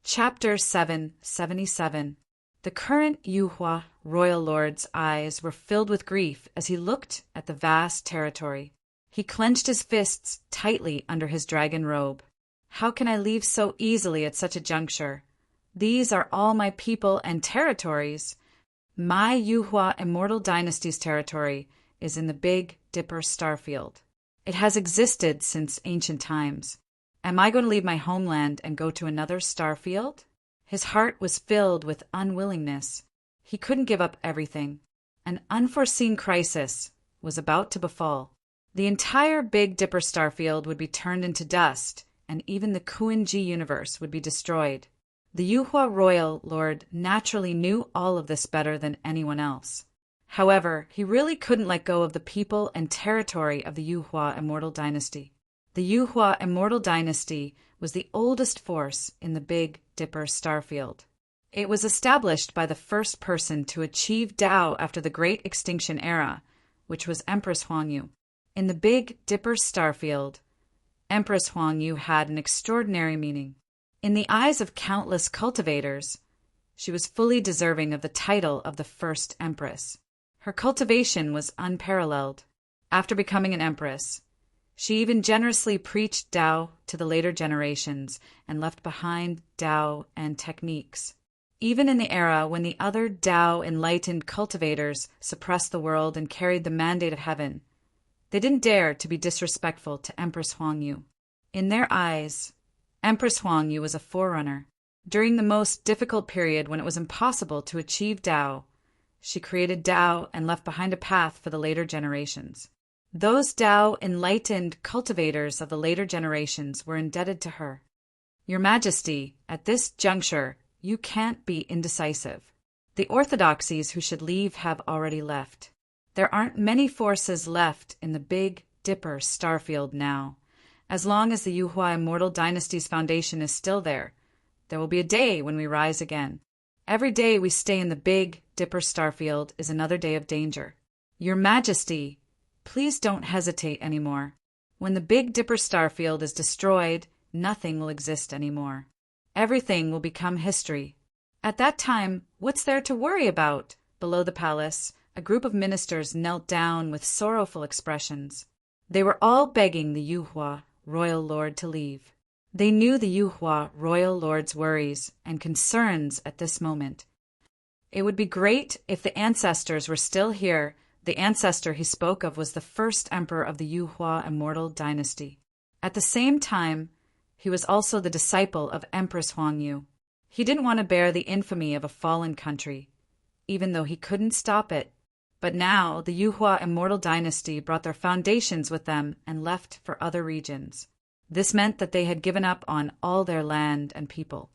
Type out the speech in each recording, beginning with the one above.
Chapter 777. The current Yuhua royal lord's eyes were filled with grief as he looked at the vast territory. He clenched his fists tightly under his dragon robe. How can I leave so easily at such a juncture? These are all my people and territories. My Yuhua Immortal Dynasty's territory is in the Big Dipper starfield. It has existed since ancient times. Am I going to leave my homeland and go to another starfield? His heart was filled with unwillingness. He couldn't give up everything. An unforeseen crisis was about to befall. The entire Big Dipper starfield would be turned into dust, and even the Kuan-Ji universe would be destroyed. The Yuhua royal lord naturally knew all of this better than anyone else. However, he really couldn't let go of the people and territory of the Yuhua Immortal Dynasty. The Yuhua Immortal Dynasty was the oldest force in the Big Dipper starfield. It was established by the first person to achieve Tao after the Great Extinction Era, which was Empress Huangyu. In the Big Dipper starfield, Empress Huangyu had an extraordinary meaning. In the eyes of countless cultivators, she was fully deserving of the title of the first empress. Her cultivation was unparalleled. After becoming an empress, she even generously preached Tao to the later generations and left behind Tao and techniques. Even in the era when the other Tao enlightened cultivators suppressed the world and carried the mandate of heaven, they didn't dare to be disrespectful to Empress Huangyu. In their eyes, Empress Huangyu was a forerunner. During the most difficult period when it was impossible to achieve Tao, she created Tao and left behind a path for the later generations. Those Tao enlightened cultivators of the later generations were indebted to her. Your Majesty, at this juncture, you can't be indecisive. The orthodoxies who should leave have already left. There aren't many forces left in the Big Dipper starfield now. As long as the Yuhua Immortal Dynasty's foundation is still there will be a day when we rise again. Every day we stay in the Big Dipper starfield is another day of danger. Your Majesty, please don't hesitate anymore. When the Big Dipper starfield is destroyed, nothing will exist anymore. Everything will become history. At that time, what's there to worry about? Below the palace, a group of ministers knelt down with sorrowful expressions. They were all begging the Yuhua royal lord to leave. They knew the Yuhua royal lord's worries and concerns at this moment. It would be great if the ancestors were still here. The ancestor he spoke of was the first emperor of the Yuhua Immortal Dynasty. At the same time, he was also the disciple of Empress Huangyu. He didn't want to bear the infamy of a fallen country, even though he couldn't stop it. But now the Yuhua Immortal Dynasty brought their foundations with them and left for other regions. This meant that they had given up on all their land and people.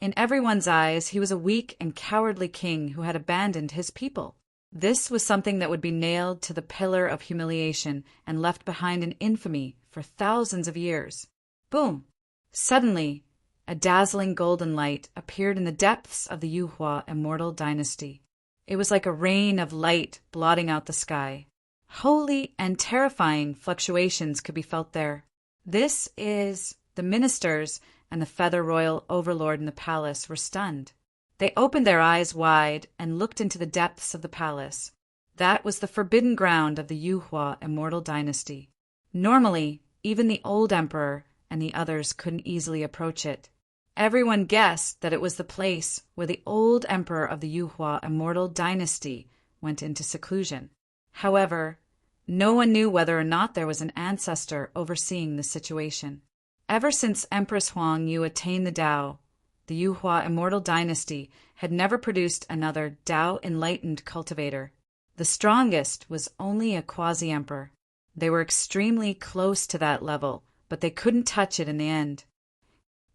In everyone's eyes, he was a weak and cowardly king who had abandoned his people. This was something that would be nailed to the pillar of humiliation and left behind in infamy for thousands of years. Boom! Suddenly, a dazzling golden light appeared in the depths of the Yuhua Immortal Dynasty. It was like a rain of light blotting out the sky. Holy and terrifying fluctuations could be felt there. The ministers and the feather royal overlord in the palace were stunned. They opened their eyes wide and looked into the depths of the palace. That was the forbidden ground of the Yuhua Immortal Dynasty. Normally, even the old emperor and the others couldn't easily approach it. Everyone guessed that it was the place where the old emperor of the Yuhua Immortal Dynasty went into seclusion. However, no one knew whether or not there was an ancestor overseeing the situation. Ever since Empress Huangyu attained the Tao, the Yuhua Immortal Dynasty had never produced another Tao-enlightened cultivator. The strongest was only a quasi-emperor. They were extremely close to that level, but they couldn't touch it in the end.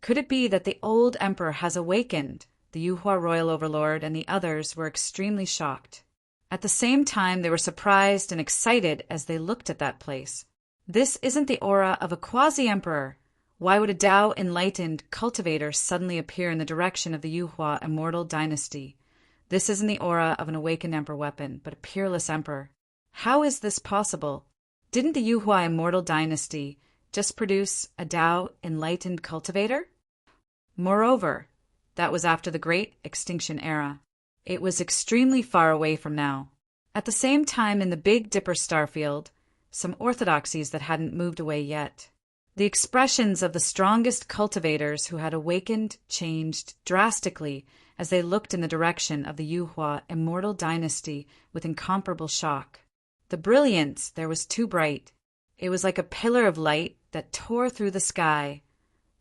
Could it be that the old emperor has awakened? The Yuhua royal overlord and the others were extremely shocked. At the same time, they were surprised and excited as they looked at that place. This isn't the aura of a quasi-emperor. Why would a Tao-enlightened cultivator suddenly appear in the direction of the Yuhua Immortal Dynasty? This isn't the aura of an awakened emperor weapon, but a peerless emperor. How is this possible? Didn't the Yuhua Immortal Dynasty just produce a Tao-enlightened cultivator? Moreover, That was after the Great Extinction Era. It was extremely far away from now. At the same time in the Big Dipper starfield, some orthodoxies that hadn't moved away yet. The expressions of the strongest cultivators who had awakened changed drastically as they looked in the direction of the Yuhua immortal dynasty with incomparable shock. The brilliance there was too bright. It was like a pillar of light that tore through the sky,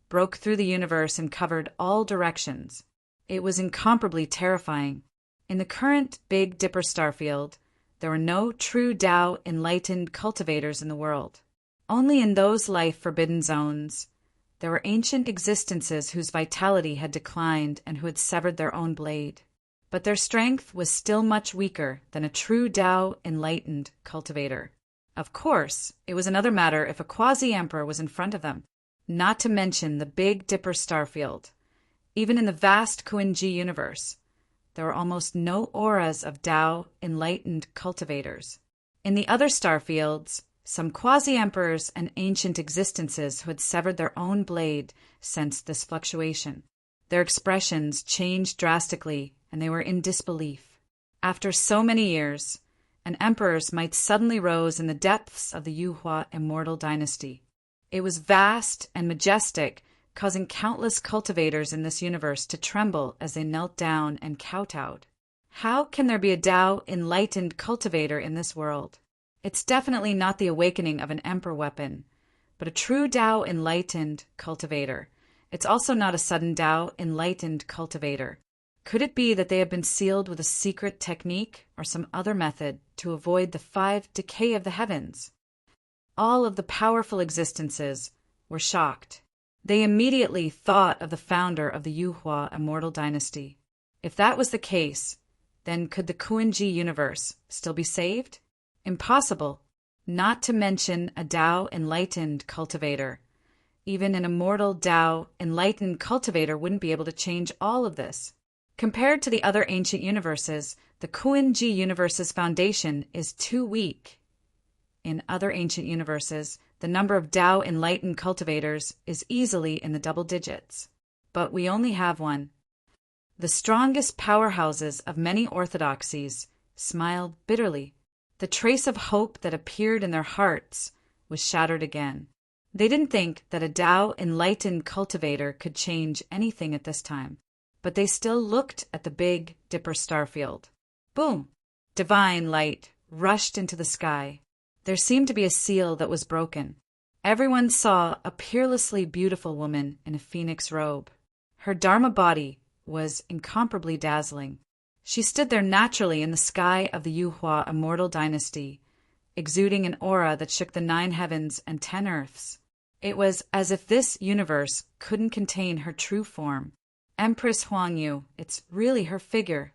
broke through the universe, and covered all directions. It was incomparably terrifying. In the current Big Dipper starfield, there were no true Tao enlightened cultivators in the world. Only in those life-forbidden zones, there were ancient existences whose vitality had declined and who had severed their own blade. But their strength was still much weaker than a true Tao enlightened cultivator. Of course, it was another matter if a quasi-emperor was in front of them, not to mention the Big Dipper starfield. Even in the vast Kuan-Ji universe, there were almost no auras of Tao enlightened cultivators. In the other starfields, some quasi-emperors and ancient existences who had severed their own blade sensed this fluctuation. Their expressions changed drastically, and they were in disbelief. After so many years, an emperor's might suddenly rose in the depths of the Yuhua immortal dynasty. It was vast and majestic, causing countless cultivators in this universe to tremble as they knelt down and kowtowed. How can there be a Tao enlightened cultivator in this world? It's definitely not the awakening of an emperor weapon, but a true Tao enlightened cultivator. It's also not a sudden Tao enlightened cultivator. Could it be that they have been sealed with a secret technique or some other method to avoid the 5 decay of the heavens? All of the powerful existences were shocked. They immediately thought of the founder of the Yuhua immortal dynasty. If that was the case, then could the Kuan-Ji universe still be saved? Impossible, not to mention a Tao enlightened cultivator. Even an immortal Tao enlightened cultivator wouldn't be able to change all of this. Compared to the other ancient universes, the Kuan-Ji universe's foundation is too weak. In other ancient universes, the number of Tao enlightened cultivators is easily in the double digits. But we only have one. The strongest powerhouses of many orthodoxies smiled bitterly. The trace of hope that appeared in their hearts was shattered again. They didn't think that a Tao enlightened cultivator could change anything at this time, but they still looked at the Big Dipper starfield. Boom! Divine light rushed into the sky. There seemed to be a seal that was broken. Everyone saw a peerlessly beautiful woman in a phoenix robe. Her Dharma body was incomparably dazzling. She stood there naturally in the sky of the Yuhua immortal dynasty, exuding an aura that shook the 9 heavens and 10 earths. It was as if this universe couldn't contain her true form. Empress Huangyu, it's really her figure.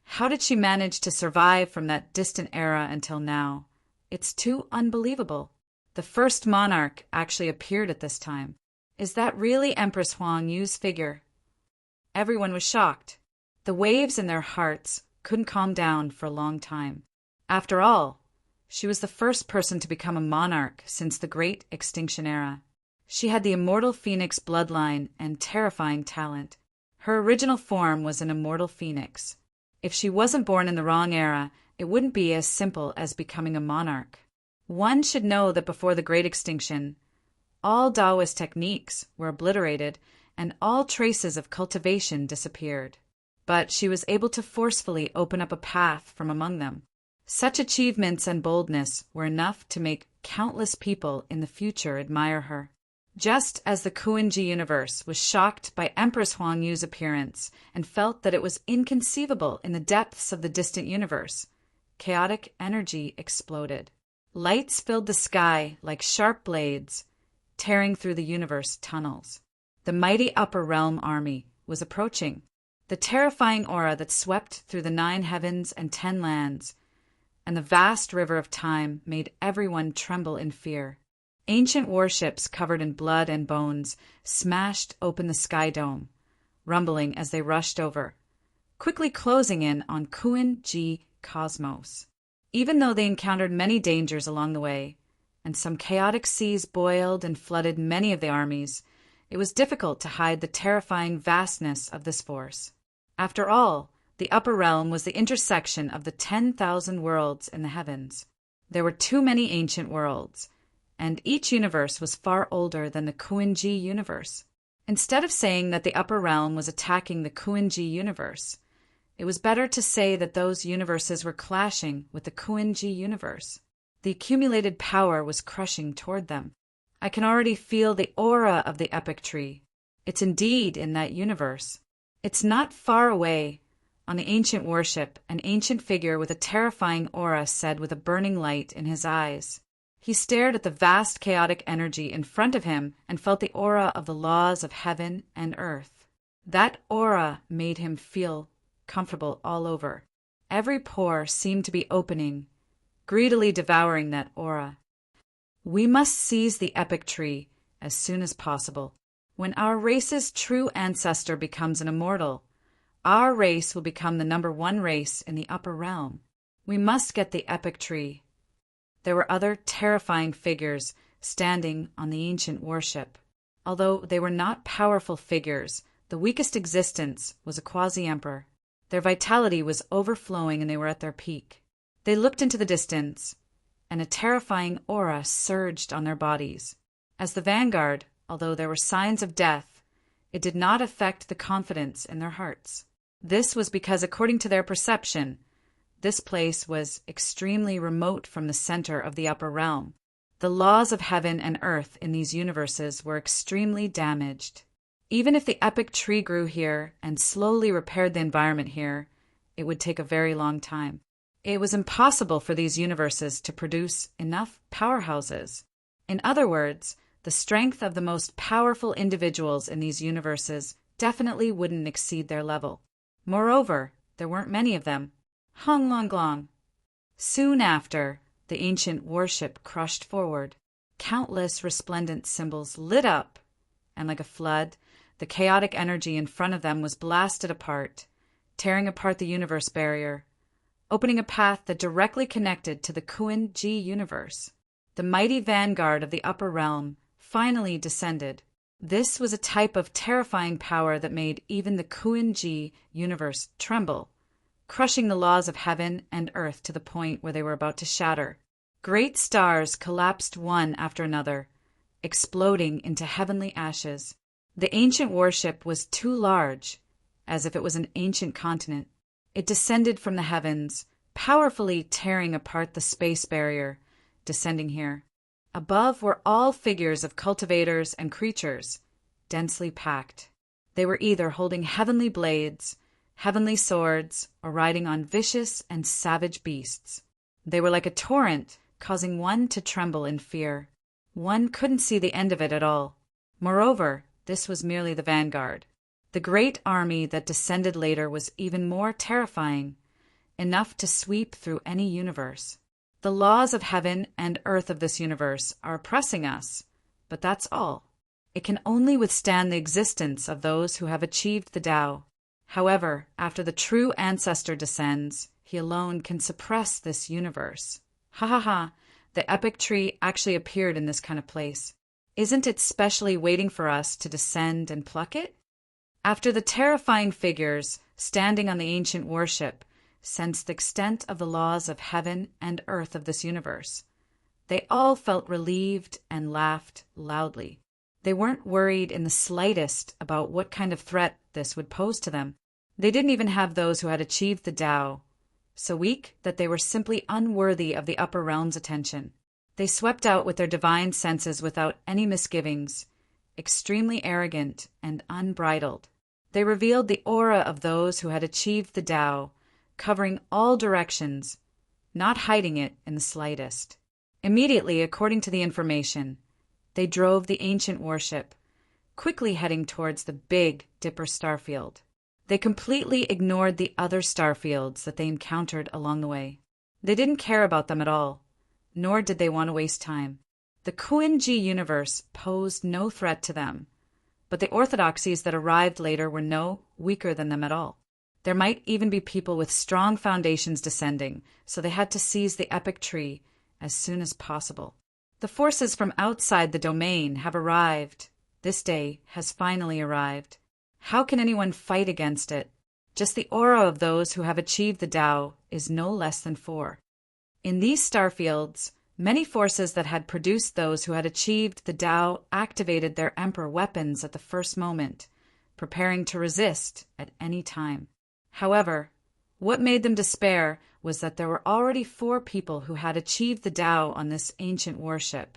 How did she manage to survive from that distant era until now? It's too unbelievable. The first monarch actually appeared at this time. Is that really Empress Huangyu's figure? Everyone was shocked. The waves in their hearts couldn't calm down for a long time. After all, she was the first person to become a monarch since the Great Extinction Era. She had the immortal phoenix bloodline and terrifying talent. Her original form was an immortal phoenix. If she wasn't born in the wrong era, it wouldn't be as simple as becoming a monarch. One should know that before the Great Extinction, all Taoist techniques were obliterated and all traces of cultivation disappeared. But she was able to forcefully open up a path from among them. Such achievements and boldness were enough to make countless people in the future admire her. Just as the Kuan-Ji universe was shocked by Empress Huangyu's appearance and felt that it was inconceivable in the depths of the distant universe, chaotic energy exploded. Lights filled the sky like sharp blades, tearing through the universe tunnels. The mighty Upper Realm army was approaching. The terrifying aura that swept through the 9 heavens and 10 lands, and the vast river of time made everyone tremble in fear. Ancient warships covered in blood and bones smashed open the sky dome, rumbling as they rushed over, quickly closing in on Kuan-Ji cosmos. Even though they encountered many dangers along the way, and some chaotic seas boiled and flooded many of the armies, It was difficult to hide the terrifying vastness of this force. After all, the upper realm was the intersection of the 10,000 worlds in the heavens. There were too many ancient worlds, and each universe was far older than the Kuan-Ji universe. Instead of saying that the upper realm was attacking the Kuan-Ji universe, it was better to say that those universes were clashing with the Kuan-Ji universe. The accumulated power was crushing toward them. I can already feel the aura of the epic tree. It's indeed in that universe. It's not far away. On the ancient worship, an ancient figure with a terrifying aura said with a burning light in his eyes. He stared at the vast chaotic energy in front of him and felt the aura of the laws of heaven and earth. That aura made him feel comfortable all over. Every pore seemed to be opening, greedily devouring that aura. We must seize the epic tree as soon as possible. When our race's true ancestor becomes an immortal, our race will become the #1 race in the upper realm. We must get the epic tree. There were other terrifying figures standing on the ancient worship. Although they were not powerful figures, the weakest existence was a quasi-emperor. Their vitality was overflowing and they were at their peak. They looked into the distance, and a terrifying aura surged on their bodies. As the vanguard, although there were signs of death, it did not affect the confidence in their hearts. This was because, according to their perception, this place was extremely remote from the center of the upper realm. The laws of heaven and earth in these universes were extremely damaged. Even if the epic tree grew here and slowly repaired the environment here, it would take a very long time. It was impossible for these universes to produce enough powerhouses. In other words, the strength of the most powerful individuals in these universes definitely wouldn't exceed their level. Moreover, there weren't many of them. Hung long long. Soon after, the ancient worship crushed forward. Countless resplendent symbols lit up, and like a flood, the chaotic energy in front of them was blasted apart, tearing apart the universe barrier, opening a path that directly connected to the Kuan-Ji universe. The mighty vanguard of the upper realm finally descended. This was a type of terrifying power that made even the Kuan-Ji universe tremble, crushing the laws of heaven and earth to the point where they were about to shatter. Great stars collapsed one after another, exploding into heavenly ashes. The ancient worship was too large, as if it was an ancient continent. It descended from the heavens, powerfully tearing apart the space barrier, descending here. Above were all figures of cultivators and creatures, densely packed. They were either holding heavenly blades, heavenly swords, or riding on vicious and savage beasts. They were like a torrent, causing one to tremble in fear. One couldn't see the end of it at all. Moreover, this was merely the vanguard. The great army that descended later was even more terrifying, enough to sweep through any universe. The laws of heaven and earth of this universe are oppressing us, but that's all. It can only withstand the existence of those who have achieved the Tao. However, after the true ancestor descends, he alone can suppress this universe. Ha ha ha, the epic tree actually appeared in this kind of place. Isn't it specially waiting for us to descend and pluck it? After the terrifying figures standing on the ancient worship sensed the extent of the laws of heaven and earth of this universe, they all felt relieved and laughed loudly. They weren't worried in the slightest about what kind of threat this would pose to them. They didn't even have those who had achieved the Tao, so weak that they were simply unworthy of the upper realm's attention. They swept out with their divine senses without any misgivings, extremely arrogant and unbridled. They revealed the aura of those who had achieved the Tao, covering all directions, not hiding it in the slightest. Immediately, according to the information, they drove the ancient worship, quickly heading towards the Big Dipper starfield. They completely ignored the other starfields that they encountered along the way. They didn't care about them at all, nor did they want to waste time. The Kuan-Ji universe posed no threat to them, but the orthodoxies that arrived later were no weaker than them at all. There might even be people with strong foundations descending, so they had to seize the epic tree as soon as possible. The forces from outside the domain have arrived, This day has finally arrived. How can anyone fight against it? Just the aura of those who have achieved the Tao is no less than 4. In these starfields, many forces that had produced those who had achieved the Tao activated their emperor weapons at the first moment, preparing to resist at any time. However, what made them despair was that there were already 4 people who had achieved the Tao on this ancient warship,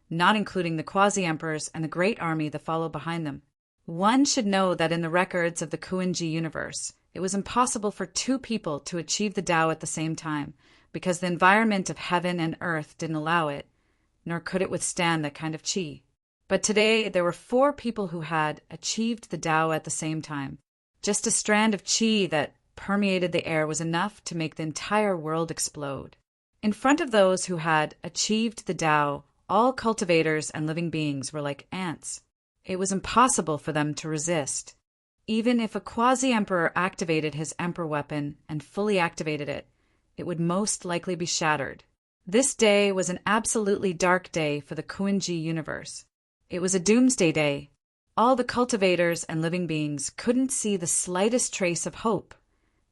not including the quasi-emperors and the great army that followed behind them. One should know that in the records of the Kuan-Ji universe, it was impossible for 2 people to achieve the Tao at the same time, because the environment of heaven and earth didn't allow it, nor could it withstand that kind of qi. But today there were 4 people who had achieved the Tao at the same time. Just a strand of qi that permeated the air was enough to make the entire world explode. In front of those who had achieved the Tao, all cultivators and living beings were like ants. It was impossible for them to resist. Even if a quasi-emperor activated his emperor weapon and fully activated it, it would most likely be shattered. This day was an absolutely dark day for the Kuan-Ji universe. It was a doomsday day. All the cultivators and living beings couldn't see the slightest trace of hope,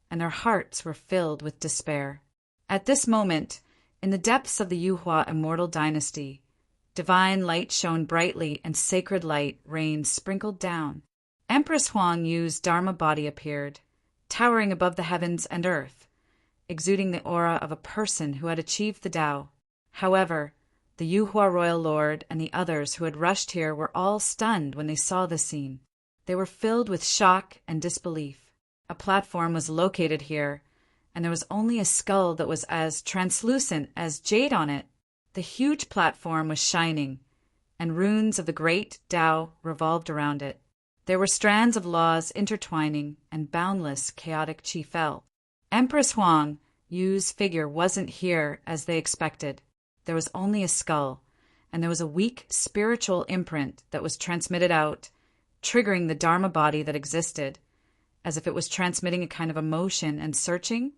and their hearts were filled with despair. At this moment, in the depths of the Yuhua immortal dynasty, divine light shone brightly and sacred light rained sprinkled down. Empress Huang Yu's Dharma body appeared, towering above the heavens and earth, exuding the aura of a person who had achieved the Tao. However, the Yuhua royal lord and the others who had rushed here were all stunned when they saw this scene. They were filled with shock and disbelief. A platform was located here, and there was only a skull that was as translucent as jade on it. The huge platform was shining, and runes of the great Tao revolved around it. There were strands of laws intertwining, and boundless chaotic qi fell. Empress Huang Yu's figure wasn't here as they expected. There was only a skull, and there was a weak spiritual imprint that was transmitted out, triggering the Dharma body that existed, as if it was transmitting a kind of emotion and searching.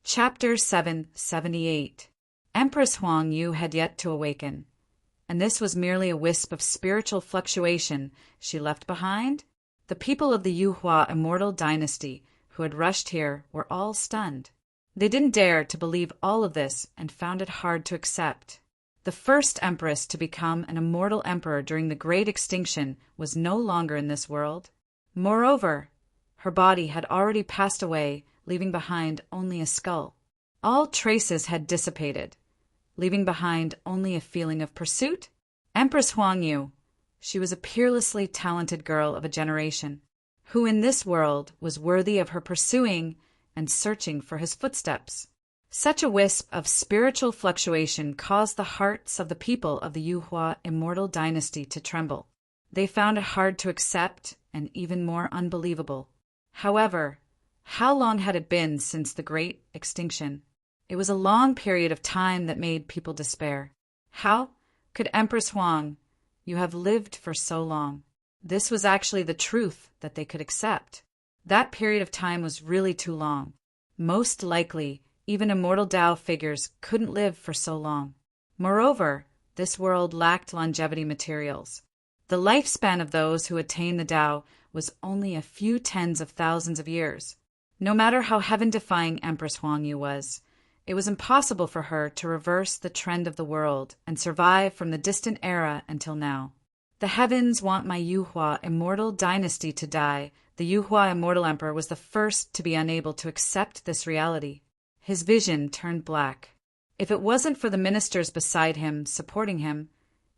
Chapter 778. Empress Huang Yu had yet to awaken, and this was merely a wisp of spiritual fluctuation she left behind. The people of the Yuhua immortal dynasty who had rushed here were all stunned. They didn't dare to believe all of this and found it hard to accept. The first empress to become an immortal emperor during the Great Extinction was no longer in this world. Moreover, her body had already passed away, leaving behind only a skull. All traces had dissipated, leaving behind only a feeling of pursuit. Empress Huang Yu, she was a peerlessly talented girl of a generation, who in this world was worthy of her pursuing and searching for his footsteps. Such a wisp of spiritual fluctuation caused the hearts of the people of the Yuhua immortal dynasty to tremble. They found it hard to accept and even more unbelievable. However, how long had it been since the Great Extinction? It was a long period of time that made people despair. How could Empress Huang Yu have lived for so long? This was actually the truth that they could accept. That period of time was really too long. Most likely, even immortal Tao figures couldn't live for so long. Moreover, this world lacked longevity materials. The lifespan of those who attained the Tao was only a few tens of thousands of years. No matter how heaven-defying Empress Huang Yu was, it was impossible for her to reverse the trend of the world and survive from the distant era until now. The heavens want my Yuhua immortal dynasty to die. The Yuhua immortal emperor was the first to be unable to accept this reality. His vision turned black. If it wasn't for the ministers beside him supporting him,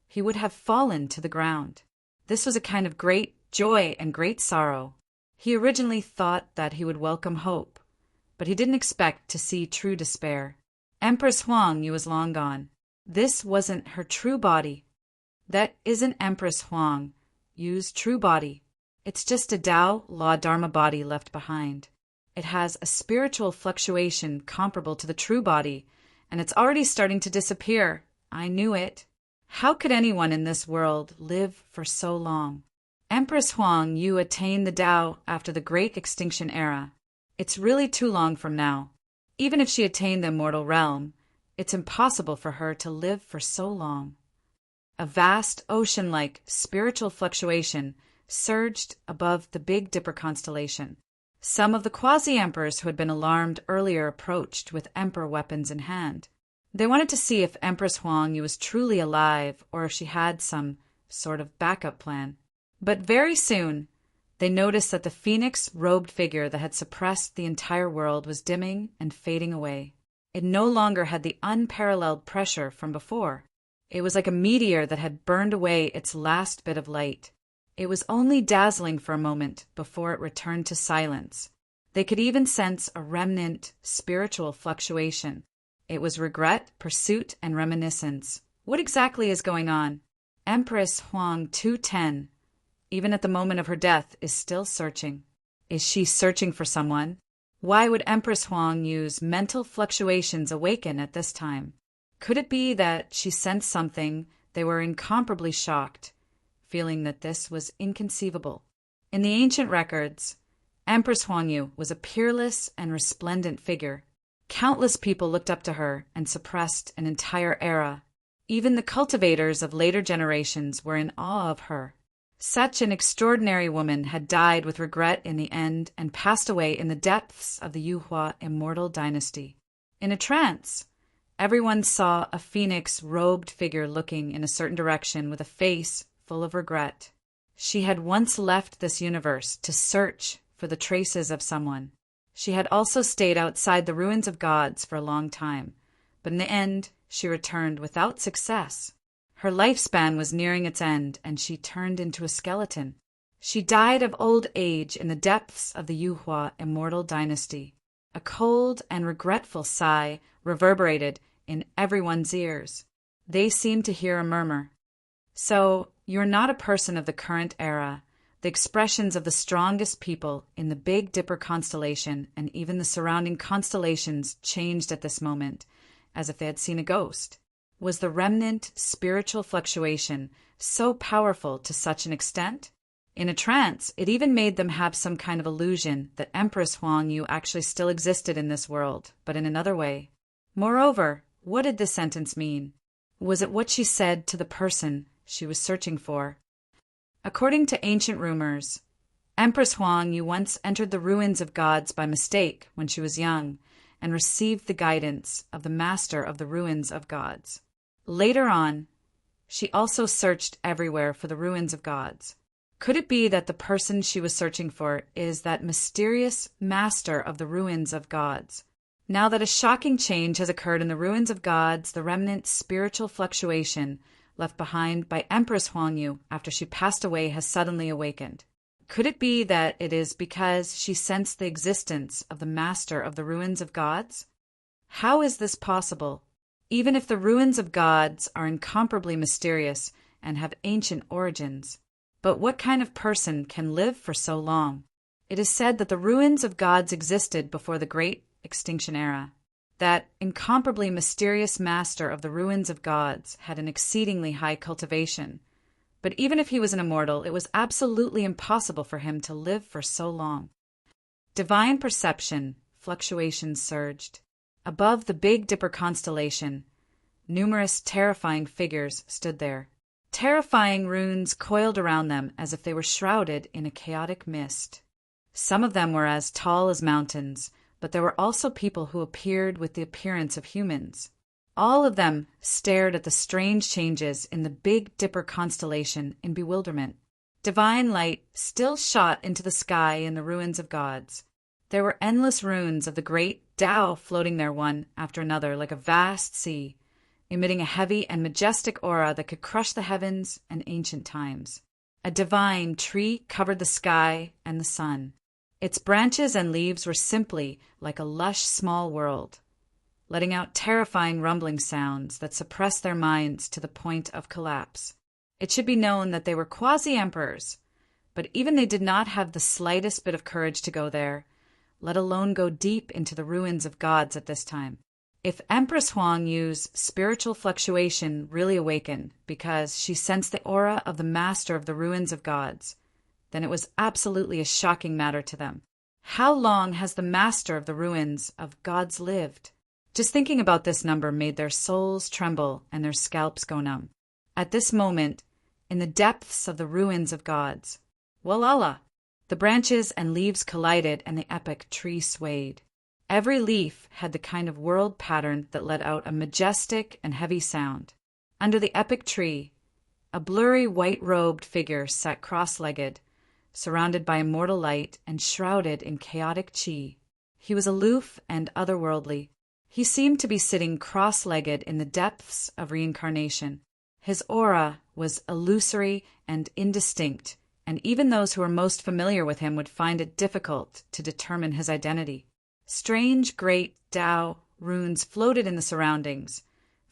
he would have fallen to the ground. This was a kind of great joy and great sorrow. He originally thought that he would welcome hope, but he didn't expect to see true despair. Empress Huang Yu was long gone. This wasn't her true body. That isn't Empress Huang Yu's true body. It's just a Tao Law Dharma body left behind. It has a spiritual fluctuation comparable to the true body, and it's already starting to disappear. I knew it. How could anyone in this world live for so long? Empress Huang Yu attained the Tao after the Great Extinction era. It's really too long from now. Even if she attained the immortal realm, it's impossible for her to live for so long. a vast ocean-like spiritual fluctuation surged above the Big Dipper constellation. Some of the quasi-emperors who had been alarmed earlier approached with emperor weapons in hand. They wanted to see if Empress Huangyu was truly alive or if she had some sort of backup plan. But very soon, they noticed that the phoenix-robed figure that had suppressed the entire world was dimming and fading away. It no longer had the unparalleled pressure from before. It was like a meteor that had burned away its last bit of light. It was only dazzling for a moment before it returned to silence. They could even sense a remnant spiritual fluctuation. It was regret, pursuit, and reminiscence. What exactly is going on? Empress Huang 210, even at the moment of her death, is still searching. Is she searching for someone? Why would Empress Huangyu's mental fluctuations awaken at this time? Could it be that she sensed something they were incomparably shocked, feeling that this was inconceivable? In the ancient records, Empress Huangyu was a peerless and resplendent figure. Countless people looked up to her and suppressed an entire era. Even the cultivators of later generations were in awe of her. Such an extraordinary woman had died with regret in the end and passed away in the depths of the Yuhua immortal dynasty. In a trance, everyone saw a phoenix-robed figure looking in a certain direction with a face full of regret. She had once left this universe to search for the traces of someone. She had also stayed outside the ruins of gods for a long time, but in the end, she returned without success. Her lifespan was nearing its end, and she turned into a skeleton. She died of old age in the depths of the Yuhua immortal dynasty. A cold and regretful sigh reverberated in everyone's ears. They seemed to hear a murmur. So, you're not a person of the current era. The expressions of the strongest people in the Big Dipper constellation and even the surrounding constellations changed at this moment, as if they had seen a ghost. Was the remnant spiritual fluctuation so powerful to such an extent? In a trance, it even made them have some kind of illusion that Empress Huangyu actually still existed in this world, but in another way. Moreover, what did this sentence mean? Was it what she said to the person she was searching for? According to ancient rumors, Empress Huangyu once entered the ruins of gods by mistake when she was young and received the guidance of the master of the ruins of gods. Later on, she also searched everywhere for the ruins of gods. Could it be that the person she was searching for is that mysterious master of the ruins of gods? Now that a shocking change has occurred in the ruins of gods, the remnant spiritual fluctuation left behind by Empress Huangyu after she passed away has suddenly awakened. Could it be that it is because she sensed the existence of the master of the ruins of gods? How is this possible? Even if the ruins of gods are incomparably mysterious and have ancient origins. But what kind of person can live for so long? It is said that the ruins of gods existed before the Great Extinction Era. That incomparably mysterious master of the ruins of gods had an exceedingly high cultivation. But even if he was an immortal, it was absolutely impossible for him to live for so long. Divine perception, fluctuations surged. Above the Big Dipper constellation, numerous terrifying figures stood there. Terrifying runes coiled around them as if they were shrouded in a chaotic mist. Some of them were as tall as mountains, but there were also people who appeared with the appearance of humans. All of them stared at the strange changes in the Big Dipper constellation in bewilderment. Divine light still shot into the sky in the ruins of gods. There were endless runes of the great Tao floating there one after another like a vast sea, emitting a heavy and majestic aura that could crush the heavens and ancient times. A divine tree covered the sky and the sun. Its branches and leaves were simply like a lush small world, letting out terrifying rumbling sounds that suppressed their minds to the point of collapse. It should be known that they were quasi-emperors, but even they did not have the slightest bit of courage to go there, let alone go deep into the ruins of gods at this time. If Empress Huangyu's spiritual fluctuation really awakened because she sensed the aura of the master of the ruins of gods, then it was absolutely a shocking matter to them. How long has the master of the ruins of gods lived? Just thinking about this number made their souls tremble and their scalps go numb. At this moment, in the depths of the ruins of gods, Walala! The branches and leaves collided and the epic tree swayed. Every leaf had the kind of world pattern that let out a majestic and heavy sound. Under the epic tree, a blurry white-robed figure sat cross-legged, surrounded by immortal light and shrouded in chaotic chi. He was aloof and otherworldly. He seemed to be sitting cross-legged in the depths of reincarnation. His aura was illusory and indistinct, and even those who were most familiar with him would find it difficult to determine his identity. Strange, great Tao runes floated in the surroundings,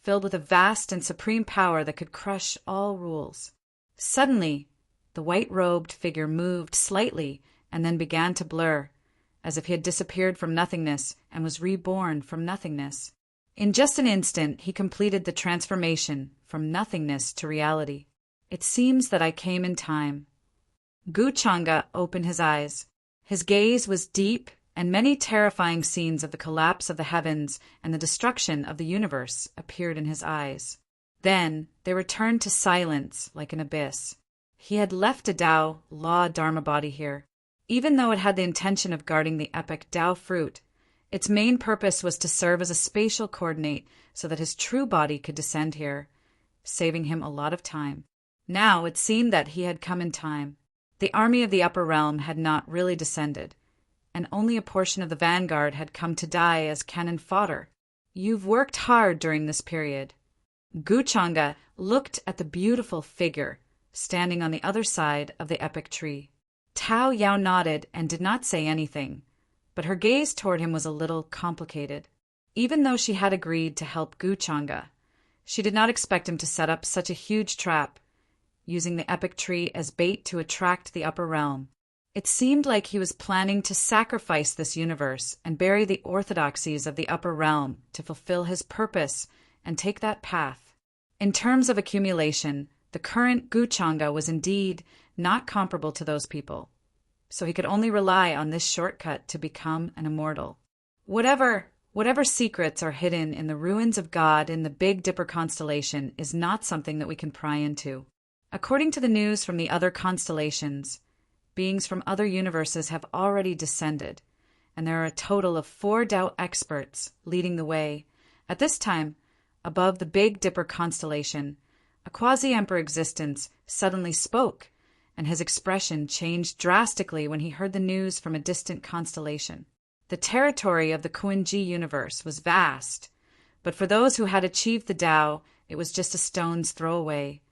filled with a vast and supreme power that could crush all rules. Suddenly, the white-robed figure moved slightly and then began to blur, as if he had disappeared from nothingness and was reborn from nothingness. In just an instant, he completed the transformation from nothingness to reality. It seems that I came in time. Guchanga opened his eyes. His gaze was deep, and many terrifying scenes of the collapse of the heavens and the destruction of the universe appeared in his eyes. Then they returned to silence like an abyss. He had left a Tao law Dharma body here. Even though it had the intention of guarding the epic Tao fruit, its main purpose was to serve as a spatial coordinate so that his true body could descend here, saving him a lot of time. Now it seemed that he had come in time. The army of the upper realm had not really descended, and only a portion of the vanguard had come to die as cannon fodder. You've worked hard during this period. Guchanga looked at the beautiful figure standing on the other side of the epic tree. Tao Yao nodded and did not say anything, but her gaze toward him was a little complicated. Even though she had agreed to help Guchanga, she did not expect him to set up such a huge trap, using the epic tree as bait to attract the upper realm. It seemed like he was planning to sacrifice this universe and bury the orthodoxies of the upper realm to fulfill his purpose and take that path. In terms of accumulation, the current Guchanga was indeed not comparable to those people, so he could only rely on this shortcut to become an immortal. Whatever secrets are hidden in the ruins of God in the Big Dipper constellation is not something that we can pry into. According to the news from the other constellations, beings from other universes have already descended, and there are a total of 4 Tao experts leading the way. At this time, above the Big Dipper constellation, a quasi-emperor existence suddenly spoke, and his expression changed drastically when he heard the news from a distant constellation. The territory of the Kuan-Ji universe was vast, but for those who had achieved the Tao, it was just a stone's throw away,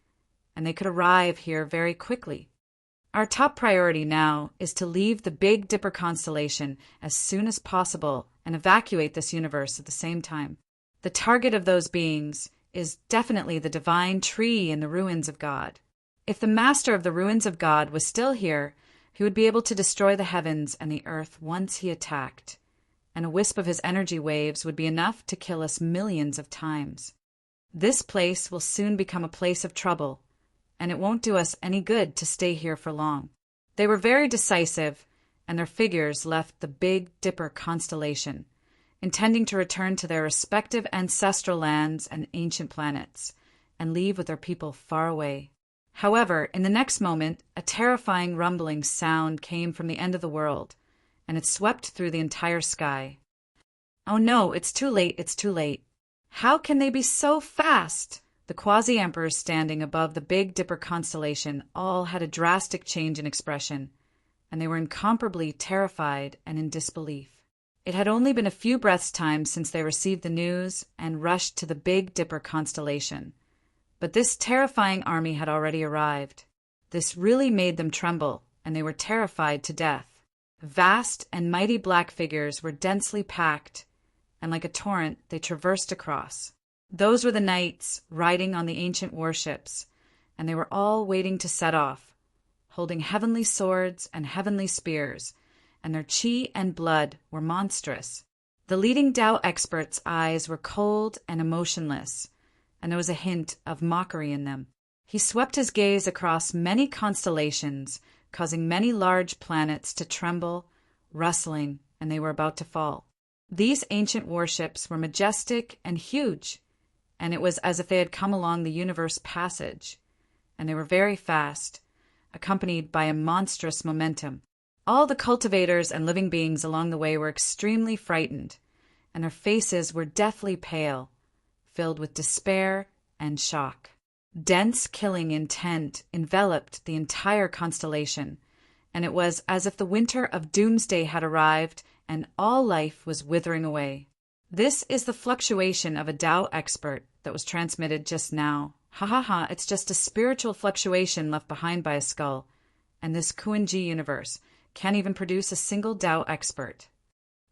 and they could arrive here very quickly. Our top priority now is to leave the Big Dipper constellation as soon as possible and evacuate this universe at the same time. The target of those beings is definitely the divine tree in the ruins of God. If the master of the ruins of God was still here, he would be able to destroy the heavens and the earth once he attacked, and a wisp of his energy waves would be enough to kill us millions of times. This place will soon become a place of trouble, and it won't do us any good to stay here for long. They were very decisive, and their figures left the Big Dipper constellation, intending to return to their respective ancestral lands and ancient planets, and leave with their people far away. However, in the next moment, a terrifying rumbling sound came from the end of the world, and it swept through the entire sky. Oh no, it's too late, it's too late. How can they be so fast? The quasi-emperors standing above the Big Dipper constellation all had a drastic change in expression, and they were incomparably terrified and in disbelief. It had only been a few breaths' time since they received the news and rushed to the Big Dipper constellation. But this terrifying army had already arrived. This really made them tremble, and they were terrified to death. Vast and mighty black figures were densely packed, and like a torrent they traversed across. Those were the knights riding on the ancient warships, and they were all waiting to set off, holding heavenly swords and heavenly spears, and their chi and blood were monstrous. The leading Tao expert's eyes were cold and emotionless, and there was a hint of mockery in them. He swept his gaze across many constellations, causing many large planets to tremble, rustling, and they were about to fall. These ancient warships were majestic and huge, and it was as if they had come along the universe passage, and they were very fast, accompanied by a monstrous momentum. All the cultivators and living beings along the way were extremely frightened, and their faces were deathly pale, filled with despair and shock. Dense killing intent enveloped the entire constellation, and it was as if the winter of doomsday had arrived and all life was withering away. This is the fluctuation of a Tao expert that was transmitted just now. Ha ha ha, it's just a spiritual fluctuation left behind by a skull, and this Kuan-Ji universe can't even produce a single Tao expert.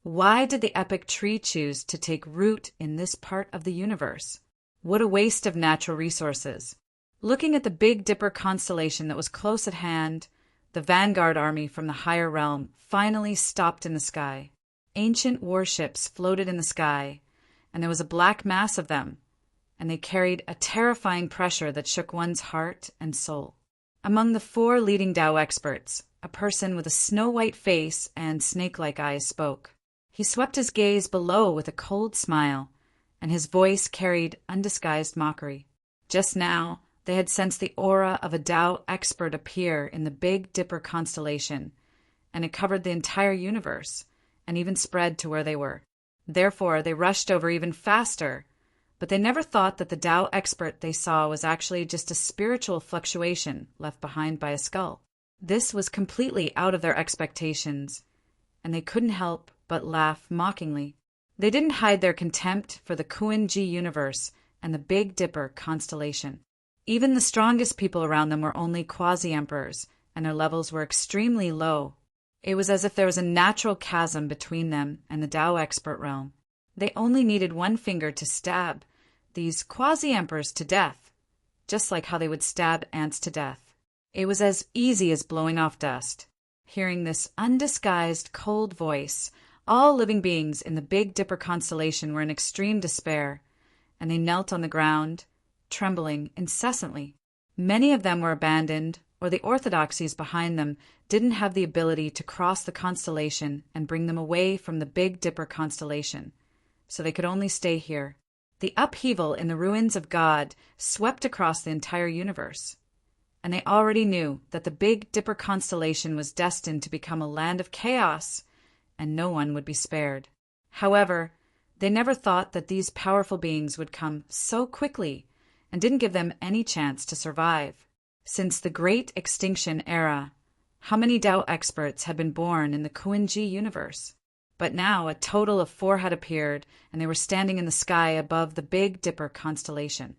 Why did the epic tree choose to take root in this part of the universe? What a waste of natural resources. Looking at the Big Dipper constellation that was close at hand, the vanguard army from the higher realm finally stopped in the sky. Ancient warships floated in the sky, and there was a black mass of them, and they carried a terrifying pressure that shook one's heart and soul. Among the 4 leading Tao experts, a person with a snow-white face and snake-like eyes spoke. He swept his gaze below with a cold smile, and his voice carried undisguised mockery. Just now, they had sensed the aura of a Tao expert appear in the Big Dipper constellation, and it covered the entire universe, and even spread to where they were. Therefore, they rushed over even faster, but they never thought that the Tao expert they saw was actually just a spiritual fluctuation left behind by a skull. This was completely out of their expectations, and they couldn't help but laugh mockingly. They didn't hide their contempt for the Kuan-Ji universe and the Big Dipper constellation. Even the strongest people around them were only quasi-emperors, and their levels were extremely low. It was as if there was a natural chasm between them and the Tao expert realm. They only needed one finger to stab these quasi-emperors to death, just like how they would stab ants to death. It was as easy as blowing off dust. Hearing this undisguised, cold voice, all living beings in the Big Dipper constellation were in extreme despair, and they knelt on the ground, trembling incessantly. Many of them were abandoned, or the orthodoxies behind them didn't have the ability to cross the constellation and bring them away from the Big Dipper constellation, so they could only stay here. The upheaval in the ruins of God swept across the entire universe, and they already knew that the Big Dipper constellation was destined to become a land of chaos, and no one would be spared. However, they never thought that these powerful beings would come so quickly and didn't give them any chance to survive. Since the Great Extinction Era, how many Tao experts had been born in the Kuan-Ji universe? But now a total of 4 had appeared, and they were standing in the sky above the Big Dipper constellation.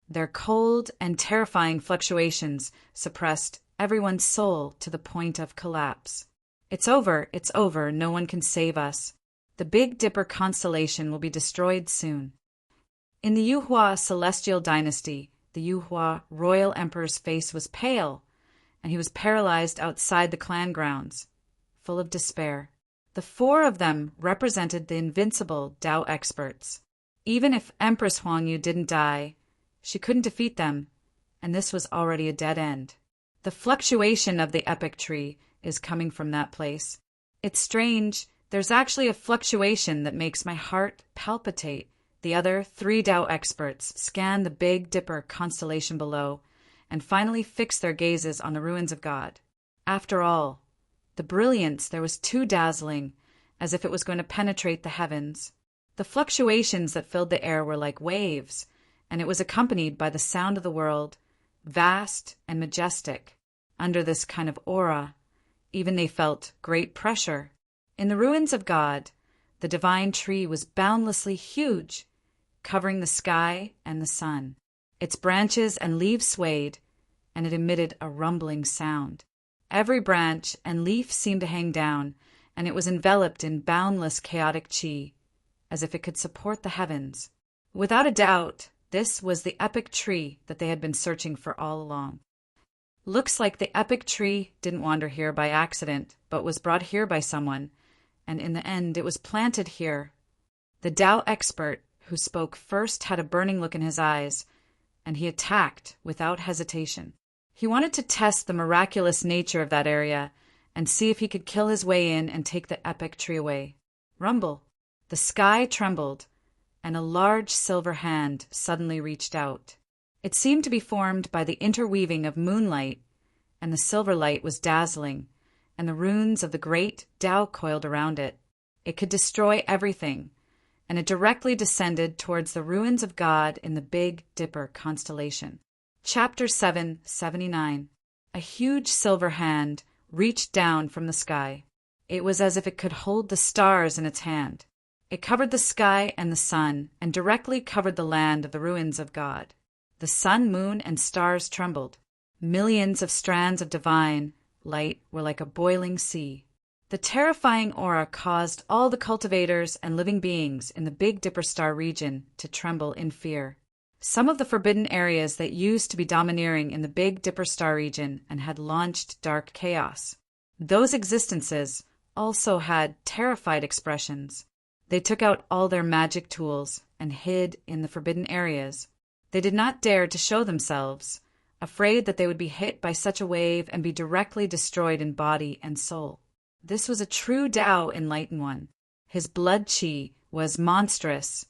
Their cold and terrifying fluctuations suppressed everyone's soul to the point of collapse. It's over, no one can save us. The Big Dipper constellation will be destroyed soon. In the Yuhua celestial dynasty, the Yuhua royal emperor's face was pale, and he was paralyzed outside the clan grounds, full of despair. The 4 of them represented the invincible Tao experts. Even if Empress Huangyu didn't die, she couldn't defeat them, and this was already a dead end. The fluctuation of the epic tree is coming from that place. It's strange, there's actually a fluctuation that makes my heart palpitate. The other 3 Tao experts scanned the Big Dipper constellation below and finally fixed their gazes on the ruins of God. After all, the brilliance there was too dazzling, as if it was going to penetrate the heavens. The fluctuations that filled the air were like waves, and it was accompanied by the sound of the world, vast and majestic. Under this kind of aura, even they felt great pressure. In the ruins of God, the divine tree was boundlessly huge, covering the sky and the sun. Its branches and leaves swayed, and it emitted a rumbling sound. Every branch and leaf seemed to hang down, and it was enveloped in boundless chaotic chi, as if it could support the heavens. Without a doubt, this was the epic tree that they had been searching for all along. Looks like the epic tree didn't wander here by accident, but was brought here by someone, and in the end it was planted here. The Tao expert who spoke first had a burning look in his eyes, and he attacked without hesitation. He wanted to test the miraculous nature of that area and see if he could kill his way in and take the epic tree away. Rumble. The sky trembled, and a large silver hand suddenly reached out. It seemed to be formed by the interweaving of moonlight, and the silver light was dazzling, and the runes of the great Tao coiled around it. It could destroy everything, and it directly descended towards the ruins of God in the Big Dipper constellation. Chapter 779. A huge silver hand reached down from the sky. It was as if it could hold the stars in its hand. It covered the sky and the sun, and directly covered the land of the ruins of God. The sun, moon, and stars trembled. Millions of strands of divine light were like a boiling sea. The terrifying aura caused all the cultivators and living beings in the Big Dipper star region to tremble in fear. Some of the forbidden areas that used to be domineering in the Big Dipper star region and had launched dark chaos. Those existences also had terrified expressions. They took out all their magic tools and hid in the forbidden areas. They did not dare to show themselves, afraid that they would be hit by such a wave and be directly destroyed in body and soul. This was a true Tao enlightened one. His blood chi was monstrous,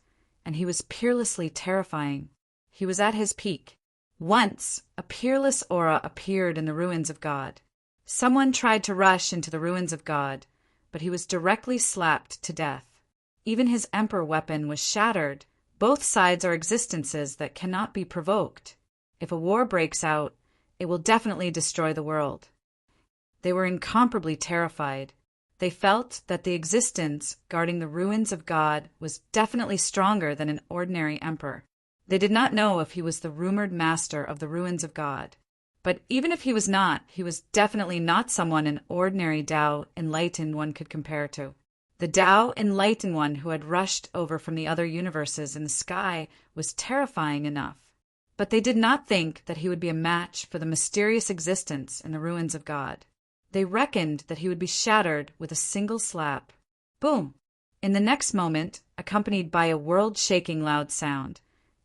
and he was peerlessly terrifying. He was at his peak. Once, a peerless aura appeared in the ruins of God. Someone tried to rush into the ruins of God, but he was directly slapped to death. Even his emperor weapon was shattered. Both sides are existences that cannot be provoked. If a war breaks out, it will definitely destroy the world. They were incomparably terrified. They felt that the existence guarding the ruins of God was definitely stronger than an ordinary emperor. They did not know if he was the rumored master of the ruins of God. But even if he was not, he was definitely not someone an ordinary Tao enlightened one could compare to. The Tao enlightened one who had rushed over from the other universes in the sky was terrifying enough. But they did not think that he would be a match for the mysterious existence in the ruins of God. They reckoned that he would be shattered with a single slap. Boom! In the next moment, accompanied by a world-shaking loud sound,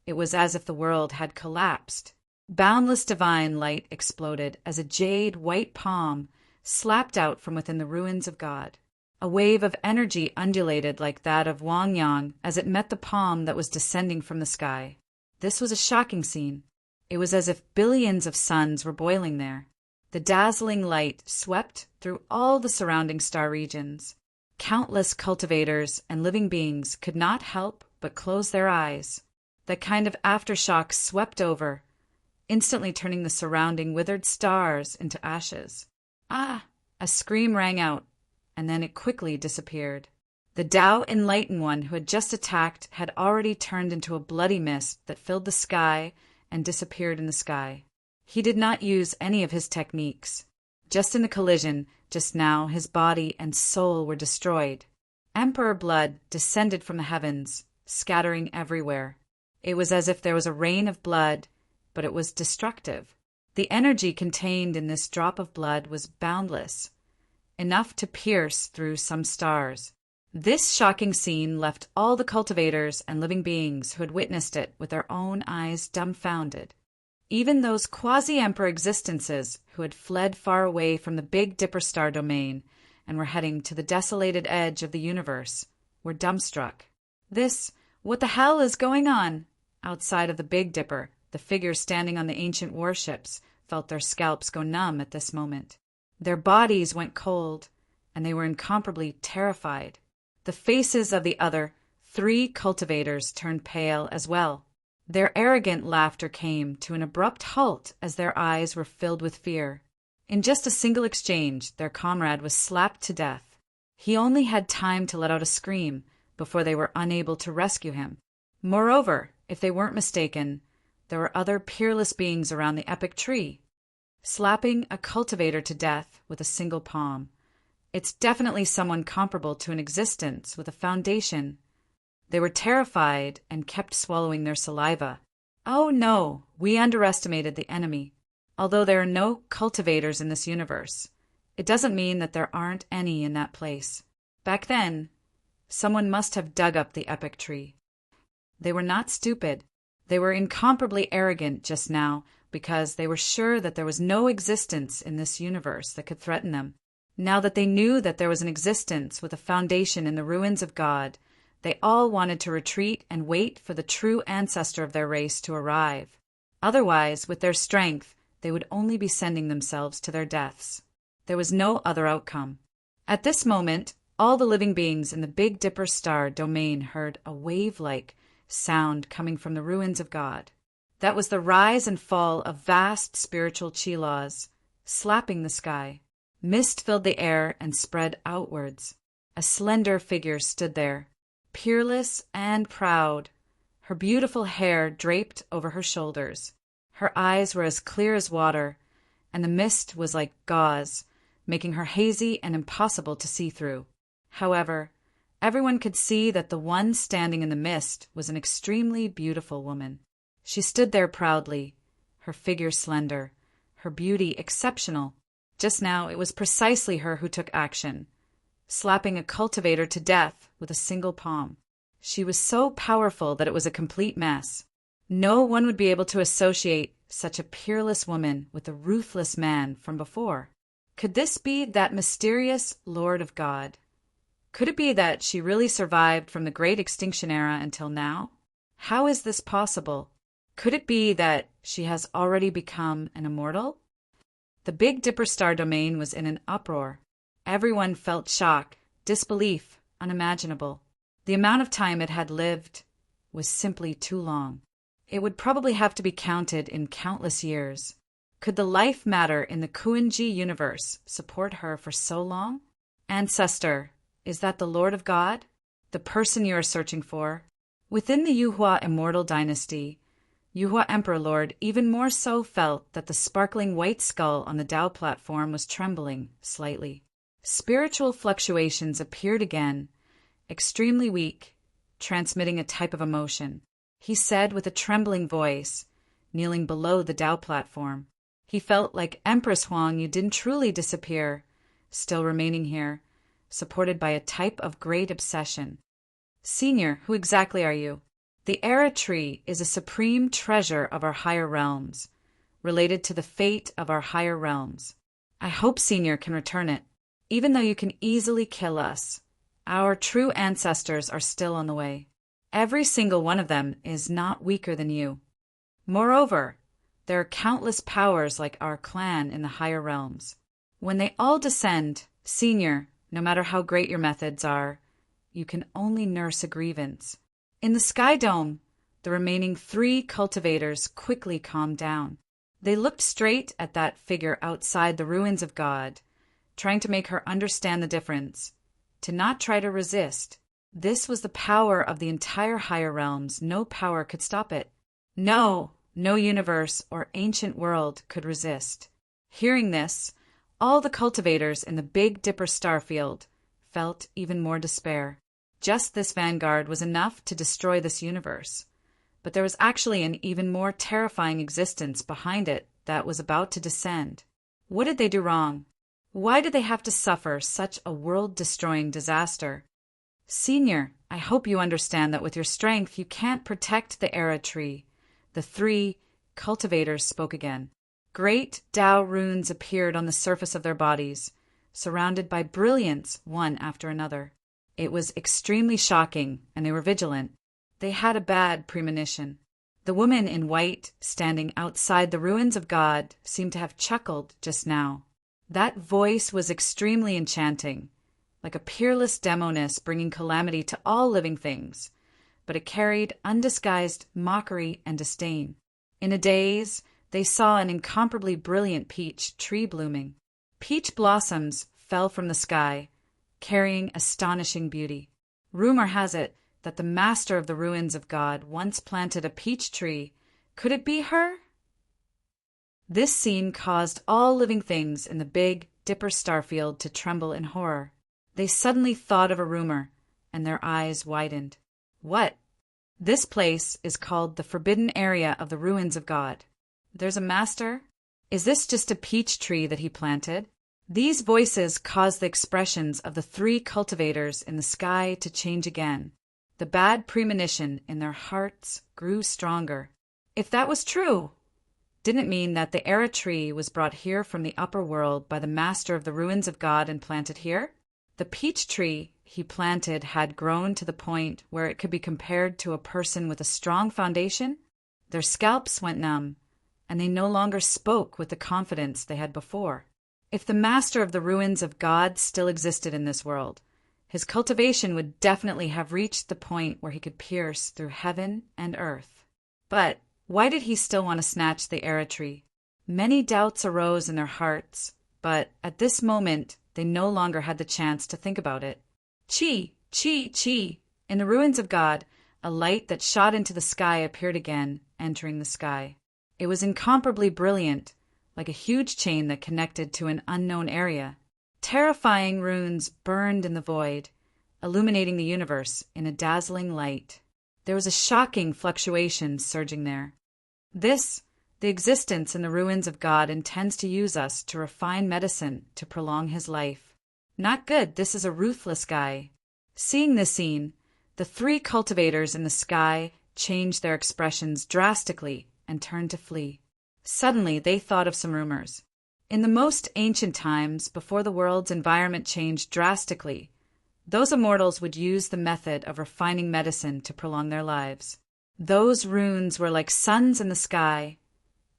it was as if the world had collapsed. Boundless divine light exploded as a jade white palm slapped out from within the ruins of God. A wave of energy undulated like that of Wang Yang as it met the palm that was descending from the sky. This was a shocking scene. It was as if billions of suns were boiling there. The dazzling light swept through all the surrounding star regions. Countless cultivators and living beings could not help but close their eyes. That kind of aftershock swept over, instantly turning the surrounding withered stars into ashes. Ah! A scream rang out, and then it quickly disappeared. The Tao enlightened one who had just attacked had already turned into a bloody mist that filled the sky and disappeared in the sky. He did not use any of his techniques. Just in the collision, just now, his body and soul were destroyed. Emperor blood descended from the heavens, scattering everywhere. It was as if there was a rain of blood, but it was destructive. The energy contained in this drop of blood was boundless, enough to pierce through some stars. This shocking scene left all the cultivators and living beings who had witnessed it with their own eyes dumbfounded. Even those quasi-emperor existences who had fled far away from the Big Dipper star domain and were heading to the desolated edge of the universe were dumbstruck. What the hell is going on? Outside of the Big Dipper, the figures standing on the ancient warships felt their scalps go numb at this moment. Their bodies went cold, and they were incomparably terrified. The faces of the other 3 cultivators turned pale as well. Their arrogant laughter came to an abrupt halt as their eyes were filled with fear. In just a single exchange, their comrade was slapped to death. He only had time to let out a scream before they were unable to rescue him. Moreover, if they weren't mistaken, there were other peerless beings around the epic tree. Slapping a cultivator to death with a single palm. It's definitely someone comparable to an existence with a foundation. They were terrified and kept swallowing their saliva. Oh no, we underestimated the enemy. Although there are no cultivators in this universe, it doesn't mean that there aren't any in that place. Back then, someone must have dug up the epic tree. They were not stupid. They were incomparably arrogant just now because they were sure that there was no existence in this universe that could threaten them. Now that they knew that there was an existence with a foundation in the ruins of God, They all wanted to retreat and wait for the true ancestor of their race to arrive. Otherwise, with their strength, they would only be sending themselves to their deaths. There was no other outcome. At this moment, all the living beings in the Big Dipper star domain heard a wave-like sound coming from the ruins of God. That was the rise and fall of vast spiritual cheelaws, slapping the sky. Mist filled the air and spread outwards. A slender figure stood there, peerless and proud, her beautiful hair draped over her shoulders. Her eyes were as clear as water, and the mist was like gauze, making her hazy and impossible to see through. However, everyone could see that the one standing in the mist was an extremely beautiful woman. She stood there proudly, her figure slender, her beauty exceptional. Just now it was precisely her who took action, slapping a cultivator to death with a single palm. She was so powerful that it was a complete mess. No one would be able to associate such a peerless woman with a ruthless man from before. Could this be that mysterious Lord of God? Could it be that she really survived from the Great Extinction Era until now? How is this possible? Could it be that she has already become an immortal? The Big Dipper star domain was in an uproar. Everyone felt shock, disbelief, unimaginable. The amount of time it had lived was simply too long. It would probably have to be counted in countless years. Could the life matter in the Kuan-Ji universe support her for so long? Ancestor, is that the Lord of God? The person you are searching for? Within the Yuhua immortal dynasty, Yuhua Emperor Lord even more so felt that the sparkling white skull on the Tao platform was trembling slightly. Spiritual fluctuations appeared again, extremely weak, transmitting a type of emotion. He said with a trembling voice, kneeling below the Tao platform. He felt like Empress Huang, you didn't truly disappear, still remaining here, supported by a type of great obsession. Senior, who exactly are you? The Era Tree is a supreme treasure of our higher realms, related to the fate of our higher realms. I hope Senior can return it. Even though you can easily kill us, our true ancestors are still on the way. Every single one of them is not weaker than you. Moreover, there are countless powers like our clan in the higher realms. When they all descend, Senior, no matter how great your methods are, you can only nurse a grievance. In the Sky Dome, the remaining 3 cultivators quickly calmed down. They looked straight at that figure outside the ruins of God, trying to make her understand the difference, to not try to resist. This was the power of the entire higher realms. No power could stop it. No universe or ancient world could resist. Hearing this, all the cultivators in the Big Dipper starfield felt even more despair. Just this vanguard was enough to destroy this universe. But there was actually an even more terrifying existence behind it that was about to descend. What did they do wrong? Why did they have to suffer such a world-destroying disaster? Senior, I hope you understand that with your strength you can't protect the Era Tree. The 3 cultivators spoke again. Great Tao runes appeared on the surface of their bodies, surrounded by brilliance one after another. It was extremely shocking, and they were vigilant. They had a bad premonition. The woman in white, standing outside the ruins of God, seemed to have chuckled just now. That voice was extremely enchanting, like a peerless demoness bringing calamity to all living things, but it carried undisguised mockery and disdain. In a daze, they saw an incomparably brilliant peach tree blooming. Peach blossoms fell from the sky, carrying astonishing beauty. Rumor has it that the master of the ruins of God once planted a peach tree. Could it be her? This scene caused all living things in the Big Dipper starfield to tremble in horror. They suddenly thought of a rumor, and their eyes widened. What? This place is called the Forbidden Area of the Ruins of God. There's a master? Is this just a peach tree that he planted? These voices caused the expressions of the 3 cultivators in the sky to change again. The bad premonition in their hearts grew stronger. If that was true, didn't it mean that the Era Tree was brought here from the upper world by the master of the ruins of God and planted here? The peach tree he planted had grown to the point where it could be compared to a person with a strong foundation, their scalps went numb, and they no longer spoke with the confidence they had before. If the master of the ruins of God still existed in this world, his cultivation would definitely have reached the point where he could pierce through heaven and earth. But why did he still want to snatch the Era tree? Many doubts arose in their hearts, but at this moment they no longer had the chance to think about it. Chi, chi, chi. In the ruins of God, a light that shot into the sky appeared again, entering the sky. It was incomparably brilliant, like a huge chain that connected to an unknown area. Terrifying runes burned in the void, illuminating the universe in a dazzling light. There was a shocking fluctuation surging there. The existence in the ruins of God, intends to use us to refine medicine to prolong his life. Not good, this is a ruthless guy. Seeing this scene, the 3 cultivators in the sky changed their expressions drastically and turned to flee. Suddenly, they thought of some rumors. In the most ancient times, before the world's environment changed drastically, those immortals would use the method of refining medicine to prolong their lives. Those runes were like suns in the sky,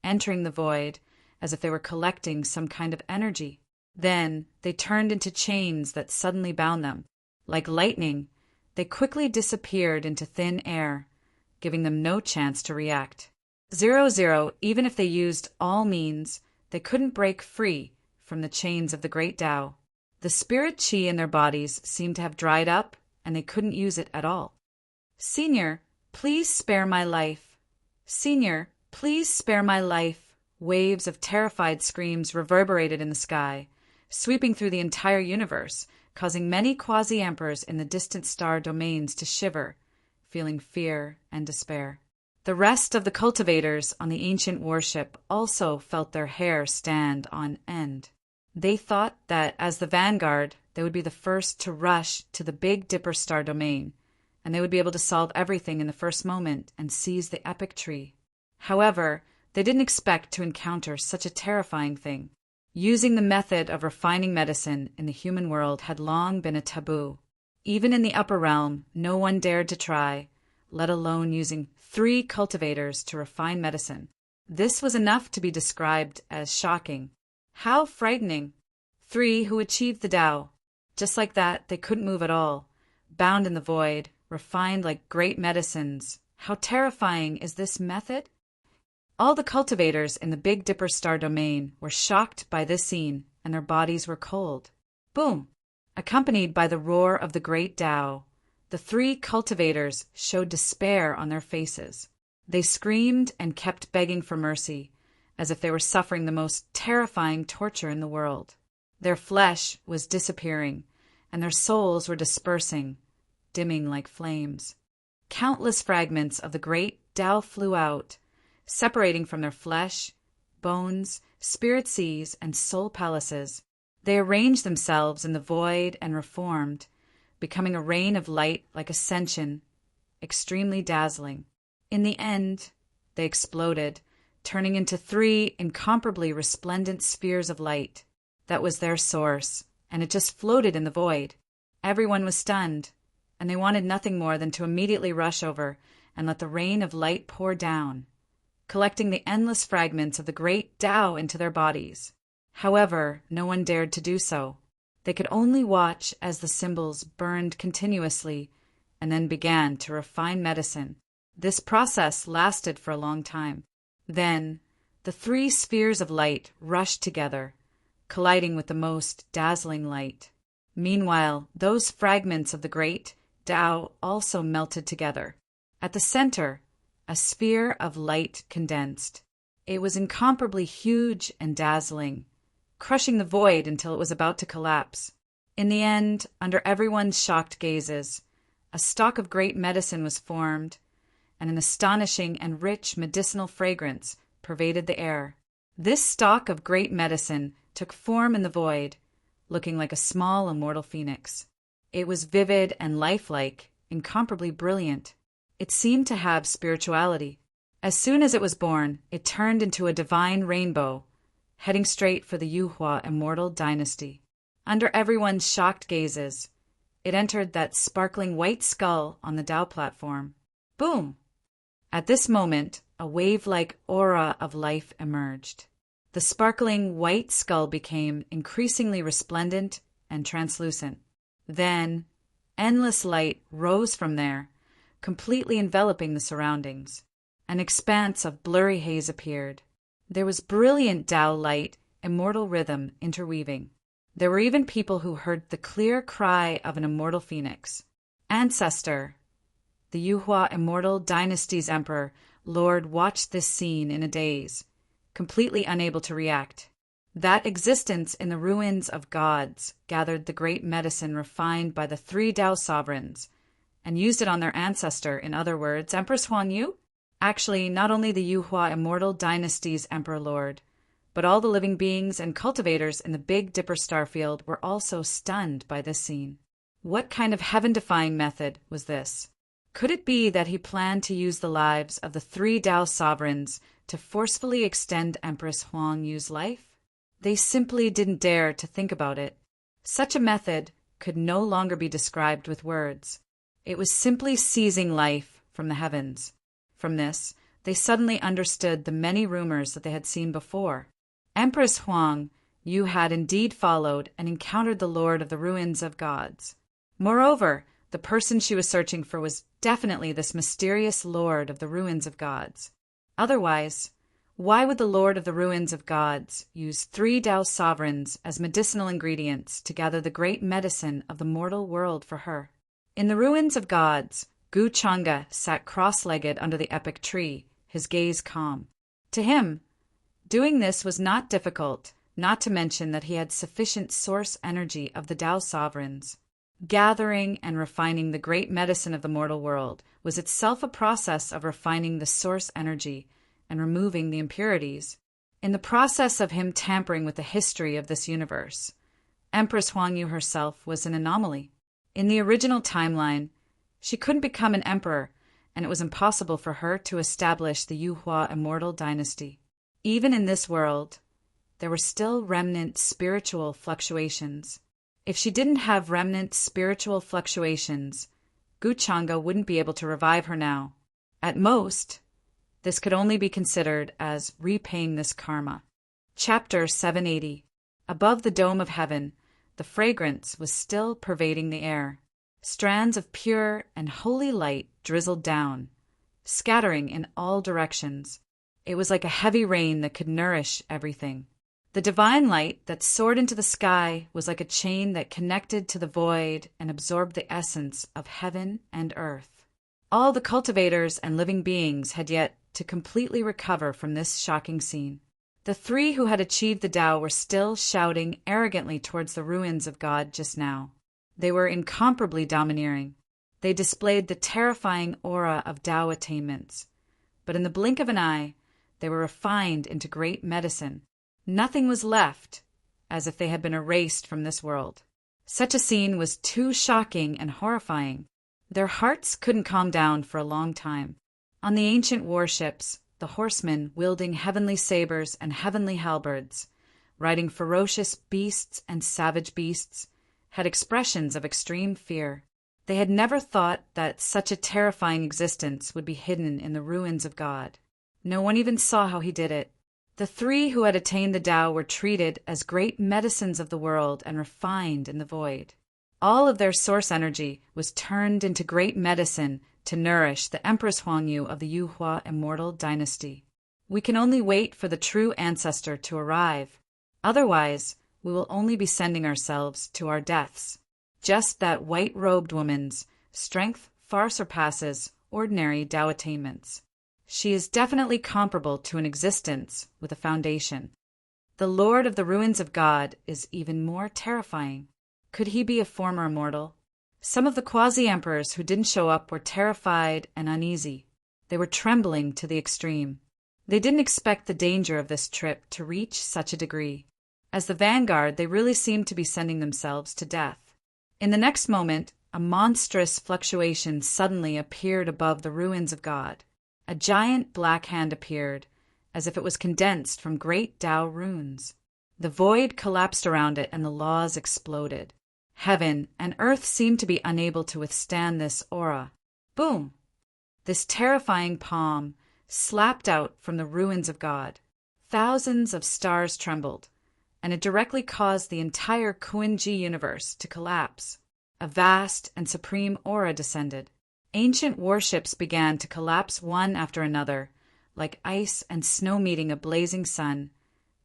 entering the void as if they were collecting some kind of energy. Then they turned into chains that suddenly bound them. Like lightning, they quickly disappeared into thin air, giving them no chance to react. 0, even if they used all means, they couldn't break free from the chains of the great Tao. The spirit chi in their bodies seemed to have dried up, and they couldn't use it at all. Senior, please spare my life. Senior, please spare my life. Waves of terrified screams reverberated in the sky, sweeping through the entire universe, causing many quasi-emperors in the distant star domains to shiver, feeling fear and despair. The rest of the cultivators on the ancient warship also felt their hair stand on end. They thought that, as the vanguard, they would be the first to rush to the Big Dipper star domain, and they would be able to solve everything in the first moment and seize the epic tree. However, they didn't expect to encounter such a terrifying thing. Using the method of refining medicine in the human world had long been a taboo. Even in the upper realm, no one dared to try, let alone using 3 cultivators to refine medicine. This was enough to be described as shocking. How frightening! 3 who achieved the Tao. Just like that, they couldn't move at all, bound in the void, refined like great medicines. How terrifying is this method? All the cultivators in the Big Dipper star domain were shocked by this scene, and their bodies were cold. Boom! Accompanied by the roar of the great Tao, the 3 cultivators showed despair on their faces. They screamed and kept begging for mercy, as if they were suffering the most terrifying torture in the world. Their flesh was disappearing, and their souls were dispersing, dimming like flames. Countless fragments of the great Tao flew out, separating from their flesh, bones, spirit seas, and soul palaces. They arranged themselves in the void and reformed, becoming a rain of light like ascension, extremely dazzling. In the end, they exploded, turning into 3 incomparably resplendent spheres of light. That was their source, and it just floated in the void. Everyone was stunned, and they wanted nothing more than to immediately rush over and let the rain of light pour down, collecting the endless fragments of the great Tao into their bodies. However, no one dared to do so. They could only watch as the symbols burned continuously and then began to refine medicine. This process lasted for a long time. Then, the 3 spheres of light rushed together, colliding with the most dazzling light. Meanwhile, those fragments of the great Tao also melted together. At the center, a sphere of light condensed. It was incomparably huge and dazzling, crushing the void until it was about to collapse. In the end, under everyone's shocked gazes, a stock of great medicine was formed, and an astonishing and rich medicinal fragrance pervaded the air. This stock of great medicine took form in the void, looking like a small immortal phoenix. It was vivid and lifelike, incomparably brilliant. It seemed to have spirituality. As soon as it was born, it turned into a divine rainbow, heading straight for the Yuhua immortal dynasty. Under everyone's shocked gazes, it entered that sparkling white skull on the Tao platform. Boom! At this moment, a wave-like aura of life emerged. The sparkling white skull became increasingly resplendent and translucent. Then, endless light rose from there, completely enveloping the surroundings. An expanse of blurry haze appeared. There was brilliant Tao light, immortal rhythm interweaving. There were even people who heard the clear cry of an immortal phoenix. Ancestor, the Yuhua immortal dynasty's emperor, Lord, watched this scene in a daze, completely unable to react. That existence in the ruins of gods gathered the great medicine refined by the 3 Tao sovereigns and used it on their ancestor, in other words, Empress Huangyu. Actually, not only the Yuhua immortal dynasty's emperor lord, but all the living beings and cultivators in the Big Dipper starfield were also stunned by this scene. What kind of heaven-defying method was this? Could it be that he planned to use the lives of the 3 Tao sovereigns to forcefully extend Empress Huangyu's life? They simply didn't dare to think about it. Such a method could no longer be described with words. It was simply seizing life from the heavens. From this, they suddenly understood the many rumors that they had seen before. Empress Huangyu had indeed followed and encountered the Lord of the Ruins of Gods. Moreover, the person she was searching for was definitely this mysterious Lord of the Ruins of Gods. Otherwise, why would the Lord of the Ruins of Gods use 3 Tao sovereigns as medicinal ingredients to gather the great medicine of the mortal world for her? In the Ruins of Gods, Gu Changa sat cross-legged under the epic tree, his gaze calm. To him, doing this was not difficult, not to mention that he had sufficient source energy of the Tao sovereigns. Gathering and refining the great medicine of the mortal world was itself a process of refining the source energy and removing the impurities. In the process of him tampering with the history of this universe, Empress Huangyu herself was an anomaly. In the original timeline, she couldn't become an emperor, and it was impossible for her to establish the Yuhua immortal dynasty. Even in this world, there were still remnant spiritual fluctuations. If she didn't have remnant spiritual fluctuations, Gu Changa wouldn't be able to revive her now. At most, this could only be considered as repaying this karma. Chapter 780. Above the dome of heaven, the fragrance was still pervading the air. Strands of pure and holy light drizzled down, scattering in all directions. It was like a heavy rain that could nourish everything. The divine light that soared into the sky was like a chain that connected to the void and absorbed the essence of heaven and earth. All the cultivators and living beings had yet to completely recover from this shocking scene. The 3 who had achieved the Tao were still shouting arrogantly towards the ruins of God just now. They were incomparably domineering. They displayed the terrifying aura of Tao attainments. But in the blink of an eye, they were refined into great medicine. Nothing was left, as if they had been erased from this world. Such a scene was too shocking and horrifying. Their hearts couldn't calm down for a long time. On the ancient warships, the horsemen wielding heavenly sabers and heavenly halberds, riding ferocious beasts and savage beasts, had expressions of extreme fear. They had never thought that such a terrifying existence would be hidden in the ruins of God. No one even saw how he did it. The 3 who had attained the Tao were treated as great medicines of the world and refined in the void. All of their source energy was turned into great medicine to nourish the Empress Huangyu of the Yuhua immortal dynasty. We can only wait for the true ancestor to arrive. Otherwise, we will only be sending ourselves to our deaths. Just that white-robed woman's strength far surpasses ordinary Tao attainments. She is definitely comparable to an existence with a foundation. The Lord of the Ruins of God is even more terrifying. Could he be a former immortal? Some of the quasi-emperors who didn't show up were terrified and uneasy. They were trembling to the extreme. They didn't expect the danger of this trip to reach such a degree. As the vanguard, they really seemed to be sending themselves to death. In the next moment, a monstrous fluctuation suddenly appeared above the ruins of God. A giant black hand appeared, as if it was condensed from great Tao runes. The void collapsed around it and the laws exploded. Heaven and earth seemed to be unable to withstand this aura. Boom! This terrifying palm slapped out from the ruins of God. Thousands of stars trembled, and it directly caused the entire Kuan-Ji universe to collapse. A vast and supreme aura descended. Ancient warships began to collapse one after another, like ice and snow meeting a blazing sun,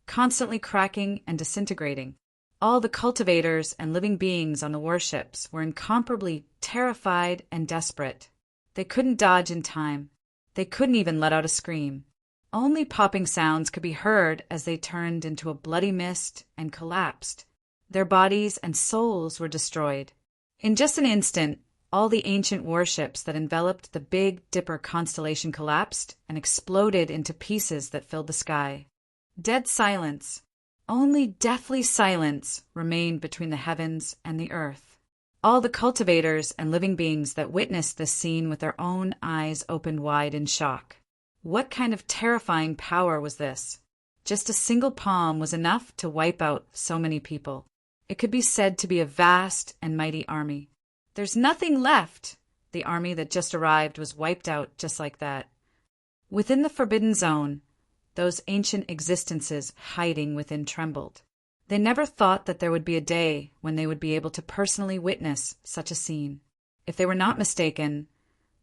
constantly cracking and disintegrating. All the cultivators and living beings on the warships were incomparably terrified and desperate. They couldn't dodge in time. They couldn't even let out a scream. Only popping sounds could be heard as they turned into a bloody mist and collapsed. Their bodies and souls were destroyed. In just an instant, all the ancient warships that enveloped the Big Dipper constellation collapsed and exploded into pieces that filled the sky. Dead silence, only deathly silence, remained between the heavens and the earth. All the cultivators and living beings that witnessed this scene with their own eyes opened wide in shock. What kind of terrifying power was this? Just a single palm was enough to wipe out so many people. It could be said to be a vast and mighty army. There's nothing left. The army that just arrived was wiped out just like that. Within the Forbidden Zone, those ancient existences hiding within trembled. They never thought that there would be a day when they would be able to personally witness such a scene. If they were not mistaken,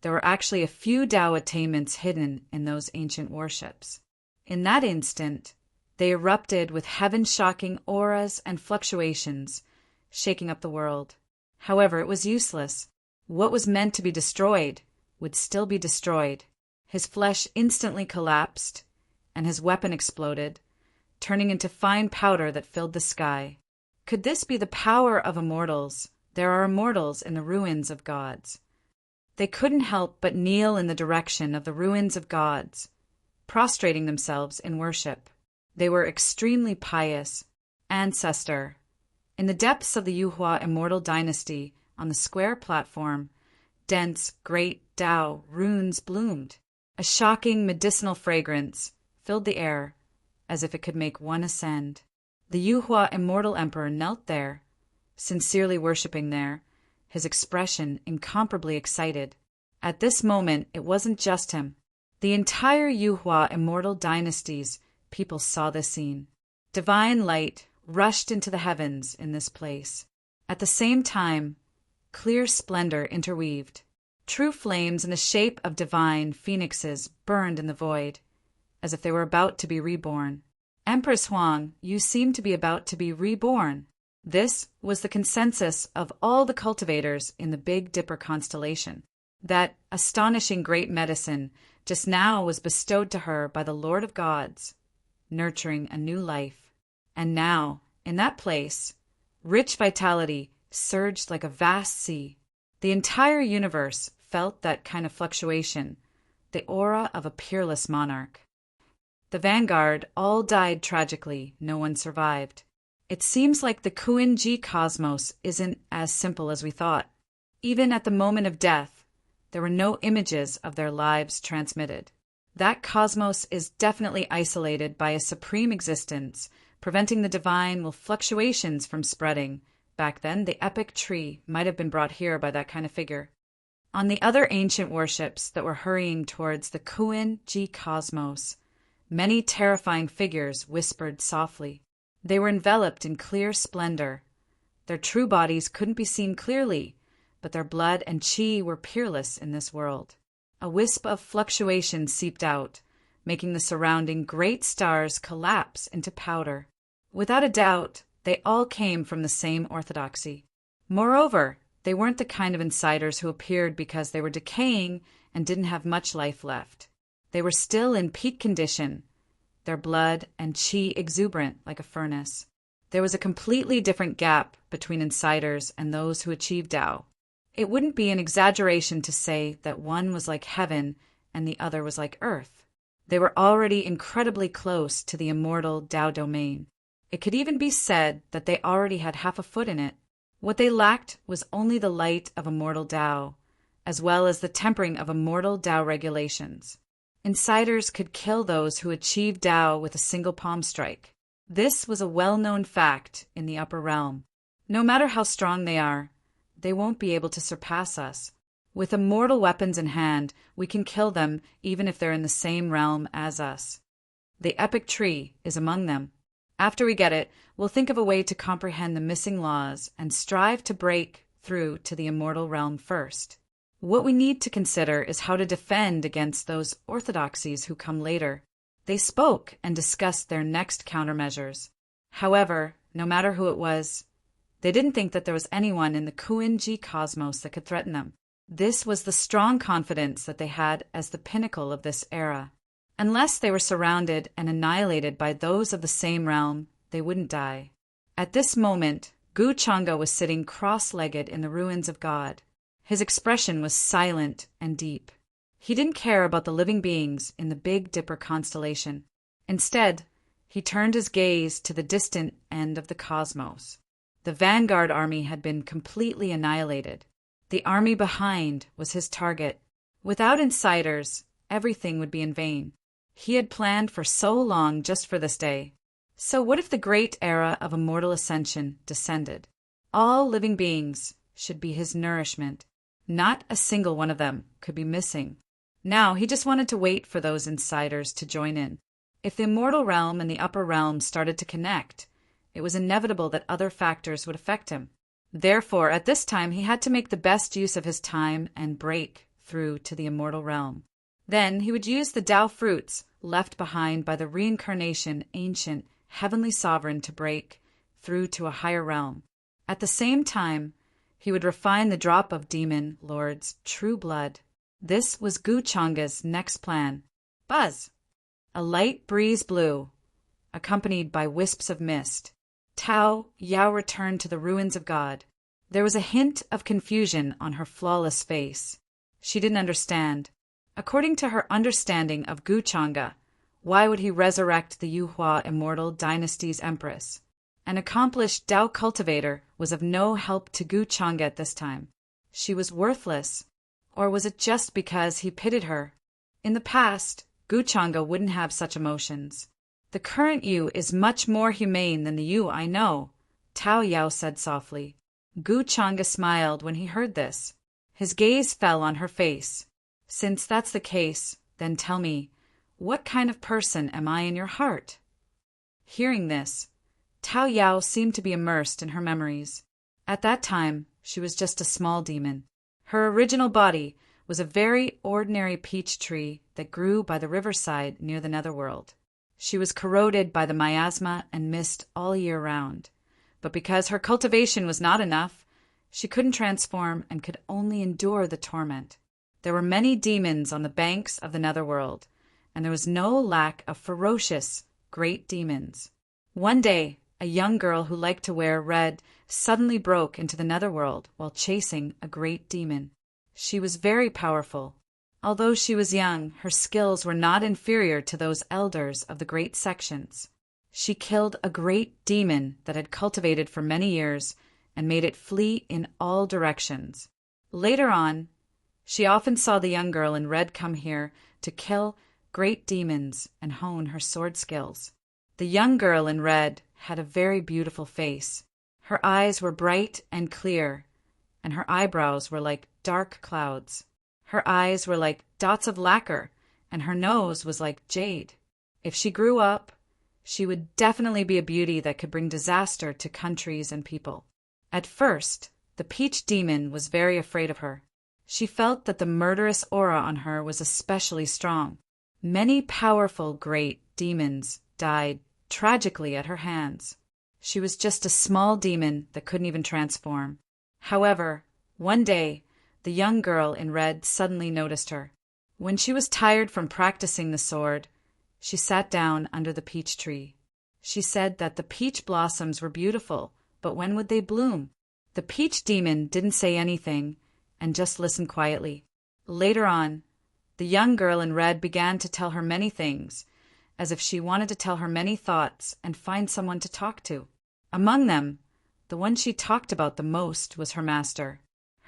there were actually a few Tao attainments hidden in those ancient warships. In that instant, they erupted with heaven-shocking auras and fluctuations, shaking up the world. However, it was useless. What was meant to be destroyed would still be destroyed. His flesh instantly collapsed, and his weapon exploded, turning into fine powder that filled the sky. Could this be the power of immortals? There are immortals in the ruins of gods. They couldn't help but kneel in the direction of the ruins of gods, prostrating themselves in worship. They were extremely pious. Ancestor. In the depths of the Yuhua immortal dynasty, on the square platform, dense, great Tao runes bloomed. A shocking medicinal fragrance filled the air, as if it could make one ascend. The Yuhua immortal emperor knelt there, sincerely worshipping there, his expression incomparably excited. At this moment, it wasn't just him. The entire Yuhua immortal dynasty's people saw this scene. Divine light rushed into the heavens in this place. At the same time, clear splendor interweaved. True flames in the shape of divine phoenixes burned in the void, as if they were about to be reborn. Empress Huang, you seem to be about to be reborn. This was the consensus of all the cultivators in the Big Dipper constellation. That astonishing great medicine just now was bestowed to her by the Lord of Gods, nurturing a new life. And now, in that place, rich vitality surged like a vast sea. The entire universe felt that kind of fluctuation, the aura of a peerless monarch. The vanguard all died tragically, no one survived. It seems like the Kuan-Ji cosmos isn't as simple as we thought. Even at the moment of death, there were no images of their lives transmitted. That cosmos is definitely isolated by a supreme existence, preventing the divine fluctuations from spreading. Back then, the epic tree might have been brought here by that kind of figure. On the other ancient warships that were hurrying towards the Kuan-Ji cosmos, many terrifying figures whispered softly. They were enveloped in clear splendor. Their true bodies couldn't be seen clearly, but their blood and chi were peerless in this world. A wisp of fluctuation seeped out, making the surrounding great stars collapse into powder. Without a doubt, they all came from the same orthodoxy. Moreover, they weren't the kind of insiders who appeared because they were decaying and didn't have much life left. They were still in peak condition, their blood and chi exuberant like a furnace. There was a completely different gap between insiders and those who achieved Tao. It wouldn't be an exaggeration to say that one was like heaven and the other was like earth. They were already incredibly close to the immortal Tao domain. It could even be said that they already had half a foot in it. What they lacked was only the light of immortal Tao, as well as the tempering of immortal Tao regulations. Insiders could kill those who achieved Tao with a single palm strike. This was a well-known fact in the upper realm. No matter how strong they are, they won't be able to surpass us. With immortal weapons in hand, we can kill them even if they're in the same realm as us. The epic tree is among them. After we get it, we'll think of a way to comprehend the missing laws and strive to break through to the immortal realm first. What we need to consider is how to defend against those orthodoxies who come later. They spoke and discussed their next countermeasures. However, no matter who it was, they didn't think that there was anyone in the Kuin-ji cosmos that could threaten them. This was the strong confidence that they had as the pinnacle of this era. Unless they were surrounded and annihilated by those of the same realm, they wouldn't die. At this moment, Gu Changa was sitting cross-legged in the ruins of God. His expression was silent and deep. He didn't care about the living beings in the Big Dipper constellation. Instead, he turned his gaze to the distant end of the cosmos. The vanguard army had been completely annihilated. The army behind was his target. Without insiders, everything would be in vain. He had planned for so long just for this day. So what if the great era of immortal ascension descended? All living beings should be his nourishment. Not a single one of them could be missing. Now he just wanted to wait for those insiders to join in. If the immortal realm and the upper realm started to connect, it was inevitable that other factors would affect him. Therefore, at this time, he had to make the best use of his time and break through to the immortal realm. Then he would use the Tao fruits left behind by the reincarnation ancient heavenly sovereign to break through to a higher realm. At the same time, he would refine the drop of demon lord's true blood. This was Gu Changa's next plan. Buzz! A light breeze blew, accompanied by wisps of mist. Tao Yao returned to the ruins of God. There was a hint of confusion on her flawless face. She didn't understand. According to her understanding of Gu Changa, why would he resurrect the Yuhua immortal dynasty's empress? An accomplished Tao cultivator was of no help to Gu Changa at this time. She was worthless. Or was it just because he pitied her? In the past, Gu Changa wouldn't have such emotions. The current you is much more humane than the you I know, Tao Yao said softly. Gu Changa smiled when he heard this. His gaze fell on her face. Since that's the case, then tell me, what kind of person am I in your heart? Hearing this, Tao Yao seemed to be immersed in her memories. At that time, she was just a small demon. Her original body was a very ordinary peach tree that grew by the riverside near the netherworld. She was corroded by the miasma and mist all year round. But because her cultivation was not enough, she couldn't transform and could only endure the torment. There were many demons on the banks of the netherworld, and there was no lack of ferocious, great demons. One day, a young girl who liked to wear red suddenly broke into the netherworld while chasing a great demon. She was very powerful. Although she was young, her skills were not inferior to those elders of the great sections. She killed a great demon that had cultivated for many years and made it flee in all directions. Later on, she often saw the young girl in red come here to kill great demons and hone her sword skills. The young girl in red had a very beautiful face. Her eyes were bright and clear, and her eyebrows were like dark clouds. Her eyes were like dots of lacquer, and her nose was like jade. If she grew up, she would definitely be a beauty that could bring disaster to countries and people. At first, the peach demon was very afraid of her. She felt that the murderous aura on her was especially strong. Many powerful great demons died tragically at her hands. She was just a small demon that couldn't even transform. However, one day, the young girl in red suddenly noticed her. When she was tired from practicing the sword, she sat down under the peach tree. She said that the peach blossoms were beautiful, but when would they bloom? The peach demon didn't say anything and just listened quietly. Later on, the young girl in red began to tell her many things, as if she wanted to tell her many thoughts and find someone to talk to. Among them, the one she talked about the most was her master.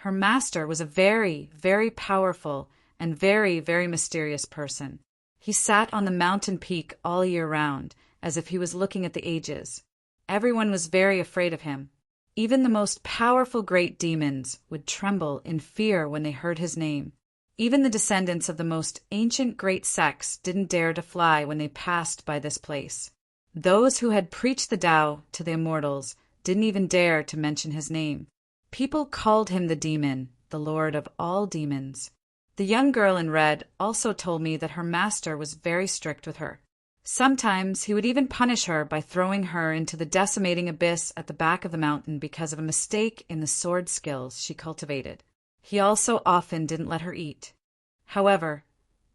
Her master was a very, very powerful and very, very mysterious person. He sat on the mountain peak all year round, as if he was looking at the ages. Everyone was very afraid of him. Even the most powerful great demons would tremble in fear when they heard his name. Even the descendants of the most ancient great sects didn't dare to fly when they passed by this place. Those who had preached the Tao to the immortals didn't even dare to mention his name. People called him the demon, the lord of all demons. The young girl in red also told me that her master was very strict with her. Sometimes he would even punish her by throwing her into the decimating abyss at the back of the mountain because of a mistake in the sword skills she cultivated. He also often didn't let her eat. However,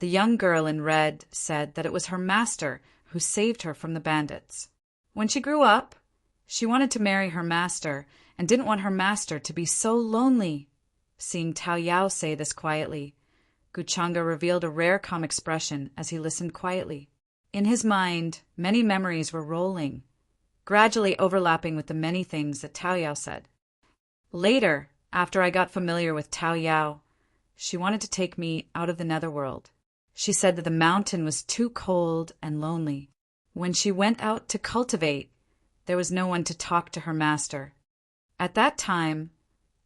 the young girl in red said that it was her master who saved her from the bandits. When she grew up, she wanted to marry her master and didn't want her master to be so lonely. Seeing Tao Yao say this quietly, Guchanga revealed a rare calm expression as he listened quietly. In his mind, many memories were rolling, gradually overlapping with the many things that Tao Yao said. Later, after I got familiar with Tao Yao, she wanted to take me out of the netherworld. She said that the mountain was too cold and lonely. When she went out to cultivate, there was no one to talk to her master. At that time,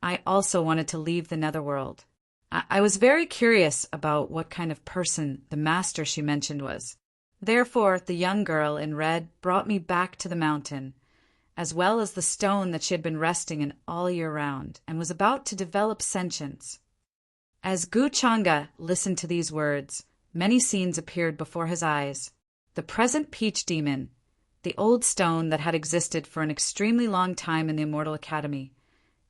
I also wanted to leave the netherworld. I was very curious about what kind of person the master she mentioned was. Therefore, the young girl in red brought me back to the mountain, as well as the stone that she had been resting in all year round, and was about to develop sentience. As Guchanga listened to these words, many scenes appeared before his eyes. The present peach demon, the old stone that had existed for an extremely long time in the Immortal Academy,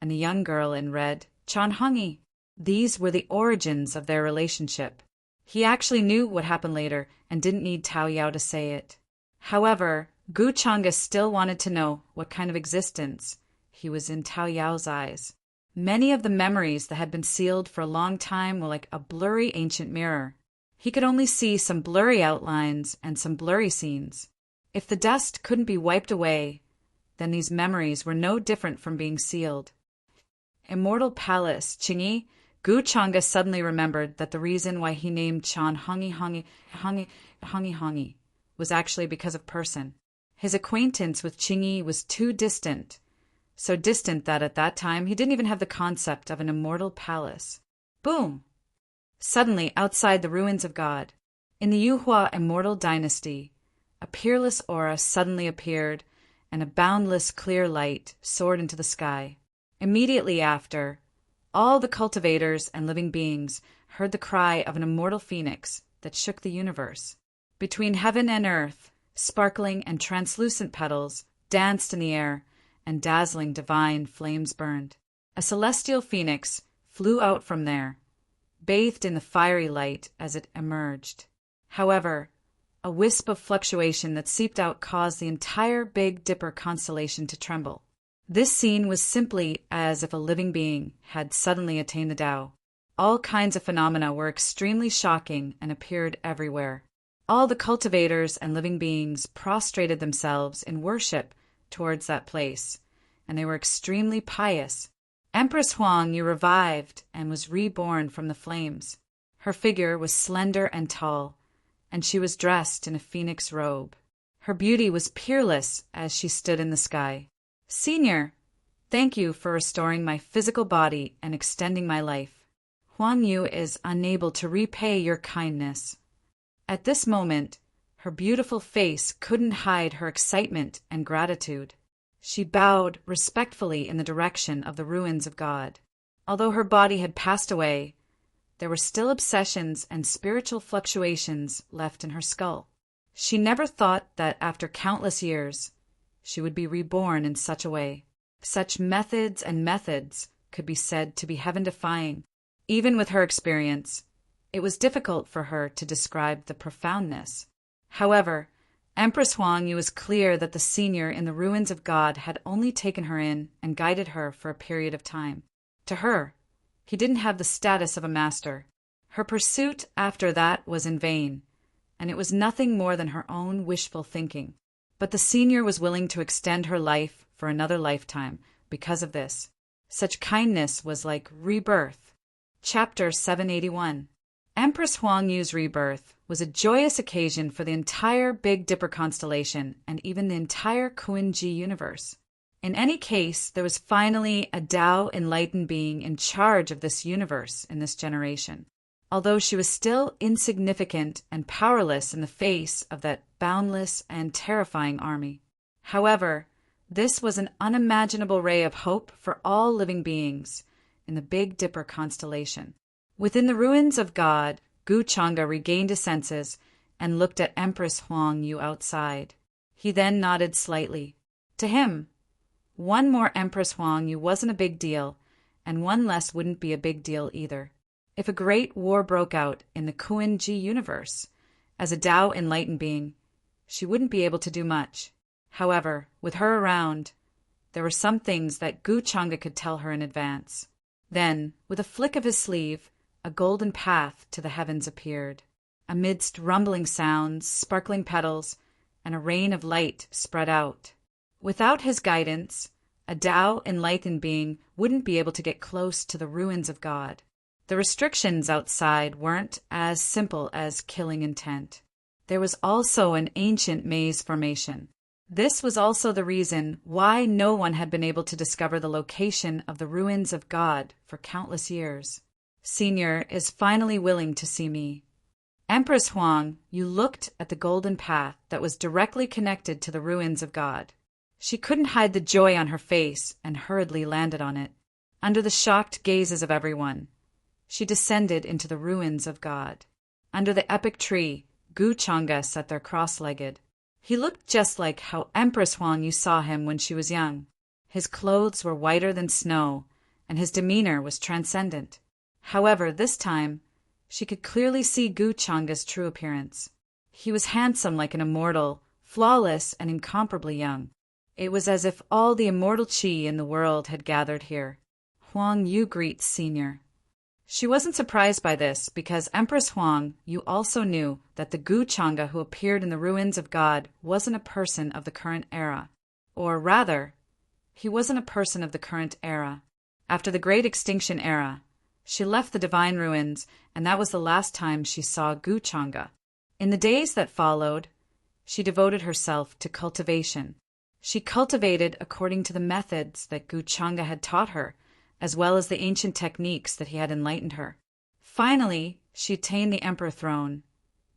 and the young girl in red, Chanhongi. These were the origins of their relationship. He actually knew what happened later and didn't need Tao Yao to say it. However, Guchanga still wanted to know what kind of existence he was in Tao Yao's eyes. Many of the memories that had been sealed for a long time were like a blurry ancient mirror. He could only see some blurry outlines and some blurry scenes. If the dust couldn't be wiped away, then these memories were no different from being sealed. Immortal Palace, Qingyi. Guchanga suddenly remembered that the reason why he named Chan Hongi was actually because of person. His acquaintance with Qingyi was too distant, so distant that at that time he didn't even have the concept of an immortal palace. Boom! Suddenly, outside the ruins of God, in the Yuhua immortal dynasty, a peerless aura suddenly appeared, and a boundless clear light soared into the sky. Immediately after, all the cultivators and living beings heard the cry of an immortal phoenix that shook the universe. Between heaven and earth, sparkling and translucent petals danced in the air, and dazzling divine flames burned. A celestial phoenix flew out from there, bathed in the fiery light as it emerged. However, a wisp of fluctuation that seeped out caused the entire Big Dipper constellation to tremble. This scene was simply as if a living being had suddenly attained the Tao. All kinds of phenomena were extremely shocking and appeared everywhere. All the cultivators and living beings prostrated themselves in worship towards that place, and they were extremely pious. Empress Huang Yu revived and was reborn from the flames. Her figure was slender and tall, and she was dressed in a phoenix robe. Her beauty was peerless as she stood in the sky. Senior, thank you for restoring my physical body and extending my life. Huang Yu is unable to repay your kindness. At this moment, her beautiful face couldn't hide her excitement and gratitude. She bowed respectfully in the direction of the ruins of God. Although her body had passed away, there were still obsessions and spiritual fluctuations left in her skull. She never thought that after countless years, she would be reborn in such a way. Such methods could be said to be heaven-defying. Even with her experience, it was difficult for her to describe the profoundness. However, Empress Huang Yu was clear that the senior in the ruins of God had only taken her in and guided her for a period of time. To her, he didn't have the status of a master. Her pursuit after that was in vain, and it was nothing more than her own wishful thinking. But the senior was willing to extend her life for another lifetime because of this. Such kindness was like rebirth. Chapter 781. Empress Huang Yu's rebirth was a joyous occasion for the entire Big Dipper constellation and even the entire Kuan-Ji universe. In any case, there was finally a Tao enlightened being in charge of this universe in this generation, although she was still insignificant and powerless in the face of that boundless and terrifying army. However, this was an unimaginable ray of hope for all living beings in the Big Dipper constellation. Within the ruins of God, Gu Changa regained his senses and looked at Empress Huang Yu outside. He then nodded slightly. To him, one more Empress Huang Yu wasn't a big deal, and one less wouldn't be a big deal either. If a great war broke out in the Kuan-Ji universe, as a Tao enlightened being, she wouldn't be able to do much. However, with her around, there were some things that Gu Changa could tell her in advance. Then, with a flick of his sleeve, a golden path to the heavens appeared. Amidst rumbling sounds, sparkling petals, and a rain of light spread out. Without his guidance, a Tao enlightened being wouldn't be able to get close to the ruins of God. The restrictions outside weren't as simple as killing intent. There was also an ancient maze formation. This was also the reason why no one had been able to discover the location of the ruins of God for countless years. Senior is finally willing to see me. Empress Huang, you looked at the golden path that was directly connected to the ruins of God. She couldn't hide the joy on her face and hurriedly landed on it. Under the shocked gazes of everyone, she descended into the ruins of God. Under the epic tree, Gu Changa sat there cross-legged. He looked just like how Empress Huang you saw him when she was young. His clothes were whiter than snow, and his demeanor was transcendent. However, this time, she could clearly see Gu Changa's true appearance. He was handsome like an immortal, flawless and incomparably young. It was as if all the immortal chi in the world had gathered here. Huang Yu greets Senior. She wasn't surprised by this because Empress Huang Yu also knew that the Gu Changa who appeared in the ruins of God wasn't a person of the current era. Or rather, he wasn't a person of the current era. After the Great Extinction era, she left the divine ruins, and that was the last time she saw Gu Changa. In the days that followed, she devoted herself to cultivation. She cultivated according to the methods that Gu Changa had taught her, as well as the ancient techniques that he had enlightened her. Finally, she attained the Emperor throne,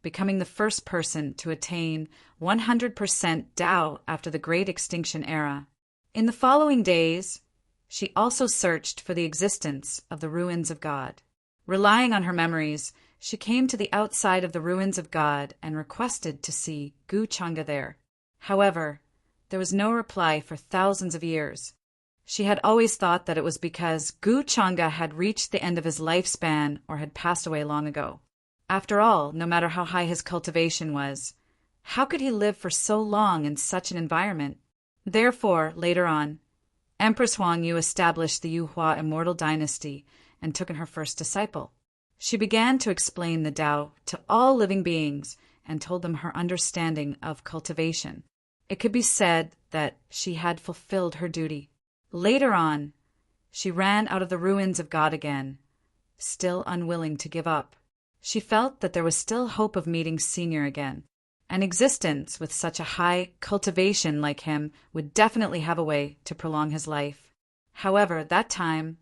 becoming the first person to attain 100% Tao after the Great Extinction era. In the following days, she also searched for the existence of the ruins of God. Relying on her memories, she came to the outside of the ruins of God and requested to see Gu Changa there. However, there was no reply for thousands of years. She had always thought that it was because Gu Changa had reached the end of his lifespan or had passed away long ago. After all, no matter how high his cultivation was, how could he live for so long in such an environment? Therefore, later on, Empress Huang Yu established the Yuhua immortal dynasty and took in her first disciple. She began to explain the Tao to all living beings and told them her understanding of cultivation. It could be said that she had fulfilled her duty. Later on, she ran out of the ruins of God again, still unwilling to give up. She felt that there was still hope of meeting Senior again. An existence with such a high cultivation like him would definitely have a way to prolong his life. However, that time,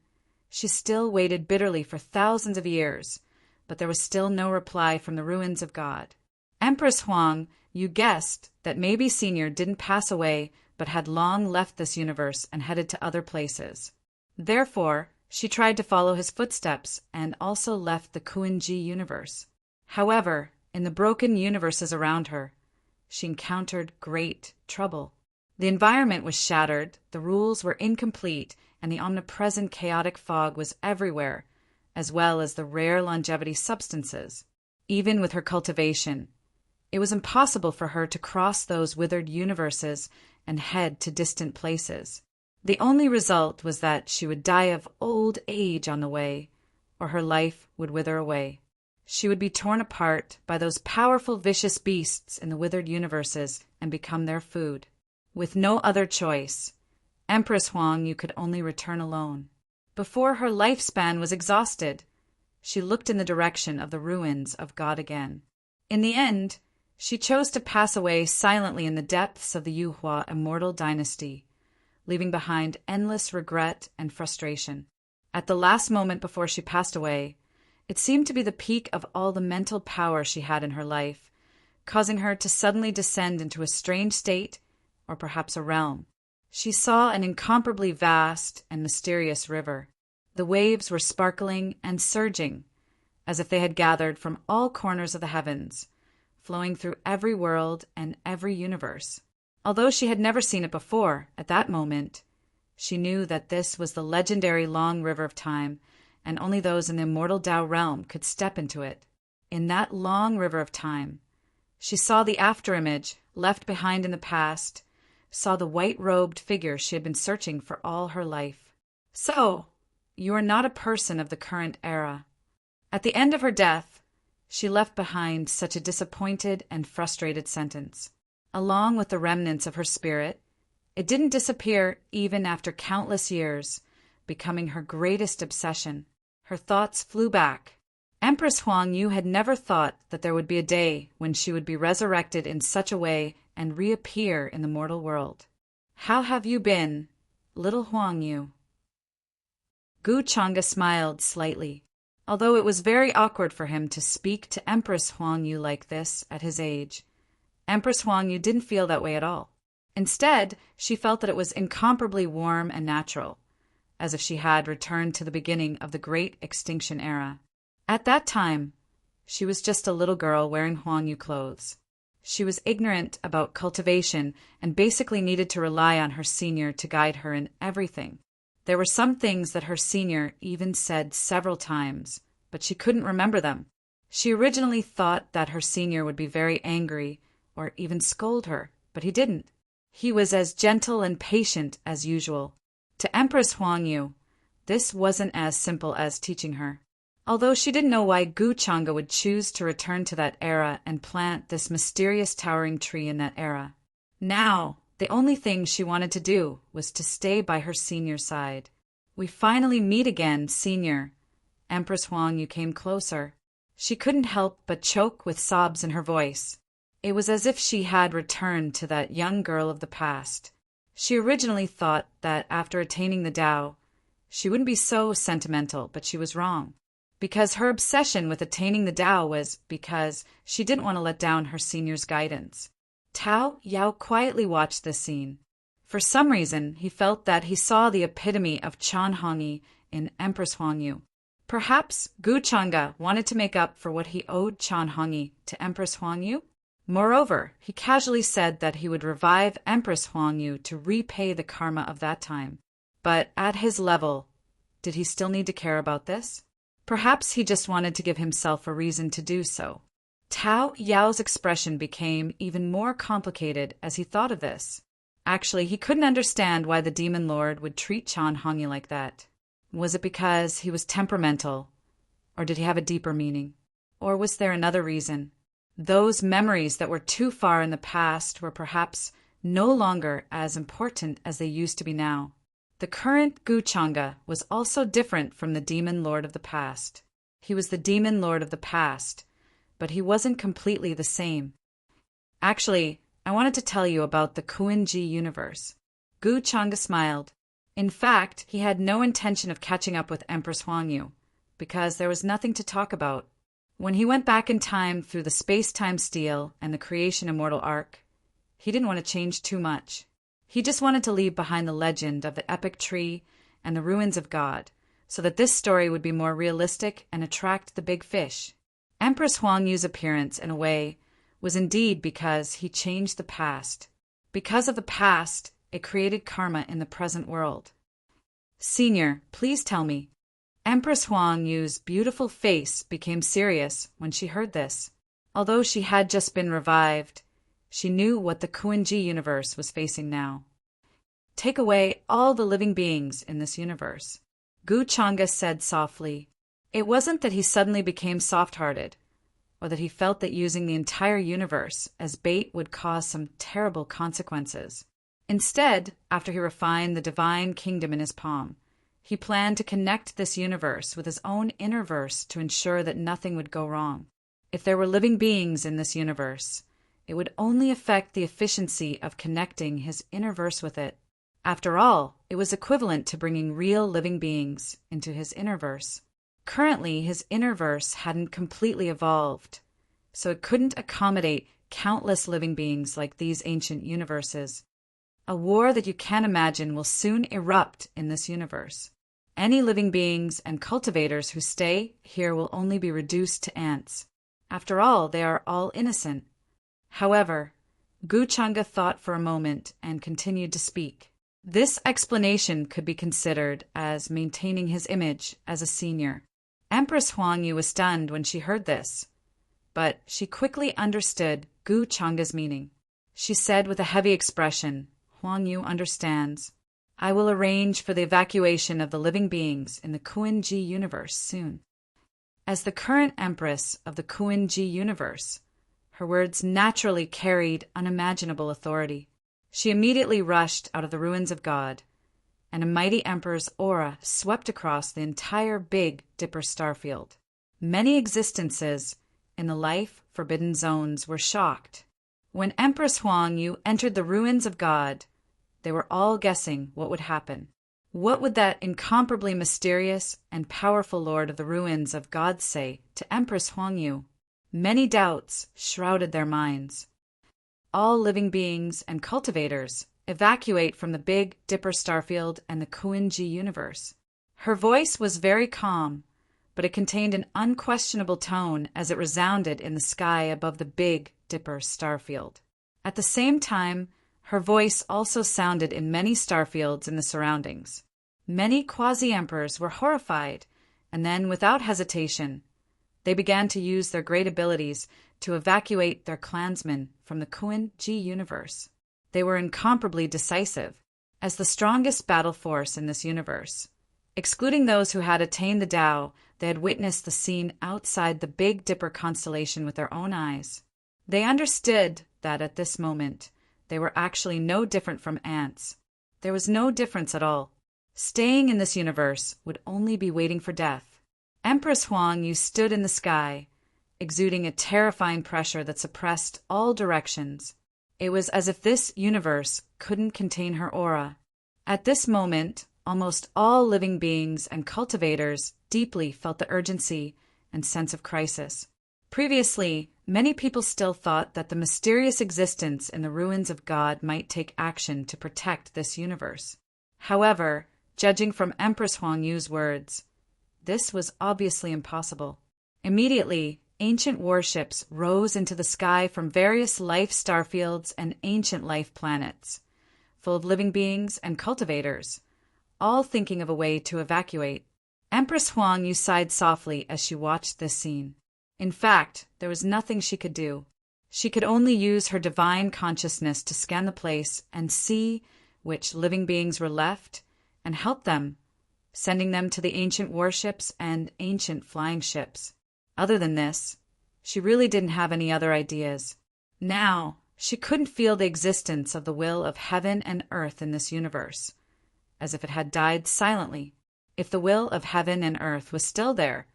she still waited bitterly for thousands of years, but there was still no reply from the ruins of God. Empress Huang, you guessed that maybe Senior didn't pass away but had long left this universe and headed to other places. Therefore, she tried to follow his footsteps and also left the Kuan-Ji universe. However, in the broken universes around her, she encountered great trouble. The environment was shattered, the rules were incomplete, and the omnipresent chaotic fog was everywhere, as well as the rare longevity substances. Even with her cultivation, it was impossible for her to cross those withered universes and head to distant places. The only result was that she would die of old age on the way, or her life would wither away. She would be torn apart by those powerful vicious beasts in the withered universes and become their food. With no other choice, Empress Huang you could only return alone. Before her lifespan was exhausted, she looked in the direction of the ruins of God again. In the end, she chose to pass away silently in the depths of the Yuhua immortal dynasty, leaving behind endless regret and frustration. At the last moment before she passed away, it seemed to be the peak of all the mental power she had in her life, causing her to suddenly descend into a strange state, or perhaps a realm. She saw an incomparably vast and mysterious river. The waves were sparkling and surging, as if they had gathered from all corners of the heavens, flowing through every world and every universe. Although she had never seen it before, at that moment, she knew that this was the legendary long river of time, and only those in the immortal Tao realm could step into it. In that long river of time, she saw the afterimage left behind in the past, saw the white-robed figure she had been searching for all her life. So, you are not a person of the current era. At the end of her death, she left behind such a disappointed and frustrated sentence. Along with the remnants of her spirit, it didn't disappear even after countless years, becoming her greatest obsession. Her thoughts flew back. Empress Huang Yu had never thought that there would be a day when she would be resurrected in such a way and reappear in the mortal world. How have you been, little Huang Yu? Gu Chang'e smiled slightly, although it was very awkward for him to speak to Empress Huang Yu like this at his age. Empress Huang Yu didn't feel that way at all. Instead, she felt that it was incomparably warm and natural, as if she had returned to the beginning of the Great Extinction Era. At that time, she was just a little girl wearing Huang Yu clothes. She was ignorant about cultivation and basically needed to rely on her senior to guide her in everything. There were some things that her senior even said several times, but she couldn't remember them. She originally thought that her senior would be very angry or even scold her, but he didn't. He was as gentle and patient as usual. To Empress Huang Yu, this wasn't as simple as teaching her. Although she didn't know why Gu Chang'e would choose to return to that era and plant this mysterious towering tree in that era. Now, the only thing she wanted to do was to stay by her senior's side. We finally meet again, senior. Empress Huang Yu came closer. She couldn't help but choke with sobs in her voice. It was as if she had returned to that young girl of the past. She originally thought that after attaining the Tao, she wouldn't be so sentimental, but she was wrong. Because her obsession with attaining the Tao was because she didn't want to let down her senior's guidance. Tao Yao quietly watched this scene. For some reason, he felt that he saw the epitome of Chan Hongyi in Empress Huang Yu. Perhaps Gu Chang'e wanted to make up for what he owed Chan Hongyi to Empress Huang Yu. Moreover, he casually said that he would revive Empress Huang Yu to repay the karma of that time. But at his level, did he still need to care about this? Perhaps he just wanted to give himself a reason to do so. Tao Yao's expression became even more complicated as he thought of this. Actually, he couldn't understand why the demon lord would treat Chan Hongyi like that. Was it because he was temperamental? Or did he have a deeper meaning? Or was there another reason? Those memories that were too far in the past were perhaps no longer as important as they used to be now. The current Gu Chang'e was also different from the demon lord of the past. He was the demon lord of the past, but he wasn't completely the same. Actually, I wanted to tell you about the Kuan-Ji universe. Gu Chang'e smiled. In fact, he had no intention of catching up with Empress Huang Yu, because there was nothing to talk about. When he went back in time through the space-time steel and the creation immortal arc, he didn't want to change too much. He just wanted to leave behind the legend of the epic tree and the ruins of God, so that this story would be more realistic and attract the big fish. Empress Huang Yu's appearance, in a way, was indeed because he changed the past. Because of the past, it created karma in the present world. Senior, please tell me. Empress Huang Yu's beautiful face became serious when she heard this. Although she had just been revived, she knew what the Kuan-Ji universe was facing now. Take away all the living beings in this universe. Gu Chang'e said softly. It wasn't that he suddenly became soft-hearted, or that he felt that using the entire universe as bait would cause some terrible consequences. Instead, after he refined the divine kingdom in his palm, he planned to connect this universe with his own inner verse to ensure that nothing would go wrong. If there were living beings in this universe, it would only affect the efficiency of connecting his inner verse with it. After all, it was equivalent to bringing real living beings into his innerverse. Currently, his innerverse hadn't completely evolved, so it couldn't accommodate countless living beings like these ancient universes. A war that you can't imagine will soon erupt in this universe. Any living beings and cultivators who stay here will only be reduced to ants. After all, they are all innocent. However, Guchanga thought for a moment and continued to speak. This explanation could be considered as maintaining his image as a senior. Empress Huangyu was stunned when she heard this, but she quickly understood Guchanga's meaning. She said with a heavy expression, "Huangyu understands. I will arrange for the evacuation of the living beings in the Kuan-Ji universe soon." As the current empress of the Kuan-Ji universe, her words naturally carried unimaginable authority. She immediately rushed out of the ruins of God, and a mighty emperor's aura swept across the entire Big Dipper starfield. Many existences in the life-forbidden zones were shocked. When Empress Huangyu entered the ruins of God, they were all guessing what would happen. What would that incomparably mysterious and powerful Lord of the ruins of God say to Empress Huangyu? Many doubts shrouded their minds. All living beings and cultivators evacuate from the Big Dipper starfield and the Kuan-Ji universe. Her voice was very calm, but it contained an unquestionable tone as it resounded in the sky above the Big Dipper starfield. At the same time, her voice also sounded in many starfields in the surroundings. Many quasi-emperors were horrified, and then, without hesitation, they began to use their great abilities to evacuate their clansmen from the Kuan-Ji universe. They were incomparably decisive, as the strongest battle force in this universe. Excluding those who had attained the Tao, they had witnessed the scene outside the Big Dipper constellation with their own eyes. They understood that at this moment, they were actually no different from ants. There was no difference at all. Staying in this universe would only be waiting for death. Empress Huangyu stood in the sky, exuding a terrifying pressure that suppressed all directions. It was as if this universe couldn't contain her aura. At this moment, almost all living beings and cultivators deeply felt the urgency and sense of crisis. Previously, many people still thought that the mysterious existence in the ruins of God might take action to protect this universe. However, judging from Empress Huangyu's words, this was obviously impossible. Immediately, ancient warships rose into the sky from various life starfields and ancient life planets, full of living beings and cultivators, all thinking of a way to evacuate. Empress Huangyu sighed softly as she watched this scene. In fact, there was nothing she could do. She could only use her divine consciousness to scan the place and see which living beings were left and help them, sending them to the ancient warships and ancient flying ships. Other than this, she really didn't have any other ideas. Now, she couldn't feel the existence of the will of heaven and earth in this universe, as if it had died silently. If the will of heaven and earth was still there,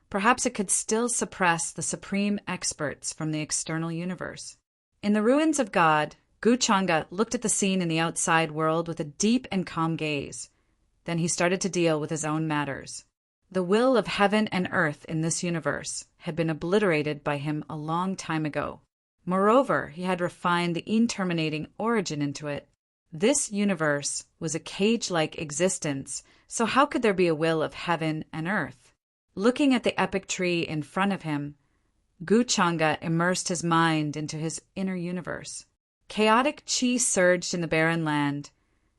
perhaps it could still suppress the supreme experts from the external universe. In the ruins of God, Guchanga looked at the scene in the outside world with a deep and calm gaze. Then he started to deal with his own matters. The will of heaven and earth in this universe had been obliterated by him a long time ago. Moreover, he had refined the interminating origin into it. This universe was a cage-like existence, so how could there be a will of heaven and earth? Looking at the epic tree in front of him, Guchanga immersed his mind into his inner universe. Chaotic chi surged in the barren land,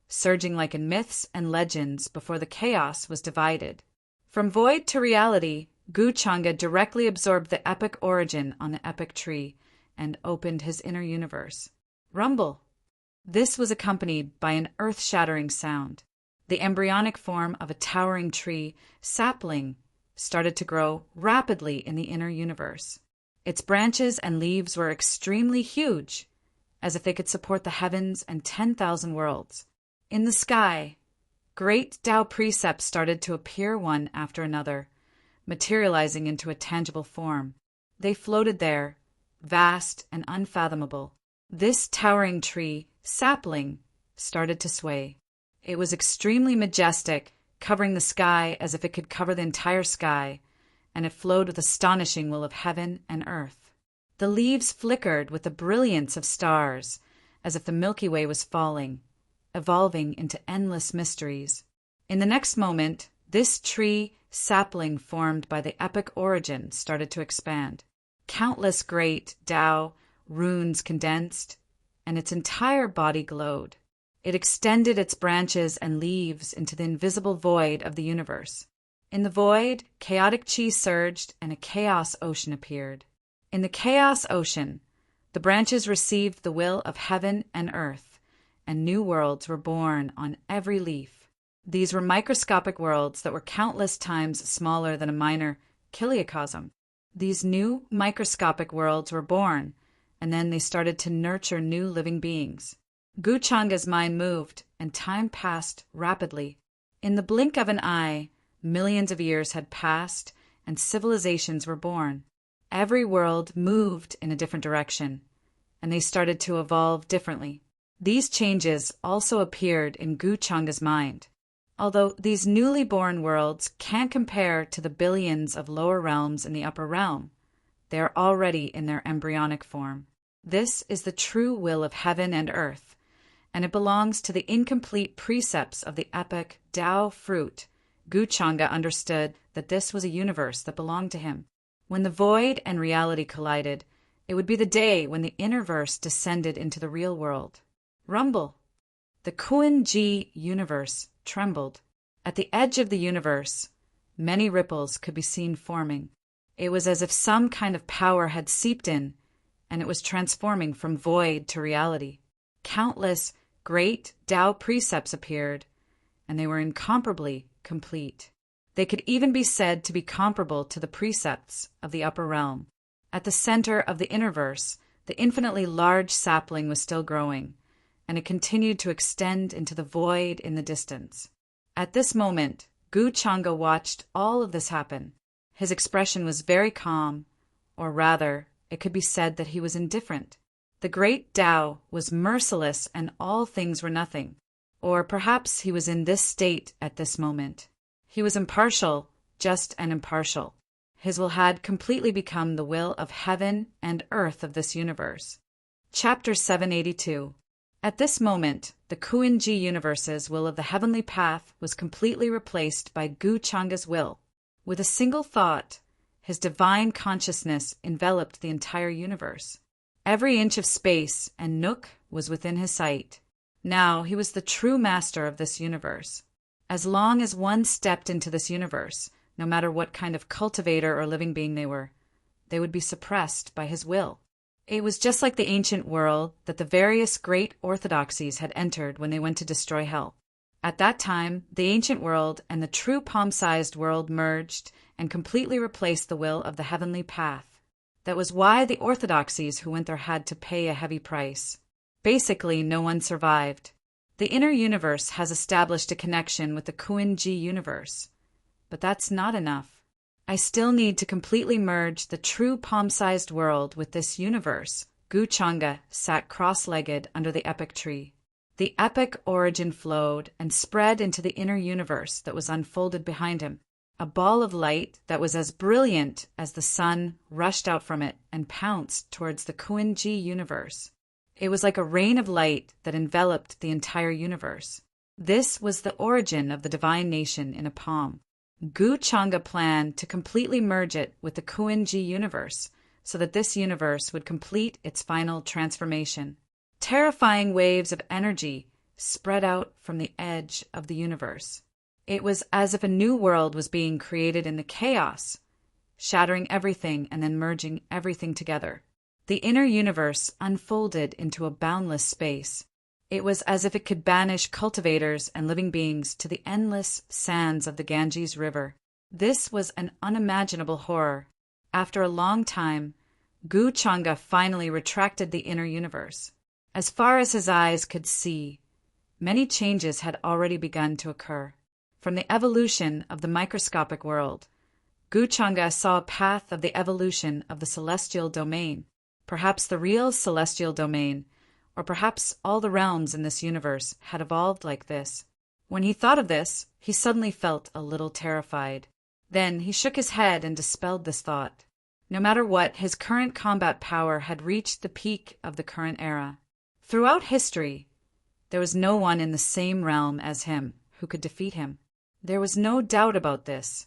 surging like in myths and legends before the chaos was divided. From void to reality, Guchanga directly absorbed the epic origin on the epic tree and opened his inner universe. Rumble! This was accompanied by an earth-shattering sound. The embryonic form of a towering tree, sapling, started to grow rapidly in the inner universe. Its branches and leaves were extremely huge, as if they could support the heavens and 10,000 worlds. In the sky, great Tao precepts started to appear one after another, materializing into a tangible form. They floated there, vast and unfathomable. This towering tree, sapling, started to sway. It was extremely majestic, covering the sky as if it could cover the entire sky, and it flowed with astonishing will of heaven and earth. The leaves flickered with the brilliance of stars, as if the Milky Way was falling, evolving into endless mysteries. In the next moment, this tree sapling formed by the epic origin started to expand. Countless great Tao runes condensed, and its entire body glowed. It extended its branches and leaves into the invisible void of the universe. In the void, chaotic chi surged and a chaos ocean appeared. In the chaos ocean, the branches received the will of heaven and earth, and new worlds were born on every leaf. These were microscopic worlds that were countless times smaller than a minor kiliocosm. These new microscopic worlds were born, and then they started to nurture new living beings. Guchanga's mind moved, and time passed rapidly. In the blink of an eye, millions of years had passed, and civilizations were born. Every world moved in a different direction, and they started to evolve differently. These changes also appeared in Guchanga's mind. Although these newly born worlds can't compare to the billions of lower realms in the upper realm, they are already in their embryonic form. This is the true will of heaven and earth, and it belongs to the incomplete precepts of the epic Tao fruit. Guchanga understood that this was a universe that belonged to him. When the void and reality collided, it would be the day when the inner verse descended into the real world. Rumble. The Kuan-Ji universe trembled. At the edge of the universe, many ripples could be seen forming. It was as if some kind of power had seeped in, and it was transforming from void to reality. Countless great Tao precepts appeared, and they were incomparably complete. They could even be said to be comparable to the precepts of the upper realm. At the center of the innerverse, the infinitely large sapling was still growing, and it continued to extend into the void in the distance. At this moment, Guchanga watched all of this happen. His expression was very calm, or rather, it could be said that he was indifferent. The great Tao was merciless and all things were nothing. Or perhaps he was in this state at this moment. He was impartial, just and impartial. His will had completely become the will of heaven and earth of this universe. Chapter 782. At this moment, the Kuan-Ji universe's will of the heavenly path was completely replaced by Guchanga's will. With a single thought, his divine consciousness enveloped the entire universe. Every inch of space and nook was within his sight. Now he was the true master of this universe. As long as one stepped into this universe, no matter what kind of cultivator or living being they were, they would be suppressed by his will. It was just like the ancient world that the various great orthodoxies had entered when they went to destroy hell. At that time, the ancient world and the true palm-sized world merged and completely replaced the will of the heavenly path. That was why the orthodoxies who went there had to pay a heavy price. Basically, no one survived. The inner universe has established a connection with the Kuan-Ji universe. But that's not enough. I still need to completely merge the true palm-sized world with this universe. Guchanga sat cross-legged under the epic tree. The epic origin flowed and spread into the inner universe that was unfolded behind him. A ball of light that was as brilliant as the sun rushed out from it and pounced towards the Kuan-Ji universe. It was like a rain of light that enveloped the entire universe. This was the origin of the divine nation in a palm. Guchanga planned to completely merge it with the Kuan-Ji universe so that this universe would complete its final transformation. Terrifying waves of energy spread out from the edge of the universe. It was as if a new world was being created in the chaos, shattering everything and then merging everything together. The inner universe unfolded into a boundless space. It was as if it could banish cultivators and living beings to the endless sands of the Ganges River. This was an unimaginable horror. After a long time, Guchanga finally retracted the inner universe. As far as his eyes could see, many changes had already begun to occur. From the evolution of the microscopic world, Guchanga saw a path of the evolution of the celestial domain. Perhaps the real celestial domain, or perhaps all the realms in this universe had evolved like this. When he thought of this, he suddenly felt a little terrified. Then he shook his head and dispelled this thought. No matter what, his current combat power had reached the peak of the current era. Throughout history, there was no one in the same realm as him who could defeat him. There was no doubt about this.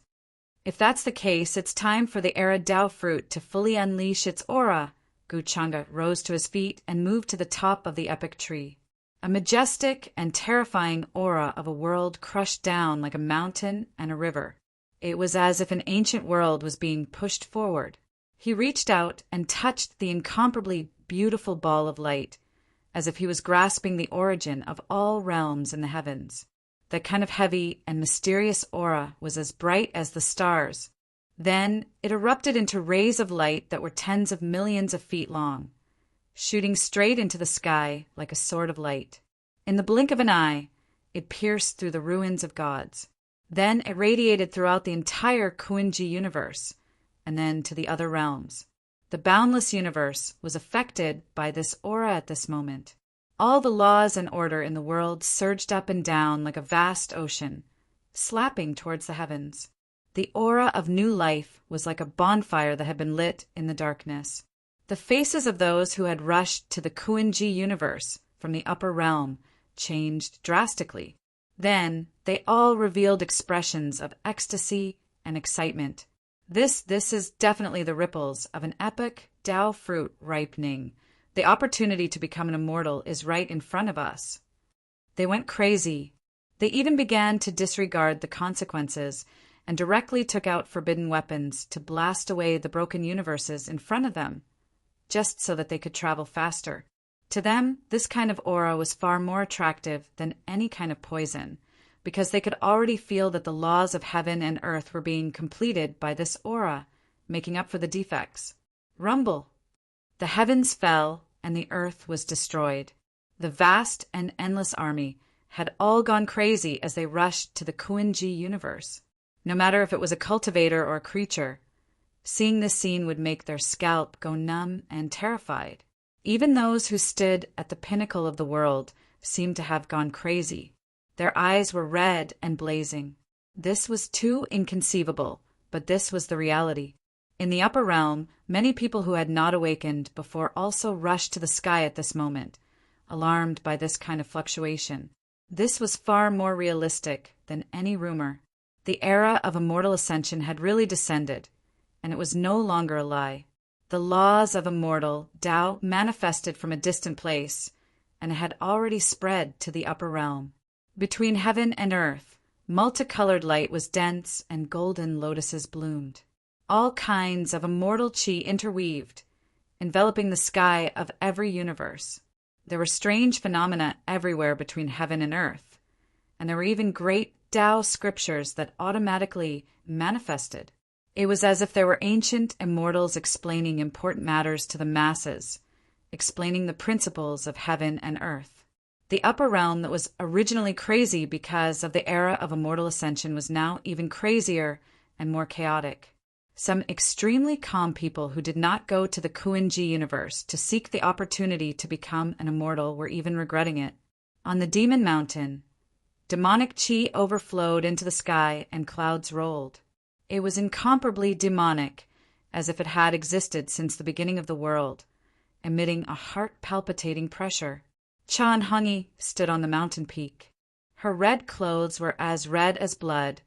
If that's the case, it's time for the Era Dao fruit to fully unleash its aura. Guchanga rose to his feet and moved to the top of the epic tree. A majestic and terrifying aura of a world crushed down like a mountain and a river. It was as if an ancient world was being pushed forward. He reached out and touched the incomparably beautiful ball of light, as if he was grasping the origin of all realms in the heavens. That kind of heavy and mysterious aura was as bright as the stars. Then it erupted into rays of light that were tens of millions of feet long, shooting straight into the sky like a sword of light. In the blink of an eye, it pierced through the ruins of gods. Then it radiated throughout the entire Kuan-Ji universe, and then to the other realms. The boundless universe was affected by this aura at this moment. All the laws and order in the world surged up and down like a vast ocean, slapping towards the heavens. The aura of new life was like a bonfire that had been lit in the darkness. The faces of those who had rushed to the Kuan-Ji universe from the upper realm changed drastically. Then they all revealed expressions of ecstasy and excitement. This is definitely the ripples of an epic Dao fruit ripening. The opportunity to become an immortal is right in front of us. They went crazy. They even began to disregard the consequences and directly took out forbidden weapons to blast away the broken universes in front of them, just so that they could travel faster. To them, this kind of aura was far more attractive than any kind of poison, because they could already feel that the laws of heaven and earth were being completed by this aura, making up for the defects. Rumble! The heavens fell, and the earth was destroyed. The vast and endless army had all gone crazy as they rushed to the Kuan-Ji universe. No matter if it was a cultivator or a creature, seeing this scene would make their scalp go numb and terrified. Even those who stood at the pinnacle of the world seemed to have gone crazy. Their eyes were red and blazing. This was too inconceivable, but this was the reality. In the upper realm, many people who had not awakened before also rushed to the sky at this moment, alarmed by this kind of fluctuation. This was far more realistic than any rumor. The era of immortal ascension had really descended, and it was no longer a lie. The laws of immortal Dao manifested from a distant place, and it had already spread to the upper realm. Between heaven and earth, multicolored light was dense and golden lotuses bloomed. All kinds of immortal qi interweaved, enveloping the sky of every universe. There were strange phenomena everywhere between heaven and earth, and there were even great Dao scriptures that automatically manifested. It was as if there were ancient immortals explaining important matters to the masses, explaining the principles of heaven and earth. The upper realm that was originally crazy because of the era of immortal ascension was now even crazier and more chaotic. Some extremely calm people who did not go to the Kuan-Ji universe to seek the opportunity to become an immortal were even regretting it. On the Demon Mountain, demonic qi overflowed into the sky and clouds rolled. It was incomparably demonic, as if it had existed since the beginning of the world, emitting a heart-palpitating pressure. Chan Hongyi stood on the mountain peak. Her red clothes were as red as blood,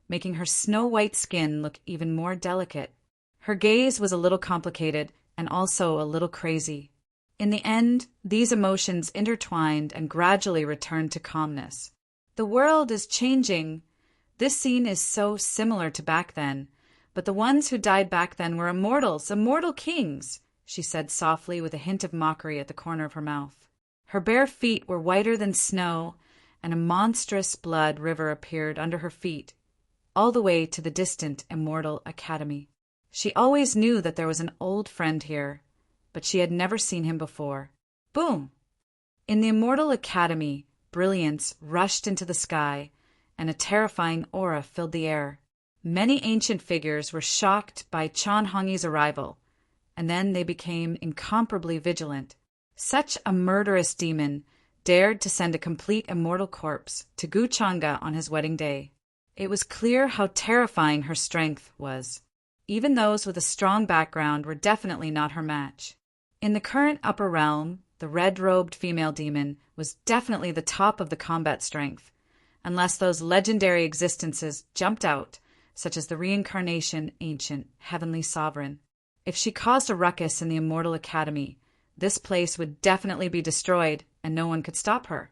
making her snow-white skin look even more delicate. Her gaze was a little complicated and also a little crazy. In the end, these emotions intertwined and gradually returned to calmness. The world is changing. This scene is so similar to back then, but the ones who died back then were immortals, immortal kings, she said softly with a hint of mockery at the corner of her mouth. Her bare feet were whiter than snow, and a monstrous blood river appeared under her feet, all the way to the distant Immortal Academy. She always knew that there was an old friend here, but she had never seen him before. Boom! In the Immortal Academy, brilliance rushed into the sky, and a terrifying aura filled the air. Many ancient figures were shocked by Chan Hongyi's arrival, and then they became incomparably vigilant. Such a murderous demon dared to send a complete immortal corpse to Guchanga on his wedding day. It was clear how terrifying her strength was. Even those with a strong background were definitely not her match. In the current upper realm, the red-robed female demon was definitely the top of the combat strength, unless those legendary existences jumped out, such as the reincarnation ancient heavenly sovereign. If she caused a ruckus in the Immortal Academy, this place would definitely be destroyed and no one could stop her.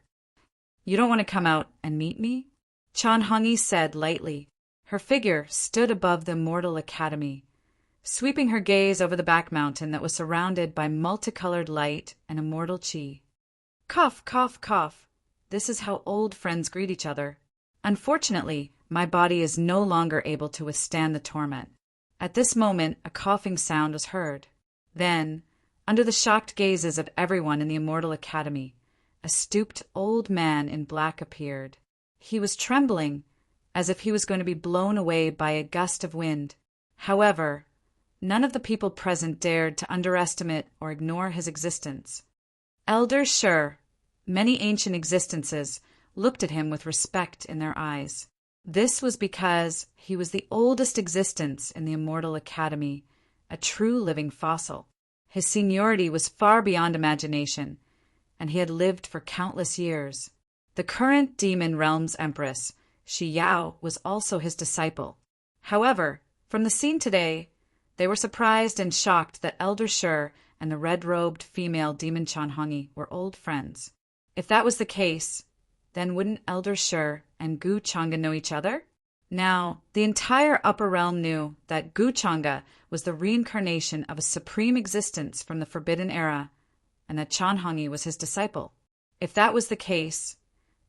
"You don't want to come out and meet me?" Chan Hongyi said lightly. Her figure stood above the Immortal Academy, sweeping her gaze over the back mountain that was surrounded by multicolored light and immortal chi. "Cough, cough, cough. This is how old friends greet each other. Unfortunately, my body is no longer able to withstand the torment." At this moment, a coughing sound was heard. Then, under the shocked gazes of everyone in the Immortal Academy, a stooped old man in black appeared. He was trembling, as if he was going to be blown away by a gust of wind. However, none of the people present dared to underestimate or ignore his existence. Elder Shur, many ancient existences, looked at him with respect in their eyes. This was because he was the oldest existence in the Immortal Academy, a true living fossil. His seniority was far beyond imagination, and he had lived for countless years. The current Demon Realm's Empress, Shi Yao, was also his disciple. However, from the scene today, they were surprised and shocked that Elder Shur and the red-robed female demon Chan Hongyi were old friends. If that was the case, then wouldn't Elder Shur and Gu Changa know each other? Now, the entire upper realm knew that Gu Changa was the reincarnation of a supreme existence from the Forbidden Era, and that Chan Hongyi was his disciple. If that was the case,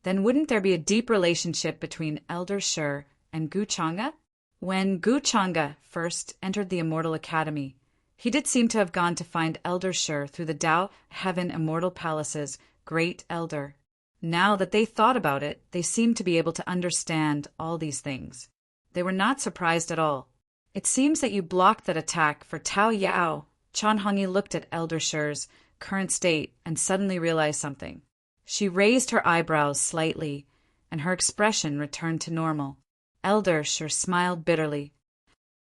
then wouldn't there be a deep relationship between Elder Shur and Gu Changa? When Gu Changa first entered the Immortal Academy, he did seem to have gone to find Elder Shur through the Tao Heaven Immortal Palace's Great Elder. Now that they thought about it, they seemed to be able to understand all these things. They were not surprised at all. "It seems that you blocked that attack for Tao Yao." Chan Hongyi looked at Elder Shur's current state and suddenly realized something. She raised her eyebrows slightly, and her expression returned to normal. Elder Shur smiled bitterly.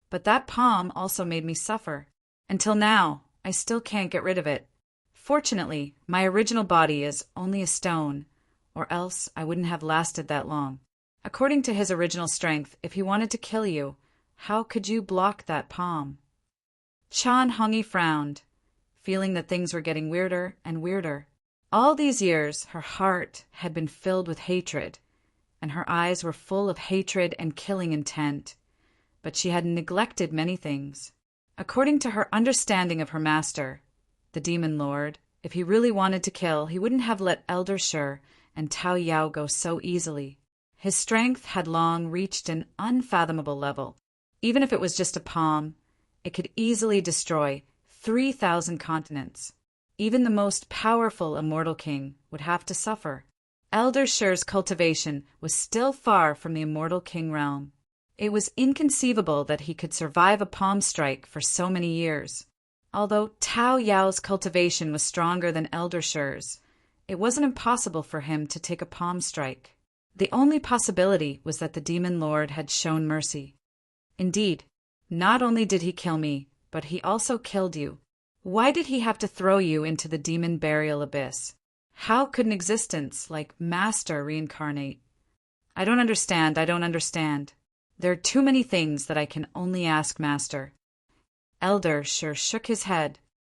"But that palm also made me suffer. Until now, I still can't get rid of it. Fortunately, my original body is only a stone, or else I wouldn't have lasted that long. According to his original strength, if he wanted to kill you, how could you block that palm?" Chan Hongyi frowned, feeling that things were getting weirder and weirder. All these years, her heart had been filled with hatred, and her eyes were full of hatred and killing intent, but she had neglected many things. According to her understanding of her master, the Demon Lord, if he really wanted to kill, he wouldn't have let Elder Shur and Tao Yao go so easily. His strength had long reached an unfathomable level. Even if it was just a palm, it could easily destroy 3,000 continents. Even the most powerful immortal king would have to suffer. Elder Shur's cultivation was still far from the immortal king realm. It was inconceivable that he could survive a palm strike for so many years. Although Tao Yao's cultivation was stronger than Elder Shur's, it wasn't impossible for him to take a palm strike. The only possibility was that the Demon Lord had shown mercy. Indeed, not only did he kill me, but he also killed you. Why did he have to throw you into the demon burial abyss? How could an existence like Master reincarnate? I don't understand. There are too many things that I can only ask Master. Elder Shur shook his head.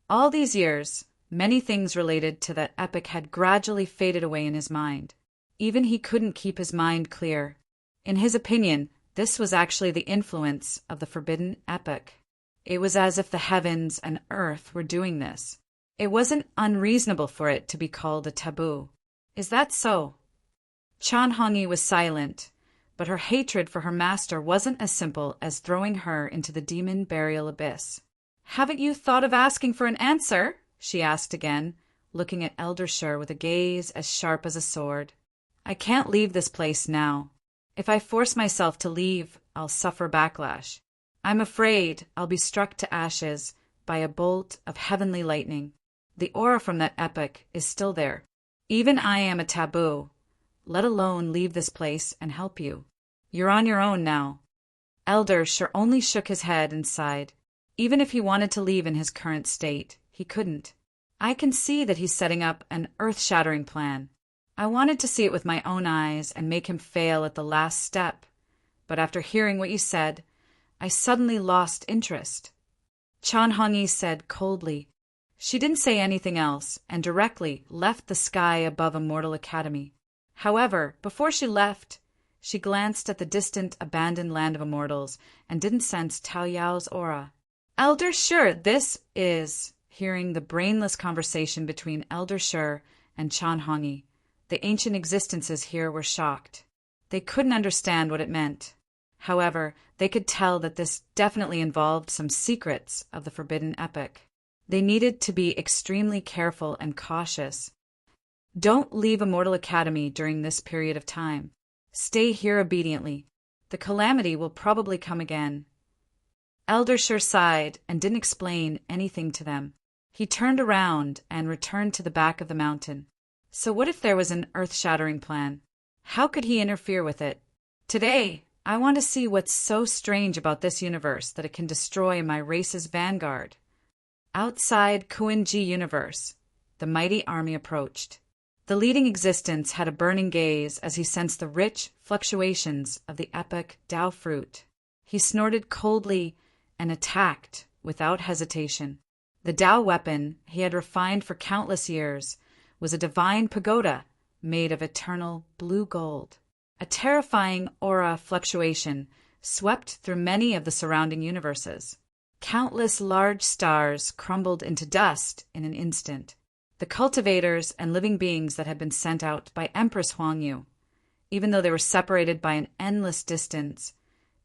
All these years, many things related to that epic had gradually faded away in his mind. Even he couldn't keep his mind clear. In his opinion, this was actually the influence of the forbidden epic. It was as if the heavens and earth were doing this. It wasn't unreasonable for it to be called a taboo. Is that so? Chan Hongyi was silent, but her hatred for her master wasn't as simple as throwing her into the demon burial abyss. "Haven't you thought of asking for an answer?" she asked again, looking at Elder Shur with a gaze as sharp as a sword. "I can't leave this place now. If I force myself to leave, I'll suffer backlash. I'm afraid I'll be struck to ashes by a bolt of heavenly lightning. The aura from that epoch is still there." Even I am a taboo, let alone leave this place and help you. You're on your own now. Elder Shur only shook his head and sighed. Even if he wanted to leave in his current state, he couldn't. I can see that he's setting up an earth-shattering plan. I wanted to see it with my own eyes and make him fail at the last step, but after hearing what you said, I suddenly lost interest. Chan Hongyi said coldly. She didn't say anything else and directly left the sky above Immortal Academy. However, before she left, she glanced at the distant, abandoned land of immortals and didn't sense Tao Yao's aura. Elder Shur, this is... Hearing the brainless conversation between Elder Shur and Chan Hongyi, the ancient existences here were shocked. They couldn't understand what it meant. However, they could tell that this definitely involved some secrets of the forbidden epic. They needed to be extremely careful and cautious. Don't leave Immortal Academy during this period of time. Stay here obediently. The calamity will probably come again. Elder Shur sighed and didn't explain anything to them. He turned around and returned to the back of the mountain. So what if there was an earth-shattering plan? How could he interfere with it? Today, I want to see what's so strange about this universe that it can destroy my race's vanguard. Outside Kuan-Ji universe, the mighty army approached. The leading existence had a burning gaze as he sensed the rich fluctuations of the epic Tao fruit. He snorted coldly and attacked without hesitation. The Tao weapon he had refined for countless years was a divine pagoda made of eternal blue gold. A terrifying aura fluctuation swept through many of the surrounding universes. Countless large stars crumbled into dust in an instant. The cultivators and living beings that had been sent out by Empress Huangyu, even though they were separated by an endless distance,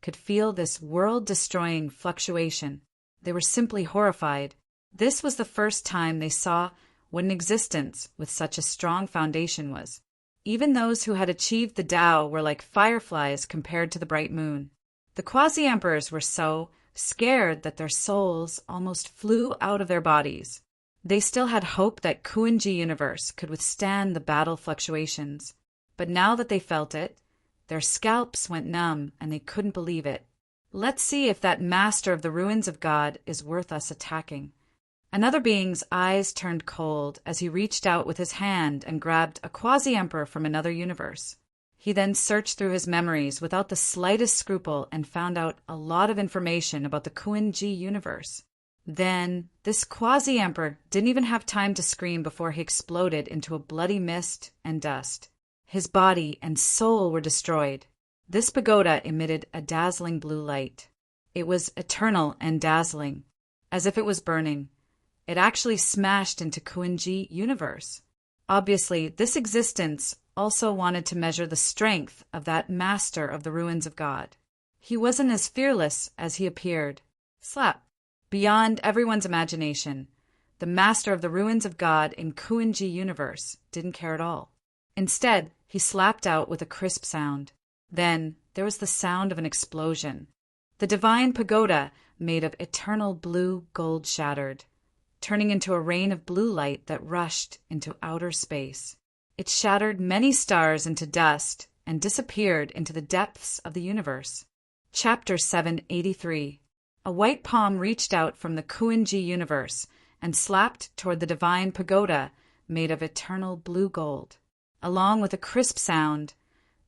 could feel this world-destroying fluctuation. They were simply horrified. This was the first time they saw what an existence with such a strong foundation was. Even those who had achieved the Tao were like fireflies compared to the bright moon. The quasi-emperors were so scared that their souls almost flew out of their bodies. They still had hope that Kuan-Ji universe could withstand the battle fluctuations. But now that they felt it, their scalps went numb and they couldn't believe it. Let's see if that master of the ruins of God is worth us attacking. Another being's eyes turned cold as he reached out with his hand and grabbed a quasi-emperor from another universe. He then searched through his memories without the slightest scruple and found out a lot of information about the Kuan-Ji universe. Then, this quasi-emperor didn't even have time to scream before he exploded into a bloody mist and dust. His body and soul were destroyed. This pagoda emitted a dazzling blue light. It was eternal and dazzling, as if it was burning. It actually smashed into Kuan-Ji universe. Obviously, this existence also wanted to measure the strength of that master of the ruins of God. He wasn't as fearless as he appeared. Slap. Beyond everyone's imagination, the master of the ruins of God in Kuan-Ji universe didn't care at all. Instead, he slapped out with a crisp sound. Then, there was the sound of an explosion. The divine pagoda made of eternal blue gold shattered, turning into a rain of blue light that rushed into outer space. It shattered many stars into dust and disappeared into the depths of the universe. Chapter 783. A white palm reached out from the Kuan-Ji universe and slapped toward the divine pagoda made of eternal blue gold. Along with a crisp sound,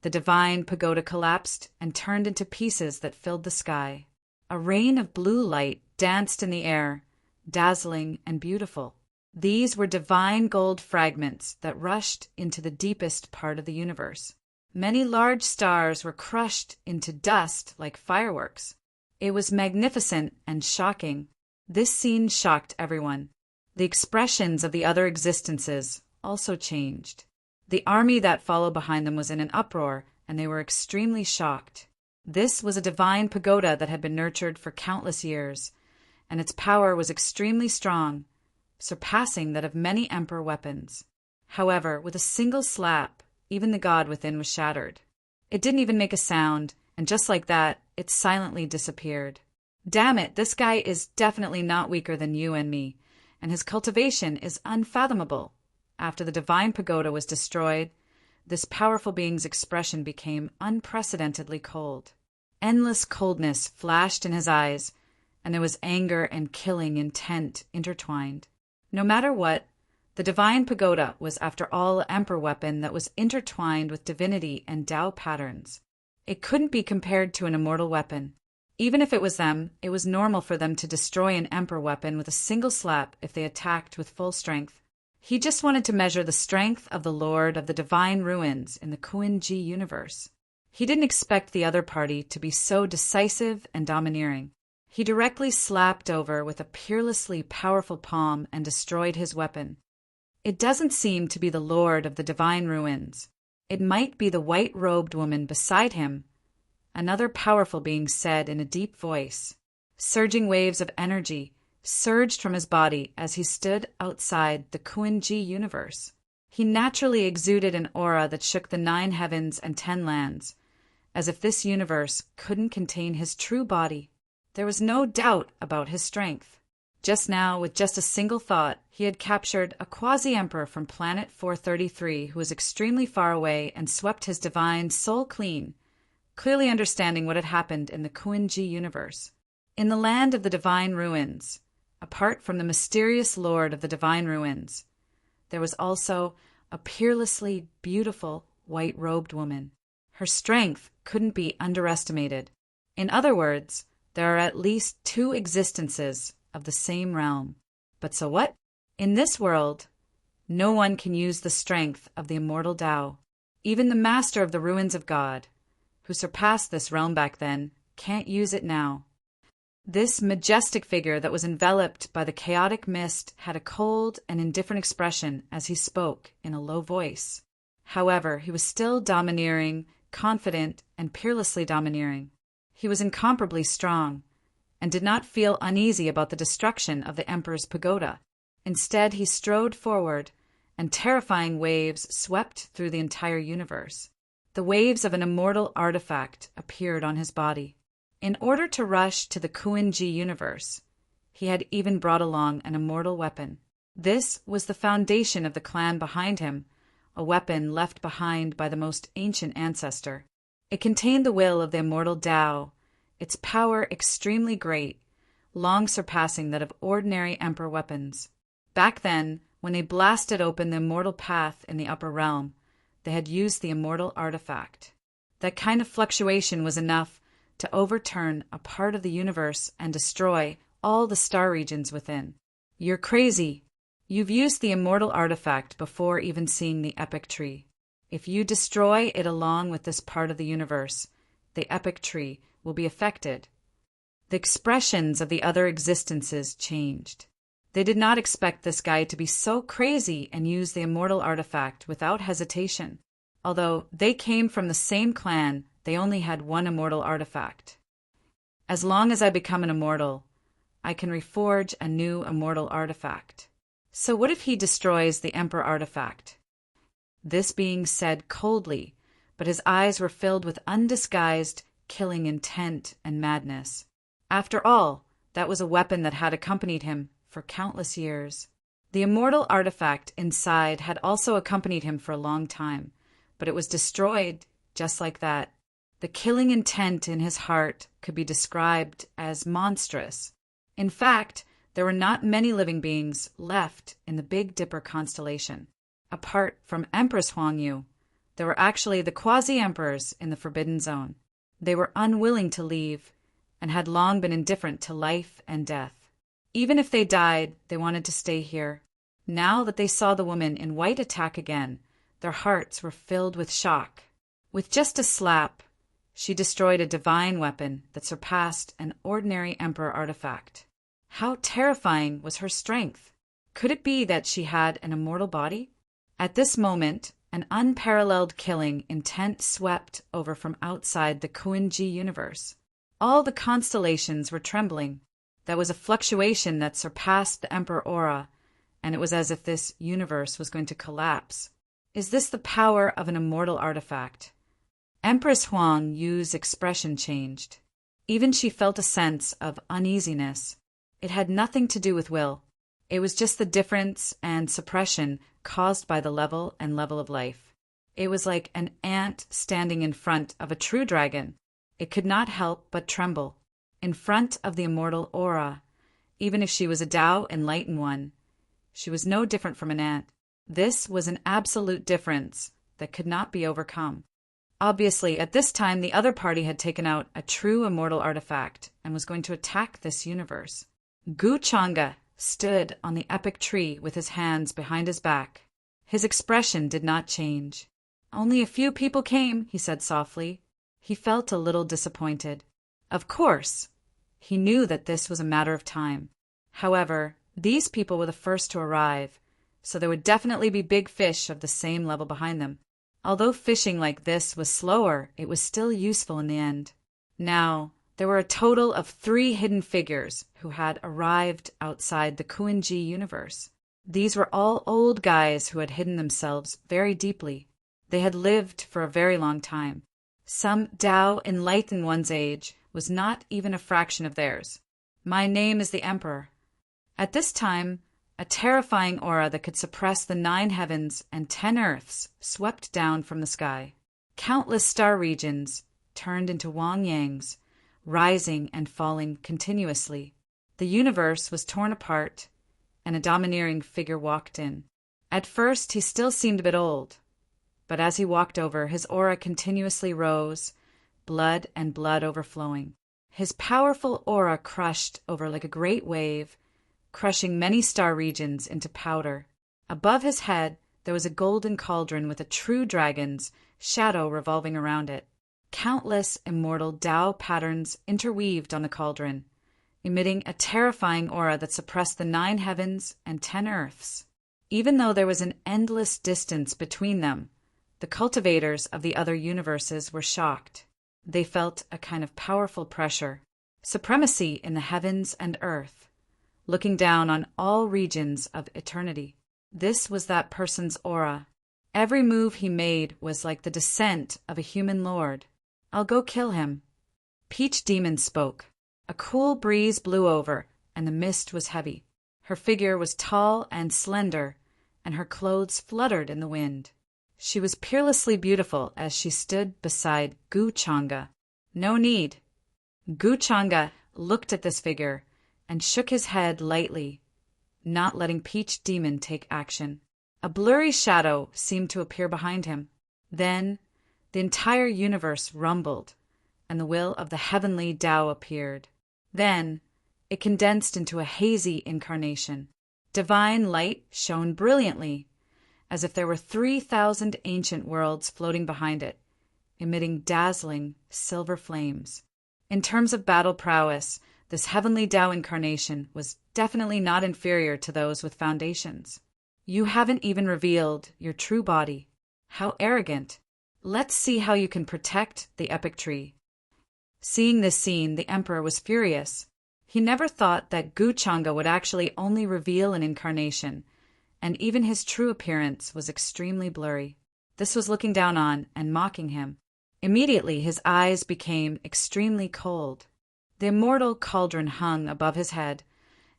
the divine pagoda collapsed and turned into pieces that filled the sky. A rain of blue light danced in the air, dazzling and beautiful. These were divine gold fragments that rushed into the deepest part of the universe. Many large stars were crushed into dust like fireworks. It was magnificent and shocking. This scene shocked everyone. The expressions of the other existences also changed. The army that followed behind them was in an uproar, and they were extremely shocked. This was a divine pagoda that had been nurtured for countless years, and its power was extremely strong, surpassing that of many emperor weapons. However, with a single slap, even the god within was shattered. It didn't even make a sound, and just like that, it silently disappeared. Damn it, this guy is definitely not weaker than you and me, and his cultivation is unfathomable. After the divine pagoda was destroyed, this powerful being's expression became unprecedentedly cold. Endless coldness flashed in his eyes, and there was anger and killing intent intertwined. No matter what, the divine pagoda was after all an emperor weapon that was intertwined with divinity and Tao patterns. It couldn't be compared to an immortal weapon. Even if it was them, it was normal for them to destroy an emperor weapon with a single slap if they attacked with full strength. He just wanted to measure the strength of the Lord of the Divine Ruins in the Kuan-Ji universe. He didn't expect the other party to be so decisive and domineering. He directly slapped over with a peerlessly powerful palm and destroyed his weapon. It doesn't seem to be the Lord of the Divine Ruins. It might be the white-robed woman beside him. Another powerful being said in a deep voice. Surging waves of energy surged from his body as he stood outside the Kuan-Ji universe. He naturally exuded an aura that shook the 9 heavens and 10 lands, as if this universe couldn't contain his true body. There was no doubt about his strength. Just now, with just a single thought, he had captured a quasi-emperor from planet 433 who was extremely far away and swept his divine soul clean, clearly understanding what had happened in the Kuan-Ji universe. In the land of the Divine Ruins, apart from the mysterious Lord of the Divine Ruins, there was also a peerlessly beautiful white-robed woman. Her strength couldn't be underestimated. In other words, there are at least 2 existences of the same realm. But so what? In this world, no one can use the strength of the immortal Tao. Even the master of the ruins of God, who surpassed this realm back then, can't use it now. This majestic figure that was enveloped by the chaotic mist had a cold and indifferent expression as he spoke in a low voice. However, he was still domineering, confident, and peerlessly domineering. He was incomparably strong, and did not feel uneasy about the destruction of the Emperor's pagoda. Instead, he strode forward, and terrifying waves swept through the entire universe. The waves of an immortal artifact appeared on his body. In order to rush to the Kuan-Ji universe, he had even brought along an immortal weapon. This was the foundation of the clan behind him, a weapon left behind by the most ancient ancestor. It contained the will of the immortal Tao, its power extremely great, long surpassing that of ordinary emperor weapons. Back then, when they blasted open the immortal path in the upper realm, they had used the immortal artifact. That kind of fluctuation was enough to overturn a part of the universe and destroy all the star regions within. You're crazy. You've used the immortal artifact before even seeing the epic tree. If you destroy it along with this part of the universe, the epic tree will be affected. The expressions of the other existences changed. They did not expect this guy to be so crazy and use the immortal artifact without hesitation. Although they came from the same clan, they only had one immortal artifact. As long as I become an immortal, I can reforge a new immortal artifact. So what if he destroys the Emperor artifact? This being said coldly, but his eyes were filled with undisguised, killing intent and madness. After all, that was a weapon that had accompanied him for countless years. The immortal artifact inside had also accompanied him for a long time, but it was destroyed just like that. The killing intent in his heart could be described as monstrous. In fact, there were not many living beings left in the Big Dipper constellation. Apart from Empress Huangyu, there were actually the quasi-emperors in the Forbidden Zone. They were unwilling to leave and had long been indifferent to life and death. Even if they died, they wanted to stay here. Now that they saw the woman in white attack again, their hearts were filled with shock. With just a slap, she destroyed a divine weapon that surpassed an ordinary emperor artifact. How terrifying was her strength! Could it be that she had an immortal body? At this moment, an unparalleled killing intent swept over from outside the Kuan-Ji universe. All the constellations were trembling. There was a fluctuation that surpassed the emperor aura, and it was as if this universe was going to collapse. Is this the power of an immortal artifact? Empress Huang Yu's expression changed. Even she felt a sense of uneasiness. It had nothing to do with will. It was just the difference and suppression caused by the level and level of life. It was like an ant standing in front of a true dragon. It could not help but tremble. In front of the immortal aura, even if she was a Tao enlightened one, she was no different from an ant. This was an absolute difference that could not be overcome. Obviously, at this time, the other party had taken out a true immortal artifact and was going to attack this universe. Gu Changa stood on the epic tree with his hands behind his back. His expression did not change. "Only a few people came," he said softly. He felt a little disappointed. Of course, he knew that this was a matter of time. However, these people were the first to arrive, so there would definitely be big fish of the same level behind them. Although fishing like this was slower, it was still useful in the end. Now, there were a total of 3 hidden figures who had arrived outside the Kuan-Ji universe. These were all old guys who had hidden themselves very deeply. They had lived for a very long time. Some Tao enlightened one's age was not even a fraction of theirs. "My name is the Emperor." At this time, a terrifying aura that could suppress the 9 heavens and 10 earths swept down from the sky. Countless star regions turned into Wang-Yangs, rising and falling continuously. The universe was torn apart, and a domineering figure walked in. At first, he still seemed a bit old, but as he walked over, his aura continuously rose, blood and blood overflowing. His powerful aura crushed over like a great wave, crushing many star regions into powder. Above his head, there was a golden cauldron with a true dragon's shadow revolving around it. Countless immortal Tao patterns interweaved on the cauldron, emitting a terrifying aura that suppressed the 9 heavens and 10 earths. Even though there was an endless distance between them, the cultivators of the other universes were shocked. They felt a kind of powerful pressure, supremacy in the heavens and earth, looking down on all regions of eternity. This was that person's aura. Every move he made was like the descent of a human lord. "I'll go kill him." Peach Demon spoke. A cool breeze blew over, and the mist was heavy. Her figure was tall and slender, and her clothes fluttered in the wind. She was peerlessly beautiful as she stood beside Gu Changa. "No need." Gu Changa looked at this figure and shook his head lightly, not letting Peach Demon take action. A blurry shadow seemed to appear behind him. Then the entire universe rumbled, and the will of the heavenly Tao appeared. Then it condensed into a hazy incarnation. Divine light shone brilliantly, as if there were 3,000 ancient worlds floating behind it, emitting dazzling silver flames. In terms of battle prowess, this heavenly Tao incarnation was definitely not inferior to those with foundations. "You haven't even revealed your true body. How arrogant. Let's see how you can protect the epic tree." Seeing this scene, the emperor was furious. He never thought that Gu Changa would actually only reveal an incarnation, and even his true appearance was extremely blurry. This was looking down on and mocking him. Immediately, his eyes became extremely cold. The immortal cauldron hung above his head,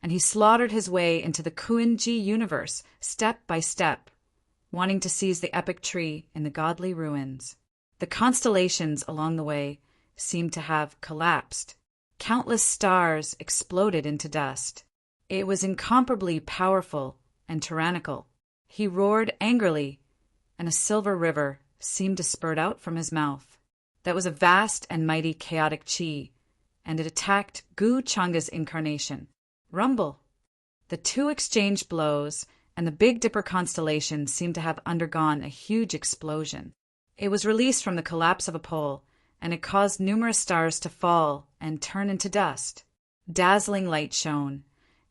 and he slaughtered his way into the Kuan-Ji universe step by step, wanting to seize the epic tree in the godly ruins. The constellations along the way seemed to have collapsed. Countless stars exploded into dust. It was incomparably powerful and tyrannical. He roared angrily, and a silver river seemed to spurt out from his mouth. That was a vast and mighty chaotic chi, and it attacked Gu Changa's incarnation. Rumble! The two exchanged blows, and the Big Dipper constellation seemed to have undergone a huge explosion. It was released from the collapse of a pole, and it caused numerous stars to fall and turn into dust. Dazzling light shone,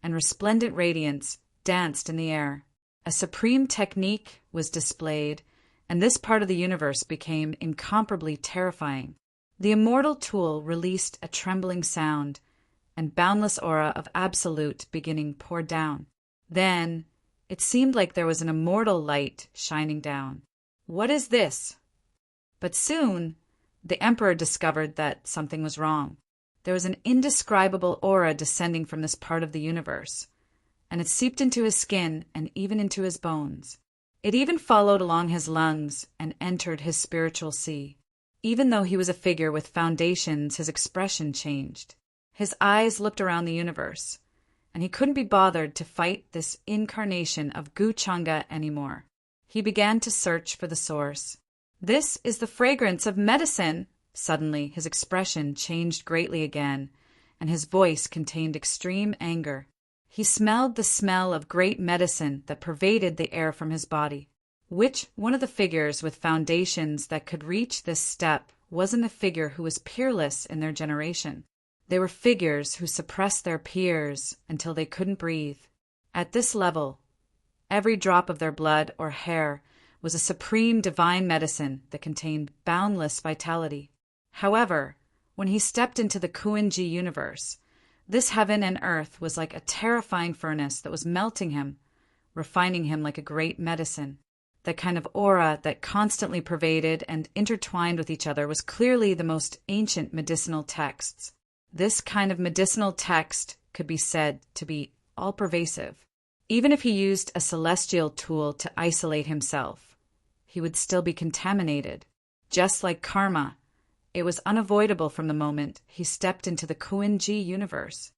and resplendent radiance danced in the air. A supreme technique was displayed, and this part of the universe became incomparably terrifying. The immortal tool released a trembling sound, and boundless aura of absolute beginning poured down. Then it seemed like there was an immortal light shining down. "What is this?" But soon the emperor discovered that something was wrong. There was an indescribable aura descending from this part of the universe, and it seeped into his skin and even into his bones. It even followed along his lungs and entered his spiritual sea. Even though he was a figure with foundations, his expression changed. His eyes looked around the universe, and he couldn't be bothered to fight this incarnation of Gu Changa anymore. He began to search for the source. "This is the fragrance of medicine!" Suddenly, his expression changed greatly again, and his voice contained extreme anger. He smelled the smell of great medicine that pervaded the air from his body. Which one of the figures with foundations that could reach this step wasn't a figure who was peerless in their generation? They were figures who suppressed their peers until they couldn't breathe. At this level, every drop of their blood or hair was a supreme divine medicine that contained boundless vitality. However, when he stepped into the Kuan-Ji universe, this heaven and earth was like a terrifying furnace that was melting him, refining him like a great medicine. That kind of aura that constantly pervaded and intertwined with each other was clearly the most ancient medicinal texts. This kind of medicinal text could be said to be all-pervasive. Even if he used a celestial tool to isolate himself, he would still be contaminated. Just like karma, it was unavoidable from the moment he stepped into the Kuan-Ji universe.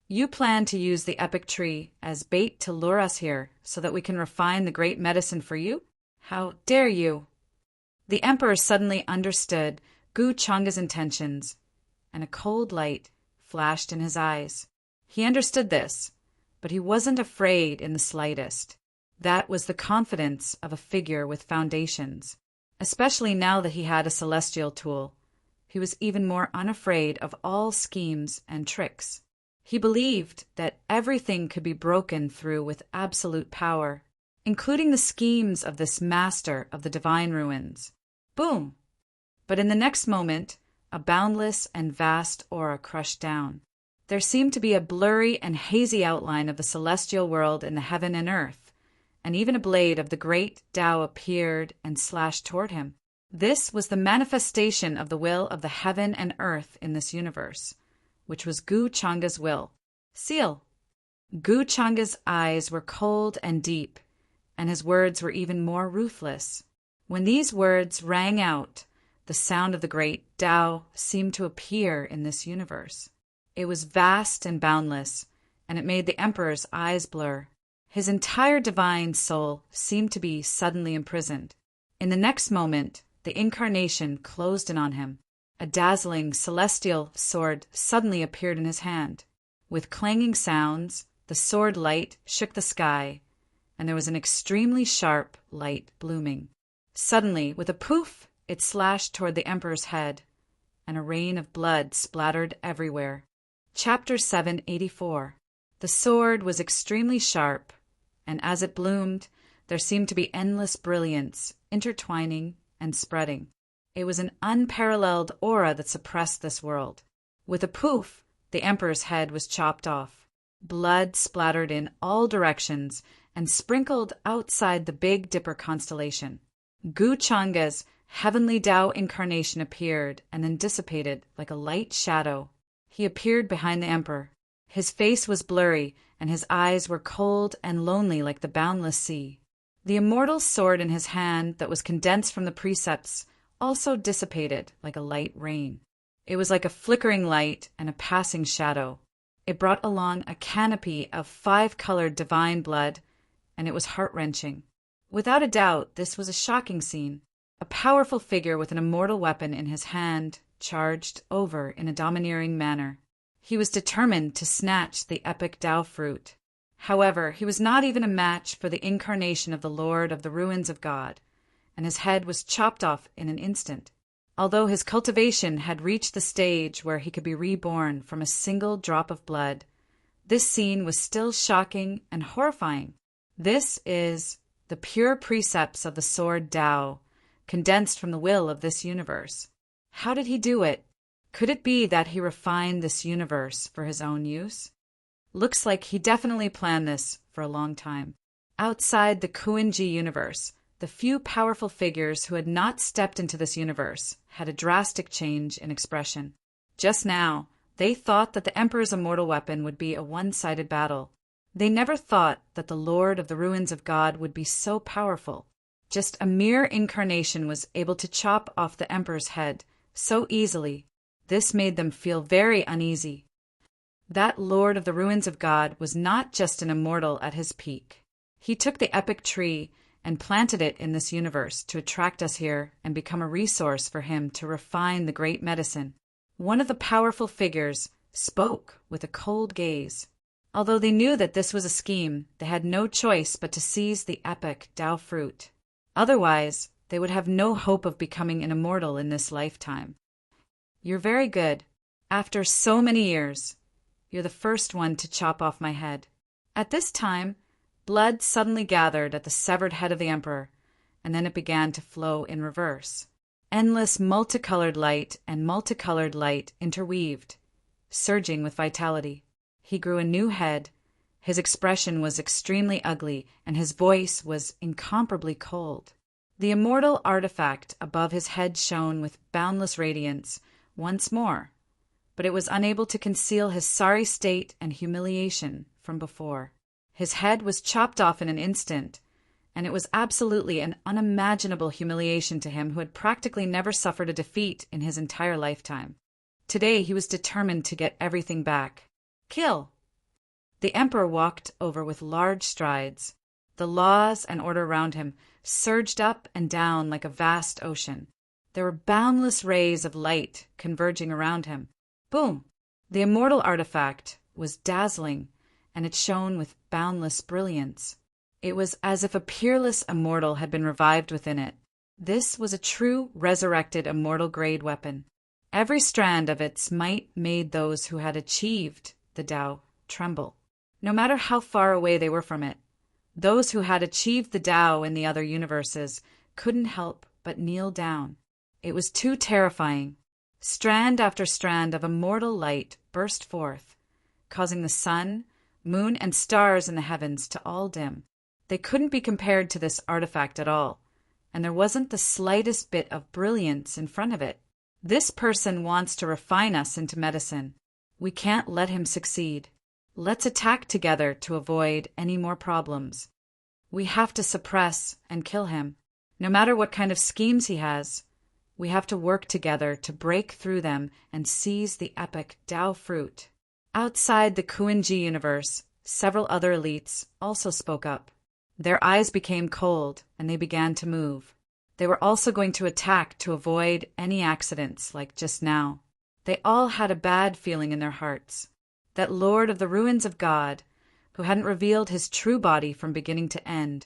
"You plan to use the epic tree as bait to lure us here so that we can refine the great medicine for you? How dare you?" The emperor suddenly understood Gu Changa's intentions, and a cold light flashed in his eyes. He understood this, but he wasn't afraid in the slightest. That was the confidence of a figure with foundations. Especially now that he had a celestial tool, he was even more unafraid of all schemes and tricks. He believed that everything could be broken through with absolute power, including the schemes of this master of the divine ruins. Boom! But in the next moment, a boundless and vast aura crushed down. There seemed to be a blurry and hazy outline of the celestial world in the heaven and earth, and even a blade of the great Tao appeared and slashed toward him. This was the manifestation of the will of the heaven and earth in this universe, which was Gu Changa's will. Seal. Gu Changa's eyes were cold and deep, and his words were even more ruthless. When these words rang out, the sound of the great Tao seemed to appear in this universe. It was vast and boundless, and it made the emperor's eyes blur. His entire divine soul seemed to be suddenly imprisoned. In the next moment, the incarnation closed in on him. A dazzling celestial sword suddenly appeared in his hand. With clanging sounds, the sword light shook the sky, and there was an extremely sharp light blooming. Suddenly, with a poof, it slashed toward the emperor's head, and a rain of blood splattered everywhere. Chapter 784. The sword was extremely sharp, and as it bloomed, there seemed to be endless brilliance, intertwining and spreading. It was an unparalleled aura that suppressed this world. With a poof, the emperor's head was chopped off. Blood splattered in all directions and sprinkled outside the Big Dipper constellation. Gu Changa's heavenly Tao incarnation appeared and then dissipated like a light shadow. He appeared behind the emperor. His face was blurry, and his eyes were cold and lonely like the boundless sea. The immortal sword in his hand that was condensed from the precepts also dissipated like a light rain. It was like a flickering light and a passing shadow. It brought along a canopy of 5-colored divine blood, and it was heart-wrenching. Without a doubt, this was a shocking scene. A powerful figure with an immortal weapon in his hand charged over in a domineering manner. He was determined to snatch the epic Tao fruit. However, he was not even a match for the incarnation of the Lord of the Ruins of God, and his head was chopped off in an instant. Although his cultivation had reached the stage where he could be reborn from a single drop of blood, this scene was still shocking and horrifying. This is the pure precepts of the sword Tao, condensed from the will of this universe. How did he do it? Could it be that he refined this universe for his own use? Looks like he definitely planned this for a long time. Outside the Kuan-Ji universe, the few powerful figures who had not stepped into this universe had a drastic change in expression. Just now, they thought that the Emperor's immortal weapon would be a one-sided battle, They never thought that the Lord of the Ruins of God would be so powerful. Just a mere incarnation was able to chop off the emperor's head so easily. This made them feel very uneasy. That Lord of the Ruins of God was not just an immortal at his peak. He took the epic tree and planted it in this universe to attract us here and become a resource for him to refine the great medicine. One of the powerful figures spoke with a cold gaze. Although they knew that this was a scheme, they had no choice but to seize the epic Tao fruit. Otherwise, they would have no hope of becoming an immortal in this lifetime. You're very good. After so many years, you're the first one to chop off my head. At this time, blood suddenly gathered at the severed head of the emperor, and then it began to flow in reverse. Endless multicolored light and multicolored light interweaved, surging with vitality. He grew a new head. His expression was extremely ugly, and his voice was incomparably cold. The immortal artifact above his head shone with boundless radiance once more, but it was unable to conceal his sorry state and humiliation from before. His head was chopped off in an instant, and it was absolutely an unimaginable humiliation to him who had practically never suffered a defeat in his entire lifetime. Today he was determined to get everything back. Kill! The emperor walked over with large strides. The laws and order around him surged up and down like a vast ocean. There were boundless rays of light converging around him. Boom! The immortal artifact was dazzling, and it shone with boundless brilliance. It was as if a peerless immortal had been revived within it. This was a true resurrected immortal-grade weapon. Every strand of its might made those who had achieved the Tao tremble, no matter how far away they were from it. Those who had achieved the Tao in the other universes couldn't help but kneel down. It was too terrifying. Strand after strand of immortal light burst forth, causing the sun, moon, and stars in the heavens to all dim. They couldn't be compared to this artifact at all, and there wasn't the slightest bit of brilliance in front of it. This person wants to refine us into medicine. We can't let him succeed. Let's attack together to avoid any more problems. We have to suppress and kill him. No matter what kind of schemes he has, we have to work together to break through them and seize the epic Tao fruit. Outside the Kuan-Ji universe, several other elites also spoke up. Their eyes became cold, and they began to move. They were also going to attack to avoid any accidents like just now. They all had a bad feeling in their hearts. That Lord of the Ruins of God, who hadn't revealed his true body from beginning to end,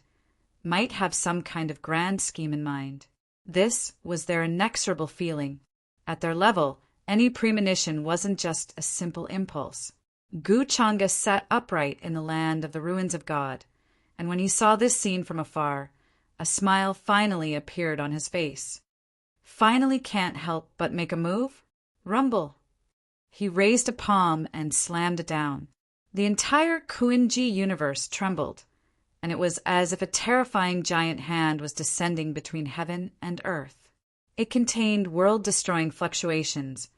might have some kind of grand scheme in mind. This was their inexorable feeling. At their level, any premonition wasn't just a simple impulse. Gu Changa sat upright in the land of the Ruins of God, and when he saw this scene from afar, a smile finally appeared on his face. Finally can't help but make a move? Rumble! He raised a palm and slammed it down. The entire Kuan-Ji universe trembled, and it was as if a terrifying giant hand was descending between heaven and earth. It contained world-destroying fluctuations,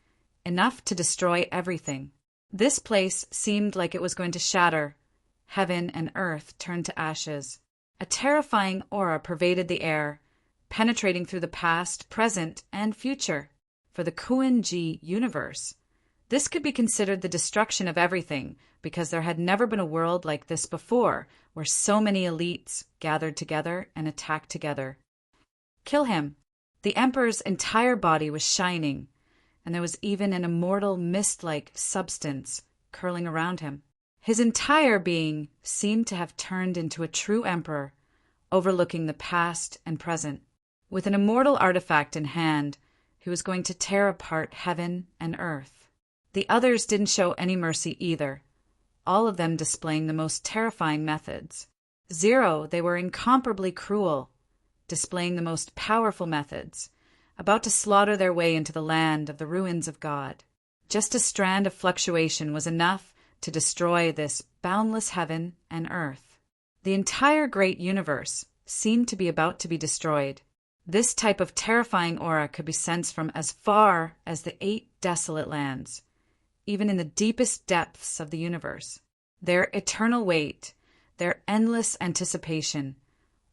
enough to destroy everything. This place seemed like it was going to shatter. Heaven and earth turned to ashes. A terrifying aura pervaded the air, penetrating through the past, present, and future. For the Kuan-Ji universe, this could be considered the destruction of everything, because there had never been a world like this before, where so many elites gathered together and attacked together. Kill him! The emperor's entire body was shining, and there was even an immortal mist-like substance curling around him. His entire being seemed to have turned into a true emperor, overlooking the past and present. With an immortal artifact in hand, he was going to tear apart heaven and earth. The others didn't show any mercy either, all of them displaying the most terrifying methods. Zero, they were incomparably cruel, displaying the most powerful methods, about to slaughter their way into the land of the Ruins of God. Just a strand of fluctuation was enough to destroy this boundless heaven and earth. The entire great universe seemed to be about to be destroyed. This type of terrifying aura could be sensed from as far as the 8 desolate lands, even in the deepest depths of the universe. Their eternal wait, their endless anticipation,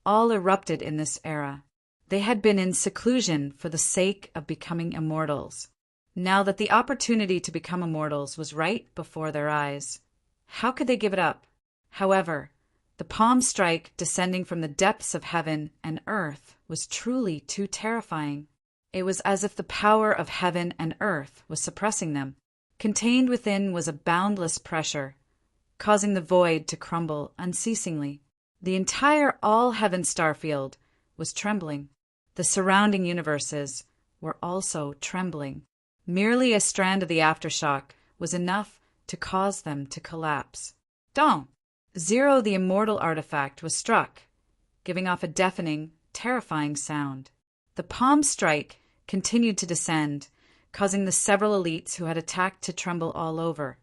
all erupted in this era. They had been in seclusion for the sake of becoming immortals. Now that the opportunity to become immortals was right before their eyes, how could they give it up? However, the palm strike descending from the depths of heaven and earth was truly too terrifying. It was as if the power of heaven and earth was suppressing them. Contained within was a boundless pressure, causing the void to crumble unceasingly. The entire all-heaven starfield was trembling. The surrounding universes were also trembling. Merely a strand of the aftershock was enough to cause them to collapse. Dong! Zero, the immortal artifact, was struck, giving off a deafening, terrifying sound. The palm strike continued to descend, causing the several elites who had attacked to tremble all over,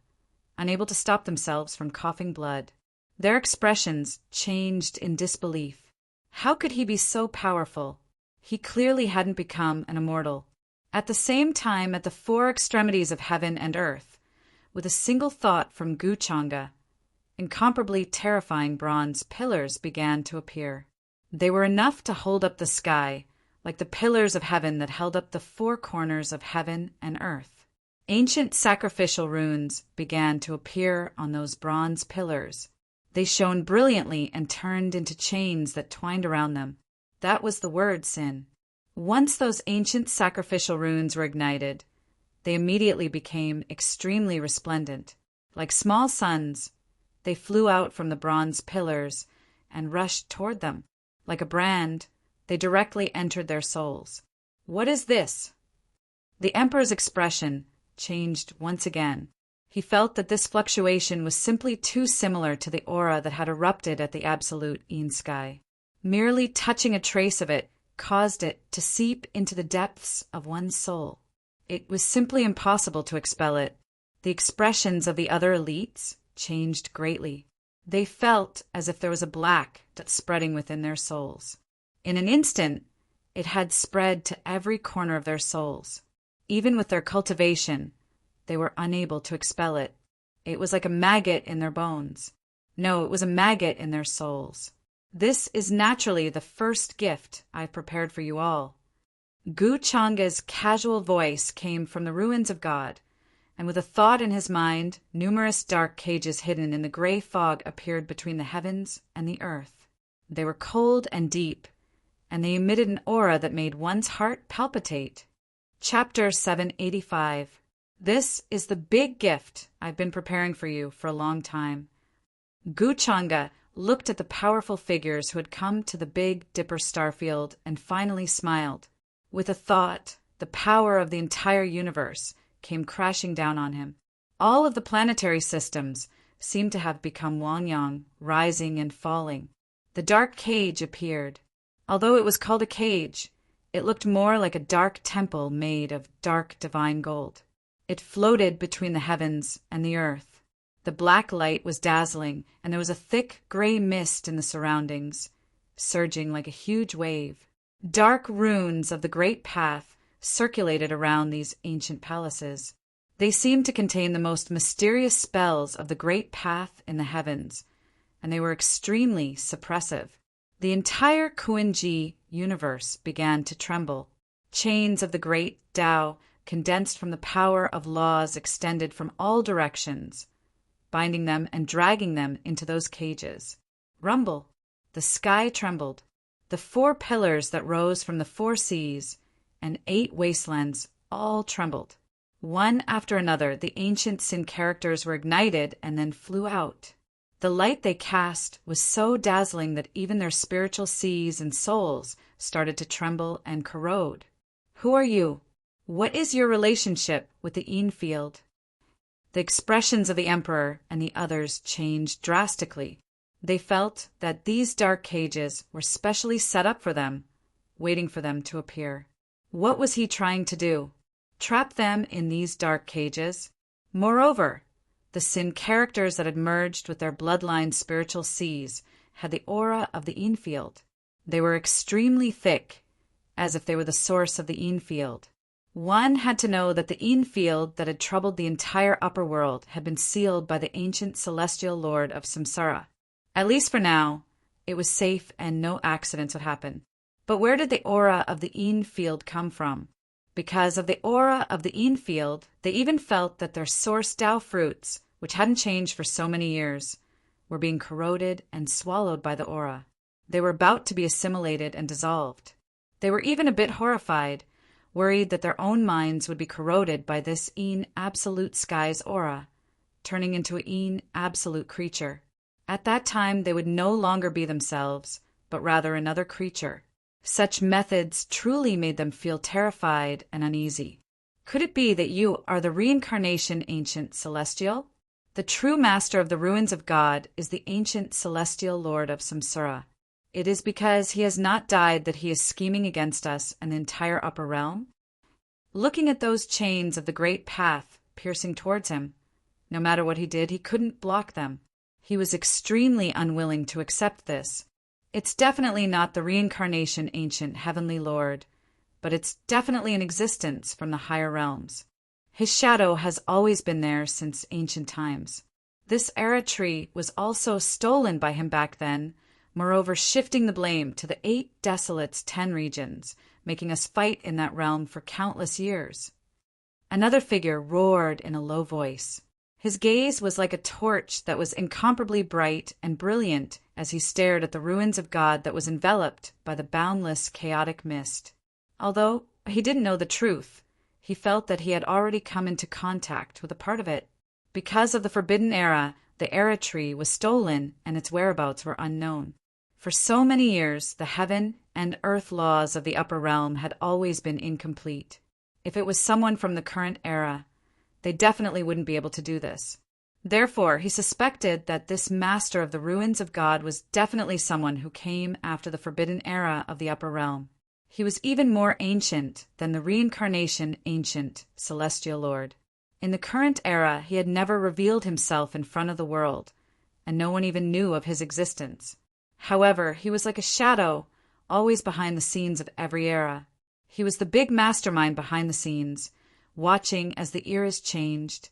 unable to stop themselves from coughing blood. Their expressions changed in disbelief. How could he be so powerful? He clearly hadn't become an immortal. At the same time, at the four extremities of heaven and earth, with a single thought from Guchanga, incomparably terrifying bronze pillars began to appear. They were enough to hold up the sky, like the pillars of heaven that held up the four corners of heaven and earth. Ancient sacrificial runes began to appear on those bronze pillars. They shone brilliantly and turned into chains that twined around them. That was the word, Sin. Once those ancient sacrificial runes were ignited, they immediately became extremely resplendent. Like small suns, they flew out from the bronze pillars and rushed toward them. Like a brand, they directly entered their souls. What is this? The Emperor's expression changed once again. He felt that this fluctuation was simply too similar to the aura that had erupted at the absolute sky. Merely touching a trace of it caused it to seep into the depths of one's soul. It was simply impossible to expel it. The expressions of the other elites changed greatly. They felt as if there was a black that's spreading within their souls. In an instant, it had spread to every corner of their souls. Even with their cultivation, they were unable to expel it. It was like a maggot in their bones. No, it was a maggot in their souls. This is naturally the first gift I've prepared for you all. Guchanga's casual voice came from the ruins of God, and with a thought in his mind, numerous dark cages hidden in the gray fog appeared between the heavens and the earth. They were cold and deep, and they emitted an aura that made one's heart palpitate. Chapter 785. This is the big gift I've been preparing for you for a long time. Guchanga looked at the powerful figures who had come to the Big Dipper starfield and finally smiled. With a thought, the power of the entire universe came crashing down on him. All of the planetary systems seemed to have become Wangyang, rising and falling. The dark cage appeared. Although it was called a cage, it looked more like a dark temple made of dark divine gold. It floated between the heavens and the earth. The black light was dazzling, and there was a thick gray mist in the surroundings, surging like a huge wave. Dark runes of the Great Path circulated around these ancient palaces. They seemed to contain the most mysterious spells of the Great Path in the heavens, and they were extremely suppressive. The entire Kuan-Ji universe began to tremble. Chains of the great Tao condensed from the power of laws extended from all directions, binding them and dragging them into those cages. Rumble! The sky trembled. The four pillars that rose from the four seas and 8 wastelands all trembled. One after another, the ancient Sin characters were ignited and then flew out. The light they cast was so dazzling that even their spiritual seas and souls started to tremble and corrode. Who are you? What is your relationship with the Yin field? The expressions of the Emperor and the others changed drastically. They felt that these dark cages were specially set up for them, waiting for them to appear. What was he trying to do? Trap them in these dark cages? Moreover, the Sin characters that had merged with their bloodline spiritual seas had the aura of the Yin field. They were extremely thick, as if they were the source of the Yin field. One had to know that the Een field that had troubled the entire upper world had been sealed by the ancient celestial lord of Samsara. At least for now, it was safe and no accidents would happen. But where did the aura of the Een field come from? Because of the aura of the Een field, they even felt that their source Tao fruits, which hadn't changed for so many years, were being corroded and swallowed by the aura. They were about to be assimilated and dissolved. They were even a bit horrified, worried that their own minds would be corroded by this Een absolute sky's aura, turning into an Een absolute creature. At that time, they would no longer be themselves, but rather another creature. Such methods truly made them feel terrified and uneasy. Could it be that you are the reincarnation ancient celestial? The true master of the ruins of God is the ancient celestial lord of Samsara. It is because he has not died that he is scheming against us and the entire upper realm. Looking at those chains of the great path piercing towards him, no matter what he did, he couldn't block them. He was extremely unwilling to accept this. It's definitely not the reincarnation ancient heavenly lord, but it's definitely an existence from the higher realms. His shadow has always been there since ancient times. This era tree was also stolen by him back then, moreover shifting the blame to the 8 desolates 10 regions, making us fight in that realm for countless years. Another figure roared in a low voice. His gaze was like a torch that was incomparably bright and brilliant as he stared at the ruins of God that was enveloped by the boundless chaotic mist. Although he didn't know the truth, he felt that he had already come into contact with a part of it. Because of the Forbidden Era, the Era Tree was stolen and its whereabouts were unknown. For so many years, the heaven and earth laws of the upper realm had always been incomplete. If it was someone from the current era, they definitely wouldn't be able to do this. Therefore, he suspected that this master of the ruins of God was definitely someone who came after the Forbidden Era of the upper realm. He was even more ancient than the reincarnation ancient celestial lord. In the current era, he had never revealed himself in front of the world, and no one even knew of his existence. However, he was like a shadow, always behind the scenes of every era. He was the big mastermind behind the scenes, watching as the eras changed,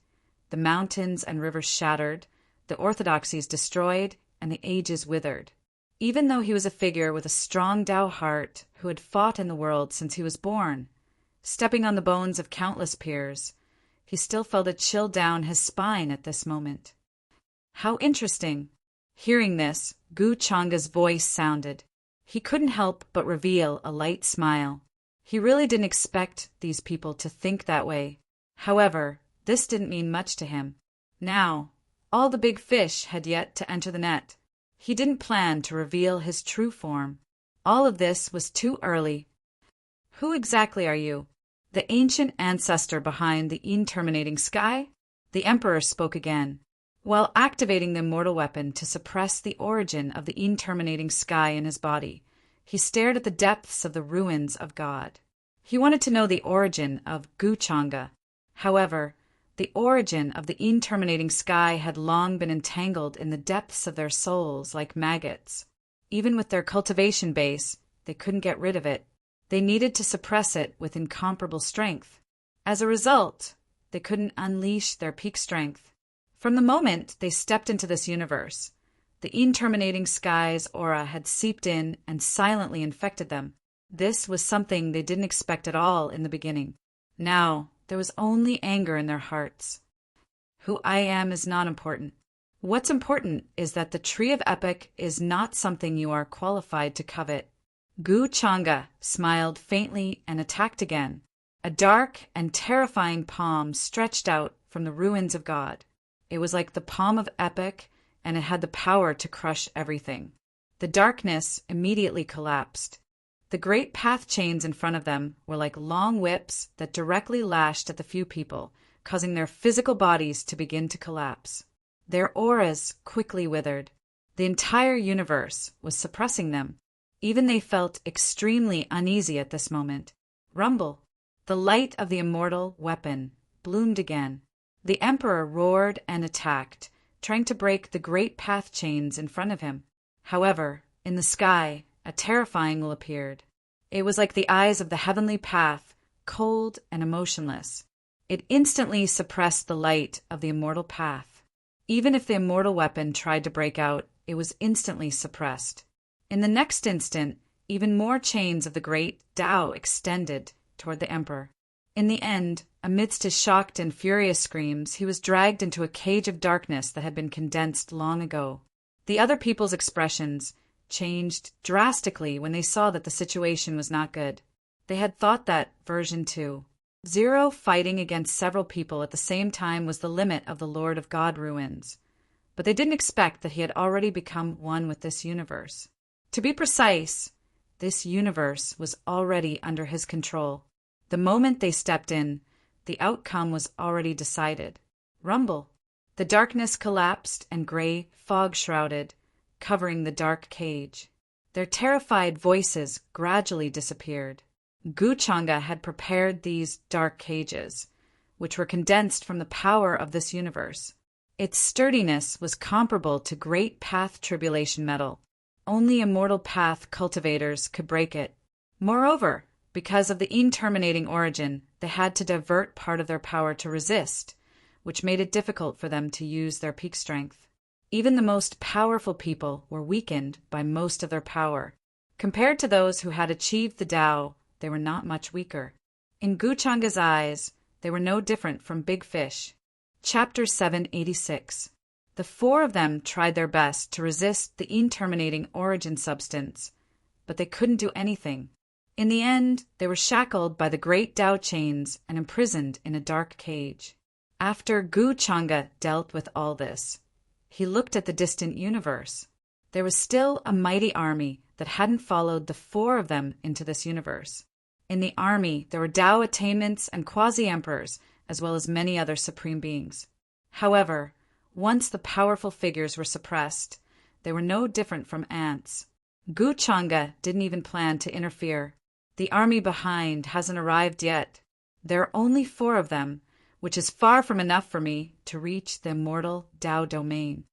the mountains and rivers shattered, the orthodoxies destroyed, and the ages withered. Even though he was a figure with a strong Tao heart who had fought in the world since he was born, stepping on the bones of countless peers, he still felt a chill down his spine at this moment. How interesting! Hearing this, Gu Changa's voice sounded. He couldn't help but reveal a light smile. He really didn't expect these people to think that way. However, this didn't mean much to him. Now, all the big fish had yet to enter the net. He didn't plan to reveal his true form. All of this was too early. Who exactly are you? The ancient ancestor behind the Een-terminating sky? The Emperor spoke again, while activating the immortal weapon to suppress the origin of the Een-terminating sky in his body. He stared at the depths of the ruins of God. He wanted to know the origin of Gu Changa. However, the origin of the Een-terminating sky had long been entangled in the depths of their souls like maggots. Even with their cultivation base, they couldn't get rid of it. They needed to suppress it with incomparable strength. As a result, they couldn't unleash their peak strength. From the moment they stepped into this universe, the Een-terminating sky's aura had seeped in and silently infected them. This was something they didn't expect at all in the beginning. Now, there was only anger in their hearts. Who I am is not important. What's important is that the Tree of Epic is not something you are qualified to covet. Gu Changa smiled faintly and attacked again. A dark and terrifying palm stretched out from the ruins of God. It was like the palm of Epic, and it had the power to crush everything. The darkness immediately collapsed. The great path chains in front of them were like long whips that directly lashed at the few people, causing their physical bodies to begin to collapse. Their auras quickly withered. The entire universe was suppressing them. Even they felt extremely uneasy at this moment. Rumble! The light of the immortal weapon bloomed again. The Emperor roared and attacked, trying to break the great path chains in front of him. However, in the sky, a terrifying will appeared. It was like the eyes of the heavenly path, cold and emotionless. It instantly suppressed the light of the immortal path. Even if the immortal weapon tried to break out, it was instantly suppressed. In the next instant, even more chains of the great Tao extended toward the emperor. In the end, amidst his shocked and furious screams, he was dragged into a cage of darkness that had been condensed long ago. The other people's expressions changed drastically when they saw that the situation was not good. They had thought that version 2. Zero fighting against several people at the same time was the limit of the Lord of God ruins. But they didn't expect that he had already become one with this universe. To be precise, this universe was already under his control. The moment they stepped in, the outcome was already decided. Rumble. The darkness collapsed and gray fog shrouded, covering the dark cage. Their terrified voices gradually disappeared. Guchanga had prepared these dark cages, which were condensed from the power of this universe. Its sturdiness was comparable to great path tribulation metal. Only immortal path cultivators could break it. Moreover, because of the interminating origin, they had to divert part of their power to resist, which made it difficult for them to use their peak strength. Even the most powerful people were weakened by most of their power. Compared to those who had achieved the Tao, they were not much weaker. In Guchanga's eyes, they were no different from big fish. Chapter 786. The four of them tried their best to resist the interminating origin substance, but they couldn't do anything. In the end, they were shackled by the great Tao chains and imprisoned in a dark cage. After Guchanga dealt with all this, he looked at the distant universe. There was still a mighty army that hadn't followed the four of them into this universe. In the army, there were Tao attainments and quasi-emperors, as well as many other supreme beings. However, once the powerful figures were suppressed, they were no different from ants. Guchanga didn't even plan to interfere. The army behind hasn't arrived yet. There are only four of them, which is far from enough for me to reach the immortal Tao domain.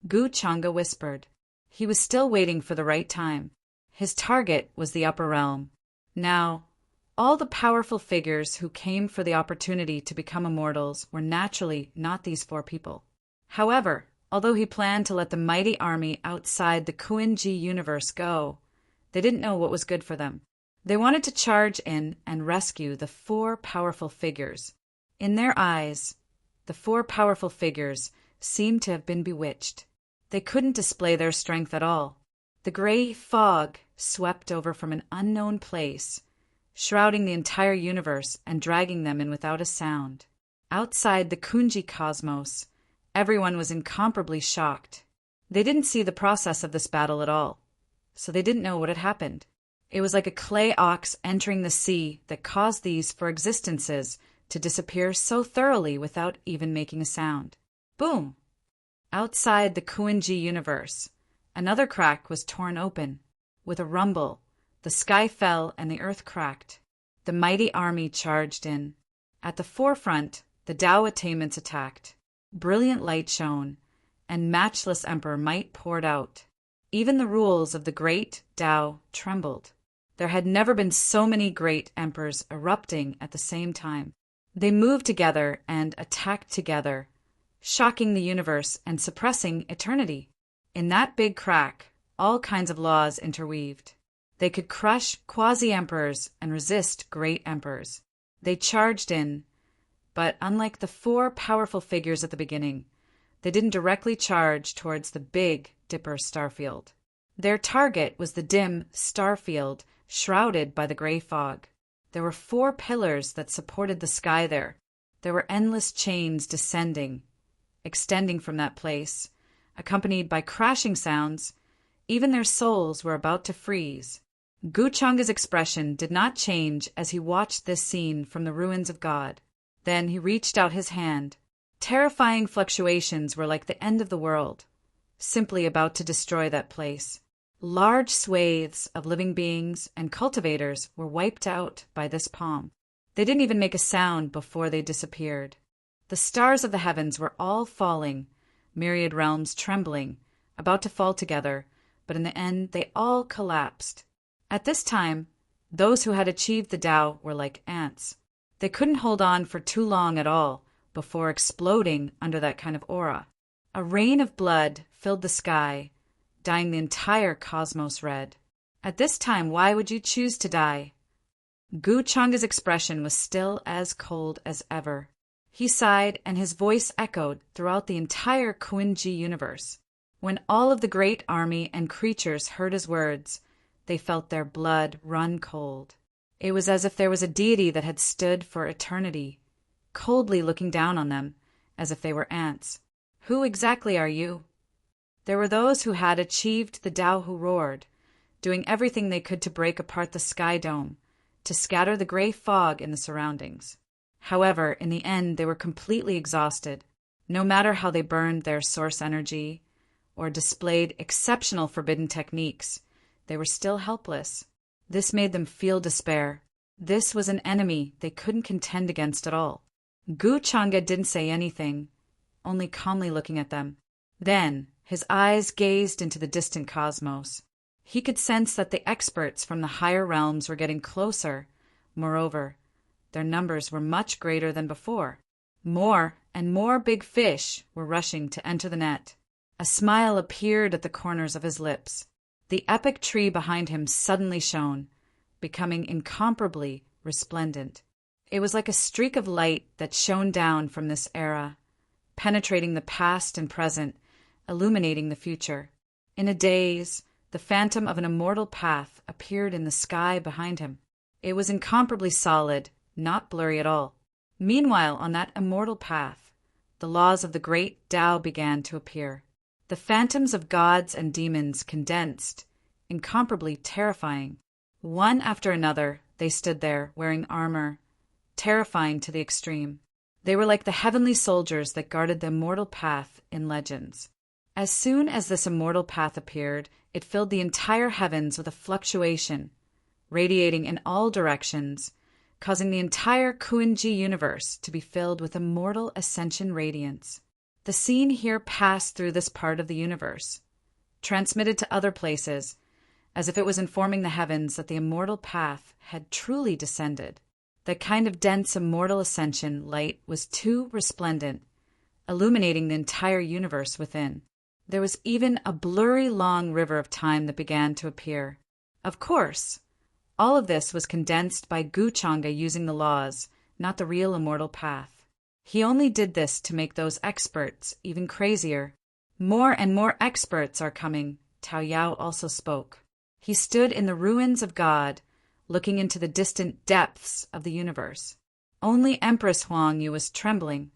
Guchanga whispered. He was still waiting for the right time. His target was the upper realm. Now, all the powerful figures who came for the opportunity to become immortals were naturally not these four people. However, although he planned to let the mighty army outside the Kuin-ji universe go, they didn't know what was good for them. They wanted to charge in and rescue the four powerful figures. In their eyes, the four powerful figures seemed to have been bewitched. They couldn't display their strength at all. The gray fog swept over from an unknown place, shrouding the entire universe and dragging them in without a sound. Outside the Kunji cosmos, everyone was incomparably shocked. They didn't see the process of this battle at all, so they didn't know what had happened. It was like a clay ox entering the sea that caused these four existences to disappear so thoroughly without even making a sound. Boom! Outside the Kuin-ji universe, another crack was torn open. With a rumble, the sky fell and the earth cracked. The mighty army charged in. At the forefront, the Tao attainments attacked. Brilliant light shone, and matchless emperor might poured out. Even the rules of the great Tao trembled. There had never been so many great emperors erupting at the same time. They moved together and attacked together, shocking the universe and suppressing eternity. In that big crack, all kinds of laws interweaved. They could crush quasi-emperors and resist great emperors. They charged in, but unlike the four powerful figures at the beginning, they didn't directly charge towards the Big Dipper starfield. Their target was the dim starfield shrouded by the gray fog. There were four pillars that supported the sky there. There were endless chains descending, extending from that place, accompanied by crashing sounds. Even their souls were about to freeze. Guchanga's expression did not change as he watched this scene from the ruins of God. Then he reached out his hand. Terrifying fluctuations were like the end of the world, simply about to destroy that place. Large swathes of living beings and cultivators were wiped out by this palm. They didn't even make a sound before they disappeared. The stars of the heavens were all falling, myriad realms trembling, about to fall together, but in the end they all collapsed. At this time, Those who had achieved the Tao were like ants. They couldn't hold on for too long at all before exploding under that kind of aura. A rain of blood filled the sky, dyeing the entire cosmos red. At this time, why would you choose to die? Gu Changa's expression was still as cold as ever. He sighed, and his voice echoed throughout the entire Kuin-ji universe. When all of the great army and creatures heard his words, they felt their blood run cold. It was as if there was a deity that had stood for eternity, coldly looking down on them, as if they were ants. Who exactly are you? There were those who had achieved the Tao who roared, doing everything they could to break apart the sky dome, to scatter the gray fog in the surroundings. However, in the end, they were completely exhausted. No matter how they burned their source energy or displayed exceptional forbidden techniques, they were still helpless. This made them feel despair. This was an enemy they couldn't contend against at all. Gu Changa didn't say anything, only calmly looking at them. Then, his eyes gazed into the distant cosmos. He could sense that the experts from the higher realms were getting closer. Moreover, their numbers were much greater than before. More and more big fish were rushing to enter the net. A smile appeared at the corners of his lips. The epic tree behind him suddenly shone, becoming incomparably resplendent. It was like a streak of light that shone down from this era, penetrating the past and present, illuminating the future. In a daze, the phantom of an immortal path appeared in the sky behind him. It was incomparably solid, not blurry at all. Meanwhile, on that immortal path, the laws of the great Tao began to appear. The phantoms of gods and demons condensed, incomparably terrifying. One after another, they stood there, wearing armor, terrifying to the extreme. They were like the heavenly soldiers that guarded the immortal path in legends. As soon as this immortal path appeared, it filled the entire heavens with a fluctuation, radiating in all directions, causing the entire Kuin-ji universe to be filled with immortal ascension radiance. The scene here passed through this part of the universe, transmitted to other places, as if it was informing the heavens that the immortal path had truly descended. That kind of dense immortal ascension light was too resplendent, illuminating the entire universe within. There was even a blurry long river of time that began to appear. Of course, all of this was condensed by Gu Changa using the laws, not the real immortal path. He only did this to make those experts even crazier. More and more experts are coming, Tao Yao also spoke. He stood in the ruins of God, looking into the distant depths of the universe. Only Empress Huang Yu was trembling.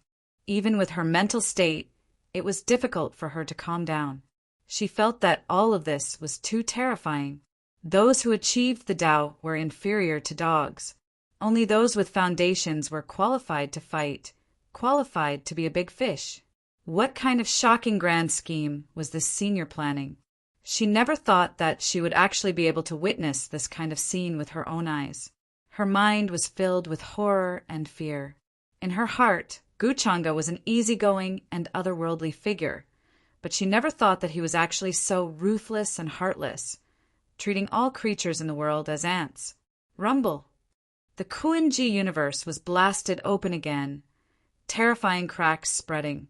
Even with her mental state, it was difficult for her to calm down. She felt that all of this was too terrifying. Those who achieved the Tao were inferior to dogs. Only those with foundations were qualified to fight, qualified to be a big fish. What kind of shocking grand scheme was this senior planning? She never thought that she would actually be able to witness this kind of scene with her own eyes. Her mind was filled with horror and fear. In her heart, Gu Changa was an easygoing and otherworldly figure, but she never thought that he was actually so ruthless and heartless, treating all creatures in the world as ants. Rumble! The Kuin-ji universe was blasted open again, terrifying cracks spreading.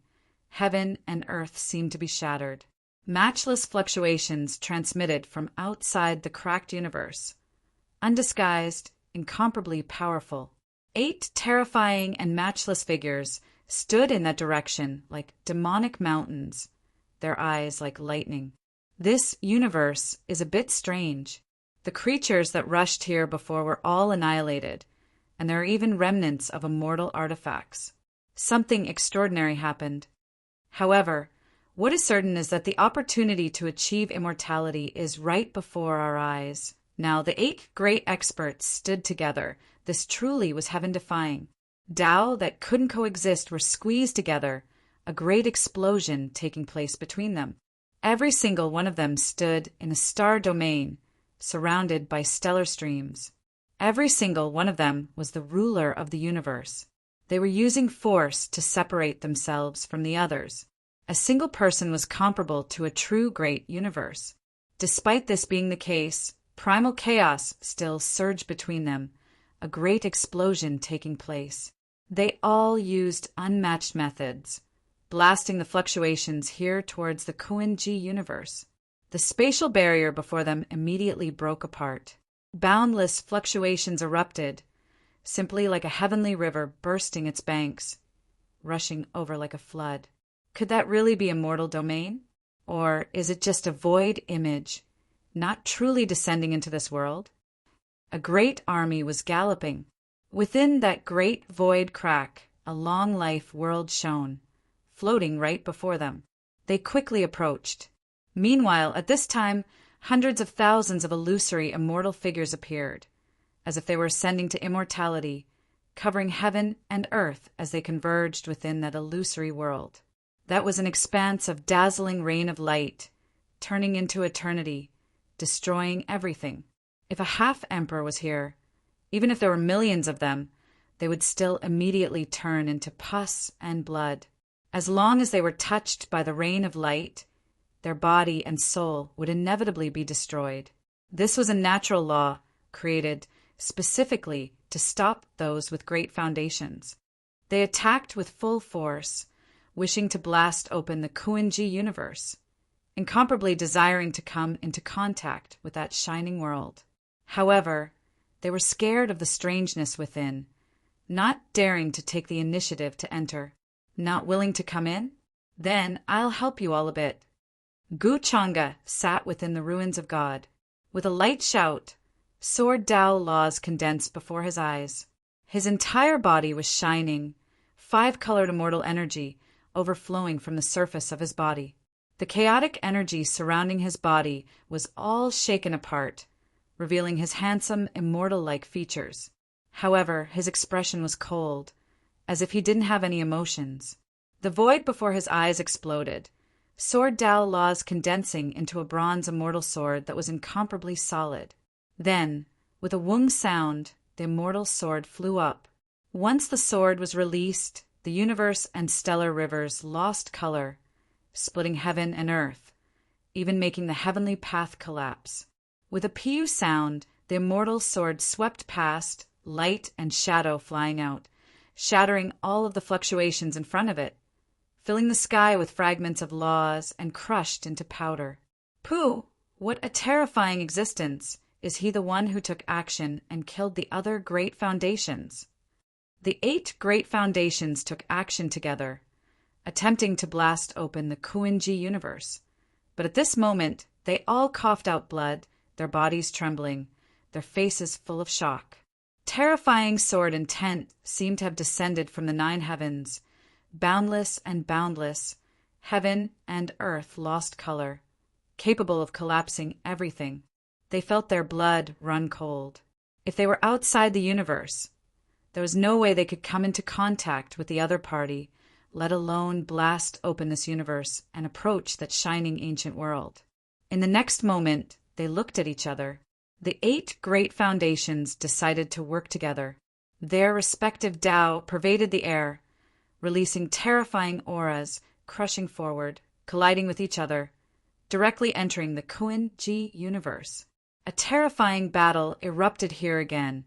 Heaven and earth seemed to be shattered. Matchless fluctuations transmitted from outside the cracked universe. Undisguised, incomparably powerful. 8 terrifying and matchless figures stood in that direction like demonic mountains, their eyes like lightning. This universe is a bit strange. The creatures that rushed here before were all annihilated, and there are even remnants of immortal artifacts. Something extraordinary happened. However, what is certain is that the opportunity to achieve immortality is right before our eyes. Now, the 8 great experts stood together. This truly was heaven-defying. Tao that couldn't coexist were squeezed together, a great explosion taking place between them. Every single one of them stood in a star domain, surrounded by stellar streams. Every single one of them was the ruler of the universe. They were using force to separate themselves from the others. A single person was comparable to a true great universe. Despite this being the case, Primal chaos still surged between them, a great explosion taking place. They all used unmatched methods, blasting the fluctuations here towards the Kuan-Ji universe. The spatial barrier before them immediately broke apart. Boundless fluctuations erupted, simply like a heavenly river bursting its banks, rushing over like a flood. Could that really be a mortal domain? Or is it just a void image, not truly descending into this world? A great army was galloping. Within that great void crack, a long-life world shone, floating right before them. They quickly approached. Meanwhile, at this time, hundreds of thousands of illusory immortal figures appeared, as if they were ascending to immortality, covering heaven and earth as they converged within that illusory world. That was an expanse of dazzling rain of light, turning into eternity, destroying everything. If a half-emperor was here, even if there were millions of them, they would still immediately turn into pus and blood. As long as they were touched by the rain of light, their body and soul would inevitably be destroyed. This was a natural law created specifically to stop those with great foundations. They attacked with full force, wishing to blast open the Kuan-Ji universe, incomparably desiring to come into contact with that shining world. However, they were scared of the strangeness within, not daring to take the initiative to enter. Not willing to come in? Then I'll help you all a bit. Gu Changa sat within the ruins of God. With a light shout, sword Dao laws condensed before his eyes. His entire body was shining, five-colored immortal energy overflowing from the surface of his body. The chaotic energy surrounding his body was all shaken apart, revealing his handsome, immortal-like features. However, his expression was cold, as if he didn't have any emotions. The void before his eyes exploded, sword Dao laws condensing into a bronze immortal sword that was incomparably solid. Then, with a wung sound, the immortal sword flew up. Once the sword was released, the universe and stellar rivers lost color, splitting heaven and earth, even making the heavenly path collapse. With a piu sound, the immortal sword swept past, light and shadow flying out, shattering all of the fluctuations in front of it, filling the sky with fragments of laws and crushed into powder. Pooh! What a terrifying existence! Is he the one who took action and killed the other great foundations? The 8 great foundations took action together, attempting to blast open the Kuan-Ji universe. But at this moment, they all coughed out blood, their bodies trembling, their faces full of shock. Terrifying sword intent seemed to have descended from the 9 heavens. Boundless and boundless, heaven and earth lost color, capable of collapsing everything. They felt their blood run cold. If they were outside the universe, there was no way they could come into contact with the other party, let alone blast open this universe and approach that shining ancient world. In the next moment, they looked at each other. The 8 great foundations decided to work together. Their respective Tao pervaded the air, releasing terrifying auras, crushing forward, colliding with each other, directly entering the Kuan-Ji universe. A terrifying battle erupted here again,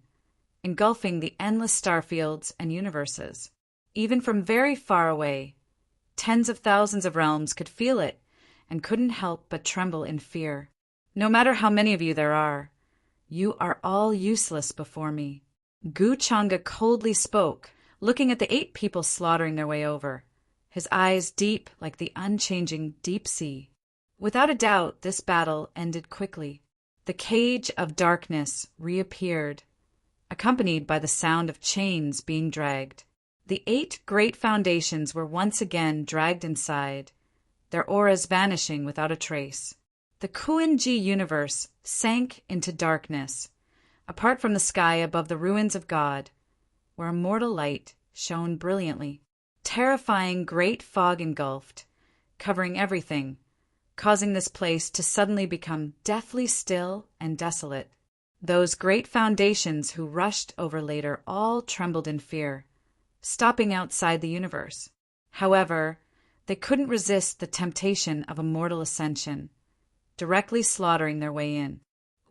engulfing the endless starfields and universes. Even from very far away, tens of thousands of realms could feel it and couldn't help but tremble in fear. No matter how many of you there are, you are all useless before me. Gu Changa coldly spoke, looking at the 8 people slaughtering their way over, his eyes deep like the unchanging deep sea. Without a doubt, this battle ended quickly. The cage of darkness reappeared, accompanied by the sound of chains being dragged. The 8 great foundations were once again dragged inside, their auras vanishing without a trace. The Kuan-Ji universe sank into darkness, apart from the sky above the ruins of God, where immortal light shone brilliantly. Terrifying great fog engulfed, covering everything, causing this place to suddenly become deathly still and desolate. Those great foundations who rushed over later all trembled in fear, stopping outside the universe. However, they couldn't resist the temptation of a mortal ascension, directly slaughtering their way in.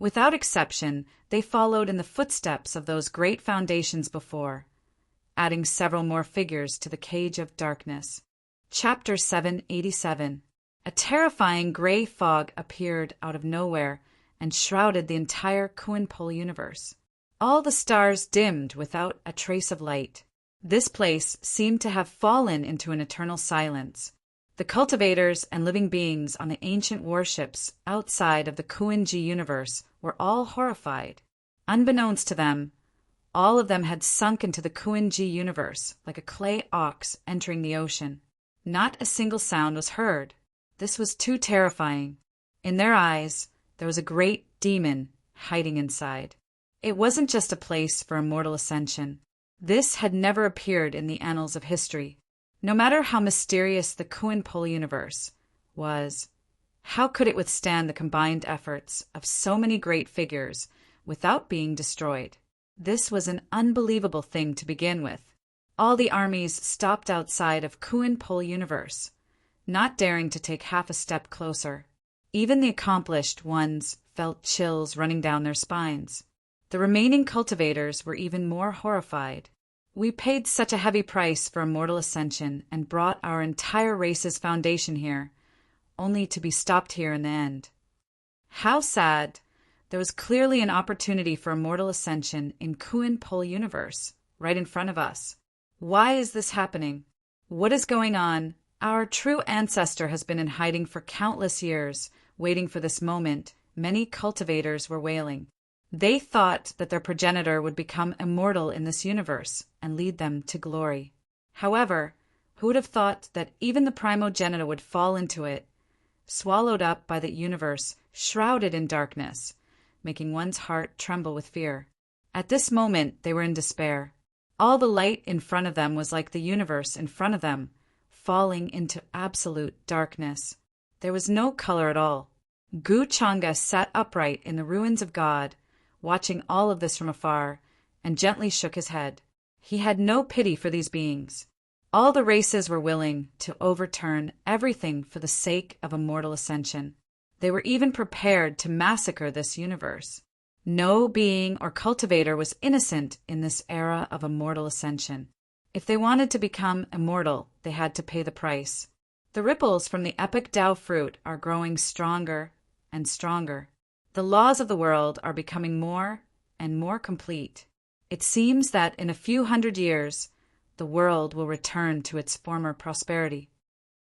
Without exception, they followed in the footsteps of those great foundations before, adding several more figures to the cage of darkness. Chapter 787. A terrifying gray fog appeared out of nowhere and shrouded the entire Kuan-Pol universe. All the stars dimmed without a trace of light. This place seemed to have fallen into an eternal silence. The cultivators and living beings on the ancient warships outside of the Kuan-Ji universe were all horrified. Unbeknownst to them, all of them had sunk into the Kuan-Ji universe like a clay ox entering the ocean. Not a single sound was heard. This was too terrifying. In their eyes, there was a great demon hiding inside. It wasn't just a place for immortal ascension. This had never appeared in the annals of history. No matter how mysterious the Kuan-Pol universe was, how could it withstand the combined efforts of so many great figures without being destroyed? This was an unbelievable thing to begin with. All the armies stopped outside of Kuan-Pol universe, not daring to take half a step closer. Even the accomplished ones felt chills running down their spines. The remaining cultivators were even more horrified. We paid such a heavy price for immortal ascension and brought our entire race's foundation here, only to be stopped here in the end. How sad! There was clearly an opportunity for immortal ascension in Kuan-Pol universe, right in front of us. Why is this happening? What is going on? Our true ancestor has been in hiding for countless years, waiting for this moment. Many cultivators were wailing. They thought that their progenitor would become immortal in this universe and lead them to glory. However, who would have thought that even the primogenitor would fall into it, swallowed up by the universe, shrouded in darkness, making one's heart tremble with fear. At this moment, they were in despair. All the light in front of them was like the universe in front of them, falling into absolute darkness. There was no color at all. Gu Changa sat upright in the ruins of God, watching all of this from afar, and gently shook his head. He had no pity for these beings. All the races were willing to overturn everything for the sake of immortal ascension. They were even prepared to massacre this universe. No being or cultivator was innocent in this era of immortal ascension. If they wanted to become immortal, they had to pay the price. The ripples from the epic Tao fruit are growing stronger and stronger. The laws of the world are becoming more and more complete. It seems that in a few hundred years, the world will return to its former prosperity.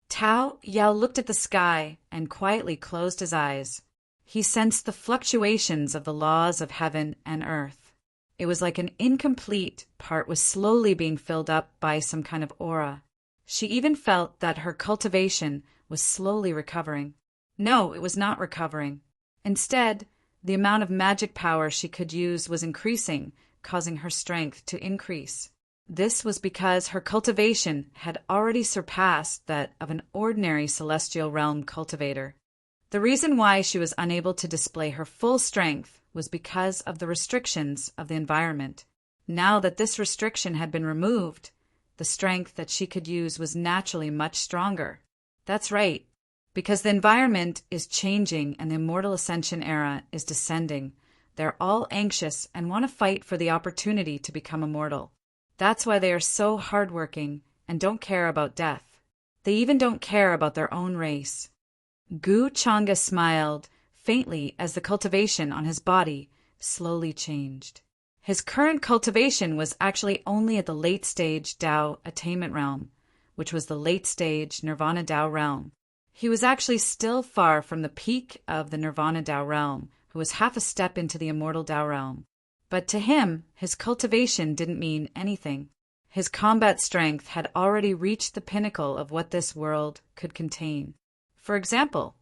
Tao Yao looked at the sky and quietly closed his eyes. He sensed the fluctuations of the laws of heaven and earth. It was like an incomplete part was slowly being filled up by some kind of aura. She even felt that her cultivation was slowly recovering. No, it was not recovering. Instead, the amount of magic power she could use was increasing, causing her strength to increase. This was because her cultivation had already surpassed that of an ordinary celestial realm cultivator. The reason why she was unable to display her full strength was because of the restrictions of the environment. Now that this restriction had been removed, the strength that she could use was naturally much stronger. That's right. Because the environment is changing and the immortal ascension era is descending, they're all anxious and want to fight for the opportunity to become immortal. That's why they are so hardworking and don't care about death. They even don't care about their own race. Gu Changa smiled faintly as the cultivation on his body slowly changed. His current cultivation was actually only at the late-stage Tao attainment realm, which was the late-stage Nirvana Tao realm. He was actually still far from the peak of the Nirvana Tao realm, who was half a step into the immortal Tao realm. But to him, his cultivation didn't mean anything. His combat strength had already reached the pinnacle of what this world could contain. For example,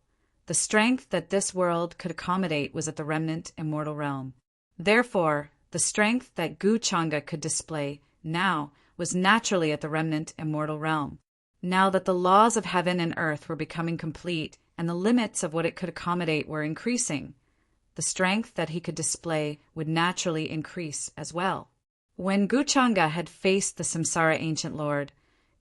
the strength that this world could accommodate was at the remnant immortal realm. Therefore, the strength that Gu Changa could display now was naturally at the remnant immortal realm. Now that the laws of heaven and earth were becoming complete and the limits of what it could accommodate were increasing, the strength that he could display would naturally increase as well. When Gu Changa had faced the Samsara Ancient Lord,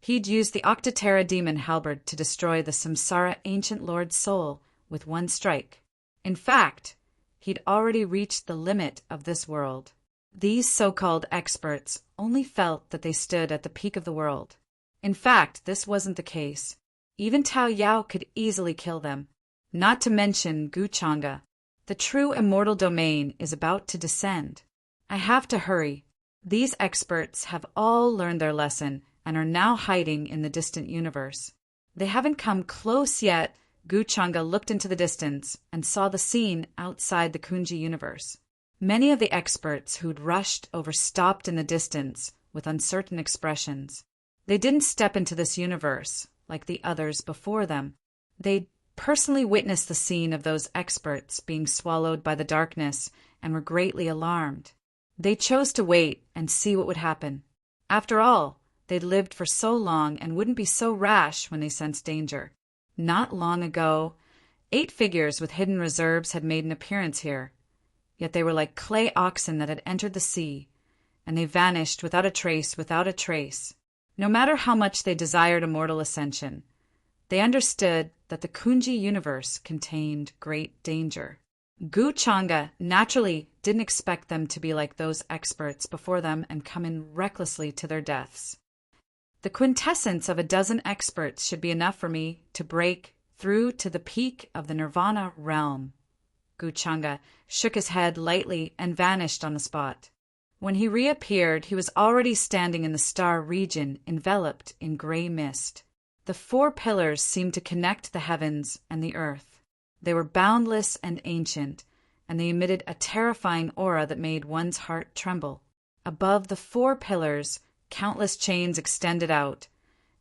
he'd used the Octaterra Demon Halberd to destroy the Samsara Ancient Lord's soul with one strike. In fact, He'd already reached the limit of this world. These so-called experts only felt that they stood at the peak of the world. In fact, this wasn't the case. Even Tao Yao could easily kill them. Not to mention Gu Chang'e. The true immortal domain is about to descend. I have to hurry. These experts have all learned their lesson and are now hiding in the distant universe. They haven't come close yet. Gu Chang'e looked into the distance and saw the scene outside the Kunji universe. Many of the experts who'd rushed over stopped in the distance with uncertain expressions. They didn't step into this universe like the others before them. They'd personally witnessed the scene of those experts being swallowed by the darkness and were greatly alarmed. They chose to wait and see what would happen. After all, they'd lived for so long and wouldn't be so rash when they sensed danger. Not long ago, 8 figures with hidden reserves had made an appearance here. Yet they were like clay oxen that had entered the sea, and they vanished without a trace. No matter how much they desired immortal ascension, they understood that the Kunji universe contained great danger. Gu Chang'e naturally didn't expect them to be like those experts before them and come in recklessly to their deaths. The quintessence of a dozen experts should be enough for me to break through to the peak of the Nirvana realm. Gu Chang'e shook his head lightly and vanished on the spot. When he reappeared, he was already standing in the star region enveloped in gray mist. The 4 pillars seemed to connect the heavens and the earth. They were boundless and ancient, and they emitted a terrifying aura that made one's heart tremble. Above the 4 pillars, countless chains extended out,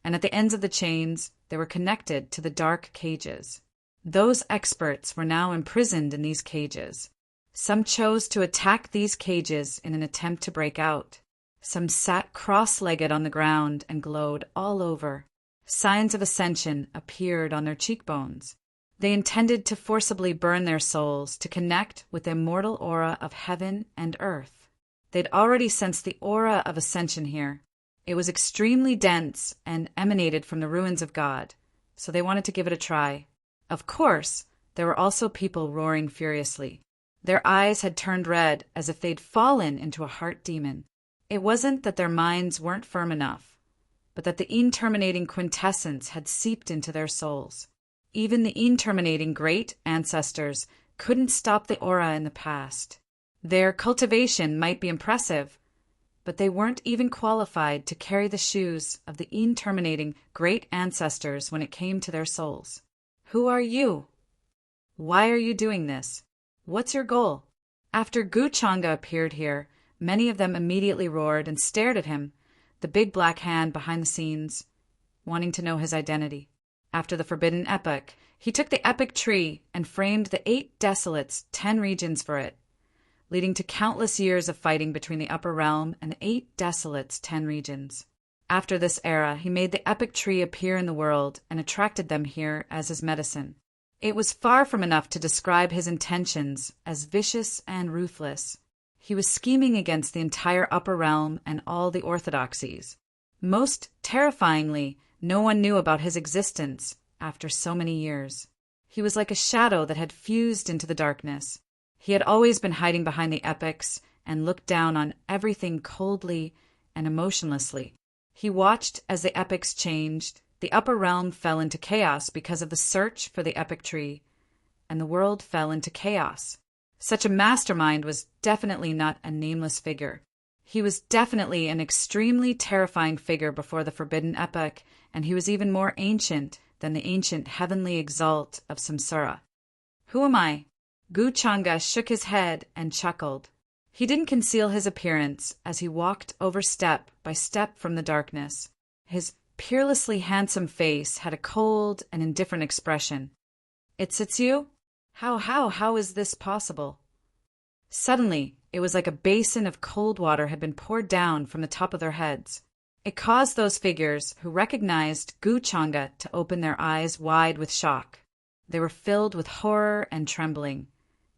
and at the ends of the chains, they were connected to the dark cages. Those experts were now imprisoned in these cages. Some chose to attack these cages in an attempt to break out. Some sat cross-legged on the ground and glowed all over. Signs of ascension appeared on their cheekbones. They intended to forcibly burn their souls to connect with the immortal aura of heaven and earth. They'd already sensed the aura of ascension here. It was extremely dense and emanated from the ruins of God, so they wanted to give it a try. Of course, there were also people roaring furiously. Their eyes had turned red as if they'd fallen into a heart demon. It wasn't that their minds weren't firm enough, but that the interminating quintessence had seeped into their souls. Even the interminating great ancestors couldn't stop the aura in the past. Their cultivation might be impressive, but they weren't even qualified to carry the shoes of the interminating great ancestors when it came to their souls. Who are you? Why are you doing this? What's your goal? After Gu Chang'e appeared here, many of them immediately roared and stared at him, the big black hand behind the scenes, wanting to know his identity. After the forbidden epoch, he took the epic tree and framed the 8 desolates, 10 regions for it, leading to countless years of fighting between the upper realm and the 8 desolates, 10 regions. After this era, he made the epic tree appear in the world and attracted them here as his medicine. It was far from enough to describe his intentions as vicious and ruthless. He was scheming against the entire upper realm and all the orthodoxies. Most terrifyingly, no one knew about his existence after so many years. He was like a shadow that had fused into the darkness. He had always been hiding behind the epics and looked down on everything coldly and emotionlessly. He watched as the epics changed. The upper realm fell into chaos because of the search for the epic tree, and the world fell into chaos. Such a mastermind was definitely not a nameless figure. He was definitely an extremely terrifying figure before the forbidden epoch, and he was even more ancient than the ancient heavenly exalt of samsara. Who am I? Gu Chang'e shook his head and chuckled. He didn't conceal his appearance as he walked over step by step from the darkness. His peerlessly handsome face had a cold and indifferent expression. It's you? How is this possible? Suddenly, it was like a basin of cold water had been poured down from the top of their heads. It caused those figures who recognized Gu Chang'e to open their eyes wide with shock. They were filled with horror and trembling,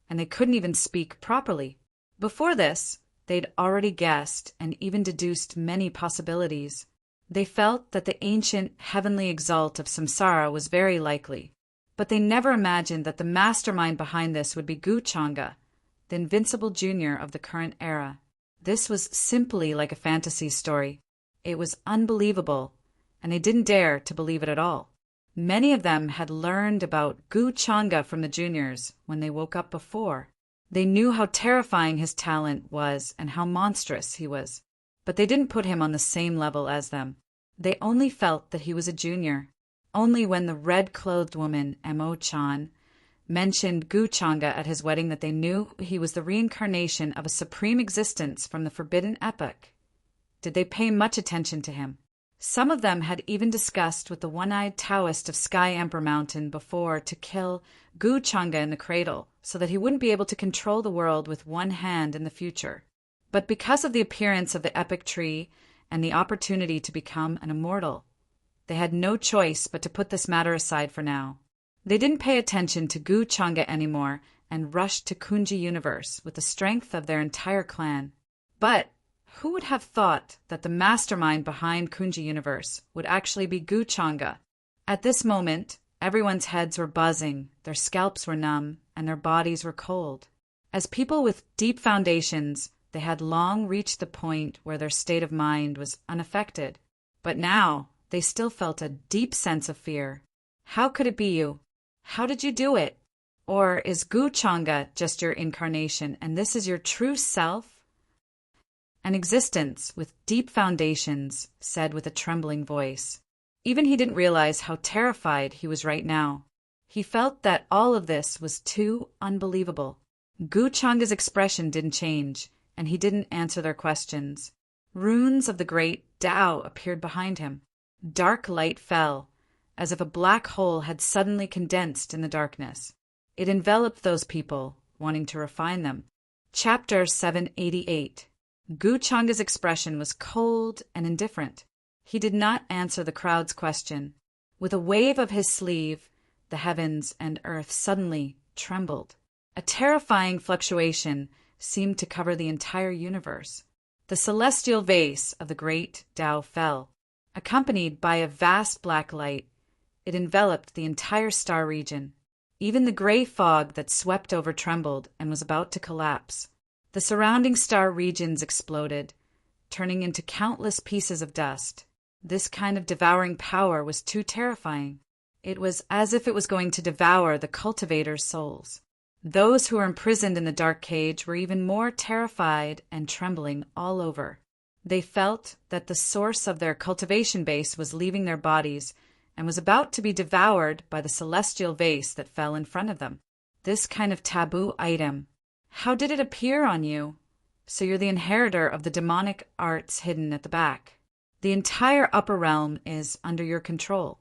and they couldn't even speak properly. Before this, they'd already guessed and even deduced many possibilities. They felt that the ancient heavenly exalt of samsara was very likely, but they never imagined that the mastermind behind this would be Gu Chang'e, the invincible junior of the current era. This was simply like a fantasy story. It was unbelievable, and they didn't dare to believe it at all. Many of them had learned about Gu Changa from the juniors when they woke up before. They knew how terrifying his talent was and how monstrous he was, but they didn't put him on the same level as them. They only felt that he was a junior. Only when the red-clothed woman, Mo-chan, mentioned Gu Changa at his wedding that they knew he was the reincarnation of a supreme existence from the forbidden epoch did they pay much attention to him. Some of them had even discussed with the one-eyed Taoist of Sky Emperor Mountain before to kill Gu Changa in the cradle so that he wouldn't be able to control the world with one hand in the future. But because of the appearance of the epic tree and the opportunity to become an immortal, they had no choice but to put this matter aside for now. They didn't pay attention to Gu Changa anymore and rushed to Kunji Universe with the strength of their entire clan. But who would have thought that the mastermind behind Kunji Universe would actually be Gu Changa? At this moment, everyone's heads were buzzing, their scalps were numb, and their bodies were cold. As people with deep foundations, they had long reached the point where their state of mind was unaffected. But now, they still felt a deep sense of fear. How could it be you? How did you do it? Or is Gu Changa just your incarnation and this is your true self? An existence with deep foundations said with a trembling voice. Even he didn't realize how terrified he was right now. He felt that all of this was too unbelievable. Gu Changa's expression didn't change, and he didn't answer their questions. Runes of the great Tao appeared behind him. Dark light fell, as if a black hole had suddenly condensed in the darkness. It enveloped those people, wanting to refine them. Chapter 788. Gu Changa's expression was cold and indifferent. He did not answer the crowd's question. With a wave of his sleeve, the heavens and earth suddenly trembled. A terrifying fluctuation seemed to cover the entire universe. The celestial vase of the great Tao fell. Accompanied by a vast black light, it enveloped the entire star region. Even the gray fog that swept over trembled and was about to collapse. The surrounding star regions exploded, turning into countless pieces of dust. This kind of devouring power was too terrifying. It was as if it was going to devour the cultivators' souls. Those who were imprisoned in the dark cage were even more terrified and trembling all over. They felt that the source of their cultivation base was leaving their bodies and was about to be devoured by the celestial vase that fell in front of them. This kind of taboo item. How did it appear on you? So you're the inheritor of the demonic arts hidden at the back. The entire upper realm is under your control.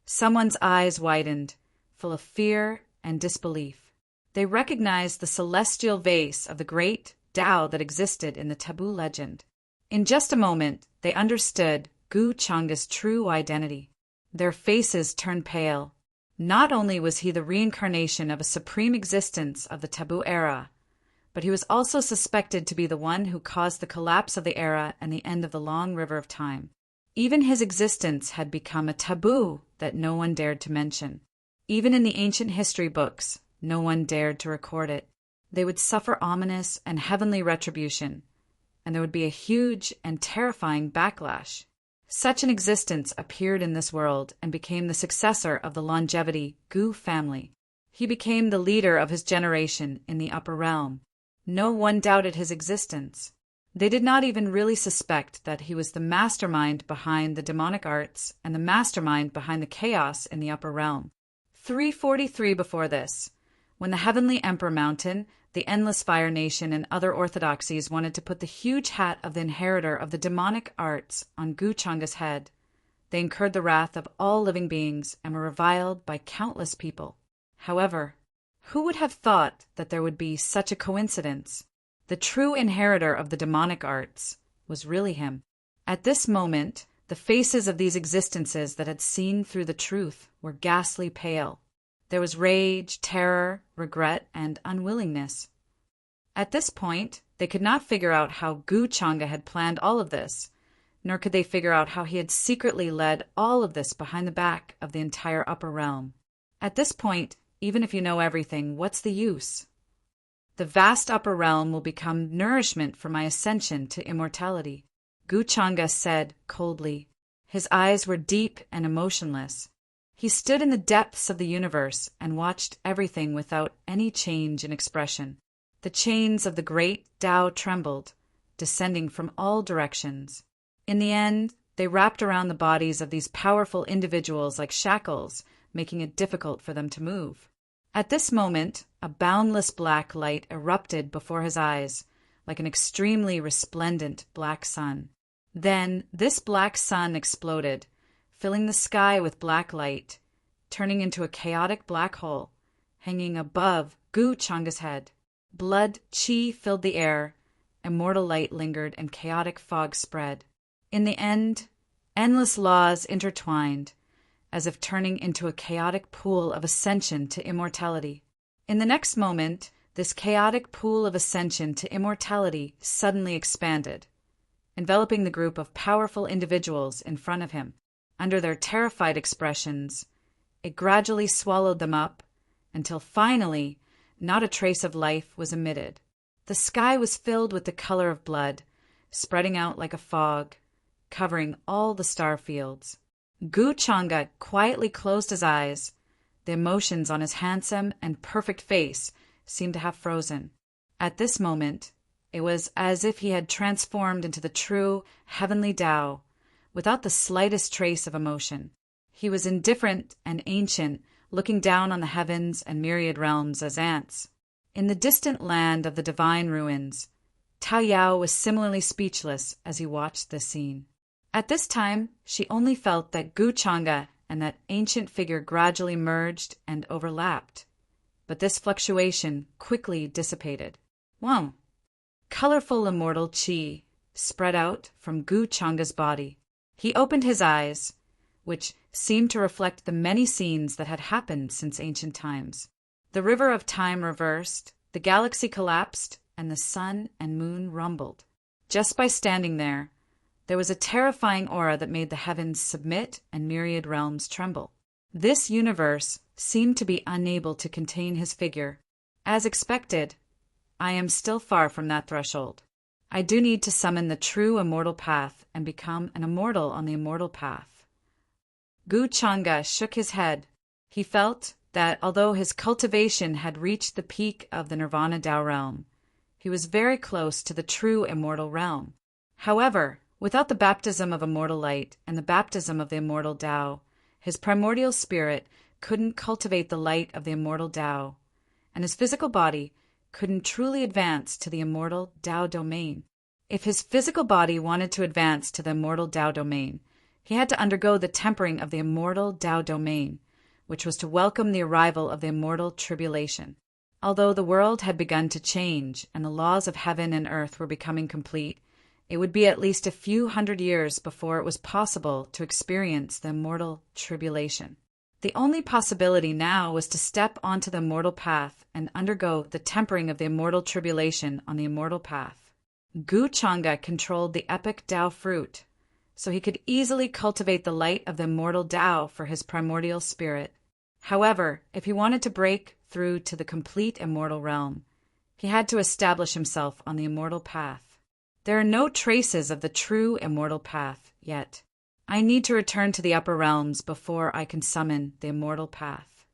Someone's eyes widened, full of fear and disbelief. They recognized the celestial vase of the great Tao that existed in the taboo legend. In just a moment, they understood Gu Changa's true identity. Their faces turned pale. Not only was he the reincarnation of a supreme existence of the taboo era, but he was also suspected to be the one who caused the collapse of the era and the end of the long river of time. Even his existence had become a taboo that no one dared to mention. Even in the ancient history books, no one dared to record it. They would suffer ominous and heavenly retribution, and there would be a huge and terrifying backlash. Such an existence appeared in this world and became the successor of the longevity Gu family. He became the leader of his generation in the upper realm. No one doubted his existence. They did not even really suspect that he was the mastermind behind the demonic arts and the mastermind behind the chaos in the upper realm. 343 before this, when the Heavenly Emperor Mountain, the Endless Fire Nation, and other orthodoxies wanted to put the huge hat of the inheritor of the demonic arts on Gu Changa's head, they incurred the wrath of all living beings and were reviled by countless people. However, who would have thought that there would be such a coincidence? The true inheritor of the demonic arts was really him. At this moment, the faces of these existences that had seen through the truth were ghastly pale. There was rage, terror, regret, and unwillingness. At this point, they could not figure out how Gu Changa had planned all of this, nor could they figure out how he had secretly led all of this behind the back of the entire upper realm. At this point, even if you know everything, what's the use? The vast upper realm will become nourishment for my ascension to immortality, Guchanga said coldly. His eyes were deep and emotionless. He stood in the depths of the universe and watched everything without any change in expression. The chains of the great Tao trembled, descending from all directions. In the end, they wrapped around the bodies of these powerful individuals like shackles, making it difficult for them to move. At this moment, a boundless black light erupted before his eyes, like an extremely resplendent black sun. Then this black sun exploded, filling the sky with black light, turning into a chaotic black hole, hanging above Guchanga's head. Blood chi filled the air, immortal light lingered, and chaotic fog spread. In the end, endless laws intertwined, as if turning into a chaotic pool of ascension to immortality. In the next moment, this chaotic pool of ascension to immortality suddenly expanded, enveloping the group of powerful individuals in front of him. Under their terrified expressions, it gradually swallowed them up until finally not a trace of life was emitted. The sky was filled with the color of blood, spreading out like a fog, covering all the star fields. Guchanga quietly closed his eyes. The emotions on his handsome and perfect face seemed to have frozen. At this moment, it was as if he had transformed into the true heavenly Tao, without the slightest trace of emotion. He was indifferent and ancient, looking down on the heavens and myriad realms as ants. In the distant land of the divine ruins, Tao Yao was similarly speechless as he watched this scene. At this time, she only felt that Guchanga and that ancient figure gradually merged and overlapped. But this fluctuation quickly dissipated. Wow! Colorful immortal chi spread out from Guchanga's body. He opened his eyes, which seemed to reflect the many scenes that had happened since ancient times. The river of time reversed, the galaxy collapsed, and the sun and moon rumbled. Just by standing there was a terrifying aura that made the heavens submit and myriad realms tremble. This universe seemed to be unable to contain his figure. As expected, I am still far from that threshold. I do need to summon the true immortal path and become an immortal on the immortal path. Guchanga shook his head. He felt that although his cultivation had reached the peak of the Nirvana Tao realm, he was very close to the true immortal realm. However, without the baptism of immortal light and the baptism of the immortal Tao, his primordial spirit couldn't cultivate the light of the immortal Tao, and his physical body couldn't truly advance to the immortal Tao domain. If his physical body wanted to advance to the immortal Tao domain, he had to undergo the tempering of the immortal Tao domain, which was to welcome the arrival of the immortal tribulation. Although the world had begun to change and the laws of heaven and earth were becoming complete, it would be at least a few hundred years before it was possible to experience the immortal tribulation. The only possibility now was to step onto the immortal path and undergo the tempering of the immortal tribulation on the immortal path. Guchanga controlled the epic Tao fruit, so he could easily cultivate the light of the immortal Tao for his primordial spirit. However, if he wanted to break through to the complete immortal realm, he had to establish himself on the immortal path. There are no traces of the true immortal path yet. I need to return to the upper realms before I can summon the immortal path.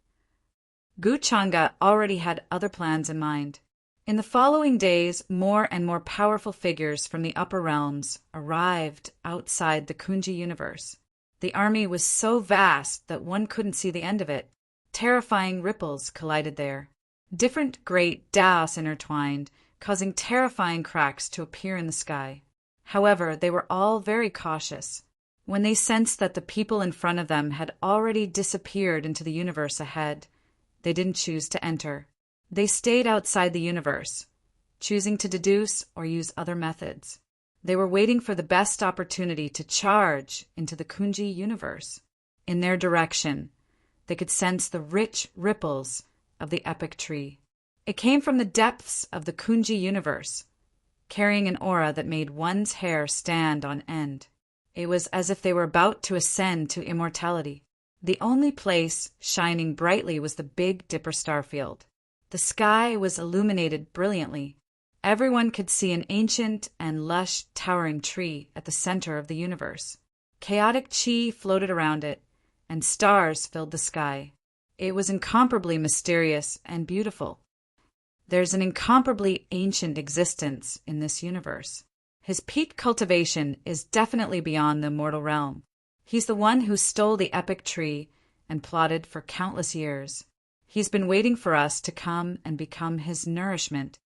Guchanga already had other plans in mind. In the following days, more and more powerful figures from the upper realms arrived outside the Kunji universe. The army was so vast that one couldn't see the end of it. Terrifying ripples collided there. Different great Taos intertwined, causing terrifying cracks to appear in the sky. However, they were all very cautious. When they sensed that the people in front of them had already disappeared into the universe ahead, they didn't choose to enter. They stayed outside the universe, choosing to deduce or use other methods. They were waiting for the best opportunity to charge into the Kunji universe. In their direction, they could sense the rich ripples of the epic tree. It came from the depths of the Kunji universe, carrying an aura that made one's hair stand on end. It was as if they were about to ascend to immortality. The only place shining brightly was the Big Dipper starfield. The sky was illuminated brilliantly. Everyone could see an ancient and lush towering tree at the center of the universe. Chaotic chi floated around it, and stars filled the sky. It was incomparably mysterious and beautiful. There's an incomparably ancient existence in this universe. His peak cultivation is definitely beyond the mortal realm. He's the one who stole the epic tree and plotted for countless years. He's been waiting for us to come and become his nourishment.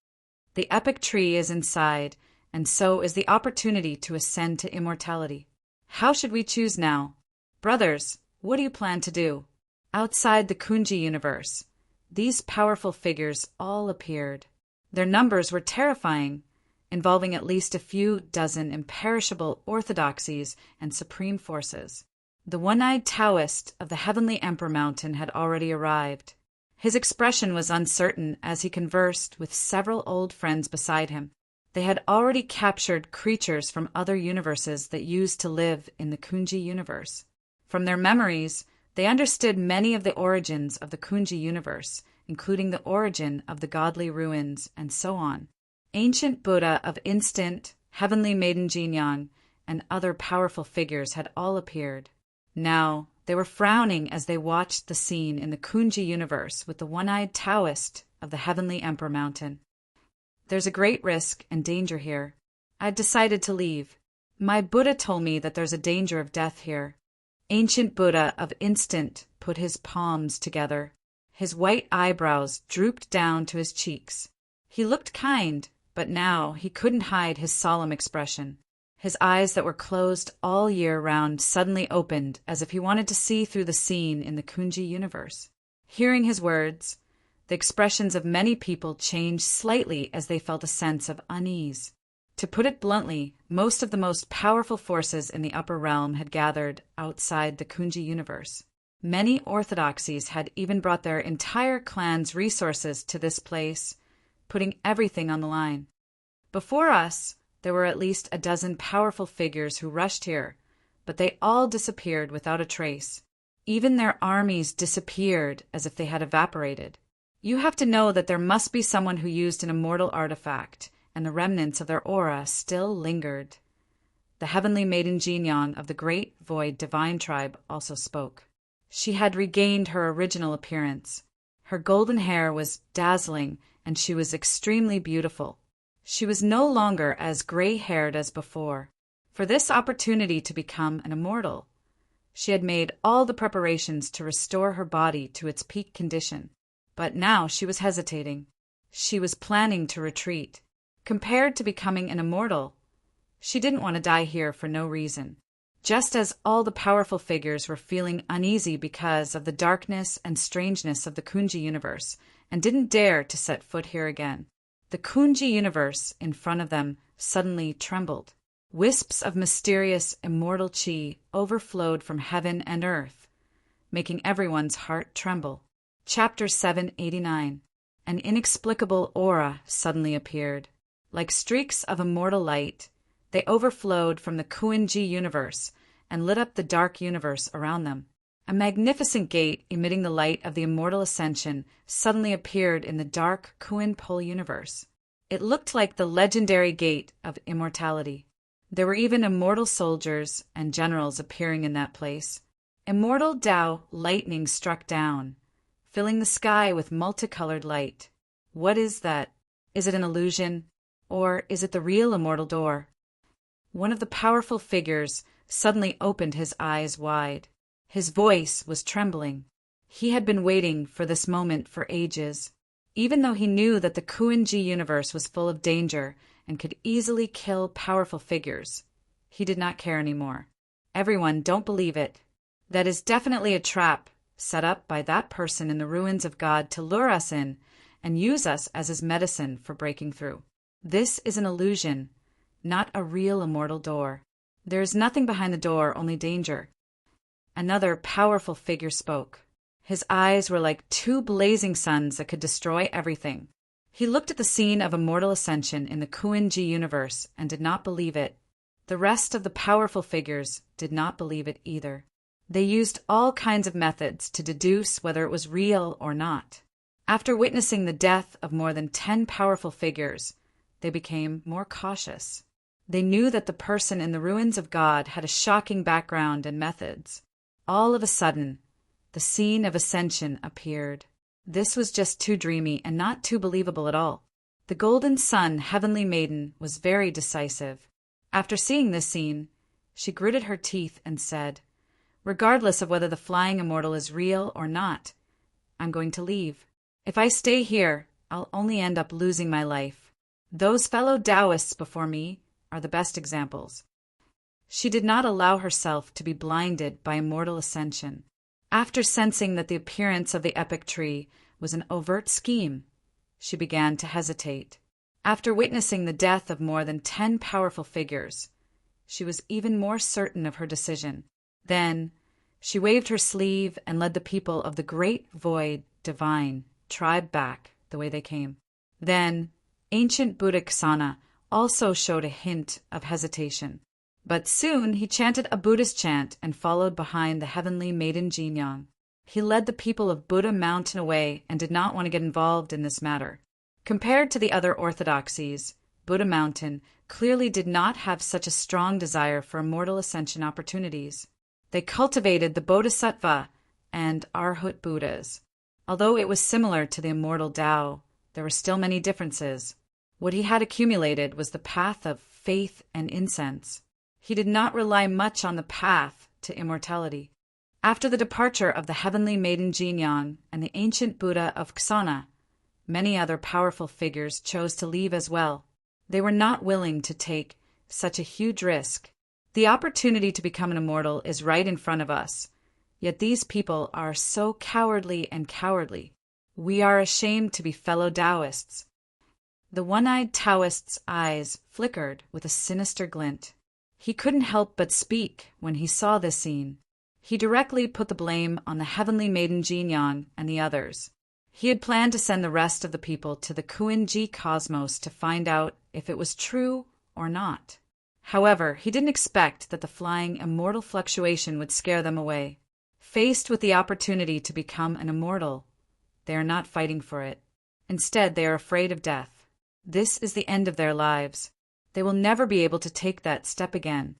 The epic tree is inside, and so is the opportunity to ascend to immortality. How should we choose now? Brothers, what do you plan to do? Outside the Kunji universe, these powerful figures all appeared. Their numbers were terrifying, involving at least a few dozen imperishable orthodoxies and supreme forces. The one-eyed Taoist of the Heavenly Emperor Mountain had already arrived. His expression was uncertain as he conversed with several old friends beside him. They had already captured creatures from other universes that used to live in the Kunji universe. From their memories, they understood many of the origins of the Kunji universe, including the origin of the godly ruins, and so on. Ancient Buddha of Instant, Heavenly Maiden Jinyan, and other powerful figures had all appeared. Now, they were frowning as they watched the scene in the Kunji universe with the one-eyed Taoist of the Heavenly Emperor Mountain. There's a great risk and danger here. I'd decided to leave. My Buddha told me that there's a danger of death here. Ancient Buddha of Instant put his palms together. His white eyebrows drooped down to his cheeks. He looked kind, but now he couldn't hide his solemn expression. His eyes that were closed all year round suddenly opened as if he wanted to see through the scene in the Kunji universe. Hearing his words, the expressions of many people changed slightly as they felt a sense of unease. To put it bluntly, most of the most powerful forces in the upper realm had gathered outside the Kunji universe. Many orthodoxies had even brought their entire clan's resources to this place, putting everything on the line. Before us, there were at least a dozen powerful figures who rushed here, but they all disappeared without a trace. Even their armies disappeared as if they had evaporated. You have to know that there must be someone who used an immortal artifact, and the remnants of their aura still lingered. The Heavenly Maiden Jinyan of the Great Void Divine Tribe also spoke. She had regained her original appearance. Her golden hair was dazzling, and she was extremely beautiful. She was no longer as gray-haired as before. For this opportunity to become an immortal, she had made all the preparations to restore her body to its peak condition. But now she was hesitating. She was planning to retreat. Compared to becoming an immortal, she didn't want to die here for no reason. Just as all the powerful figures were feeling uneasy because of the darkness and strangeness of the Kunji universe, and didn't dare to set foot here again. The Kunji universe in front of them suddenly trembled. Wisps of mysterious, immortal chi overflowed from heaven and earth, making everyone's heart tremble. Chapter 789. An inexplicable aura suddenly appeared. Like streaks of immortal light, they overflowed from the Kunji universe and lit up the dark universe around them. A magnificent gate emitting the light of the immortal ascension suddenly appeared in the dark Kuin Pol universe. It looked like the legendary gate of immortality. There were even immortal soldiers and generals appearing in that place. Immortal Tao lightning struck down, filling the sky with multicolored light. What is that? Is it an illusion? Or is it the real immortal door? One of the powerful figures suddenly opened his eyes wide. His voice was trembling. He had been waiting for this moment for ages. Even though he knew that the Kunji universe was full of danger and could easily kill powerful figures, he did not care anymore. Everyone, don't believe it. That is definitely a trap set up by that person in the ruins of God to lure us in and use us as his medicine for breaking through. This is an illusion, not a real immortal door. There is nothing behind the door, only danger. Another powerful figure spoke. His eyes were like two blazing suns that could destroy everything. He looked at the scene of immortal ascension in the Kunji universe and did not believe it. The rest of the powerful figures did not believe it either. They used all kinds of methods to deduce whether it was real or not. After witnessing the death of more than 10 powerful figures, they became more cautious. They knew that the person in the ruins of God had a shocking background and methods. All of a sudden, the scene of ascension appeared. This was just too dreamy and not too believable at all. The golden sun, heavenly maiden, was very decisive. After seeing this scene, she gritted her teeth and said, "Regardless of whether the flying immortal is real or not, I'm going to leave. If I stay here, I'll only end up losing my life. Those fellow Taoists before me are the best examples." She did not allow herself to be blinded by immortal ascension. After sensing that the appearance of the epic tree was an overt scheme, she began to hesitate. After witnessing the death of more than 10 powerful figures, she was even more certain of her decision. Then, she waved her sleeve and led the people of the great void divine tribe back the way they came. Then, ancient Buddha Ksana also showed a hint of hesitation. But soon he chanted a Buddhist chant and followed behind the heavenly maiden Jinyang. He led the people of Buddha Mountain away and did not want to get involved in this matter. Compared to the other orthodoxies, Buddha Mountain clearly did not have such a strong desire for immortal ascension opportunities. They cultivated the Bodhisattva and Arhat Buddhas. Although it was similar to the immortal Tao, there were still many differences. What he had accumulated was the path of faith and incense. He did not rely much on the path to immortality. After the departure of the heavenly maiden Jinyang and the ancient Buddha of Ksana, many other powerful figures chose to leave as well. They were not willing to take such a huge risk. The opportunity to become an immortal is right in front of us, yet these people are so cowardly and cowardly. We are ashamed to be fellow Taoists. The one-eyed Taoist's eyes flickered with a sinister glint. He couldn't help but speak when he saw this scene. He directly put the blame on the heavenly maiden Jinyang and the others. He had planned to send the rest of the people to the Kuan-Ji cosmos to find out if it was true or not. However, he didn't expect that the flying immortal fluctuation would scare them away. Faced with the opportunity to become an immortal, they are not fighting for it. Instead, they are afraid of death. This is the end of their lives. They will never be able to take that step again.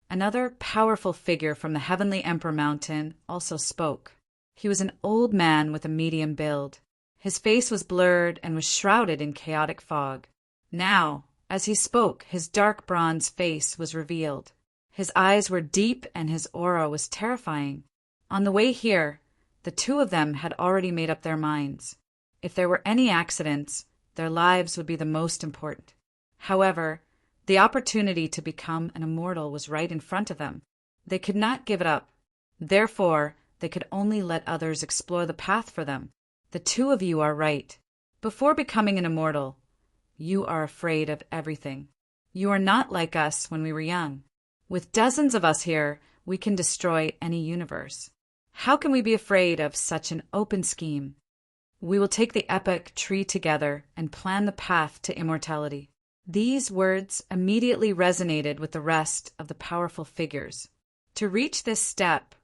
Another powerful figure from the heavenly Emperor Mountain also spoke. He was an old man with a medium build. His face was blurred and was shrouded in chaotic fog. Now, as he spoke, his dark bronze face was revealed. His eyes were deep and his aura was terrifying. On the way here, the two of them had already made up their minds. If there were any accidents, their lives would be the most important. However, the opportunity to become an immortal was right in front of them. They could not give it up. Therefore, they could only let others explore the path for them. The two of you are right. Before becoming an immortal, you are afraid of everything. You are not like us when we were young. With dozens of us here, we can destroy any universe. How can we be afraid of such an open scheme? We will take the epic tree together and plan the path to immortality. These words immediately resonated with the rest of the powerful figures. To reach this step,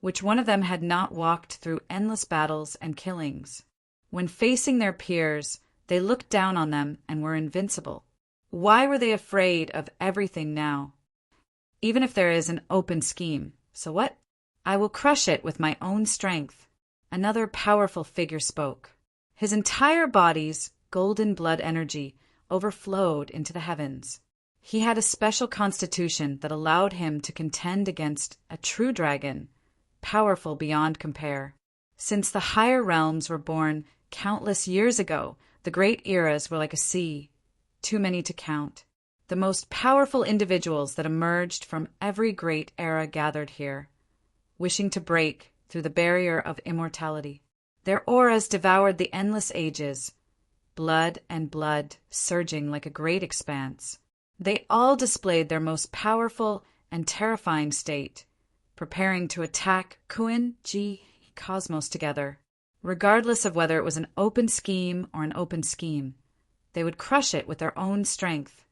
which one of them had not walked through endless battles and killings, when facing their peers, they looked down on them and were invincible. Why were they afraid of everything now? Even if there is an open scheme, so what? I will crush it with my own strength. Another powerful figure spoke. His entire body's golden blood energy overflowed into the heavens. He had a special constitution that allowed him to contend against a true dragon, powerful beyond compare. Since the higher realms were born countless years ago, the great eras were like a sea, too many to count. The most powerful individuals that emerged from every great era gathered here, wishing to break through the barrier of immortality. Their auras devoured the endless ages, blood and blood surging like a great expanse. They all displayed their most powerful and terrifying state, preparing to attack Kuan-Ji cosmos together. Regardless of whether it was an open scheme or an open scheme, they would crush it with their own strength.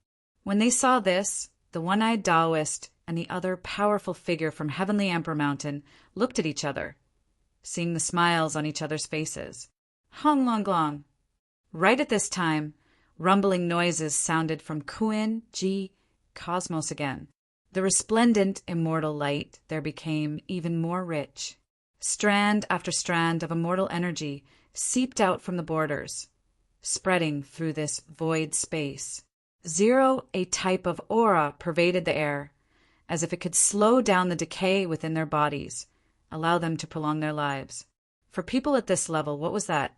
When they saw this, the one-eyed Taoist and the other powerful figure from Heavenly Emperor Mountain looked at each other, seeing the smiles on each other's faces. Hong Long Long. Right at this time, rumbling noises sounded from Kuin Ji Cosmos again. The resplendent, immortal light there became even more rich. Strand after strand of immortal energy seeped out from the borders, spreading through this void space. A type of aura pervaded the air, as if it could slow down the decay within their bodies, allow them to prolong their lives. For people at this level, what was that?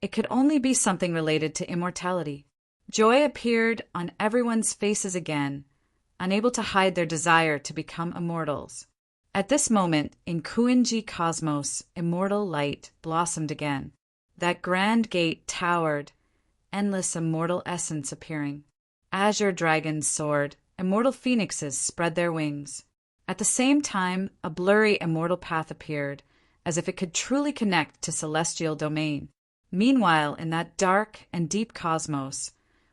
It could only be something related to immortality. Joy appeared on everyone's faces again, unable to hide their desire to become immortals. At this moment, in Kuin-ji Cosmos, immortal light blossomed again. That grand gate towered, endless immortal essence appearing. Azure dragons soared, immortal phoenixes spread their wings. At the same time, a blurry immortal path appeared, as if it could truly connect to celestial domain. Meanwhile, in that dark and deep cosmos,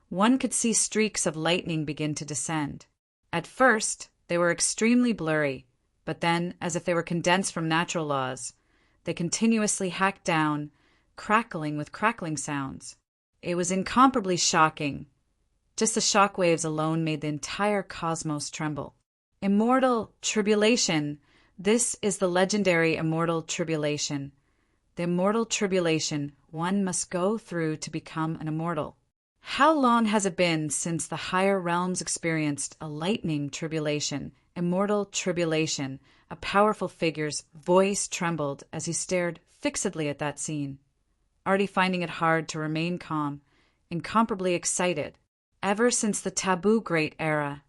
one could see streaks of lightning begin to descend. At first, they were extremely blurry, but then, as if they were condensed from natural laws, they continuously hacked down, crackling with crackling sounds. It was incomparably shocking. Just the shock waves alone made the entire cosmos tremble. Immortal tribulation. This is the legendary immortal tribulation. The immortal tribulation one must go through to become an immortal. How long has it been since the higher realms experienced a lightning tribulation, immortal tribulation? A powerful figure's voice trembled as he stared fixedly at that scene, already finding it hard to remain calm, incomparably excited. Ever since the taboo great era,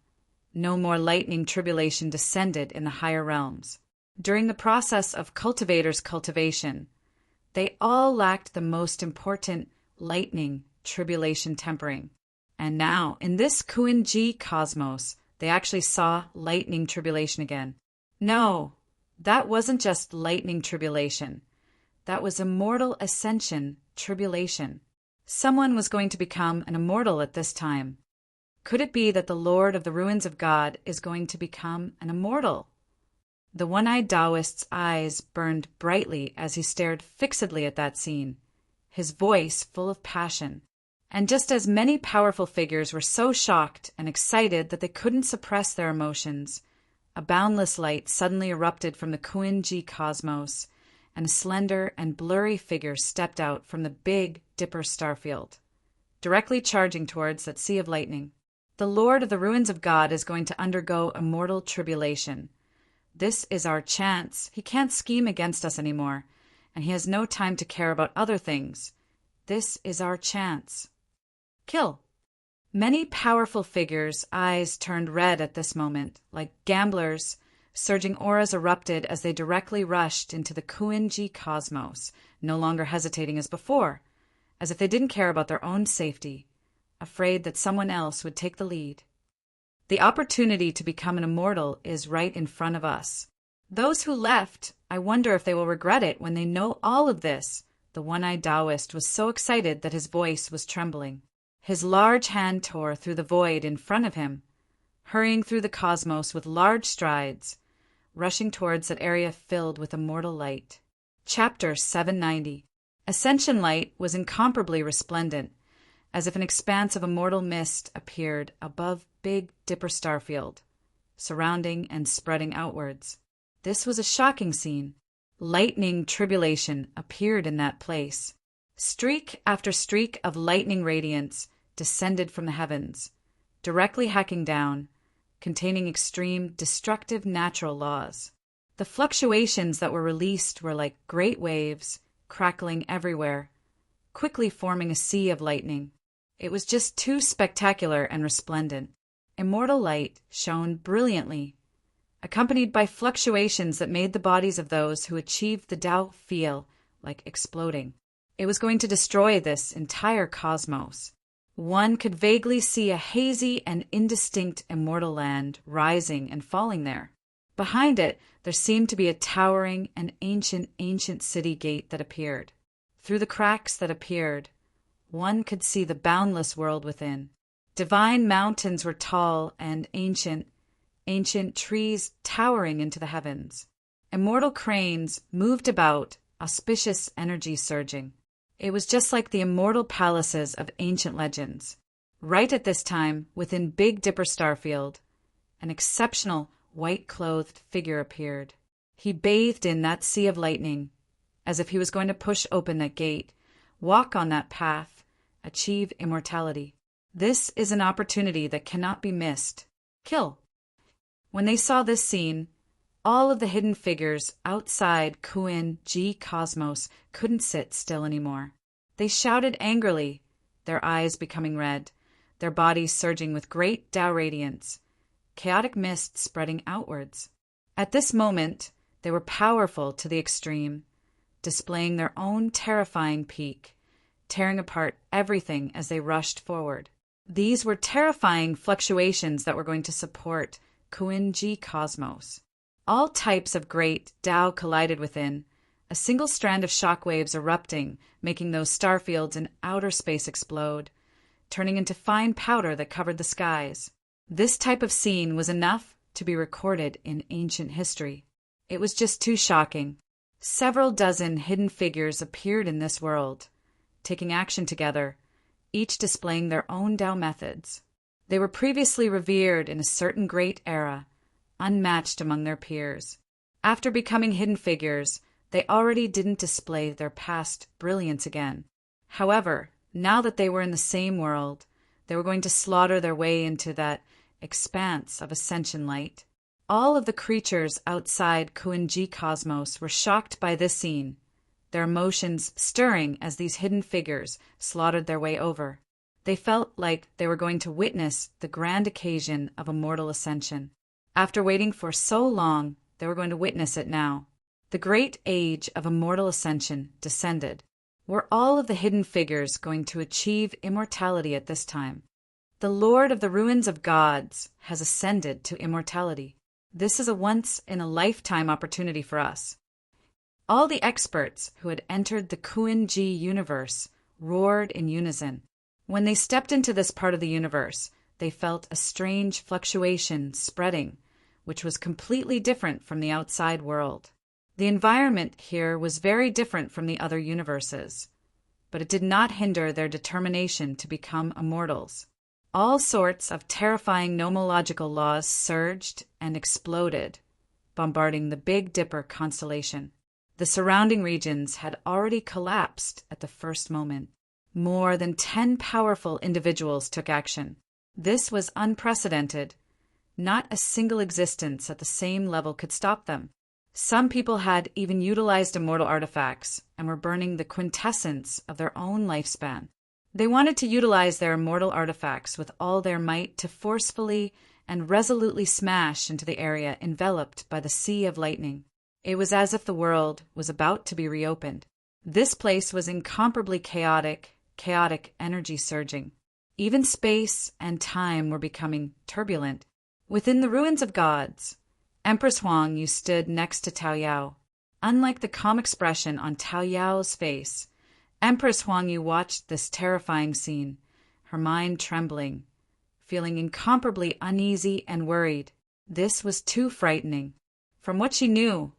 no more lightning tribulation descended in the higher realms. During the process of cultivators' cultivation, they all lacked the most important lightning tribulation tempering. And now, in this Kuin-ji cosmos, they actually saw lightning tribulation again. No, that wasn't just lightning tribulation. That was immortal ascension tribulation. Someone was going to become an immortal at this time. Could it be that the Lord of the Ruins of God is going to become an immortal? The one-eyed Taoist's eyes burned brightly as he stared fixedly at that scene, his voice full of passion. And just as many powerful figures were so shocked and excited that they couldn't suppress their emotions, a boundless light suddenly erupted from the Kuin-ji cosmos, and a slender and blurry figure stepped out from the Big Dipper starfield, directly charging towards that sea of lightning. The Lord of the Ruins of God is going to undergo immortal tribulation. This is our chance. He can't scheme against us anymore, and he has no time to care about other things. This is our chance. Kill. Many powerful figures' eyes turned red at this moment, like gamblers. Surging auras erupted as they directly rushed into the Kuin-ji cosmos, no longer hesitating as before, as if they didn't care about their own safety, afraid that someone else would take the lead. The opportunity to become an immortal is right in front of us. Those who left, I wonder if they will regret it when they know all of this. The one-eyed Taoist was so excited that his voice was trembling. His large hand tore through the void in front of him, hurrying through the cosmos with large strides, rushing towards that area filled with immortal light. Chapter 790. Ascension light was incomparably resplendent, as if an expanse of immortal mist appeared above Big Dipper starfield, surrounding and spreading outwards. This was a shocking scene. Lightning tribulation appeared in that place. Streak after streak of lightning radiance descended from the heavens, directly hacking down, containing extreme destructive natural laws. The fluctuations that were released were like great waves, crackling everywhere, quickly forming a sea of lightning. It was just too spectacular and resplendent. Immortal light shone brilliantly, accompanied by fluctuations that made the bodies of those who achieved the Tao feel like exploding. It was going to destroy this entire cosmos. One could vaguely see a hazy and indistinct immortal land rising and falling there. Behind it, there seemed to be a towering and ancient city gate that appeared. Through the cracks that appeared, one could see the boundless world within. Divine mountains were tall and ancient trees towering into the heavens. Immortal cranes moved about, auspicious energy surging. It was just like the immortal palaces of ancient legends. Right at this time, within Big Dipper Starfield, an exceptional white-clothed figure appeared. He bathed in that sea of lightning, as if he was going to push open that gate, walk on that path, achieve immortality. This is an opportunity that cannot be missed. Kill. When they saw this scene, all of the hidden figures outside Kuin G Cosmos couldn't sit still anymore. They shouted angrily, their eyes becoming red, their bodies surging with great Tao radiance, chaotic mist spreading outwards. At this moment, they were powerful to the extreme, displaying their own terrifying peak, tearing apart everything as they rushed forward. These were terrifying fluctuations that were going to support Kuin G Cosmos. All types of great Tao collided within, a single strand of shockwaves erupting, making those starfields in outer space explode, turning into fine powder that covered the skies. This type of scene was enough to be recorded in ancient history. It was just too shocking. Several dozen hidden figures appeared in this world, taking action together, each displaying their own Tao methods. They were previously revered in a certain great era, unmatched among their peers. After becoming hidden figures, they already didn't display their past brilliance again. However, now that they were in the same world, they were going to slaughter their way into that expanse of ascension light. All of the creatures outside Kuin G Cosmos were shocked by this scene, their emotions stirring as these hidden figures slaughtered their way over. They felt like they were going to witness the grand occasion of immortal ascension. After waiting for so long, they were going to witness it now. The great age of immortal ascension descended. Were all of the hidden figures going to achieve immortality at this time? The Lord of the Ruins of Gods has ascended to immortality. This is a once-in-a-lifetime opportunity for us. All the experts who had entered the Kuin G universe roared in unison. When they stepped into this part of the universe, they felt a strange fluctuation spreading, which was completely different from the outside world. The environment here was very different from the other universes, but it did not hinder their determination to become immortals. All sorts of terrifying nomological laws surged and exploded, bombarding the Big Dipper constellation. The surrounding regions had already collapsed at the first moment. More than 10 powerful individuals took action. This was unprecedented. Not a single existence at the same level could stop them. Some people had even utilized immortal artifacts and were burning the quintessence of their own lifespan. They wanted to utilize their immortal artifacts with all their might to forcefully and resolutely smash into the area enveloped by the sea of lightning. It was as if the world was about to be reopened. This place was incomparably chaotic energy surging. Even space and time were becoming turbulent. Within the Ruins of Gods, Empress Huang Yu stood next to Tao Yao. Unlike the calm expression on Tao Yao's face, Empress Huang Yu watched this terrifying scene, her mind trembling, feeling incomparably uneasy and worried. This was too frightening. From what she knew,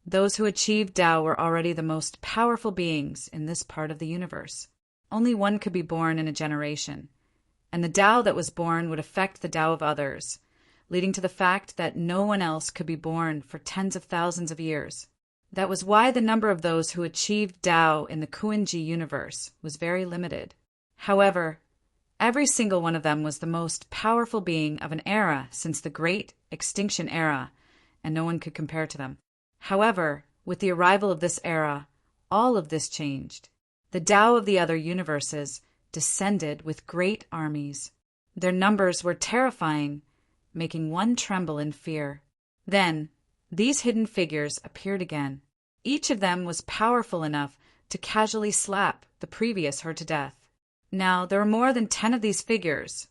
those who achieved Tao were already the most powerful beings in this part of the universe. Only one could be born in a generation, and the Tao that was born would affect the Tao of others, leading to the fact that no one else could be born for tens of thousands of years. That was why the number of those who achieved Tao in the Kuin G universe was very limited. However, every single one of them was the most powerful being of an era since the Great Extinction Era, and no one could compare to them. However, with the arrival of this era, all of this changed. The Tao of the other universes descended with great armies. Their numbers were terrifying, making one tremble in fear. Then, these hidden figures appeared again. Each of them was powerful enough to casually slap the previous her to death. Now, there were more than 10 of these figures,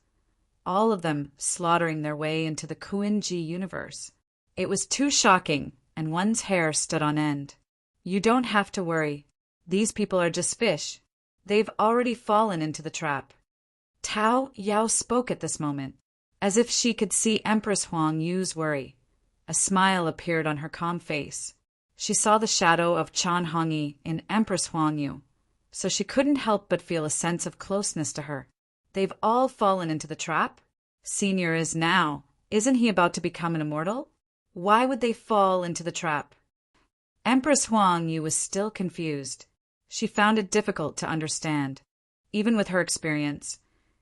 all of them slaughtering their way into the Kuin G universe. It was too shocking, and one's hair stood on end. You don't have to worry. These people are just fish. They've already fallen into the trap. Tao Yao spoke at this moment, as if she could see Empress Huang Yu's worry. A smile appeared on her calm face. She saw the shadow of Chan Hongyi in Empress Huang Yu, so she couldn't help but feel a sense of closeness to her. They've all fallen into the trap? Senior is now. Isn't he about to become an immortal? Why would they fall into the trap? Empress Huang Yu was still confused. She found it difficult to understand. Even with her experience,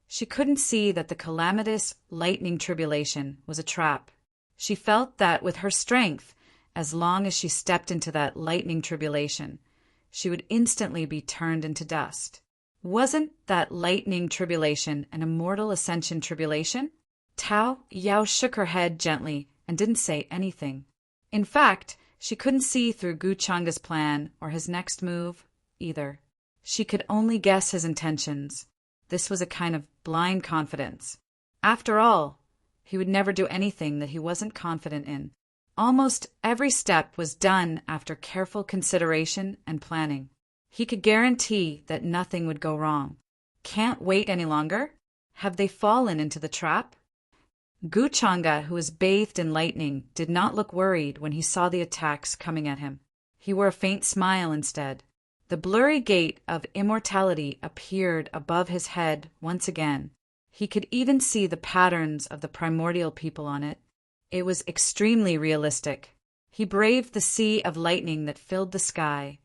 she couldn't see that the calamitous lightning tribulation was a trap. She felt that with her strength, as long as she stepped into that lightning tribulation, she would instantly be turned into dust. Wasn't that lightning tribulation an immortal ascension tribulation? Tao Yao shook her head gently and didn't say anything. In fact, she couldn't see through Gu Changa's plan or his next move either. She could only guess his intentions. This was a kind of blind confidence. After all, he would never do anything that he wasn't confident in. Almost every step was done after careful consideration and planning. He could guarantee that nothing would go wrong. Can't wait any longer? Have they fallen into the trap? Gu Changa, who was bathed in lightning, did not look worried when he saw the attacks coming at him. He wore a faint smile instead. The blurry gate of immortality appeared above his head once again. He could even see the patterns of the primordial people on it. It was extremely realistic. He braved the sea of lightning that filled the sky,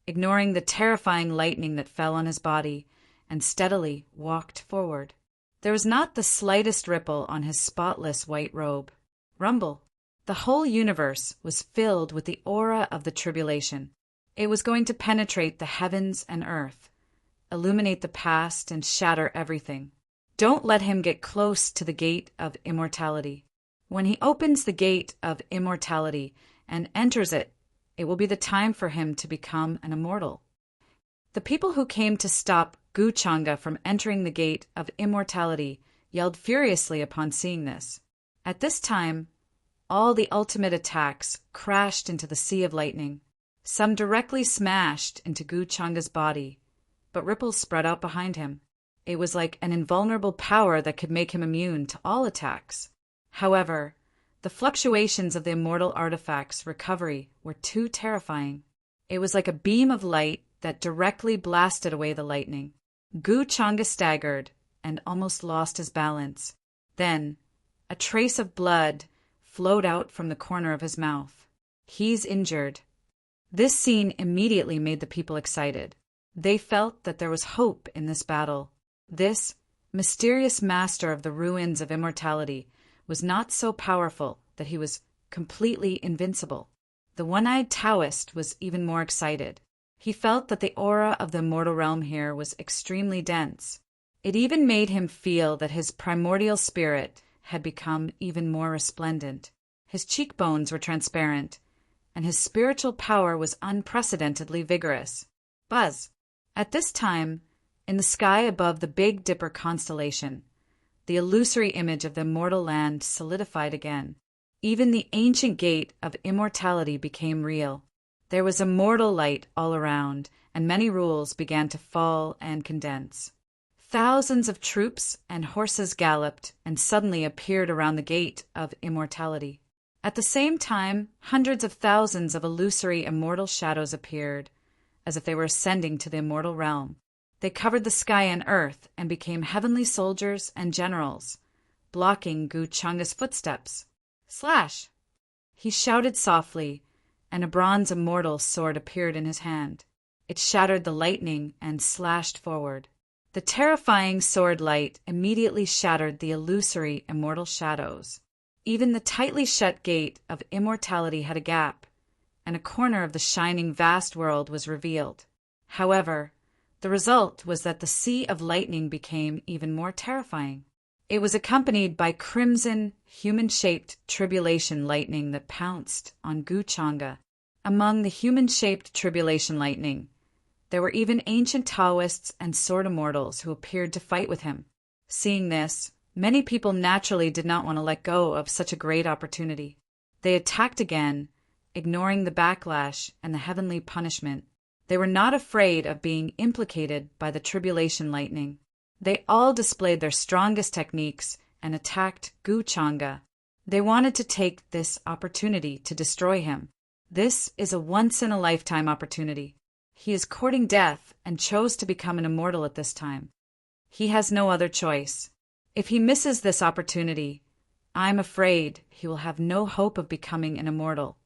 ignoring the terrifying lightning that fell on his body, and steadily walked forward. There was not the slightest ripple on his spotless white robe. Rumble. The whole universe was filled with the aura of the tribulation. It was going to penetrate the heavens and earth, illuminate the past, and shatter everything. Don't let him get close to the gate of immortality. When he opens the gate of immortality and enters it, it will be the time for him to become an immortal. The people who came to stop Gu Changa from entering the gate of immortality yelled furiously upon seeing this. At this time, all the ultimate attacks crashed into the sea of lightning. Some directly smashed into Gu Changa's body, but ripples spread out behind him. It was like an invulnerable power that could make him immune to all attacks. However, the fluctuations of the immortal artifact's recovery were too terrifying. It was like a beam of light that directly blasted away the lightning. Gu Changa staggered and almost lost his balance. Then, a trace of blood flowed out from the corner of his mouth. He's injured. This scene immediately made the people excited. They felt that there was hope in this battle. This mysterious master of the ruins of immortality was not so powerful that he was completely invincible. The one-eyed Taoist was even more excited. He felt that the aura of the immortal realm here was extremely dense. It even made him feel that his primordial spirit had become even more resplendent. His cheekbones were transparent, and his spiritual power was unprecedentedly vigorous. Buzz. At this time, in the sky above the Big Dipper constellation, the illusory image of the immortal land solidified again. Even the ancient gate of immortality became real. There was immortal light all around, and many rules began to fall and condense. Thousands of troops and horses galloped and suddenly appeared around the gate of immortality. At the same time, hundreds of thousands of illusory immortal shadows appeared, as if they were ascending to the immortal realm. They covered the sky and earth and became heavenly soldiers and generals, blocking Gu Changa's footsteps. Slash! He shouted softly, and a bronze immortal sword appeared in his hand. It shattered the lightning and slashed forward. The terrifying sword light immediately shattered the illusory immortal shadows. Even the tightly shut gate of immortality had a gap, and a corner of the shining vast world was revealed. However, the result was that the sea of lightning became even more terrifying. It was accompanied by crimson, human-shaped tribulation lightning that pounced on Gu Changa. Among the human-shaped tribulation lightning, there were even ancient Taoists and sword immortals who appeared to fight with him. Seeing this, many people naturally did not want to let go of such a great opportunity. They attacked again, ignoring the backlash and the heavenly punishment. They were not afraid of being implicated by the tribulation lightning. They all displayed their strongest techniques and attacked Gu Changa. They wanted to take this opportunity to destroy him. This is a once-in-a-lifetime opportunity. He is courting death and chose to become an immortal at this time. He has no other choice. If he misses this opportunity, I'm afraid he will have no hope of becoming an immortal.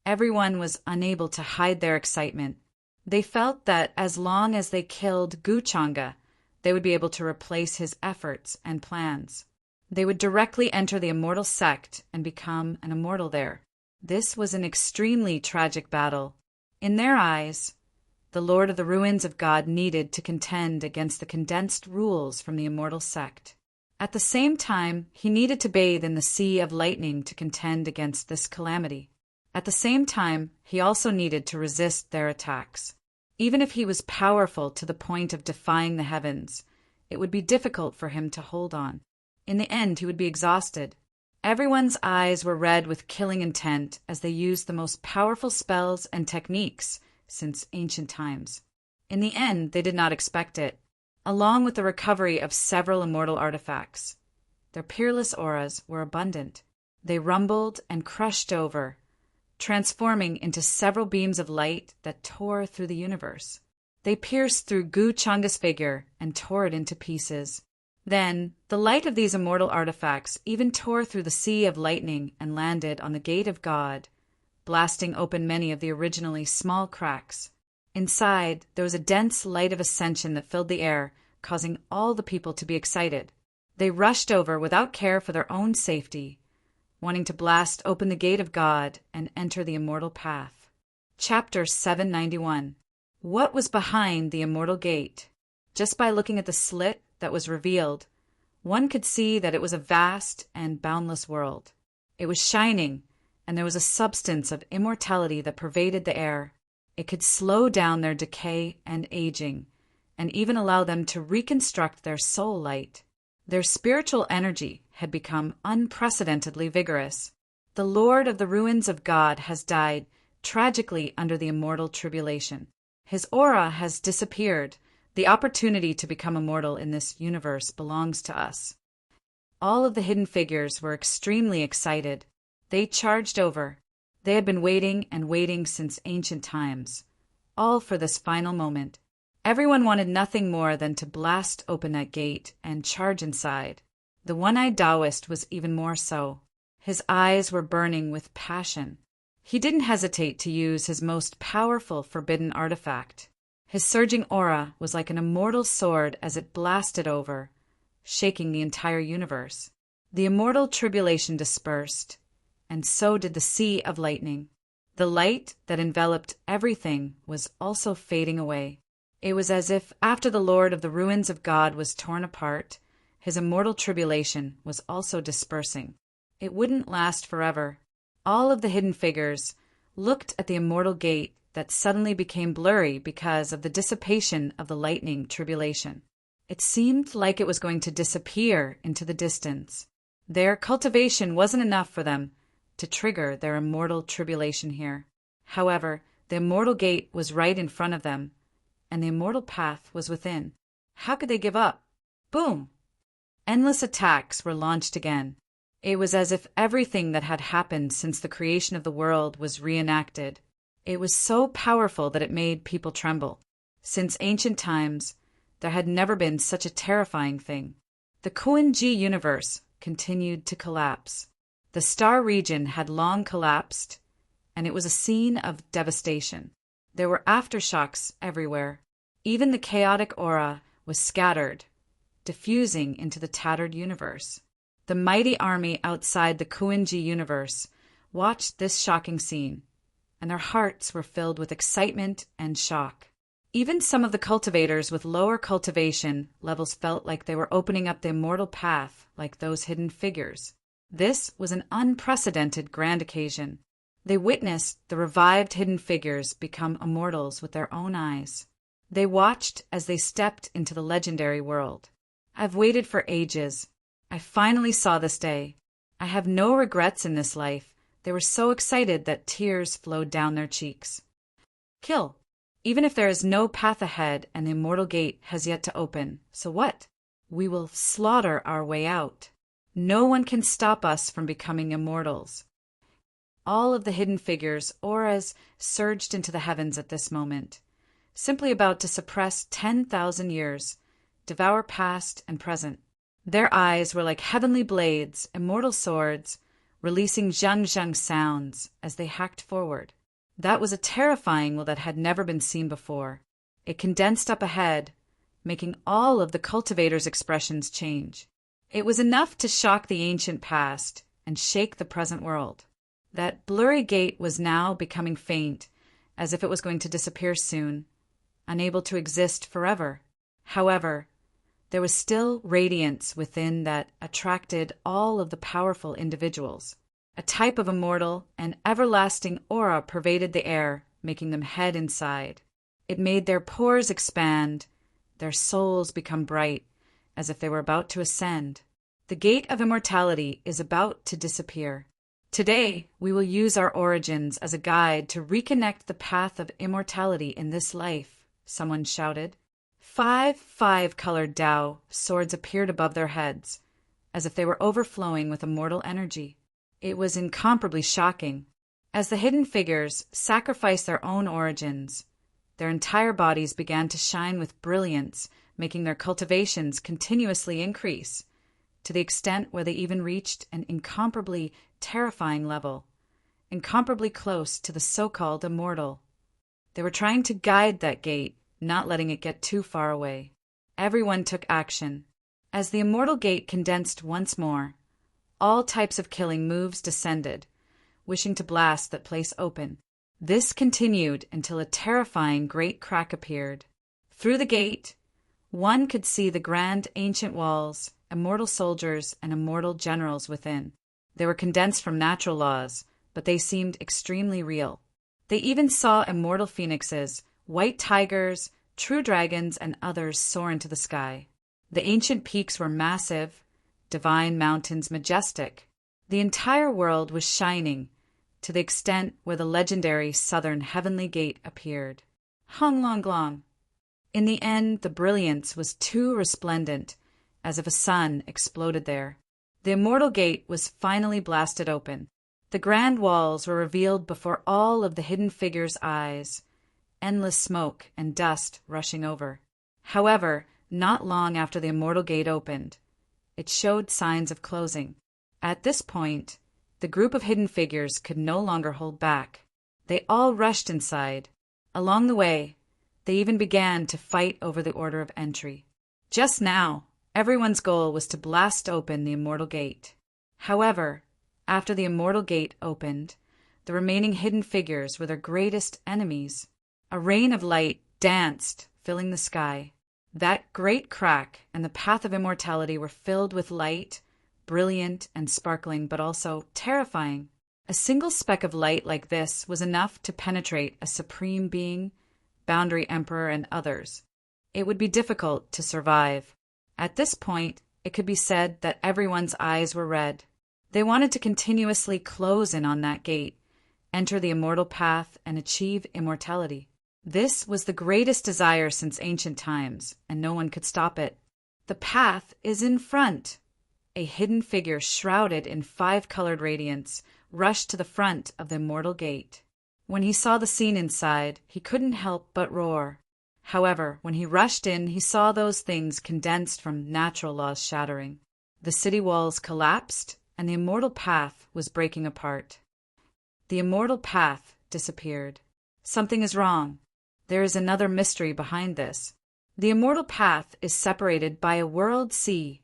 Everyone was unable to hide their excitement. They felt that as long as they killed Guchanga, they would be able to replace his efforts and plans. They would directly enter the immortal sect and become an immortal there. This was an extremely tragic battle. In their eyes, the Lord of the Ruins of God needed to contend against the condensed rules from the immortal sect. At the same time, he needed to bathe in the sea of lightning to contend against this calamity. At the same time, he also needed to resist their attacks. Even if he was powerful to the point of defying the heavens, it would be difficult for him to hold on. In the end, he would be exhausted. Everyone's eyes were red with killing intent as they used the most powerful spells and techniques since ancient times. In the end, they did not expect it, along with the recovery of several immortal artifacts. Their peerless auras were abundant. They rumbled and crushed over, transforming into several beams of light that tore through the universe. They pierced through Guchanga's figure and tore it into pieces. Then, the light of these immortal artifacts even tore through the sea of lightning and landed on the gate of God, blasting open many of the originally small cracks. Inside, there was a dense light of ascension that filled the air, causing all the people to be excited. They rushed over without care for their own safety, wanting to blast open the gate of God and enter the immortal path. Chapter 791. What was behind the immortal gate? Just by looking at the slit that was revealed, one could see that it was a vast and boundless world. It was shining, and there was a substance of immortality that pervaded the air. It could slow down their decay and aging, and even allow them to reconstruct their soul light. Their spiritual energy had become unprecedentedly vigorous. The Lord of the Ruins of God has died tragically under the immortal tribulation. His aura has disappeared. The opportunity to become immortal in this universe belongs to us. All of the hidden figures were extremely excited. They charged over. They had been waiting and waiting since ancient times, all for this final moment. Everyone wanted nothing more than to blast open that gate and charge inside. The one-eyed Taoist was even more so. His eyes were burning with passion. He didn't hesitate to use his most powerful forbidden artifact. His surging aura was like an immortal sword as it blasted over, shaking the entire universe. The immortal tribulation dispersed, and so did the sea of lightning. The light that enveloped everything was also fading away. It was as if after the Lord of the Ruins of God was torn apart, his immortal tribulation was also dispersing. It wouldn't last forever. All of the hidden figures looked at the immortal gate that suddenly became blurry because of the dissipation of the lightning tribulation. It seemed like it was going to disappear into the distance. Their cultivation wasn't enough for them to trigger their immortal tribulation here. However, the immortal gate was right in front of them, and the immortal path was within. How could they give up? Boom! Endless attacks were launched again. It was as if everything that had happened since the creation of the world was reenacted. It was so powerful that it made people tremble. Since ancient times, there had never been such a terrifying thing. The Kuan-Ji universe continued to collapse. The star region had long collapsed, and it was a scene of devastation. There were aftershocks everywhere. Even the chaotic aura was scattered, diffusing into the tattered universe. The mighty army outside the Kuan-Ji universe watched this shocking scene, and their hearts were filled with excitement and shock. Even some of the cultivators with lower cultivation levels felt like they were opening up the immortal path like those hidden figures. This was an unprecedented grand occasion. They witnessed the revived hidden figures become immortals with their own eyes. They watched as they stepped into the legendary world. I've waited for ages. I finally saw this day. I have no regrets in this life. They were so excited that tears flowed down their cheeks. Kill. Even if there is no path ahead and the immortal gate has yet to open, so what? We will slaughter our way out. No one can stop us from becoming immortals. All of the hidden figures' auras surged into the heavens at this moment. simply about to suppress 10,000 years, devour past and present. Their eyes were like heavenly blades, immortal swords, releasing zhang-zhang sounds as they hacked forward. That was a terrifying will that had never been seen before. It condensed up ahead, making all of the cultivators' expressions change. It was enough to shock the ancient past and shake the present world. That blurry gate was now becoming faint, as if it was going to disappear soon, unable to exist forever. However, there was still radiance within that attracted all of the powerful individuals. A type of immortal and everlasting aura pervaded the air, making them head inside. It made their pores expand, their souls become bright, as if they were about to ascend. The gate of immortality is about to disappear. Today, we will use our origins as a guide to reconnect the path of immortality in this life, someone shouted. 5 five-colored Tao swords appeared above their heads, as if they were overflowing with immortal energy. It was incomparably shocking. As the hidden figures sacrificed their own origins, their entire bodies began to shine with brilliance, making their cultivations continuously increase, to the extent where they even reached an incomparably terrifying level, incomparably close to the so-called immortal. They were trying to guide that gate, not letting it get too far away. Everyone took action. As the immortal gate condensed once more, all types of killing moves descended, wishing to blast that place open. This continued until a terrifying great crack appeared. Through the gate, one could see the grand ancient walls, immortal soldiers, and immortal generals within. They were condensed from natural laws, but they seemed extremely real. They even saw immortal phoenixes, white tigers, true dragons, and others soar into the sky. The ancient peaks were massive, divine mountains majestic. The entire world was shining, to the extent where the legendary southern heavenly gate appeared. Hung Long Long. In the end, the brilliance was too resplendent, as if a sun exploded there. The immortal gate was finally blasted open. The grand walls were revealed before all of the hidden figures' eyes, endless smoke and dust rushing over. However, not long after the immortal gate opened, it showed signs of closing. At this point, the group of hidden figures could no longer hold back. They all rushed inside. Along the way, they even began to fight over the order of entry. Just now, everyone's goal was to blast open the immortal gate. However, after the immortal gate opened, the remaining hidden figures were their greatest enemies. A rain of light danced, filling the sky. That great crack and the path of immortality were filled with light, brilliant and sparkling, but also terrifying. A single speck of light like this was enough to penetrate a supreme being, boundary emperor, and others. It would be difficult to survive. At this point, it could be said that everyone's eyes were red. They wanted to continuously close in on that gate, enter the immortal path, and achieve immortality. This was the greatest desire since ancient times, and no one could stop it. The path is in front. A hidden figure shrouded in 5-colored radiance rushed to the front of the immortal gate. When he saw the scene inside, he couldn't help but roar. However, when he rushed in, he saw those things condensed from natural laws shattering. The city walls collapsed, and the immortal path was breaking apart. The immortal path disappeared. Something is wrong. There is another mystery behind this. The immortal path is separated by a world sea.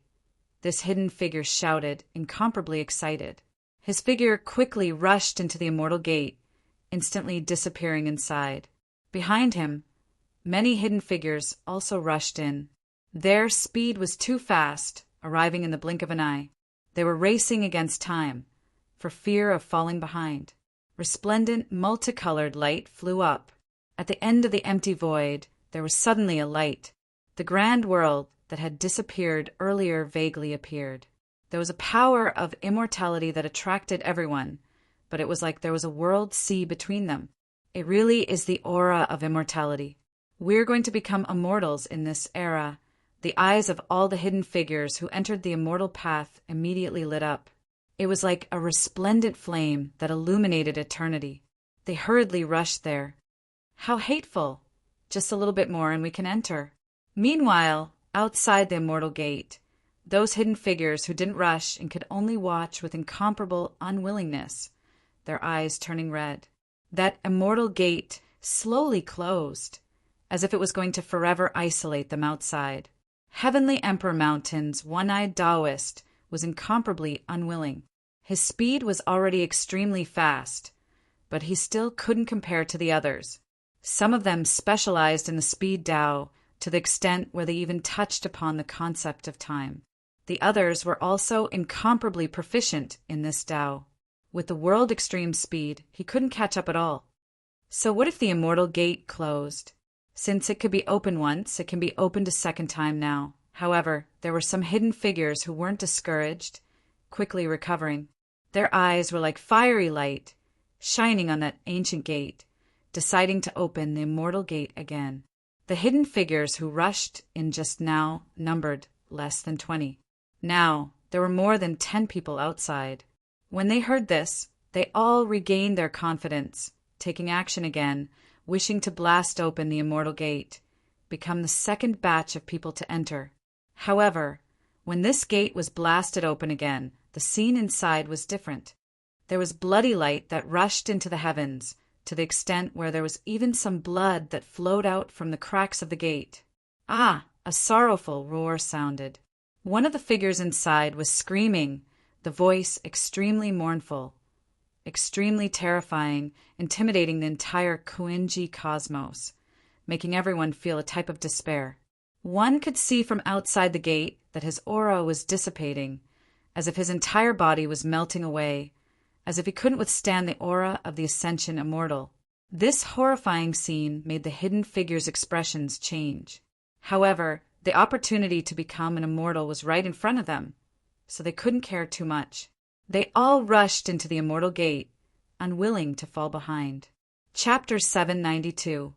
This hidden figure shouted, incomparably excited. His figure quickly rushed into the immortal gate, instantly disappearing inside. Behind him, many hidden figures also rushed in. Their speed was too fast, arriving in the blink of an eye. They were racing against time, for fear of falling behind. Resplendent, multicolored light flew up. At the end of the empty void, there was suddenly a light. The grand world that had disappeared earlier vaguely appeared. There was a power of immortality that attracted everyone, but it was like there was a world sea between them. It really is the aura of immortality. We're going to become immortals in this era. The eyes of all the hidden figures who entered the immortal path immediately lit up. It was like a resplendent flame that illuminated eternity. They hurriedly rushed there. How hateful! Just a little bit more and we can enter. Meanwhile, outside the immortal gate, those hidden figures who didn't rush and could only watch with incomparable unwillingness, their eyes turning red. That immortal gate slowly closed, as if it was going to forever isolate them outside. Heavenly Emperor Mountain's one-eyed Taoist was incomparably unwilling. His speed was already extremely fast, but he still couldn't compare to the others. Some of them specialized in the speed Tao to the extent where they even touched upon the concept of time. The others were also incomparably proficient in this Tao. With the world extreme speed, he couldn't catch up at all. So what if the immortal gate closed? Since it could be opened once, it can be opened a second time now. However, there were some hidden figures who weren't discouraged, quickly recovering. Their eyes were like fiery light, shining on that ancient gate, deciding to open the immortal gate again. The hidden figures who rushed in just now numbered less than 20. Now, there were more than 10 people outside. When they heard this, they all regained their confidence, taking action again, wishing to blast open the immortal gate, become the second batch of people to enter. However, when this gate was blasted open again, the scene inside was different. There was bloody light that rushed into the heavens, to the extent where there was even some blood that flowed out from the cracks of the gate. Ah! A sorrowful roar sounded. One of the figures inside was screaming, the voice extremely mournful, extremely terrifying, intimidating the entire Kuinji cosmos, making everyone feel a type of despair. One could see from outside the gate that his aura was dissipating, as if his entire body was melting away, as if he couldn't withstand the aura of the Ascension Immortal. This horrifying scene made the hidden figure's expressions change. However, the opportunity to become an immortal was right in front of them, so they couldn't care too much. They all rushed into the immortal gate, unwilling to fall behind. Chapter 792.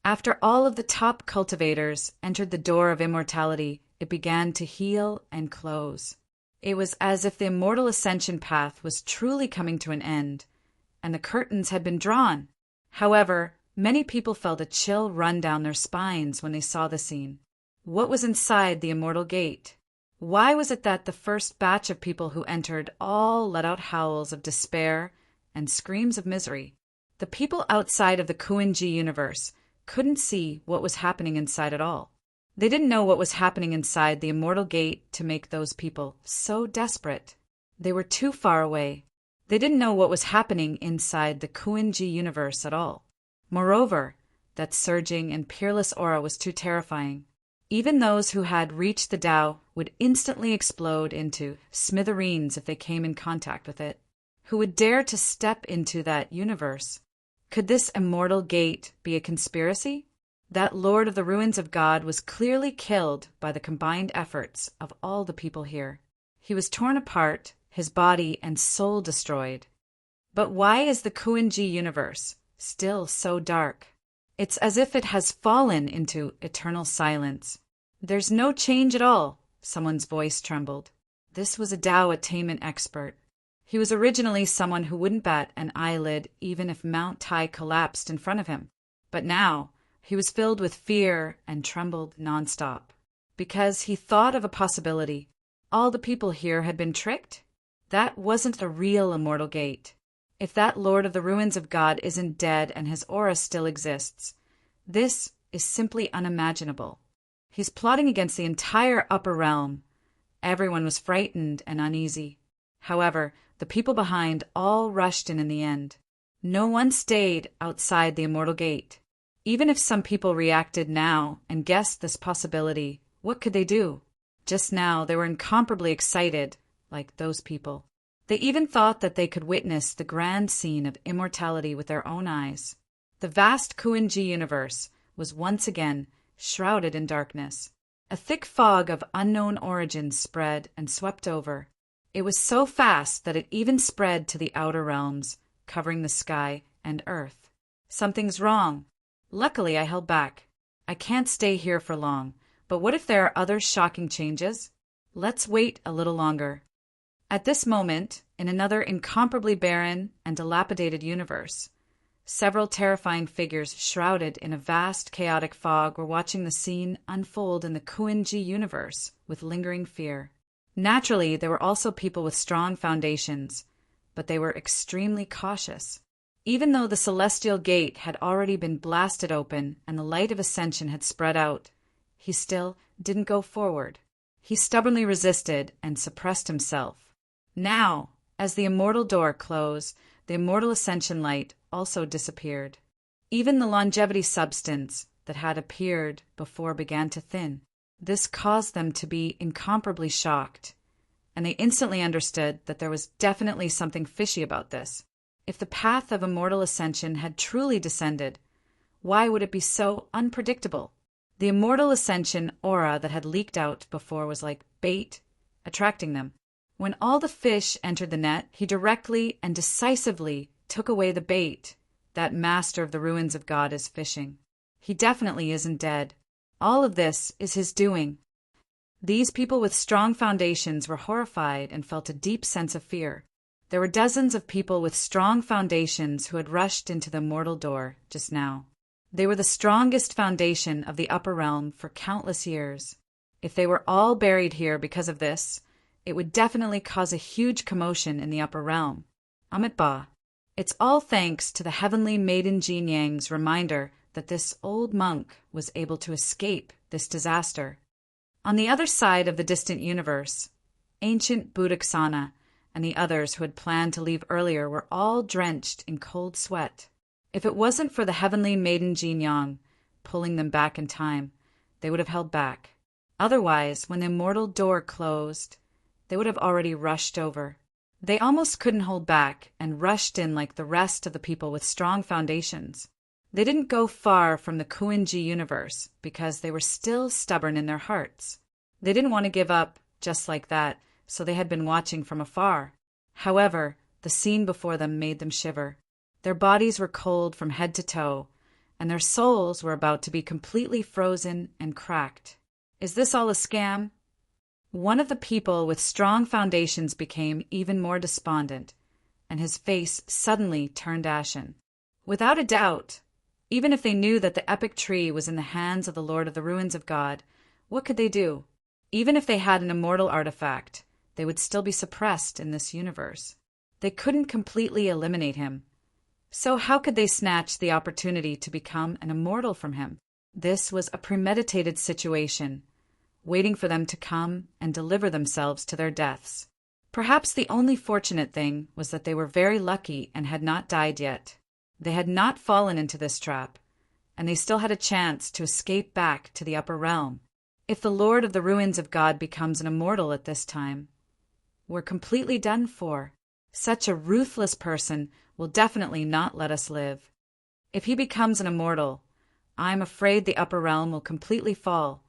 After all of the top cultivators entered the door of immortality, it began to heal and close. It was as if the immortal ascension path was truly coming to an end, and the curtains had been drawn. However, many people felt a chill run down their spines when they saw the scene. What was inside the immortal gate? Why was it that the first batch of people who entered all let out howls of despair and screams of misery? The people outside of the Kuinji universe couldn't see what was happening inside at all. They didn't know what was happening inside the immortal gate to make those people so desperate. They were too far away. They didn't know what was happening inside the Kuinji universe at all. Moreover, that surging and peerless aura was too terrifying. Even those who had reached the Tao would instantly explode into smithereens if they came in contact with it. Who would dare to step into that universe? Could this immortal gate be a conspiracy? That Lord of the Ruins of God was clearly killed by the combined efforts of all the people here. He was torn apart, his body and soul destroyed. But why is the Kuinji universe still so dark? It's as if it has fallen into eternal silence. There's no change at all, someone's voice trembled. This was a Tao attainment expert. He was originally someone who wouldn't bat an eyelid even if Mount Tai collapsed in front of him. But now, he was filled with fear and trembled nonstop. Because he thought of a possibility. All the people here had been tricked? That wasn't a real immortal gate. If that Lord of the Ruins of God isn't dead and his aura still exists, this is simply unimaginable. He's plotting against the entire upper realm. Everyone was frightened and uneasy. However, the people behind all rushed in the end. No one stayed outside the immortal gate. Even if some people reacted now and guessed this possibility, what could they do? Just now, they were incomparably excited, like those people. They even thought that they could witness the grand scene of immortality with their own eyes. The vast Kuinji universe was once again shrouded in darkness. A thick fog of unknown origins spread and swept over. It was so fast that it even spread to the outer realms, covering the sky and earth. Something's wrong. Luckily, I held back. I can't stay here for long, but what if there are other shocking changes? Let's wait a little longer. At this moment, in another incomparably barren and dilapidated universe, Several terrifying figures shrouded in a vast, chaotic fog were watching the scene unfold in the Kuin-ji universe with lingering fear. Naturally, there were also people with strong foundations, but they were extremely cautious. Even though the celestial gate had already been blasted open and the light of ascension had spread out, he still didn't go forward. He stubbornly resisted and suppressed himself. Now, as the immortal door closed, the immortal ascension light also disappeared. Even the longevity substance that had appeared before began to thin. This caused them to be incomparably shocked, and they instantly understood that there was definitely something fishy about this. If the path of immortal ascension had truly descended, why would it be so unpredictable? The immortal ascension aura that had leaked out before was like bait, attracting them. When all the fish entered the net, he directly and decisively took away the bait that master of the ruins of God is fishing. He definitely isn't dead. All of this is his doing. These people with strong foundations were horrified and felt a deep sense of fear. There were dozens of people with strong foundations who had rushed into the immortal door just now. They were the strongest foundation of the upper realm for countless years. If they were all buried here because of this, it would definitely cause a huge commotion in the upper realm. Amitabha. It's all thanks to the heavenly maiden Jin Yang's reminder that this old monk was able to escape this disaster. On the other side of the distant universe, ancient Buddhaksana and the others who had planned to leave earlier were all drenched in cold sweat. If it wasn't for the heavenly maiden Jin Yang pulling them back in time, they would have held back. Otherwise, when the immortal door closed, they would have already rushed over. They almost couldn't hold back and rushed in like the rest of the people with strong foundations. They didn't go far from the Kuin-ji universe because they were still stubborn in their hearts. They didn't want to give up just like that, so they had been watching from afar. However, the scene before them made them shiver. Their bodies were cold from head to toe, and their souls were about to be completely frozen and cracked. Is this all a scam? One of the people with strong foundations became even more despondent, and his face suddenly turned ashen. Without a doubt, even if they knew that the epic tree was in the hands of the Lord of the Ruins of God, what could they do? Even if they had an immortal artifact, they would still be suppressed in this universe. They couldn't completely eliminate him. So how could they snatch the opportunity to become an immortal from him? This was a premeditated situation, waiting for them to come and deliver themselves to their deaths. Perhaps the only fortunate thing was that they were very lucky and had not died yet. They had not fallen into this trap, and they still had a chance to escape back to the upper realm. If the Lord of the Ruins of God becomes an immortal at this time, we're completely done for. Such a ruthless person will definitely not let us live. If he becomes an immortal, I'm afraid the upper realm will completely fall,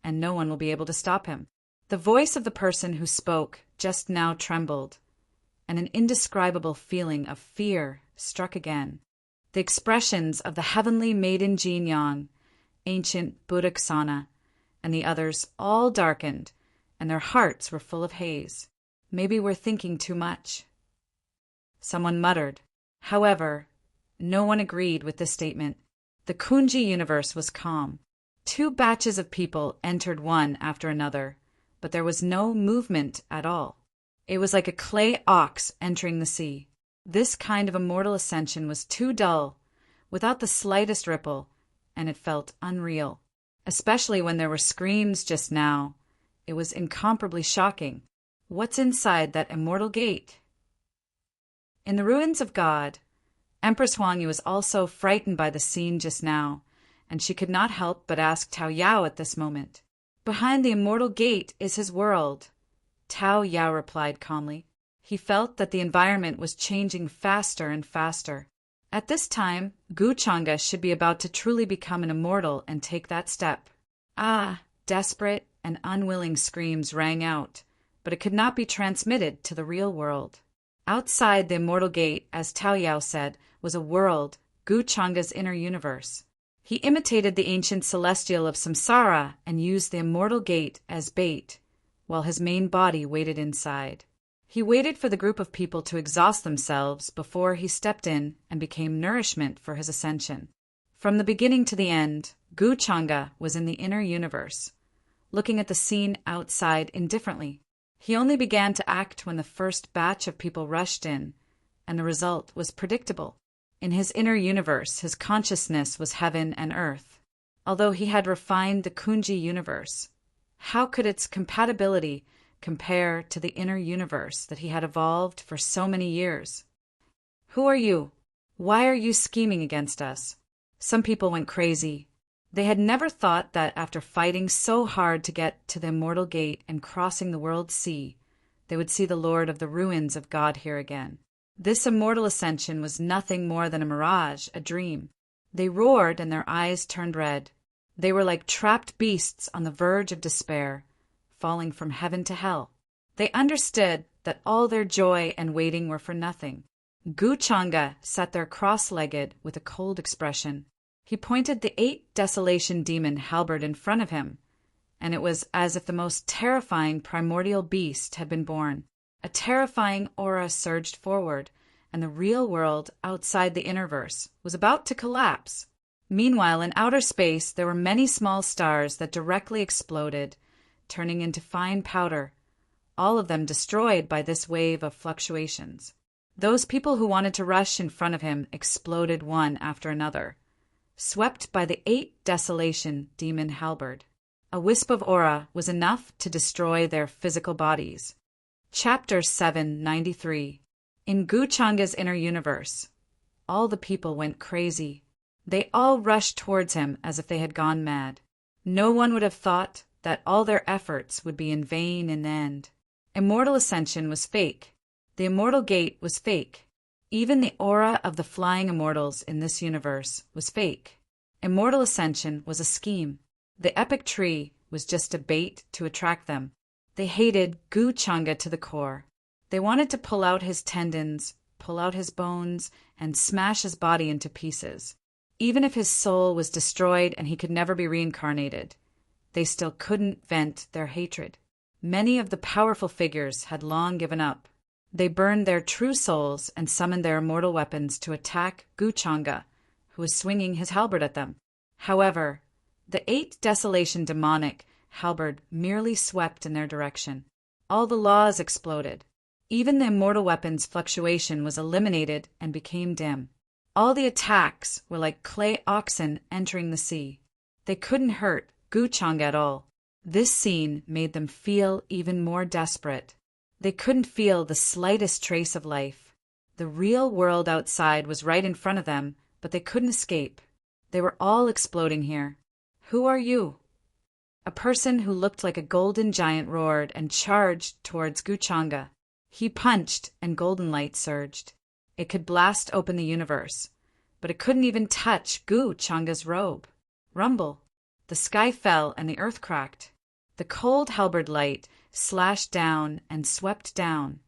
and no one will be able to stop him. The voice of the person who spoke just now trembled, and an indescribable feeling of fear struck again. The expressions of the heavenly maiden Jin Yang, ancient Buddhaksana, and the others all darkened, and their hearts were full of haze. Maybe we're thinking too much. Someone muttered. However, no one agreed with this statement. The Kunji universe was calm. 2 batches of people entered one after another, but there was no movement at all. It was like a clay ox entering the sea. This kind of immortal ascension was too dull, without the slightest ripple, and it felt unreal. Especially when there were screams just now. It was incomparably shocking. What's inside that immortal gate? In the ruins of God, Empress Huangyu was also frightened by the scene just now, and she could not help but ask Tao Yao at this moment. Behind the immortal gate is his world, Tao Yao replied calmly. He felt that the environment was changing faster and faster. At this time, Gu Changa should be about to truly become an immortal and take that step. Ah, desperate and unwilling screams rang out, but it could not be transmitted to the real world. Outside the immortal gate, as Tao Yao said, was a world, Gu Changa's inner universe. He imitated the ancient celestial of Samsara and used the immortal gate as bait, while his main body waited inside. He waited for the group of people to exhaust themselves before he stepped in and became nourishment for his ascension. From the beginning to the end, Gu Changa was in the inner universe, looking at the scene outside indifferently. He only began to act when the first batch of people rushed in, and the result was predictable. In his inner universe, his consciousness was heaven and earth. Although he had refined the Kunji universe, how could its compatibility compare to the inner universe that he had evolved for so many years? Who are you? Why are you scheming against us? Some people went crazy. They had never thought that after fighting so hard to get to the immortal gate and crossing the world sea, they would see the Lord of the ruins of God here again. This immortal ascension was nothing more than a mirage, a dream. They roared and their eyes turned red. They were like trapped beasts on the verge of despair, falling from heaven to hell. They understood that all their joy and waiting were for nothing. Gu Changa sat there cross-legged with a cold expression. He pointed the 8 desolation demon halberd in front of him, and it was as if the most terrifying primordial beast had been born. A terrifying aura surged forward, and the real world outside the innerverse was about to collapse. Meanwhile, in outer space, there were many small stars that directly exploded, turning into fine powder, all of them destroyed by this wave of fluctuations. Those people who wanted to rush in front of him exploded one after another, swept by the 8 desolation demon halberd. A wisp of aura was enough to destroy their physical bodies. Chapter 793. In Gu Changa's inner universe, all the people went crazy. They all rushed towards him as if they had gone mad. No one would have thought that all their efforts would be in vain in the end. Immortal ascension was fake. The immortal gate was fake. Even the aura of the flying immortals in this universe was fake. Immortal ascension was a scheme. The epic tree was just a bait to attract them. They hated Gu Changa to the core. They wanted to pull out his tendons, pull out his bones, and smash his body into pieces. Even if his soul was destroyed and he could never be reincarnated, they still couldn't vent their hatred. Many of the powerful figures had long given up. They burned their true souls and summoned their immortal weapons to attack Gu Changa, who was swinging his halberd at them. However, the 8 desolation demonic halberd merely swept in their direction. All the laws exploded. Even the immortal weapon's fluctuation was eliminated and became dim. All the attacks were like clay oxen entering the sea. They couldn't hurt Gu Changa at all. This scene made them feel even more desperate. They couldn't feel the slightest trace of life. The real world outside was right in front of them, but they couldn't escape. They were all exploding here. Who are you? A person who looked like a golden giant roared and charged towards Gu Changa. He punched and golden light surged. It could blast open the universe, but it couldn't even touch Gu Changa's robe. Rumble. The sky fell and the earth cracked. The cold halberd light slashed down and swept down,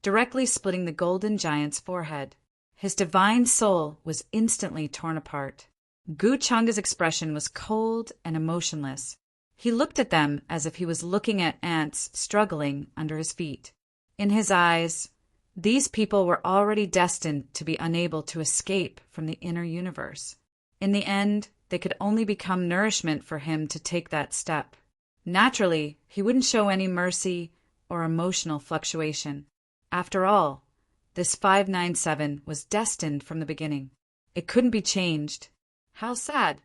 directly splitting the golden giant's forehead. His divine soul was instantly torn apart. Gu Changa's expression was cold and emotionless. He looked at them as if he was looking at ants struggling under his feet. In his eyes, these people were already destined to be unable to escape from the inner universe. In the end, they could only become nourishment for him to take that step. Naturally, he wouldn't show any mercy or emotional fluctuation. After all, this 597 was destined from the beginning. It couldn't be changed. How sad.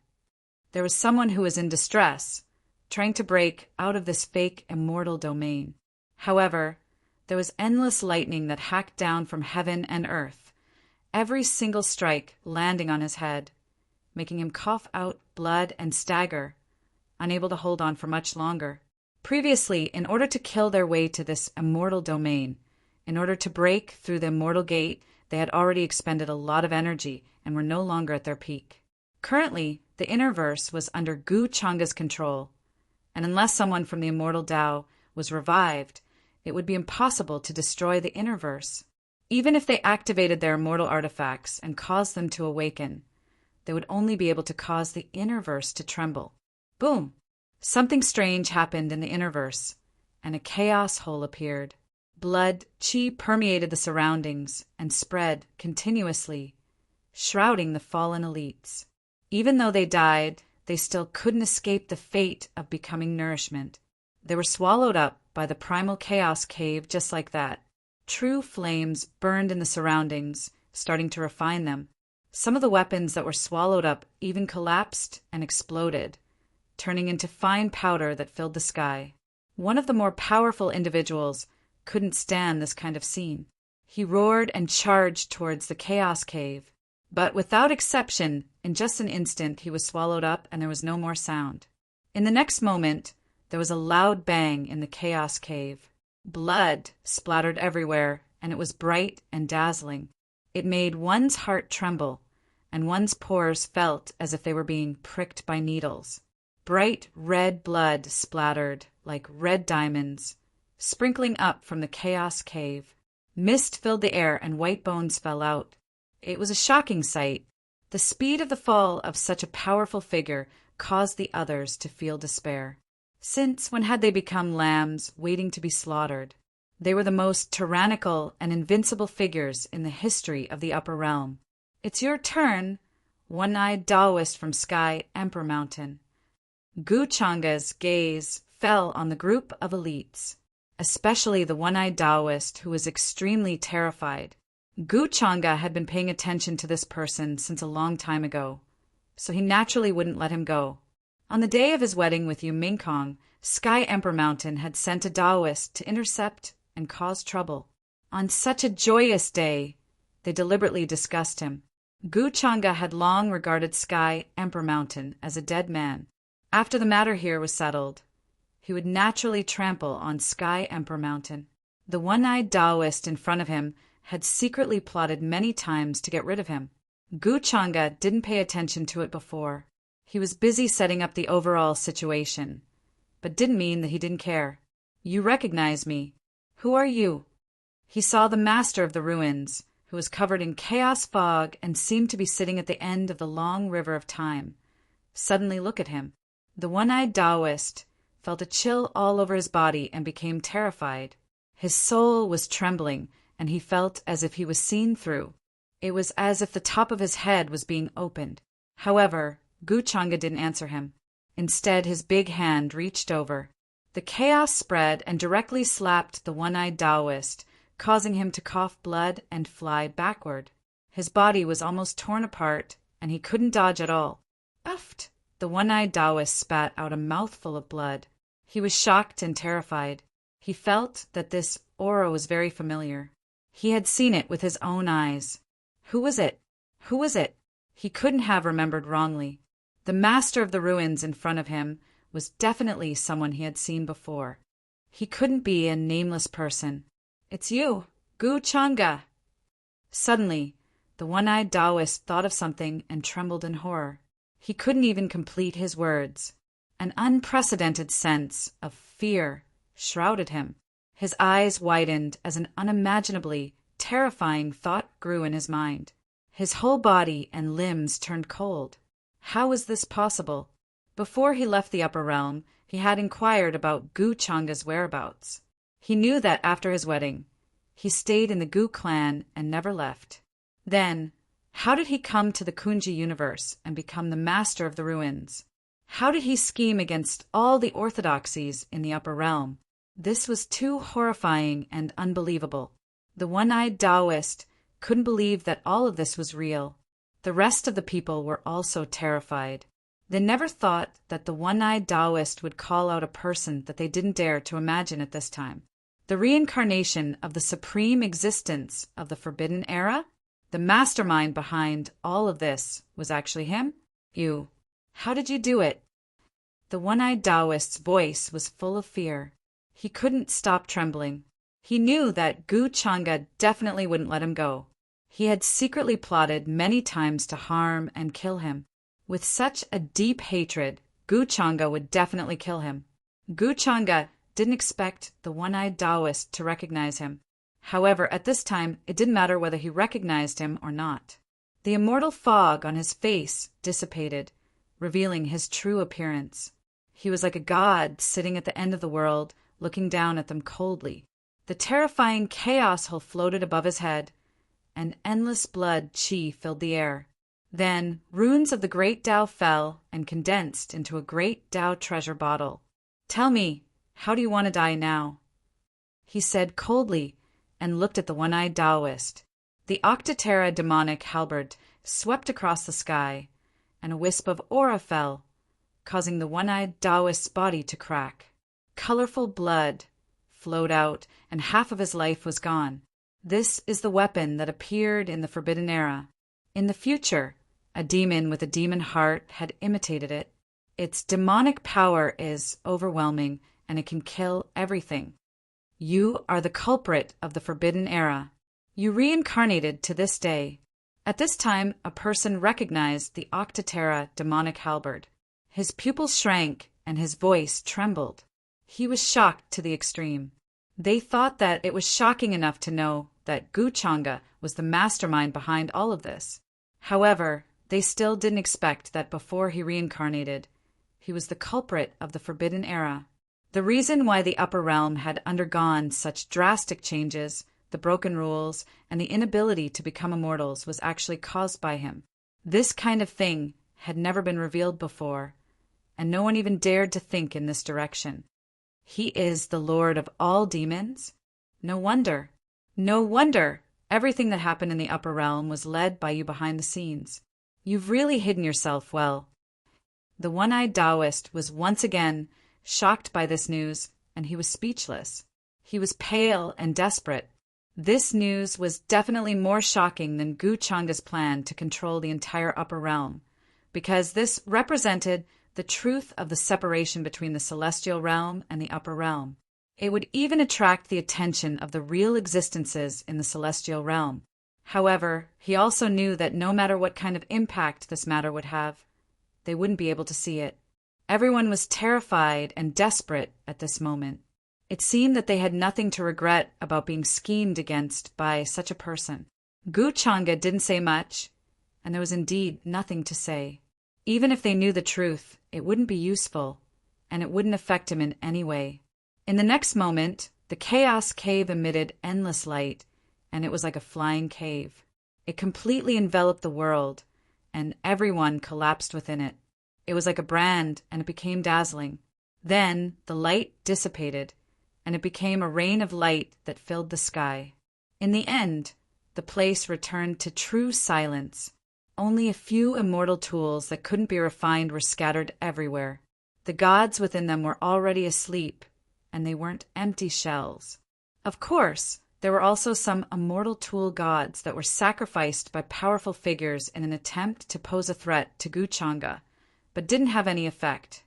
There was someone who was in distress, trying to break out of this fake immortal domain. However, there was endless lightning that hacked down from heaven and earth, every single strike landing on his head, making him cough out blood and stagger, unable to hold on for much longer. Previously, in order to kill their way to this immortal domain, in order to break through the immortal gate, they had already expended a lot of energy and were no longer at their peak. Currently, the innerverse was under Gu Changa's control, and unless someone from the immortal Tao was revived, it would be impossible to destroy the innerverse. Even if they activated their immortal artifacts and caused them to awaken, they would only be able to cause the innerverse to tremble. Boom! Something strange happened in the innerverse, and a chaos hole appeared. Blood chi permeated the surroundings and spread continuously, shrouding the fallen elites. Even though they died, they still couldn't escape the fate of becoming nourishment. They were swallowed up by the primal chaos cave just like that. True flames burned in the surroundings, starting to refine them. Some of the weapons that were swallowed up even collapsed and exploded, turning into fine powder that filled the sky. One of the more powerful individuals couldn't stand this kind of scene. He roared and charged towards the chaos cave. But without exception, in just an instant he was swallowed up and there was no more sound. In the next moment, there was a loud bang in the chaos cave. Blood splattered everywhere, and it was bright and dazzling. It made one's heart tremble, and one's pores felt as if they were being pricked by needles. Bright red blood splattered like red diamonds, sprinkling up from the chaos cave. Mist filled the air and white bones fell out. It was a shocking sight. The speed of the fall of such a powerful figure caused the others to feel despair. Since when had they become lambs waiting to be slaughtered? They were the most tyrannical and invincible figures in the history of the Upper Realm. It's your turn, one-eyed Taoist from Sky Emperor Mountain. Gu Changa's gaze fell on the group of elites, especially the one-eyed Taoist who was extremely terrified. Gu Changa had been paying attention to this person since a long time ago, so he naturally wouldn't let him go. On the day of his wedding with Yu Mingkong, Sky Emperor Mountain had sent a Taoist to intercept and cause trouble. On such a joyous day, they deliberately discussed him. Gu Changa had long regarded Sky Emperor Mountain as a dead man. After the matter here was settled, he would naturally trample on Sky Emperor Mountain. The one-eyed Taoist in front of him had secretly plotted many times to get rid of him. Gu Changa didn't pay attention to it before. He was busy setting up the overall situation, but didn't mean that he didn't care. You recognize me. Who are you? He saw the master of the ruins, who was covered in chaos fog and seemed to be sitting at the end of the long river of time, suddenly look at him. The one-eyed Taoist felt a chill all over his body and became terrified. His soul was trembling, and he felt as if he was seen through. It was as if the top of his head was being opened. However, Gu Changa didn't answer him. Instead, his big hand reached over. The chaos spread and directly slapped the one-eyed Taoist, causing him to cough blood and fly backward. His body was almost torn apart, and he couldn't dodge at all. Uffed! The one-eyed Taoist spat out a mouthful of blood. He was shocked and terrified. He felt that this aura was very familiar. He had seen it with his own eyes. Who was it? Who was it? He couldn't have remembered wrongly. The master of the ruins in front of him was definitely someone he had seen before. He couldn't be a nameless person. It's you, Gu Changa. Suddenly, the one-eyed Taoist thought of something and trembled in horror. He couldn't even complete his words. An unprecedented sense of fear shrouded him. His eyes widened as an unimaginably terrifying thought grew in his mind. His whole body and limbs turned cold. How was this possible? Before he left the Upper Realm, he had inquired about Gu Changa's whereabouts. He knew that after his wedding, he stayed in the Gu clan and never left. Then, how did he come to the Kunji universe and become the master of the ruins? How did he scheme against all the orthodoxies in the Upper Realm? This was too horrifying and unbelievable. The one-eyed Taoist couldn't believe that all of this was real. The rest of the people were also terrified. They never thought that the one-eyed Taoist would call out a person that they didn't dare to imagine at this time. The reincarnation of the supreme existence of the Forbidden Era? The mastermind behind all of this was actually him? You. How did you do it? The one-eyed Taoist's voice was full of fear. He couldn't stop trembling. He knew that Gu Changa definitely wouldn't let him go. He had secretly plotted many times to harm and kill him. With such a deep hatred, Gu Changa would definitely kill him. Gu Changa didn't expect the one-eyed Taoist to recognize him. However, at this time, it didn't matter whether he recognized him or not. The immortal fog on his face dissipated, revealing his true appearance. He was like a god sitting at the end of the world, looking down at them coldly. The terrifying chaos hull floated above his head, and endless blood chi filled the air. Then runes of the great Tao fell and condensed into a great Tao treasure bottle. "Tell me, how do you want to die now?" he said coldly, and looked at the one-eyed Taoist. The Octotera demonic halberd swept across the sky, and a wisp of aura fell, causing the one-eyed Taoist's body to crack. Colorful blood flowed out, and half of his life was gone. This is the weapon that appeared in the Forbidden Era. In the future, a demon with a demon heart had imitated it. Its demonic power is overwhelming, and it can kill everything. You are the culprit of the Forbidden Era. You reincarnated to this day. At this time, a person recognized the Octotera demonic halberd. His pupils shrank, and his voice trembled. He was shocked to the extreme. They thought that it was shocking enough to know that Guchanga was the mastermind behind all of this. However, they still didn't expect that before he reincarnated, he was the culprit of the Forbidden Era. The reason why the upper realm had undergone such drastic changes, the broken rules, and the inability to become immortals was actually caused by him. This kind of thing had never been revealed before, and no one even dared to think in this direction. He is the Lord of all demons? No wonder. No wonder everything that happened in the upper realm was led by you behind the scenes. You've really hidden yourself well. The one-eyed Taoist was once again shocked by this news, and he was speechless. He was pale and desperate. This news was definitely more shocking than Guchanga's plan to control the entire upper realm, because this represented the truth of the separation between the celestial realm and the upper realm. It would even attract the attention of the real existences in the celestial realm. However, he also knew that no matter what kind of impact this matter would have, they wouldn't be able to see it. Everyone was terrified and desperate at this moment. It seemed that they had nothing to regret about being schemed against by such a person. Guchanga didn't say much, and there was indeed nothing to say. Even if they knew the truth, it wouldn't be useful, and it wouldn't affect him in any way. In the next moment, the chaos cave emitted endless light, and it was like a flying cave. It completely enveloped the world, and everyone collapsed within it. It was like a brand, and it became dazzling. Then the light dissipated, and it became a rain of light that filled the sky. In the end, the place returned to true silence. Only a few immortal tools that couldn't be refined were scattered everywhere. The gods within them were already asleep, and they weren't empty shells. Of course, there were also some immortal tool gods that were sacrificed by powerful figures in an attempt to pose a threat to Guchanga, but didn't have any effect.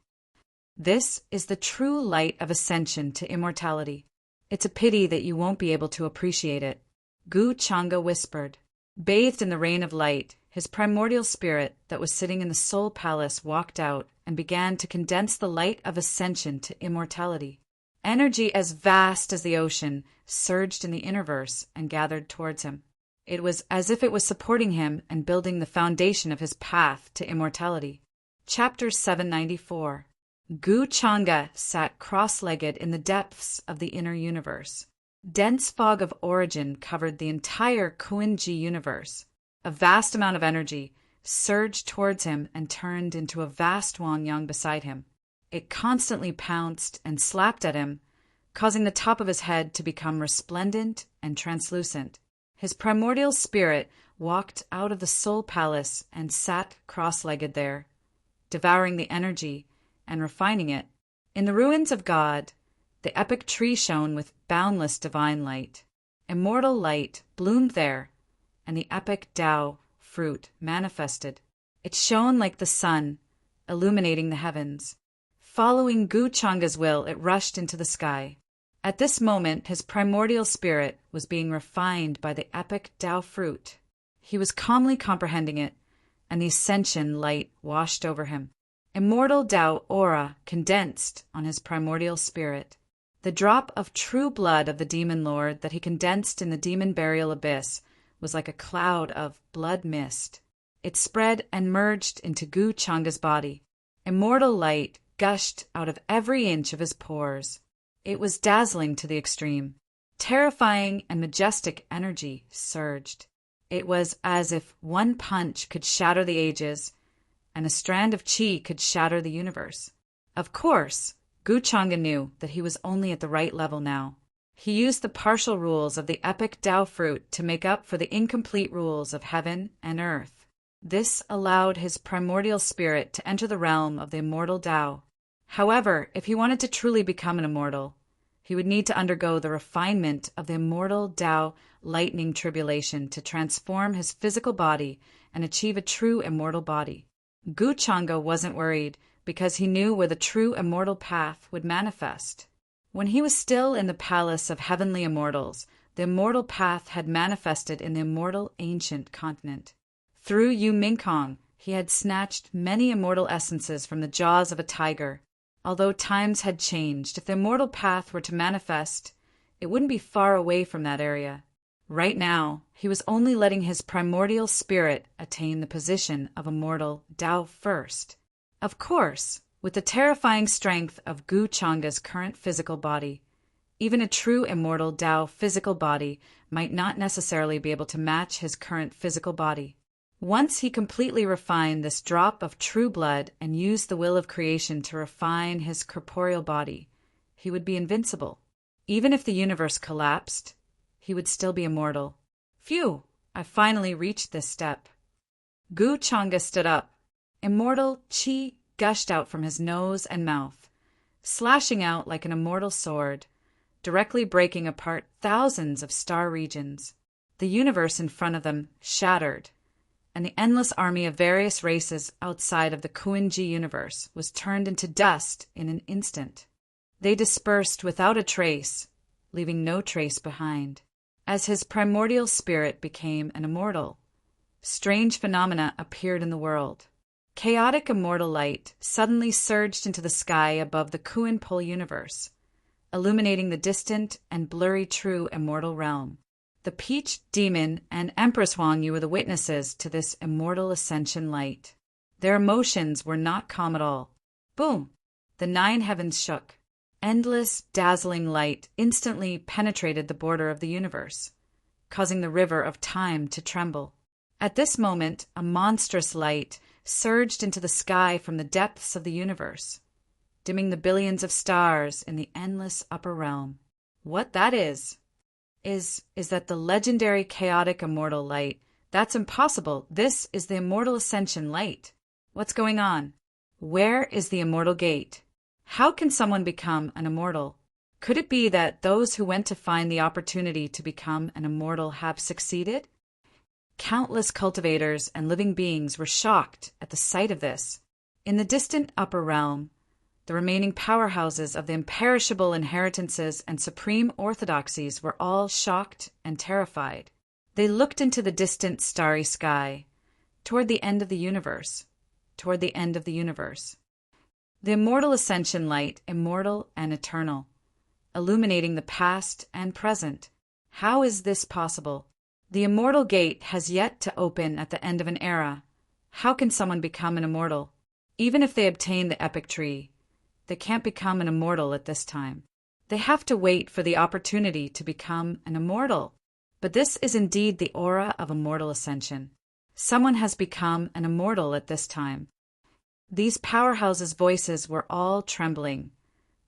This is the true light of ascension to immortality. It's a pity that you won't be able to appreciate it. Guchanga whispered. Bathed in the rain of light, his primordial spirit that was sitting in the soul palace walked out and began to condense the light of ascension to immortality. Energy as vast as the ocean surged in the innerverse and gathered towards him. It was as if it was supporting him and building the foundation of his path to immortality. Chapter 794. Guchanga sat cross-legged in the depths of the inner universe. Dense fog of origin covered the entire Kuin-ji universe. A vast amount of energy surged towards him and turned into a vast Wangyang beside him. It constantly pounced and slapped at him, causing the top of his head to become resplendent and translucent. His primordial spirit walked out of the soul palace and sat cross-legged there, devouring the energy and refining it. In the ruins of God, the epic tree shone with boundless divine light. Immortal light bloomed there, and the epic Tao fruit manifested. It shone like the sun, illuminating the heavens. Following Guchanga's will, it rushed into the sky. At this moment, his primordial spirit was being refined by the epic Tao fruit. He was calmly comprehending it, and the ascension light washed over him. Immortal Tao aura condensed on his primordial spirit. The drop of true blood of the demon lord that he condensed in the demon burial abyss was like a cloud of blood mist. It spread and merged into Guchanga's body. Immortal light gushed out of every inch of his pores. It was dazzling to the extreme. Terrifying and majestic energy surged. It was as if one punch could shatter the ages, and a strand of chi could shatter the universe. Of course, Guchanga knew that he was only at the right level now. He used the partial rules of the epic Tao fruit to make up for the incomplete rules of heaven and earth. This allowed his primordial spirit to enter the realm of the immortal Tao. However, if he wanted to truly become an immortal, he would need to undergo the refinement of the immortal Tao lightning tribulation to transform his physical body and achieve a true immortal body. Guchanga wasn't worried because he knew where the true immortal path would manifest. When he was still in the palace of heavenly immortals, the immortal path had manifested in the immortal ancient continent. Through Yu Mingkong, he had snatched many immortal essences from the jaws of a tiger. Although times had changed, if the immortal path were to manifest, it wouldn't be far away from that area. Right now, he was only letting his primordial spirit attain the position of immortal Tao first. Of course, with the terrifying strength of Guchanga's current physical body, even a true immortal Tao physical body might not necessarily be able to match his current physical body. Once he completely refined this drop of true blood and used the will of creation to refine his corporeal body, he would be invincible. Even if the universe collapsed, he would still be immortal. Phew, I finally reached this step. Guchanga stood up. Immortal chi gushed out from his nose and mouth, slashing out like an immortal sword, directly breaking apart thousands of star regions. The universe in front of them shattered, and the endless army of various races outside of the Kuan-Ji universe was turned into dust in an instant. They dispersed without a trace, leaving no trace behind. As his primordial spirit became an immortal, strange phenomena appeared in the world. Chaotic immortal light suddenly surged into the sky above the Kuan Pole universe, illuminating the distant and blurry true immortal realm. The Peach Demon and Empress Huang Yu were the witnesses to this immortal ascension light. Their emotions were not calm at all. Boom! The 9 heavens shook. Endless, dazzling light instantly penetrated the border of the universe, causing the river of time to tremble. At this moment, a monstrous light surged into the sky from the depths of the universe, dimming the billions of stars in the endless upper realm. What that is that the legendary chaotic immortal light. That's impossible. This is the immortal ascension light. What's going on? Where is the immortal gate? How can someone become an immortal? Could it be that those who went to find the opportunity to become an immortal have succeeded? Countless cultivators and living beings were shocked at the sight of this. In the distant upper realm, the remaining powerhouses of the imperishable inheritances and supreme orthodoxies were all shocked and terrified. They looked into the distant starry sky, toward the end of the universe, toward the end of the universe. The immortal ascension light, immortal and eternal, illuminating the past and present. How is this possible? The immortal gate has yet to open at the end of an era. How can someone become an immortal? Even if they obtain the epic tree, they can't become an immortal at this time. They have to wait for the opportunity to become an immortal. But this is indeed the aura of immortal ascension. Someone has become an immortal at this time. These powerhouses' voices were all trembling,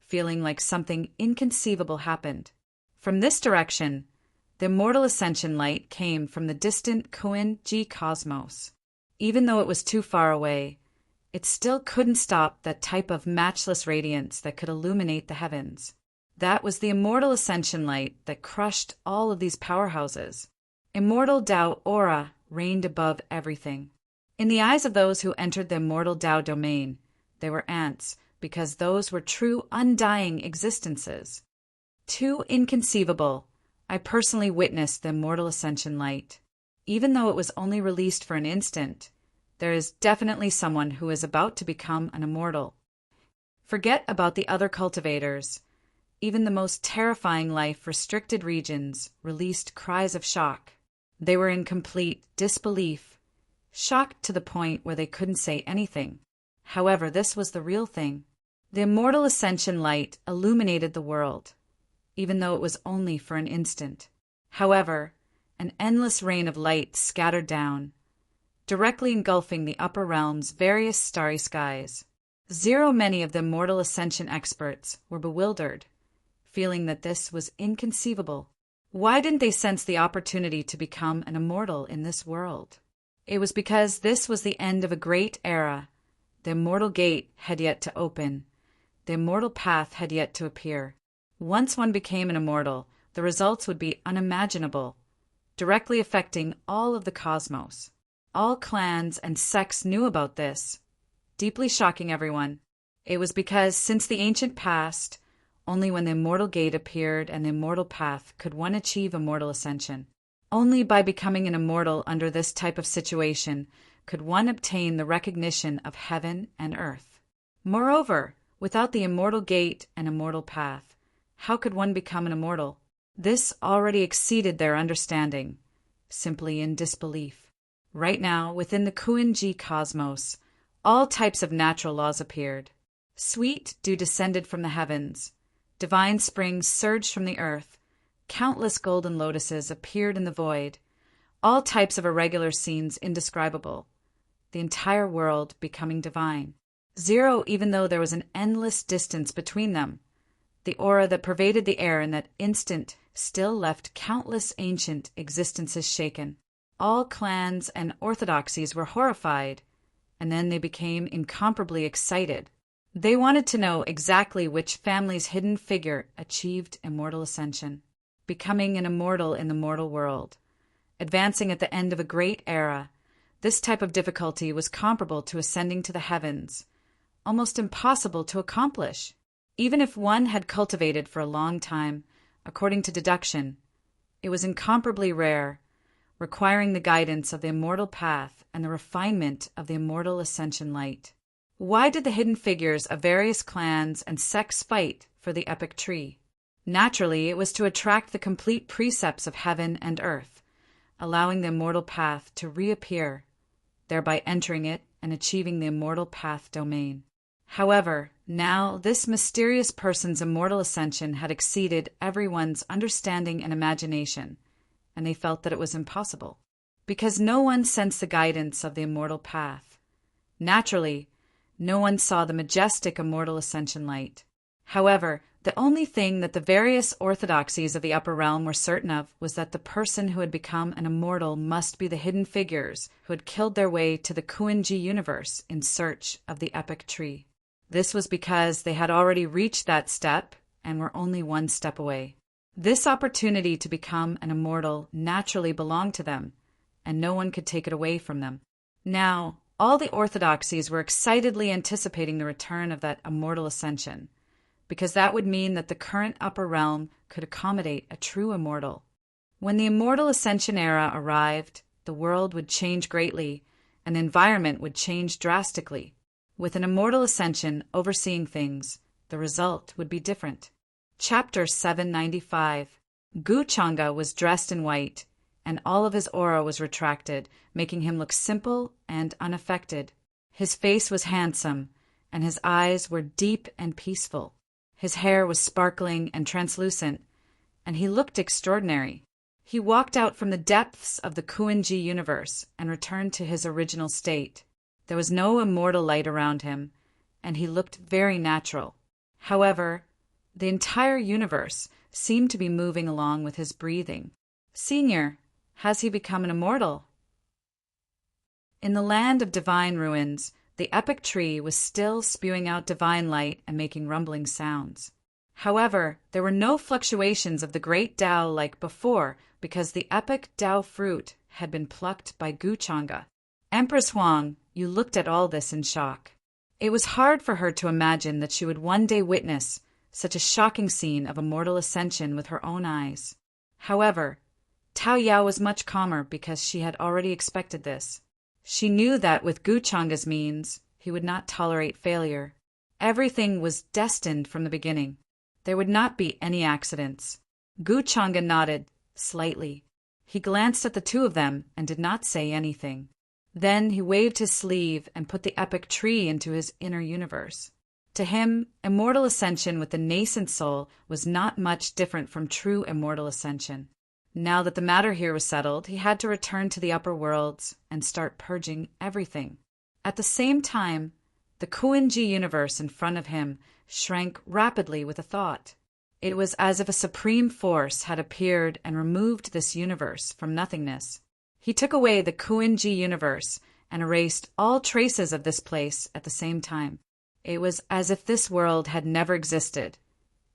feeling like something inconceivable happened. From this direction, the immortal ascension light came from the distant Kuan-Ji cosmos. Even though it was too far away, it still couldn't stop that type of matchless radiance that could illuminate the heavens. That was the immortal ascension light that crushed all of these powerhouses. Immortal Tao aura reigned above everything. In the eyes of those who entered the immortal Tao domain, they were ants, because those were true undying existences. Too inconceivable, I personally witnessed the immortal ascension light. Even though it was only released for an instant, there is definitely someone who is about to become an immortal. Forget about the other cultivators. Even the most terrifying life-restricted regions released cries of shock. They were in complete disbelief, shocked to the point where they couldn't say anything. However, this was the real thing. The immortal ascension light illuminated the world. even though it was only for an instant. However, an endless rain of light scattered down, directly engulfing the upper realm's various starry skies. Many of the immortal ascension experts were bewildered, feeling that this was inconceivable. Why didn't they sense the opportunity to become an immortal in this world? It was because this was the end of a great era. The immortal gate had yet to open. The immortal path had yet to appear. Once one became an immortal, the results would be unimaginable, directly affecting all of the cosmos. All clans and sects knew about this, deeply shocking everyone. It was because, since the ancient past, only when the immortal gate appeared and the immortal path could one achieve immortal ascension. Only by becoming an immortal under this type of situation could one obtain the recognition of heaven and earth. Moreover, without the immortal gate and immortal path, how could one become an immortal? This already exceeded their understanding, simply in disbelief. Right now, within the Kuan-Ji cosmos, all types of natural laws appeared. Sweet dew descended from the heavens. Divine springs surged from the earth. Countless golden lotuses appeared in the void. All types of irregular scenes indescribable. The entire world becoming divine. Even though there was an endless distance between them. The aura that pervaded the air in that instant still left countless ancient existences shaken. All clans and orthodoxies were horrified, and then they became incomparably excited. They wanted to know exactly which family's hidden figure achieved immortal ascension, becoming an immortal in the mortal world, advancing at the end of a great era. This type of difficulty was comparable to ascending to the heavens, almost impossible to accomplish. Even if one had cultivated for a long time, according to deduction, it was incomparably rare, requiring the guidance of the immortal path and the refinement of the immortal ascension light. Why did the hidden figures of various clans and sects fight for the epic tree? Naturally, it was to attract the complete precepts of heaven and earth, allowing the immortal path to reappear, thereby entering it and achieving the immortal path domain. However, now this mysterious person's immortal ascension had exceeded everyone's understanding and imagination, and they felt that it was impossible, because no one sensed the guidance of the immortal path. Naturally, no one saw the majestic immortal ascension light. However, the only thing that the various orthodoxies of the upper realm were certain of was that the person who had become an immortal must be the hidden figures who had killed their way to the Kuan-Ji universe in search of the epic tree. This was because they had already reached that step and were only one step away. This opportunity to become an immortal naturally belonged to them, and no one could take it away from them. Now, all the orthodoxies were excitedly anticipating the return of that immortal ascension, because that would mean that the current upper realm could accommodate a true immortal. When the immortal ascension era arrived, the world would change greatly, and the environment would change drastically. With an immortal ascension overseeing things, the result would be different. Chapter 795. Guchanga was dressed in white, and all of his aura was retracted, making him look simple and unaffected. His face was handsome, and his eyes were deep and peaceful. His hair was sparkling and translucent, and he looked extraordinary. He walked out from the depths of the Kuan-Ji universe and returned to his original state. There was no immortal light around him, and he looked very natural. However, the entire universe seemed to be moving along with his breathing. Senior, has he become an immortal? In the land of divine ruins, the epic tree was still spewing out divine light and making rumbling sounds. However, there were no fluctuations of the great Tao like before, because the epic Tao fruit had been plucked by Guchanga. Empress Huang, you looked at all this in shock. It was hard for her to imagine that she would one day witness such a shocking scene of immortal ascension with her own eyes. However, Tao Yao was much calmer because she had already expected this. She knew that with Guchanga's means, he would not tolerate failure. Everything was destined from the beginning. There would not be any accidents. Guchanga nodded, slightly. He glanced at the two of them and did not say anything. Then he waved his sleeve and put the epic tree into his inner universe. To him, immortal ascension with the nascent soul was not much different from true immortal ascension. Now that the matter here was settled, he had to return to the upper worlds and start purging everything. At the same time, the Kuin-ji universe in front of him shrank rapidly with a thought. It was as if a supreme force had appeared and removed this universe from nothingness. He took away the Kuin-ji universe and erased all traces of this place at the same time. It was as if this world had never existed,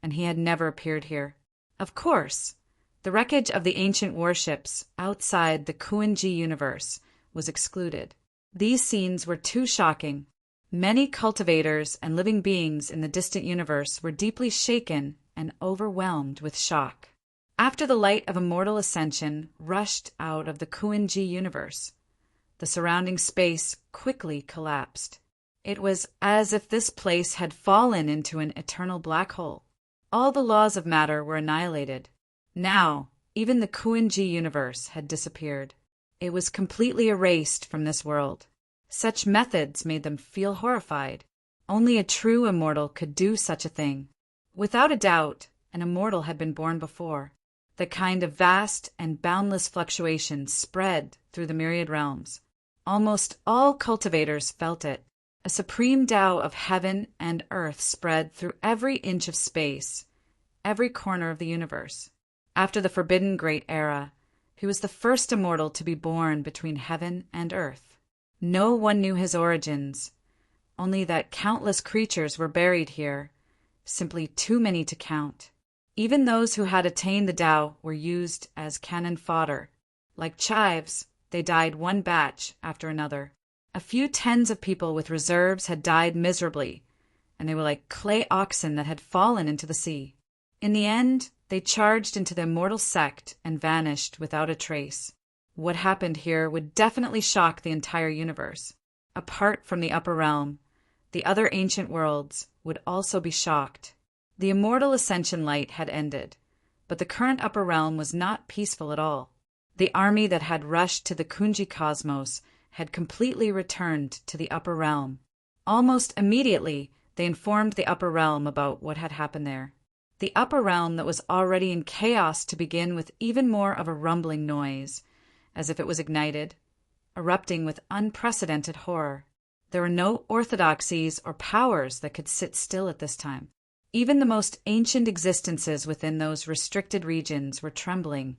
and he had never appeared here. Of course, the wreckage of the ancient warships outside the Kuin-ji universe was excluded. These scenes were too shocking. Many cultivators and living beings in the distant universe were deeply shaken and overwhelmed with shock. After the light of immortal ascension rushed out of the Kuin-ji universe, the surrounding space quickly collapsed. It was as if this place had fallen into an eternal black hole. All the laws of matter were annihilated. Now, even the Kuin-ji universe had disappeared. It was completely erased from this world. Such methods made them feel horrified. Only a true immortal could do such a thing. Without a doubt, an immortal had been born before. The kind of vast and boundless fluctuation spread through the myriad realms. Almost all cultivators felt it. A supreme Tao of heaven and earth spread through every inch of space, every corner of the universe. After the Forbidden Great Era, he was the first immortal to be born between heaven and earth. No one knew his origins, only that countless creatures were buried here, simply too many to count. Even those who had attained the Tao were used as cannon fodder. Like chives, they died one batch after another. A few tens of people with reserves had died miserably, and they were like clay oxen that had fallen into the sea. In the end, they charged into the immortal sect and vanished without a trace. What happened here would definitely shock the entire universe. Apart from the upper realm, the other ancient worlds would also be shocked. The immortal ascension light had ended, but the current upper realm was not peaceful at all. The army that had rushed to the Kunji cosmos had completely returned to the upper realm. Almost immediately, they informed the upper realm about what had happened there. The upper realm that was already in chaos to begin with even more of a rumbling noise, as if it was ignited, erupting with unprecedented horror. There were no orthodoxies or powers that could sit still at this time. Even the most ancient existences within those restricted regions were trembling,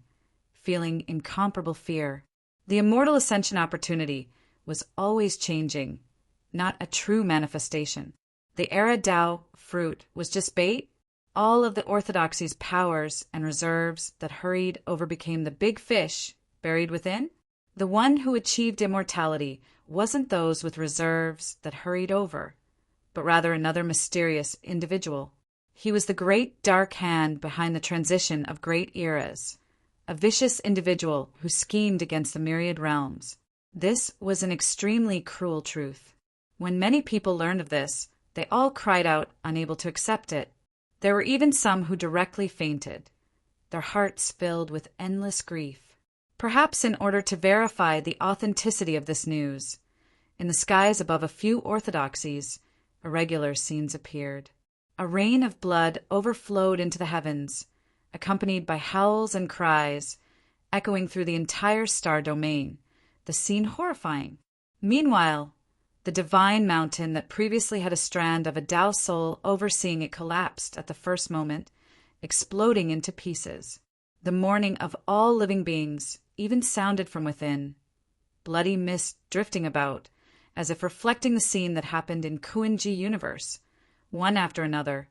feeling incomparable fear. The immortal ascension opportunity was always changing, not a true manifestation. The Era Tao fruit was just bait. All of the orthodoxy's powers and reserves that hurried over became the big fish buried within. The one who achieved immortality wasn't those with reserves that hurried over, but rather another mysterious individual. He was the great dark hand behind the transition of great eras, a vicious individual who schemed against the myriad realms. This was an extremely cruel truth. When many people learned of this, they all cried out, unable to accept it. There were even some who directly fainted, their hearts filled with endless grief. Perhaps in order to verify the authenticity of this news, in the skies above a few orthodoxies, irregular scenes appeared. A rain of blood overflowed into the heavens, accompanied by howls and cries, echoing through the entire star domain, the scene horrifying. Meanwhile, the divine mountain that previously had a strand of a Tao soul overseeing it collapsed at the first moment, exploding into pieces. The mourning of all living beings even sounded from within, bloody mist drifting about, as if reflecting the scene that happened in Kuin-ji universe. One after another,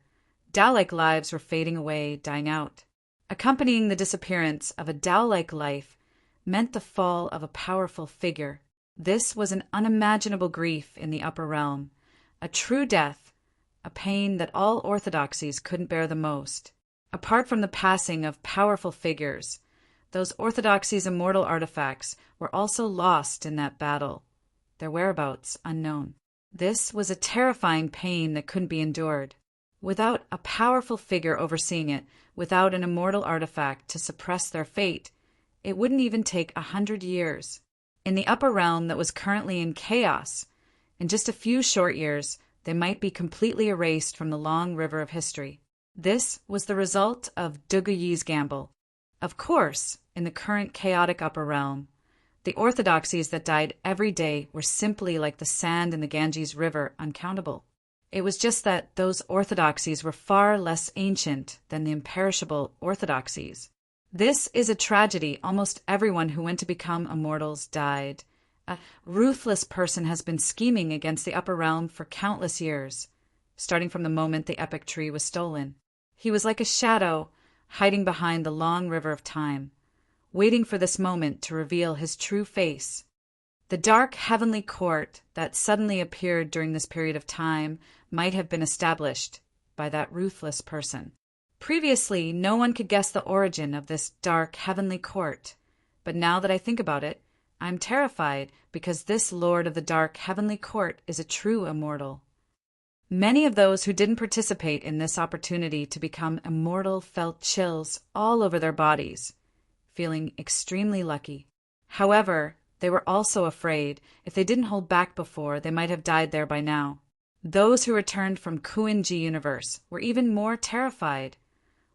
Tao-like lives were fading away, dying out. Accompanying the disappearance of a Tao-like life meant the fall of a powerful figure. This was an unimaginable grief in the upper realm, a true death, a pain that all orthodoxies couldn't bear the most. Apart from the passing of powerful figures, those orthodoxies' immortal artifacts were also lost in that battle, their whereabouts unknown. This was a terrifying pain that couldn't be endured. Without a powerful figure overseeing it, without an immortal artifact to suppress their fate, it wouldn't even take 100 years. In the upper realm that was currently in chaos, in just a few short years, they might be completely erased from the long river of history. This was the result of Duguyi's gamble. Of course, in the current chaotic upper realm, the orthodoxies that died every day were simply like the sand in the Ganges River, uncountable. It was just that those orthodoxies were far less ancient than the imperishable orthodoxies. This is a tragedy. Almost everyone who went to become immortals died. A ruthless person has been scheming against the upper realm for countless years, starting from the moment the epic tree was stolen. He was like a shadow hiding behind the long river of time, waiting for this moment to reveal his true face. The dark heavenly court that suddenly appeared during this period of time might have been established by that ruthless person. Previously, no one could guess the origin of this dark heavenly court, but now that I think about it, I'm terrified because this lord of the dark heavenly court is a true immortal. Many of those who didn't participate in this opportunity to become immortal felt chills all over their bodies, feeling extremely lucky. However, they were also afraid if they didn't hold back before, they might have died there by now. Those who returned from Kuin-ji universe were even more terrified,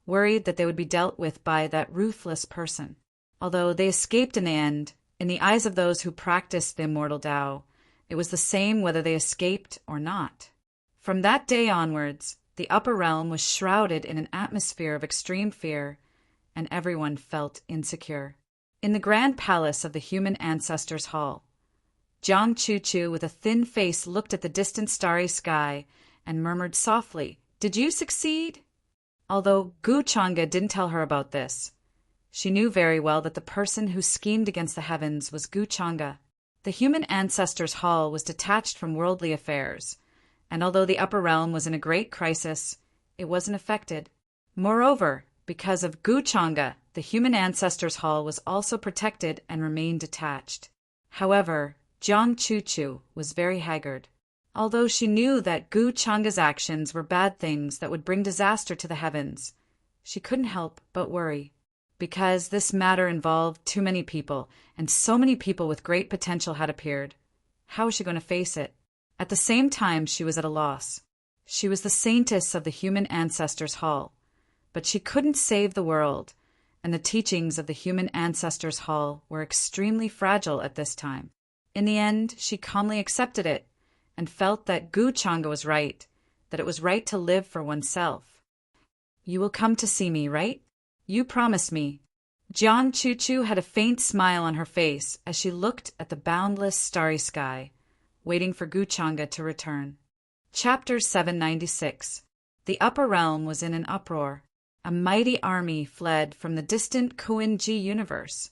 worried that they would be dealt with by that ruthless person. Although they escaped in the end, in the eyes of those who practiced the immortal Tao, it was the same whether they escaped or not. From that day onwards, the upper realm was shrouded in an atmosphere of extreme fear, and everyone felt insecure. In the grand palace of the human ancestors' hall, Jiang Chuchu with a thin face looked at the distant starry sky and murmured softly, "Did you succeed?" Although Gu Changa didn't tell her about this, she knew very well that the person who schemed against the heavens was Gu Changa. The human ancestors' hall was detached from worldly affairs, and although the upper realm was in a great crisis, it wasn't affected. Moreover, because of Gu Changa, the human ancestors' hall was also protected and remained detached. However, Jiang Chuchu was very haggard. Although she knew that Gu Changa's actions were bad things that would bring disaster to the heavens, she couldn't help but worry. Because this matter involved too many people, and so many people with great potential had appeared. How was she going to face it? At the same time, she was at a loss. She was the saintess of the human ancestors' hall, but she couldn't save the world, and the teachings of the human ancestors' hall were extremely fragile at this time. In the end, she calmly accepted it and felt that Gu Changa was right, that it was right to live for oneself. "You will come to see me, right? You promised me." Jiang Chuchu had a faint smile on her face as she looked at the boundless starry sky, waiting for Gu Changa to return. Chapter 796. The upper realm was in an uproar. A mighty army fled from the distant Kuin-ji universe,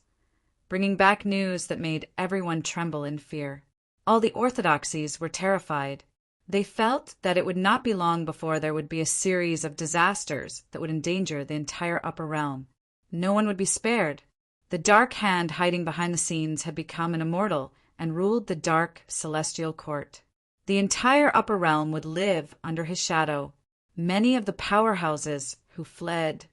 bringing back news that made everyone tremble in fear. All the orthodoxies were terrified. They felt that it would not be long before there would be a series of disasters that would endanger the entire upper realm. No one would be spared. The dark hand hiding behind the scenes had become an immortal and ruled the dark celestial court. The entire upper realm would live under his shadow. Many of the powerhouses who fled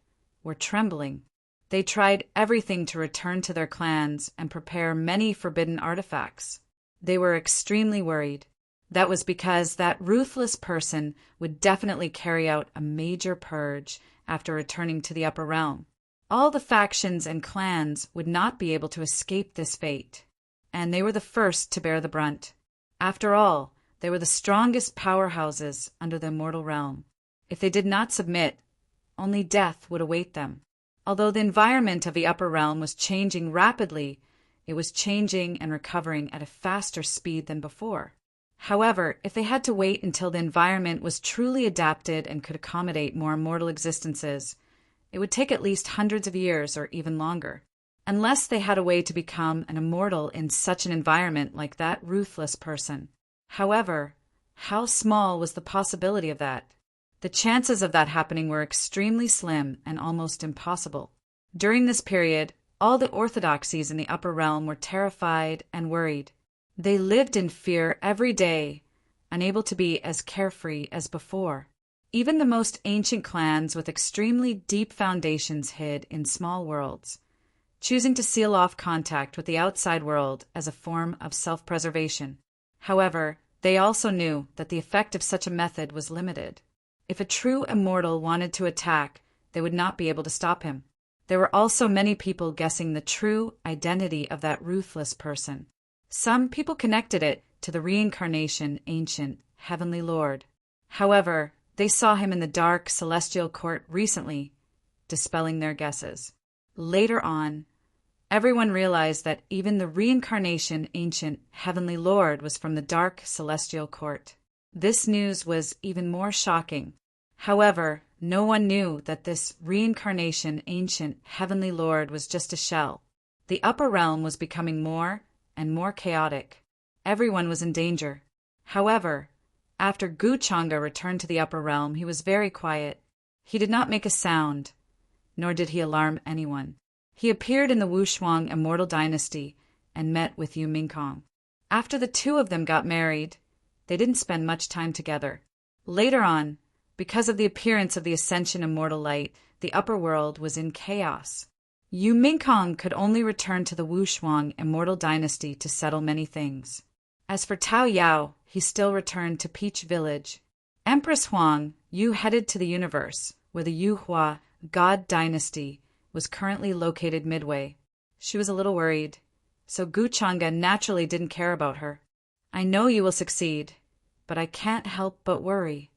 were trembling. They tried everything to return to their clans and prepare many forbidden artifacts. They were extremely worried. That was because that ruthless person would definitely carry out a major purge after returning to the upper realm. All the factions and clans would not be able to escape this fate, and they were the first to bear the brunt. After all, they were the strongest powerhouses under the immortal realm. If they did not submit, only death would await them. Although the environment of the upper realm was changing rapidly, it was changing and recovering at a faster speed than before. However, if they had to wait until the environment was truly adapted and could accommodate more immortal existences, it would take at least hundreds of years or even longer, unless they had a way to become an immortal in such an environment like that ruthless person. However, how small was the possibility of that? The chances of that happening were extremely slim and almost impossible. During this period, all the orthodoxies in the upper realm were terrified and worried. They lived in fear every day, unable to be as carefree as before. Even the most ancient clans with extremely deep foundations hid in small worlds, choosing to seal off contact with the outside world as a form of self-preservation. However, They also knew that the effect of such a method was limited. If a true immortal wanted to attack, they would not be able to stop him. There were also many people guessing the true identity of that ruthless person. Some people connected it to the reincarnation ancient Heavenly Lord. However, they saw him in the dark celestial court recently, dispelling their guesses. Later on, everyone realized that even the reincarnation ancient Heavenly Lord was from the dark celestial court. This news was even more shocking. However, no one knew that this reincarnation ancient Heavenly Lord was just a shell. The upper realm was becoming more and more chaotic. Everyone was in danger. However, after Gu Changa returned to the upper realm, he was very quiet. He did not make a sound, nor did he alarm anyone. He appeared in the Wushuang Immortal Dynasty and met with Yu Mingkong. After the two of them got married, they didn't spend much time together. Later on, because of the appearance of the Ascension Immortal Light, the upper world was in chaos. Yu Mingkong could only return to the Wushuang Immortal Dynasty to settle many things. As for Tao Yao, he still returned to Peach Village. Empress Huang Yu headed to the universe, where the Yuhua God Dynasty was currently located midway. She was a little worried, so Gu Changa naturally didn't care about her. I know you will succeed, but I can't help but worry.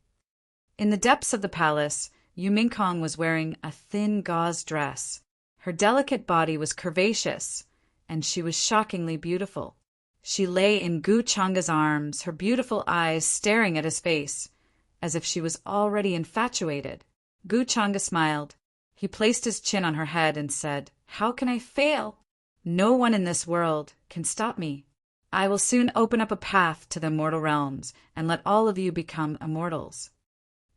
In the depths of the palace, Yu Mingkong was wearing a thin gauze dress. Her delicate body was curvaceous, and she was shockingly beautiful. She lay in Gu Changa's arms, her beautiful eyes staring at his face, as if she was already infatuated. Gu Changa smiled. He placed his chin on her head and said, "How can I fail? No one in this world can stop me. I will soon open up a path to the immortal realms and let all of you become immortals.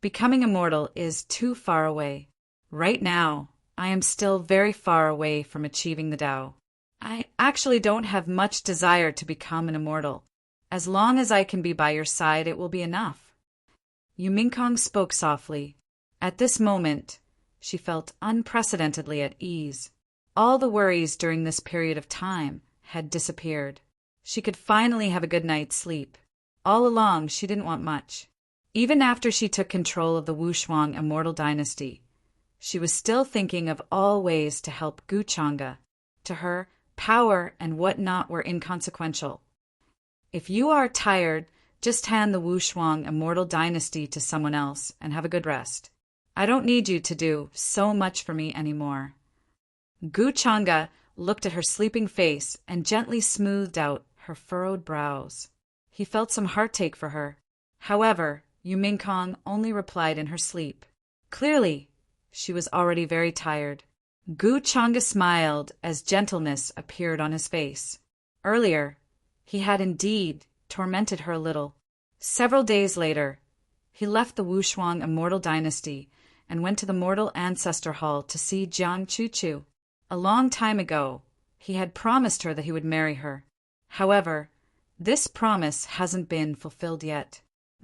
Becoming immortal is too far away. Right now, I am still very far away from achieving the Tao. I actually don't have much desire to become an immortal. As long as I can be by your side, it will be enough." Yu Mingkong spoke softly. At this moment, she felt unprecedentedly at ease. All the worries during this period of time had disappeared. She could finally have a good night's sleep. All along, she didn't want much. Even after she took control of the Wushuang Immortal Dynasty, she was still thinking of all ways to help Gu Changa. To her, power and whatnot were inconsequential. If you are tired, just hand the Wushuang Immortal Dynasty to someone else and have a good rest. I don't need you to do so much for me anymore. Gu Changa looked at her sleeping face and gently smoothed out her furrowed brows. He felt some heartache for her. However, Yu Mingkong only replied in her sleep. Clearly, she was already very tired. Gu Changa smiled as gentleness appeared on his face. Earlier, he had indeed tormented her a little. Several days later, he left the Wushuang Immortal Dynasty and went to the Mortal Ancestor Hall to see Jiang Chuchu. A long time ago, he had promised her that he would marry her. However, this promise hasn't been fulfilled yet.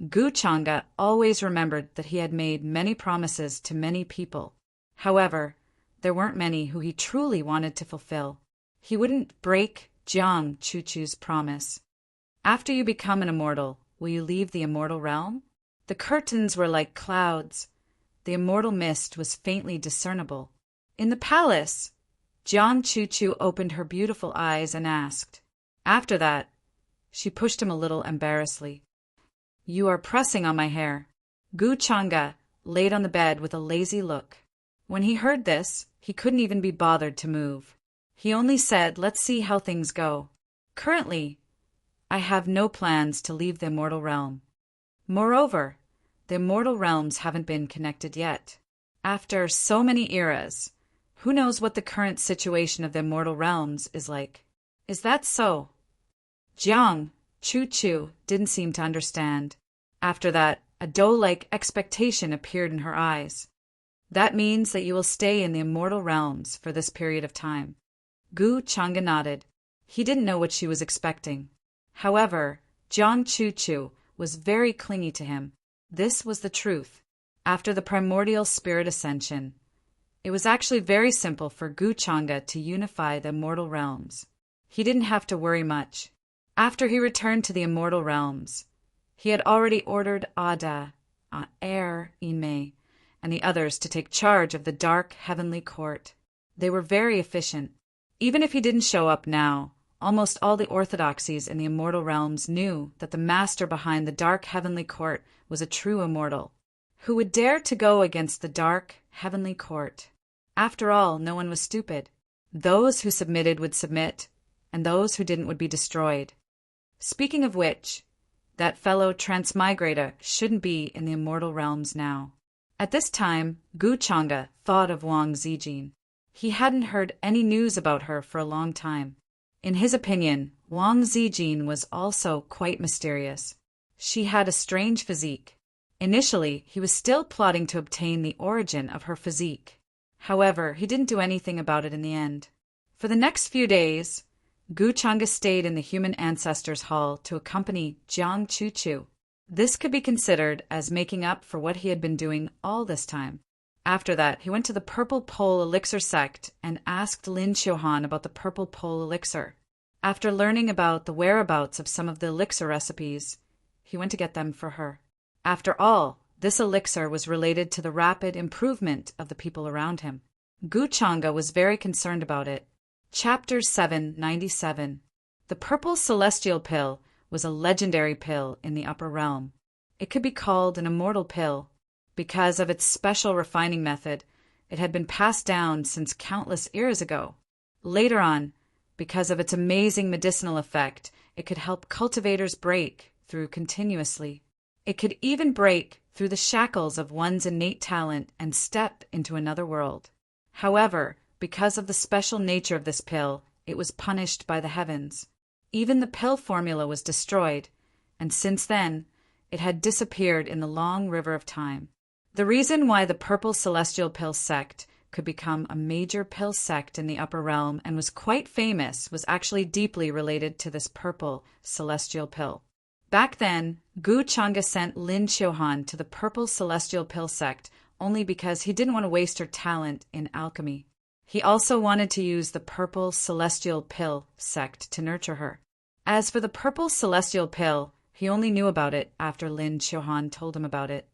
Gu Changa always remembered that he had made many promises to many people. However, there weren't many who he truly wanted to fulfill. He wouldn't break Jiang Chuchu's promise. After you become an immortal, will you leave the immortal realm? The curtains were like clouds. The immortal mist was faintly discernible. In the palace, Jiang Chuchu opened her beautiful eyes and asked. After that, she pushed him a little embarrassedly. "You are pressing on my hair." Gu Changa laid on the bed with a lazy look. When he heard this, he couldn't even be bothered to move. He only said, "Let's see how things go. Currently, I have no plans to leave the immortal realm. Moreover, the immortal realms haven't been connected yet. After so many eras, who knows what the current situation of the immortal realms is like?" "Is that so?" Jiang Chuchu didn't seem to understand. After that, a doe-like expectation appeared in her eyes. "That means that you will stay in the immortal realms for this period of time." Gu Changa nodded. He didn't know what she was expecting. However, Jiang Chuchu was very clingy to him. This was the truth. After the primordial spirit ascension, it was actually very simple for Gu Changa to unify the immortal realms. He didn't have to worry much. After he returned to the immortal realms, He had already ordered Ada, Air Ime, and the others to take charge of the dark heavenly court. They were very efficient. Even if he didn't show up now, almost all the orthodoxies in the immortal realms knew that the master behind the dark heavenly court was a true immortal. Who would dare to go against the dark heavenly court? After all, no one was stupid. Those who submitted would submit, and those who didn't would be destroyed. Speaking of which, that fellow transmigrator shouldn't be in the immortal realms now. At this time, Gu Changa thought of Wang Zijin. He hadn't heard any news about her for a long time. In his opinion, Wang Zijin was also quite mysterious. She had a strange physique. Initially, he was still plotting to obtain the origin of her physique. However, he didn't do anything about it in the end. For the next few days, Gu Changa stayed in the human ancestors' hall to accompany Jiang Chuchu. This could be considered as making up for what he had been doing all this time. After that, he went to the Purple Pole Elixir sect and asked Lin Xiuhan about the Purple Pole Elixir. After learning about the whereabouts of some of the elixir recipes, he went to get them for her. After all, this elixir was related to the rapid improvement of the people around him. Gu Changa was very concerned about it. Chapter 797. The Purple Celestial Pill was a legendary pill in the upper realm. It could be called an immortal pill. Because of its special refining method, it had been passed down since countless eras ago. Later on, because of its amazing medicinal effect, it could help cultivators break through continuously. It could even break through the shackles of one's innate talent and step into another world. However, because of the special nature of this pill, it was punished by the heavens. Even the pill formula was destroyed, and since then, it had disappeared in the long river of time. The reason why the Purple Celestial Pill sect could become a major pill sect in the upper realm and was quite famous was actually deeply related to this Purple Celestial Pill. Back then, Gu Changa sent Lin Xiuhan to the Purple Celestial Pill sect only because he didn't want to waste her talent in alchemy. He also wanted to use the Purple Celestial Pill sect to nurture her. As for the Purple Celestial Pill, he only knew about it after Lin Xiuhan told him about it.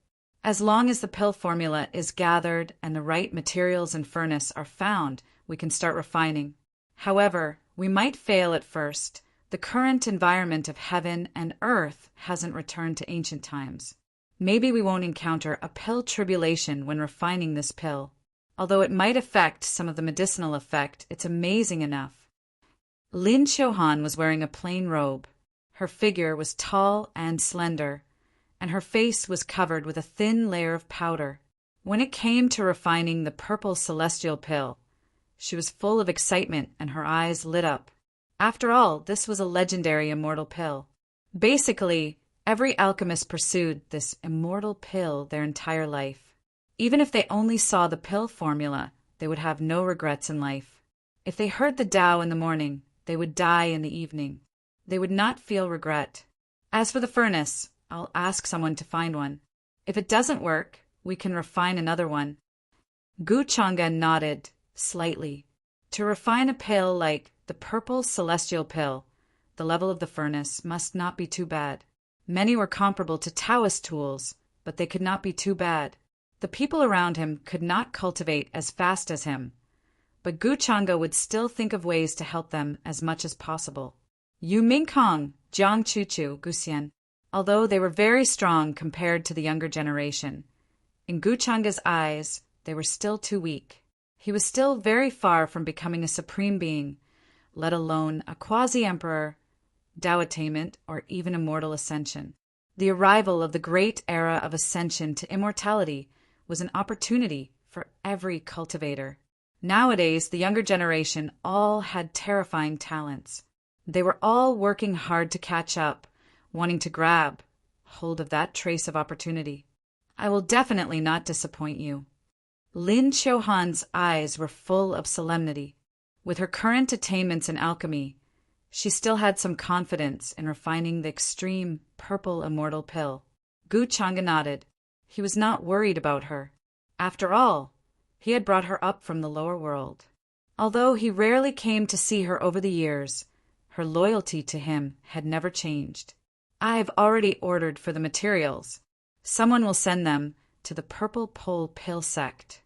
As long as the pill formula is gathered and the right materials and furnace are found, we can start refining. However, we might fail at first. The current environment of heaven and earth hasn't returned to ancient times. Maybe we won't encounter a pill tribulation when refining this pill. Although it might affect some of the medicinal effect, it's amazing enough. Lin Xiuhan was wearing a plain robe. Her figure was tall and slender, and her face was covered with a thin layer of powder. When it came to refining the Purple Celestial Pill, she was full of excitement and her eyes lit up. After all, this was a legendary immortal pill. Basically, every alchemist pursued this immortal pill their entire life. Even if they only saw the pill formula, they would have no regrets in life. If they heard the Tao in the morning, they would die in the evening. They would not feel regret. As for the furnace, I'll ask someone to find one. If it doesn't work, we can refine another one. Gu Changa nodded slightly. To refine a pill like the Purple Celestial Pill, the level of the furnace must not be too bad. Many were comparable to Taoist tools, but they could not be too bad. The people around him could not cultivate as fast as him, but Gu Changa would still think of ways to help them as much as possible. Yu Mingkong, Jiang Chuchu, Guxian. Although they were very strong compared to the younger generation, in Gu Changa's eyes, they were still too weak. He was still very far from becoming a supreme being, let alone a quasi-emperor, Tao attainment, or even immortal ascension. The arrival of the great era of ascension to immortality was an opportunity for every cultivator. Nowadays, the younger generation all had terrifying talents. They were all working hard to catch up, wanting to grab hold of that trace of opportunity. I will definitely not disappoint you. Lin Xiuhan's eyes were full of solemnity. With her current attainments in alchemy, she still had some confidence in refining the extreme purple immortal pill. Gu Changa nodded. He was not worried about her. After all, he had brought her up from the lower world. Although he rarely came to see her over the years, her loyalty to him had never changed. I've already ordered for the materials. Someone will send them to the Purple Pole Pill sect.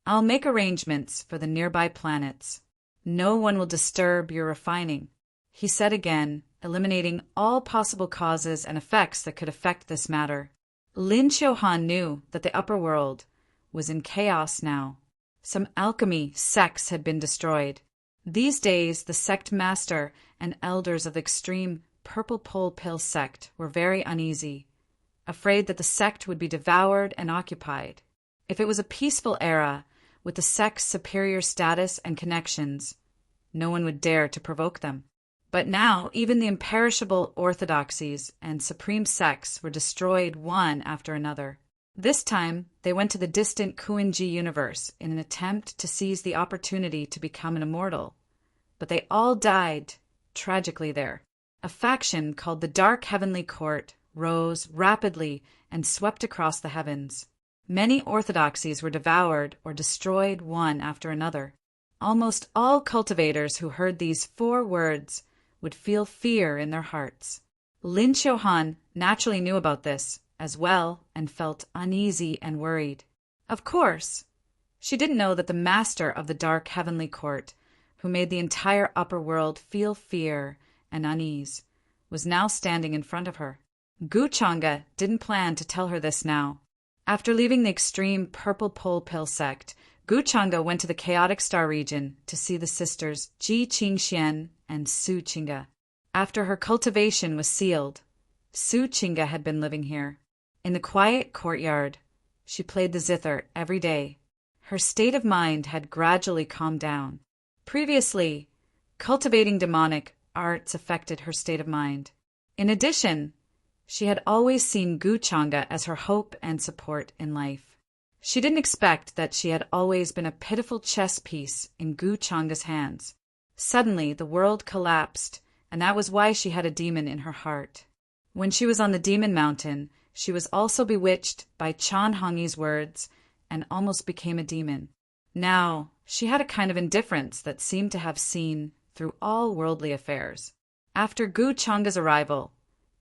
I'll make arrangements for the nearby planets. No one will disturb your refining," he said again, eliminating all possible causes and effects that could affect this matter. Lin Xiuhan knew that the upper world was in chaos now. Some alchemy sects had been destroyed. These days, the sect master and elders of the extreme Purple Pole Pill sect were very uneasy, afraid that the sect would be devoured and occupied. If it was a peaceful era, with the sect's superior status and connections, no one would dare to provoke them. But now, even the imperishable orthodoxies and supreme sects were destroyed one after another. This time, they went to the distant Kuinji universe in an attempt to seize the opportunity to become an immortal. But they all died tragically there. A faction called the Dark Heavenly Court rose rapidly and swept across the heavens. Many orthodoxies were devoured or destroyed one after another. Almost all cultivators who heard these 4 words would feel fear in their hearts. Lin Xiuhan naturally knew about this as well and felt uneasy and worried. Of course, she didn't know that the master of the Dark Heavenly Court, who made the entire upper world feel fear and unease, was now standing in front of her. Gu Chang'e didn't plan to tell her this now. After leaving the extreme Purple Pole Pill sect, Gu Chang'e went to the Chaotic Star region to see the sisters Ji Qingxian and Su Qing'e. After her cultivation was sealed, Su Qing'e had been living here. In the quiet courtyard, she played the zither every day. Her state of mind had gradually calmed down. Previously, cultivating demonic arts affected her state of mind. In addition, she had always seen Gu Chang'e as her hope and support in life. She didn't expect that she had always been a pitiful chess piece in Gu Chang'e's hands. Suddenly, the world collapsed, and that was why she had a demon in her heart. When she was on the Demon Mountain, she was also bewitched by Chan Hongyi's words and almost became a demon. Now, she had a kind of indifference that seemed to have seen through all worldly affairs. After Gu Chang'e's arrival,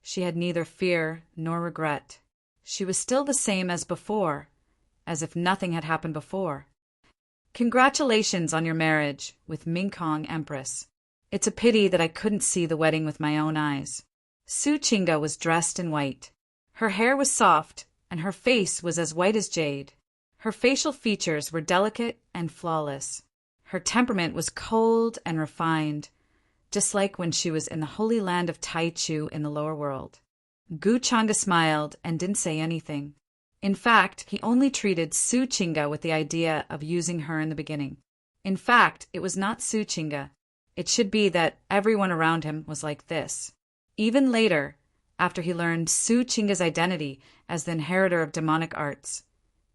she had neither fear nor regret. She was still the same as before, as if nothing had happened before. "Congratulations on your marriage with Mingkong Empress. It's a pity that I couldn't see the wedding with my own eyes." Su Qing'e was dressed in white. Her hair was soft, and her face was as white as jade. Her facial features were delicate and flawless. Her temperament was cold and refined, just like when she was in the holy land of Taichu in the lower world. Gu Chang'e smiled and didn't say anything. In fact, he only treated Su Qing'e with the idea of using her in the beginning. In fact, it was not Su Qing'e. It should be that everyone around him was like this. Even later, after he learned Su Qing'e's identity as the inheritor of demonic arts,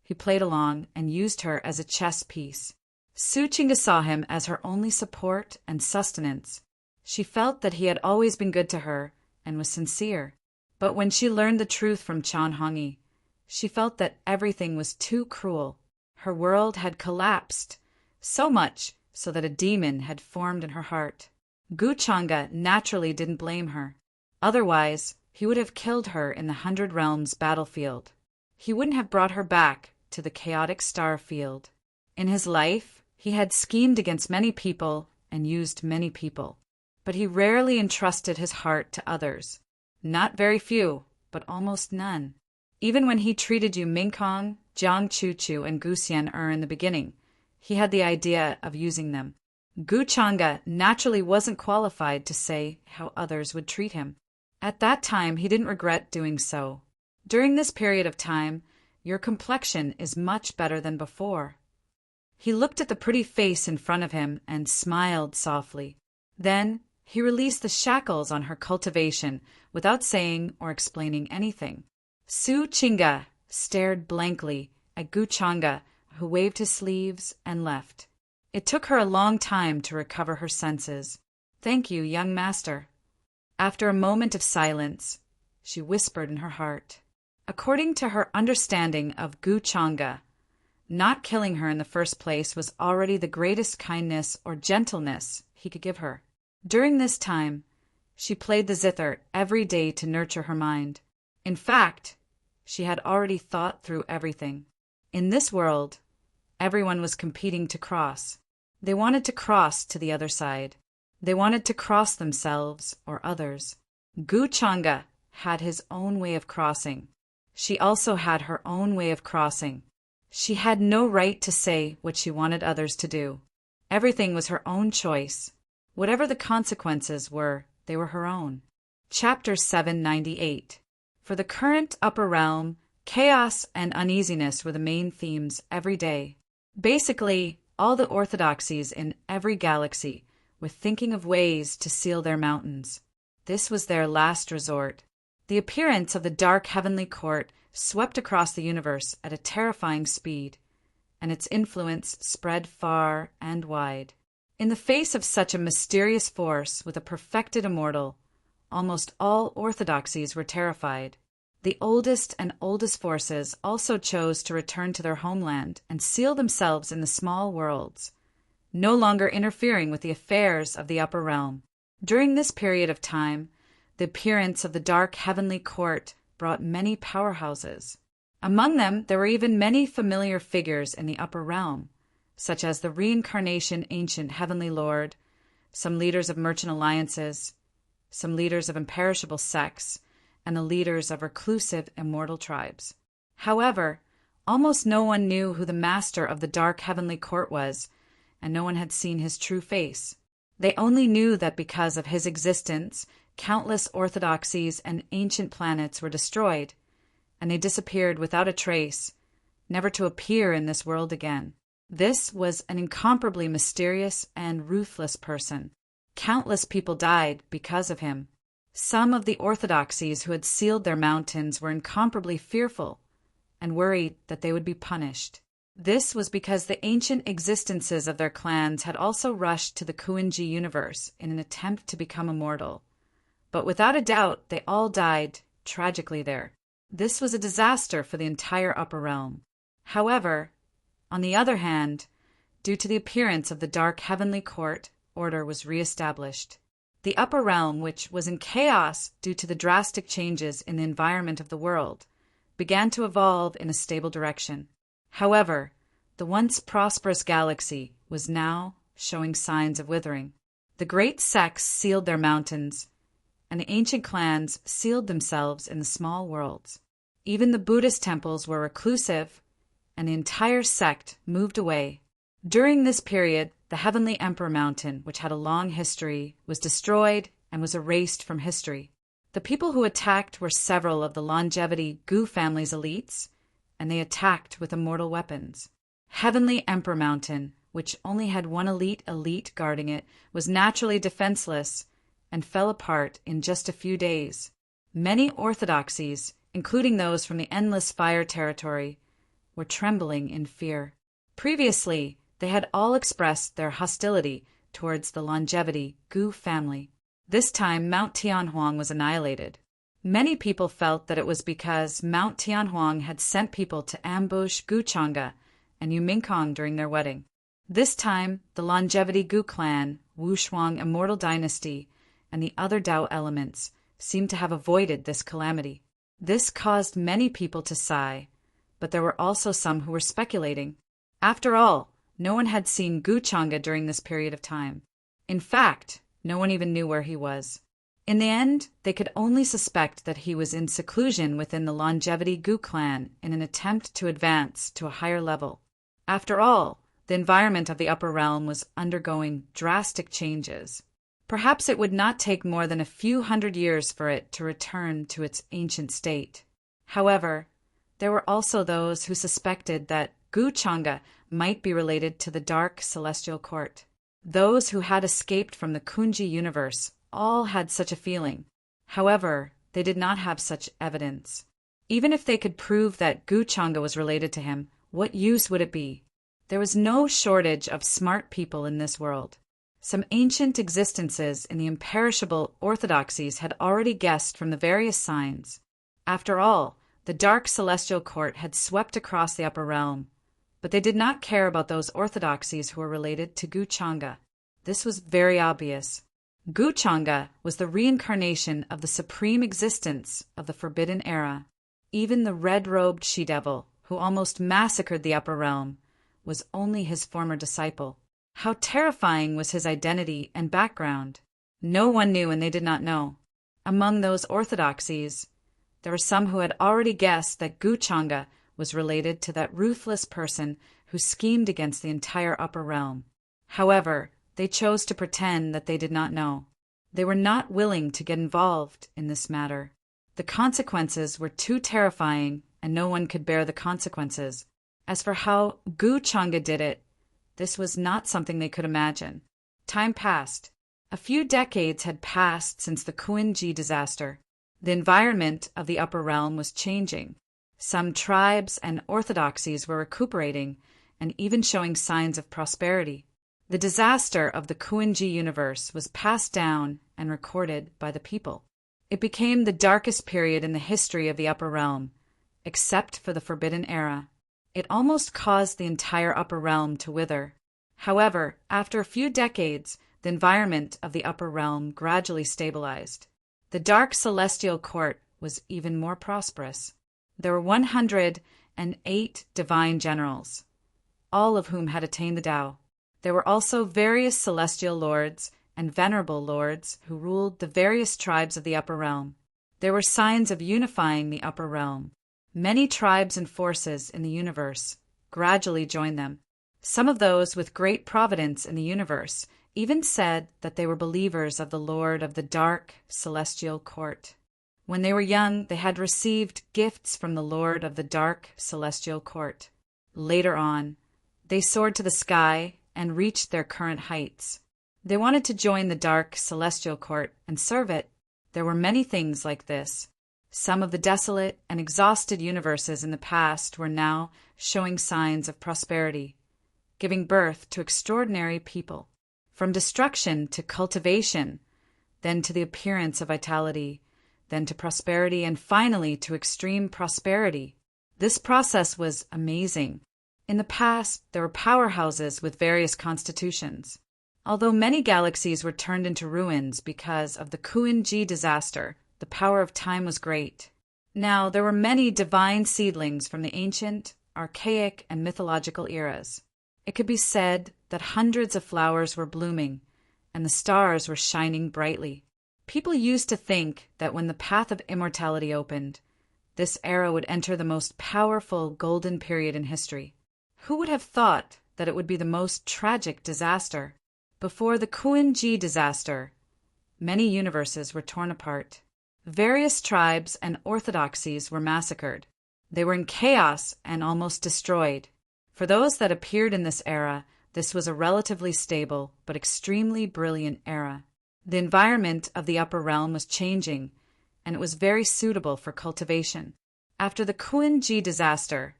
he played along and used her as a chess piece. Su Qing'e saw him as her only support and sustenance. She felt that he had always been good to her and was sincere. But when she learned the truth from Chan Hongyi, she felt that everything was too cruel. Her world had collapsed, so much so that a demon had formed in her heart. Gu Chang'e naturally didn't blame her. Otherwise, he would have killed her in the 100 Realms battlefield. He wouldn't have brought her back to the chaotic star field. In his life, he had schemed against many people and used many people. But he rarely entrusted his heart to others. Not very few, but almost none. Even when he treated you Mingkong, Jiang Chuchu, and Guxian in the beginning, he had the idea of using them. Gu Chang'e naturally wasn't qualified to say how others would treat him. At that time, he didn't regret doing so. During this period of time, your complexion is much better than before. He looked at the pretty face in front of him and smiled softly. Then he released the shackles on her cultivation without saying or explaining anything. Su Qing'e stared blankly at Gu Chang'e, who waved his sleeves and left. It took her a long time to recover her senses. "Thank you, young master." After a moment of silence, she whispered in her heart. According to her understanding of Gu Chang'e, not killing her in the first place was already the greatest kindness or gentleness he could give her. During this time, She played the zither every day to nurture her mind. In fact, she had already thought through everything. In this world, everyone was competing to cross. They wanted to cross to the other side. They wanted to cross themselves or others. Gu Changa had his own way of crossing. She also had her own way of crossing. She had no right to say what she wanted others to do. Everything was her own choice. Whatever the consequences were, they were her own. Chapter 798. For the current upper realm, chaos and uneasiness were the main themes every day. Basically, all the orthodoxies in every galaxy were thinking of ways to seal their mountains. This was their last resort. The appearance of the dark heavenly court swept across the universe at a terrifying speed, and its influence spread far and wide. In the face of such a mysterious force with a perfected immortal, almost all orthodoxies were terrified. The oldest forces also chose to return to their homeland and seal themselves in the small worlds, no longer interfering with the affairs of the upper realm. During this period of time, the appearance of the dark heavenly court brought many powerhouses. Among them, there were even many familiar figures in the upper realm, such as the reincarnation ancient heavenly lord, some leaders of merchant alliances, some leaders of imperishable sects, and the leaders of reclusive immortal tribes. However, almost no one knew who the master of the dark heavenly court was, and no one had seen his true face. They only knew that because of his existence, countless orthodoxies and ancient planets were destroyed, and they disappeared without a trace, never to appear in this world again. This was an incomparably mysterious and ruthless person. Countless people died because of him. Some of the orthodoxies who had sealed their mountains were incomparably fearful and worried that they would be punished. This was because the ancient existences of their clans had also rushed to the Kuan-Ji universe in an attempt to become immortal. But without a doubt, they all died tragically there. This was a disaster for the entire upper realm. However, on the other hand, due to the appearance of the dark heavenly court, order was re-established. The upper realm, which was in chaos due to the drastic changes in the environment of the world, began to evolve in a stable direction. However, the once prosperous galaxy was now showing signs of withering. The great sects sealed their mountains, and the ancient clans sealed themselves in the small worlds. Even the Buddhist temples were reclusive, and the entire sect moved away. During this period, the Heavenly Emperor Mountain, which had a long history, was destroyed and was erased from history. The people who attacked were several of the longevity Gu family's elites, and they attacked with immortal weapons. Heavenly Emperor Mountain, which only had one elite guarding it, was naturally defenseless and fell apart in just a few days. Many orthodoxies, including those from the Endless Fire territory, were trembling in fear. Previously, they had all expressed their hostility towards the longevity Gu family. This time, Mount Tianhuang was annihilated. Many people felt that it was because Mount Tianhuang had sent people to ambush Gu Changa and Yu Mingkong during their wedding. This time, the longevity Gu clan, Wu Shuang Immortal Dynasty, and the other Dao elements seemed to have avoided this calamity. This caused many people to sigh, but there were also some who were speculating. After all, no one had seen Gu Changa during this period of time. In fact, no one even knew where he was. In the end, they could only suspect that he was in seclusion within the longevity Gu clan in an attempt to advance to a higher level. After all, the environment of the upper realm was undergoing drastic changes. Perhaps it would not take more than a few hundred years for it to return to its ancient state. However, there were also those who suspected that Gu Changa might be related to the dark celestial court. Those who had escaped from the Kunji universe all had such a feeling. However, they did not have such evidence. Even if they could prove that Gu Changa was related to him, what use would it be? There was no shortage of smart people in this world. Some ancient existences in the imperishable orthodoxies had already guessed from the various signs. After all, the dark celestial court had swept across the upper realm, but they did not care about those orthodoxies who were related to Gu Changa. This was very obvious. Guchanga was the reincarnation of the supreme existence of the Forbidden Era. Even the red-robed she-devil, who almost massacred the upper realm, was only his former disciple. How terrifying was his identity and background! No one knew and they did not know. Among those orthodoxies, there were some who had already guessed that Guchanga was related to that ruthless person who schemed against the entire upper realm. However, they chose to pretend that they did not know. They were not willing to get involved in this matter. The consequences were too terrifying, and no one could bear the consequences. As for how Guchanga did it, this was not something they could imagine. Time passed. A few decades had passed since the Kuan-Ji disaster. The environment of the upper realm was changing. Some tribes and orthodoxies were recuperating and even showing signs of prosperity. The disaster of the Kuan-Ji universe was passed down and recorded by the people. It became the darkest period in the history of the upper realm, except for the Forbidden Era. It almost caused the entire upper realm to wither. However, after a few decades, the environment of the upper realm gradually stabilized. The Dark Celestial Court was even more prosperous. There were 108 divine generals, all of whom had attained the Tao. There were also various celestial lords and venerable lords who ruled the various tribes of the upper realm. There were signs of unifying the upper realm. Many tribes and forces in the universe gradually joined them. Some of those with great providence in the universe even said that they were believers of the Lord of the Dark Celestial Court. When they were young, they had received gifts from the Lord of the Dark Celestial Court. Later on, they soared to the sky and reached their current heights. They wanted to join the Dark Celestial Court and serve it. There were many things like this. Some of the desolate and exhausted universes in the past were now showing signs of prosperity, giving birth to extraordinary people. From destruction to cultivation, then to the appearance of vitality, then to prosperity, and finally to extreme prosperity. This process was amazing. In the past, there were powerhouses with various constitutions. Although many galaxies were turned into ruins because of the Kuan-Ji disaster, the power of time was great. Now, there were many divine seedlings from the ancient, archaic, and mythological eras. It could be said that hundreds of flowers were blooming, and the stars were shining brightly. People used to think that when the path of immortality opened, this era would enter the most powerful golden period in history. Who would have thought that it would be the most tragic disaster? Before the Kuan-Ji disaster, many universes were torn apart. Various tribes and orthodoxies were massacred. They were in chaos and almost destroyed. For those that appeared in this era, this was a relatively stable but extremely brilliant era. The environment of the upper realm was changing, and it was very suitable for cultivation. After the Kuan-Ji disaster,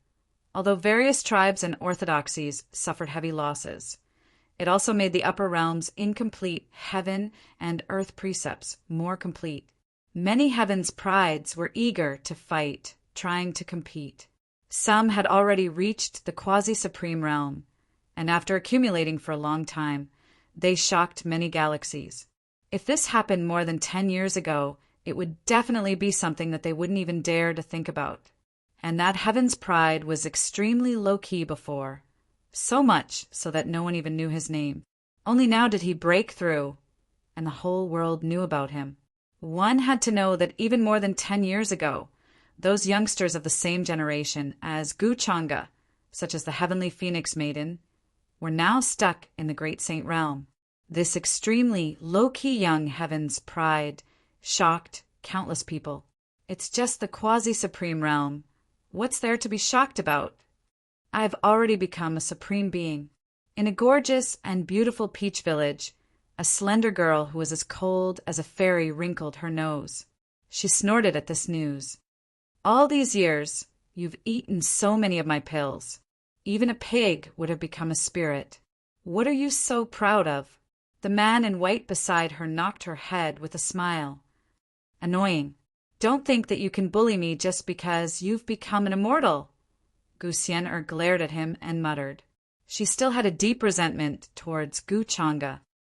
although various tribes and orthodoxies suffered heavy losses, it also made the upper realm's incomplete heaven and earth precepts more complete. Many heaven's prides were eager to fight, trying to compete. Some had already reached the quasi-supreme realm, and after accumulating for a long time, they shocked many galaxies. If this happened more than 10 years ago, it would definitely be something that they wouldn't even dare to think about. And that heaven's pride was extremely low-key before, so much so that no one even knew his name. Only now did he break through, and the whole world knew about him. One had to know that even more than 10 years ago, those youngsters of the same generation as Guchanga, such as the Heavenly Phoenix Maiden, were now stuck in the Great Saint Realm. This extremely low-key young heaven's pride shocked countless people. It's just the quasi-supreme realm. What's there to be shocked about? I've already become a supreme being. In a gorgeous and beautiful peach village, a slender girl who was as cold as a fairy wrinkled her nose. She snorted at this news. All these years, you've eaten so many of my pills. Even a pig would have become a spirit. What are you so proud of? The man in white beside her knocked her head with a smile. Annoying. Don't think that you can bully me just because you've become an immortal. Gusien'er glared at him and muttered. She still had a deep resentment towards Guchanga.